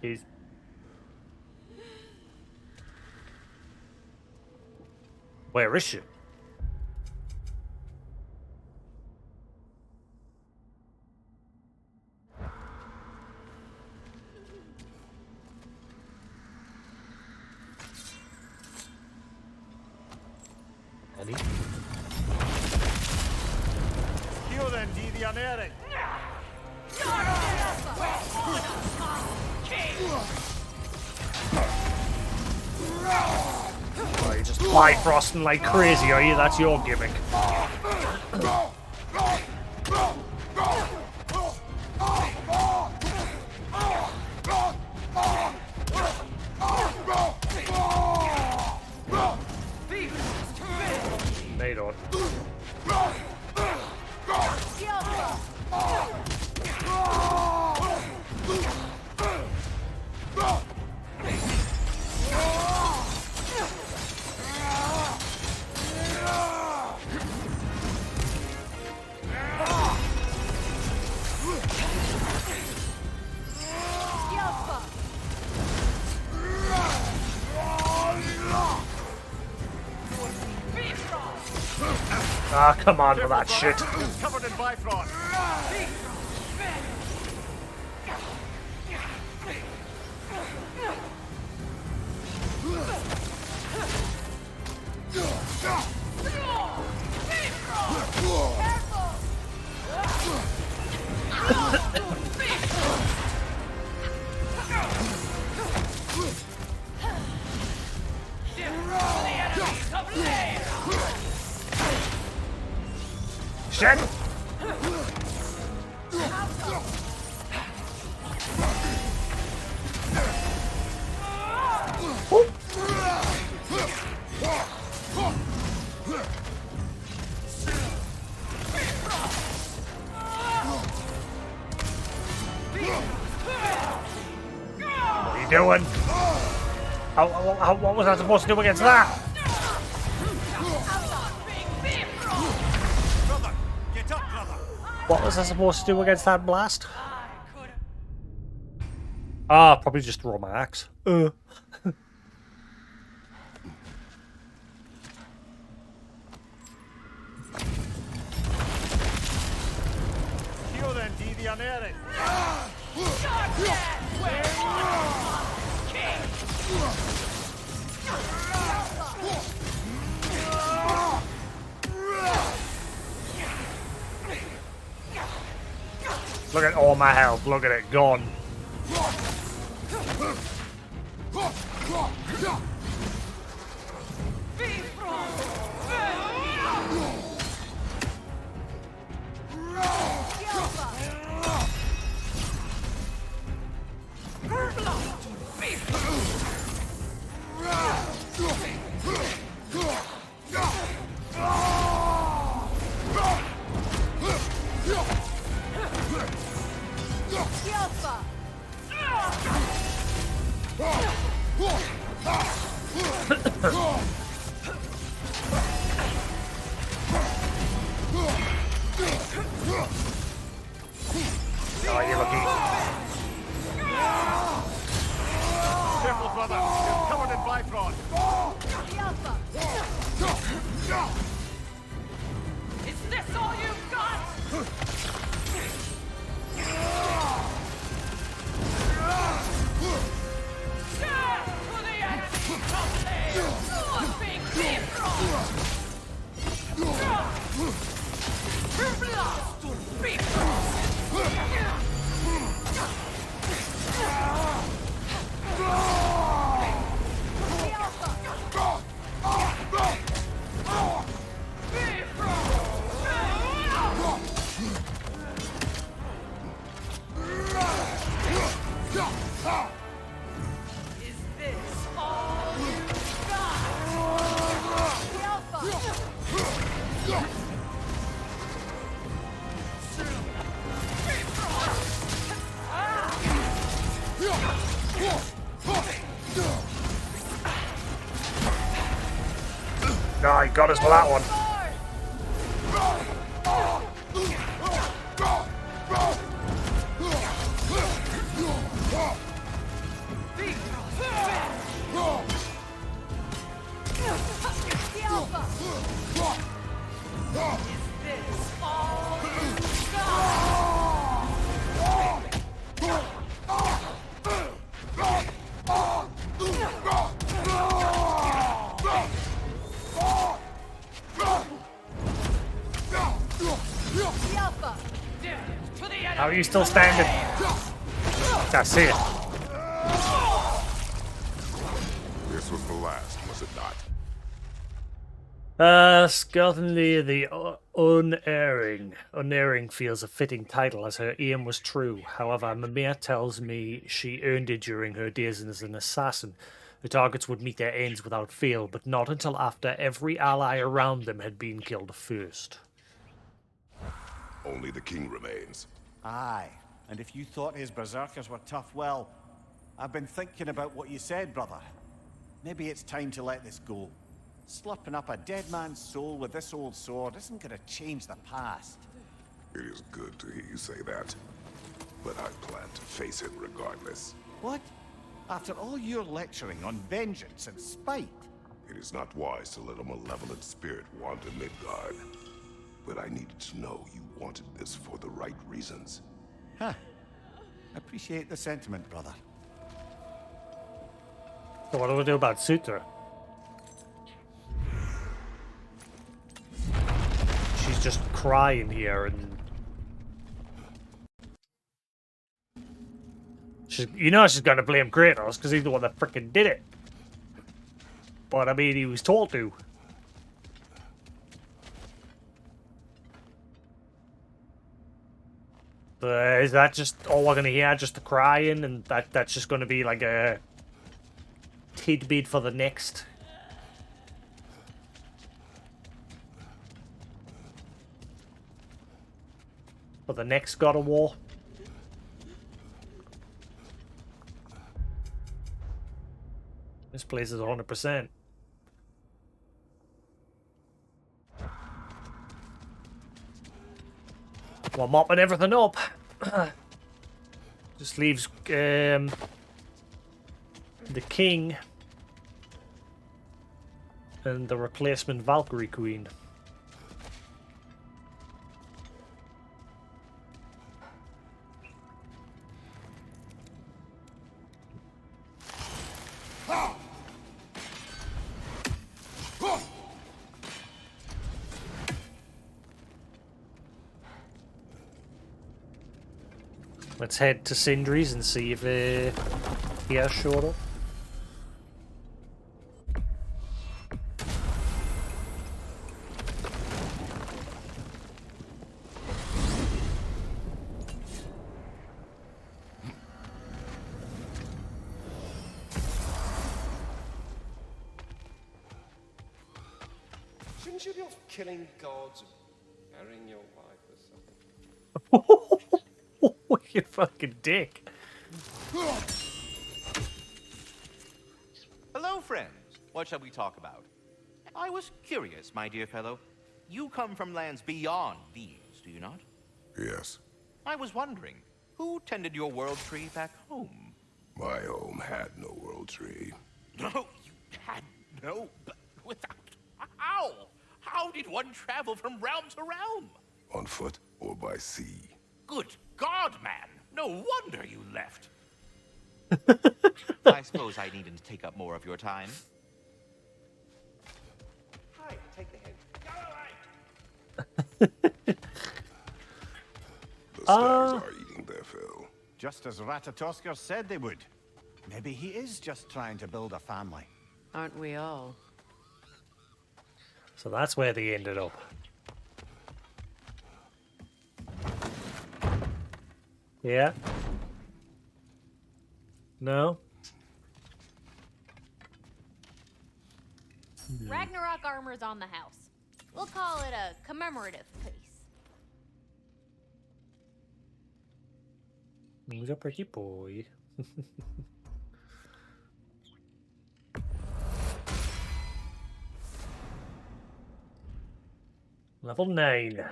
He's... Where is she? Any? Kiolen di Vianere. Oh, you're just Bifrosting like crazy, are you? That's your gimmick. They don't. Ah, come on with that shit. Covered in Bifrost. Shit! What are you doing? What was I supposed to do against that? What was I supposed to do against that blast? Ah, probably just throw my axe. Kiolen di Vianere. Look at all my health. Look at it gone. Oh, you're lucky. Careful, brother. You're covered in Bifrost. Is this all you've got? Is this all you've got? No, he got us for that one. How are you still standing? I see it. This was the last, was it not? Certainly the unerring. Unerring feels a fitting title as her aim was true. However, Mimir tells me she earned it during her days as an assassin. The targets would meet their ends without fail, but not until after every ally around them had been killed first. Only the king remains. Aye, and if you thought his berserkers were tough, well, I've been thinking about what you said, brother. Maybe it's time to let this go. Slurping up a dead man's soul with this old sword isn't gonna change the past. It is good to hear you say that. But I plan to face it regardless. What? After all your lecturing on vengeance and spite? It is not wise to let a malevolent spirit wander Midgard. But I needed to know you wanted this for the right reasons. Huh. Appreciate the sentiment, brother. So what do we do about Sutra? She's just crying here, and she's gonna blame Kratos because he's the one that frickin' did it. But I mean, he was told to. Is that just all we're gonna hear? Just the crying, and that's just gonna be like a tidbit for the next. For the next God of War. This place is 100%. Well, mopping everything up. Just leaves the king and the replacement Valkyrie Queen. Let's head to Sindri's and see if he has showed up. Shouldn't you be off killing gods and marrying your wife or something? You fucking dick. Hello, friends. What shall we talk about? I was curious, my dear fellow. You come from lands beyond these, do you not? Yes. I was wondering, who tended your world tree back home? My home had no world tree. No, you had no, but without... How? How did one travel from realm to realm? On foot or by sea. Good God, man! No wonder you left. I suppose I needn't take up more of your time. Hi, take the hint. The stags are eating their fill. Just as Ratatoskr said they would. Maybe he is just trying to build a family. Aren't we all? So that's where they ended up. Yeah? No? Ragnarok armor's on the house. We'll call it a commemorative piece. He's a pretty boy. Level 9.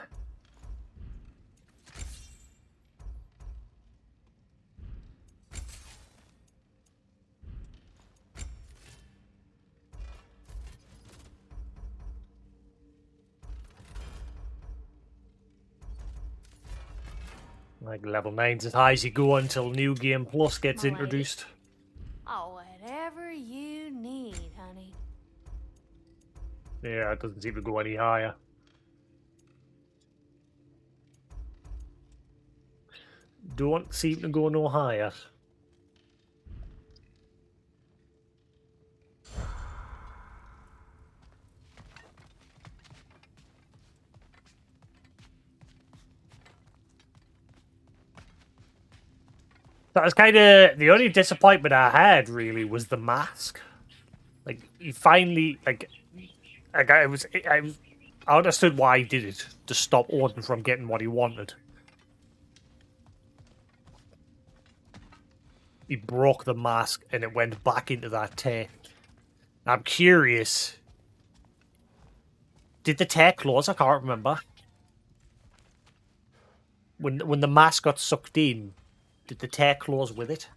Like level 9's as high as you go until New Game Plus gets My lady. introduced. Oh, whatever you need, honey. Yeah, it doesn't seem to go any higher. Don't seem to go no higher. That was kind of the only disappointment I had. Really, was the mask. Like he finally, I understood why he did it to stop Odin from getting what he wanted. He broke the mask and it went back into that tear. I'm curious. Did the tear close? I can't remember. When the mask got sucked in, did the tear close with it?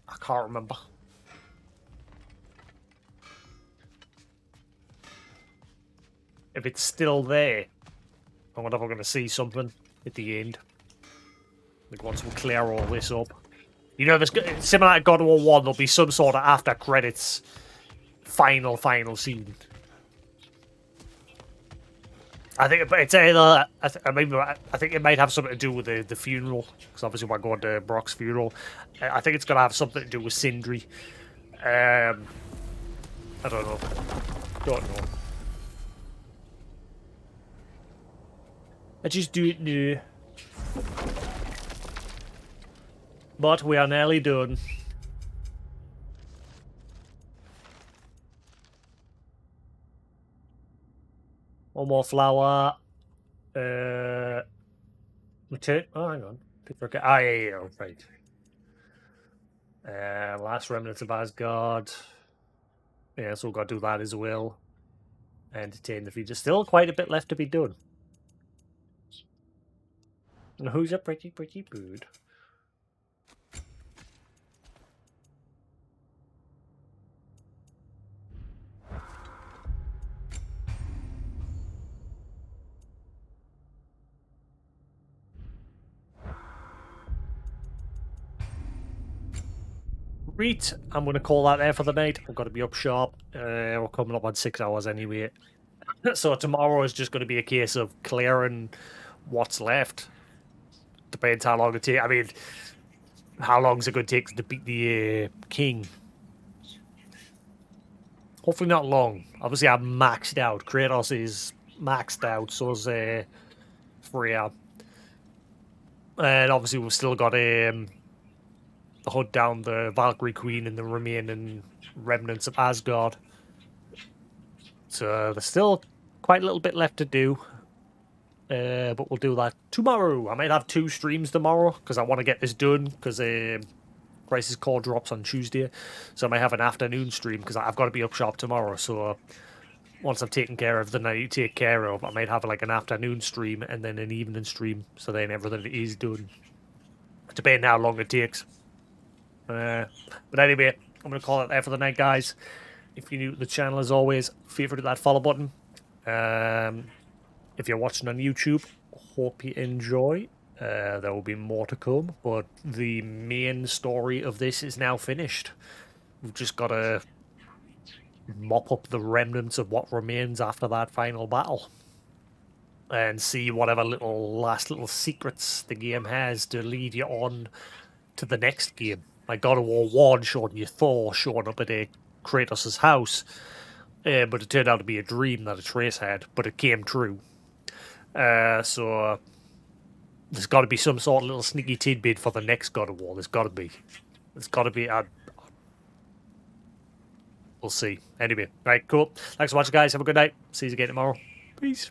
I can't remember. If it's still there, I wonder if we're going to see something at the end. Like once we clear all this up. You know, there's similar to God of War 1, there'll be some sort of after credits final scene. I think it's either. I think it might have something to do with the funeral, because obviously we're going to Brock's funeral. I think it's going to have something to do with Sindri. I don't know. I just do it now. But we are nearly done. One more flower. Return. Oh, hang on. Ah, yeah, right. Last remnants of Asgard. Yeah, so we've got to do that as well. Entertain the future. Still quite a bit left to be done. And who's a pretty bird? Right, I'm going to call that there for the night. I've got to be up sharp. We're coming up on 6 hours anyway. So tomorrow is just going to be a case of clearing what's left. Depends how long it takes. I mean, how long is it going to take to beat the king? Hopefully not long. Obviously, I'm maxed out. Kratos is maxed out, so is Freya. And obviously, we've still got the hunt down the Valkyrie Queen and the remaining remnants of Asgard. So there's still quite a little bit left to do. But we'll do that tomorrow. I might have 2 streams tomorrow because I want to get this done because Crisis Core drops on Tuesday. So I might have an afternoon stream because I've got to be up sharp tomorrow. So once I've taken care of the night you take care of, I might have like an afternoon stream and then an evening stream. So then everything is done. Depending how long it takes. But anyway, I'm going to call it there for the night, guys. If you're new to the channel, as always, feel free to hit that follow button. If you're watching on YouTube, hope you enjoy. There will be more to come, but the main story of this is now finished. We've just got to mop up the remnants of what remains after that final battle. And see whatever last little secrets the game has to lead you on to the next game. Like God of War 1 showed you Thor showing up at Kratos' house, but it turned out to be a dream that Atreus had, but it came true. So there's got to be some sort of little sneaky tidbit for the next God of War. There's got to be. We'll see. Anyway, right, cool. Thanks so much, guys. Have a good night. See you again tomorrow. Peace.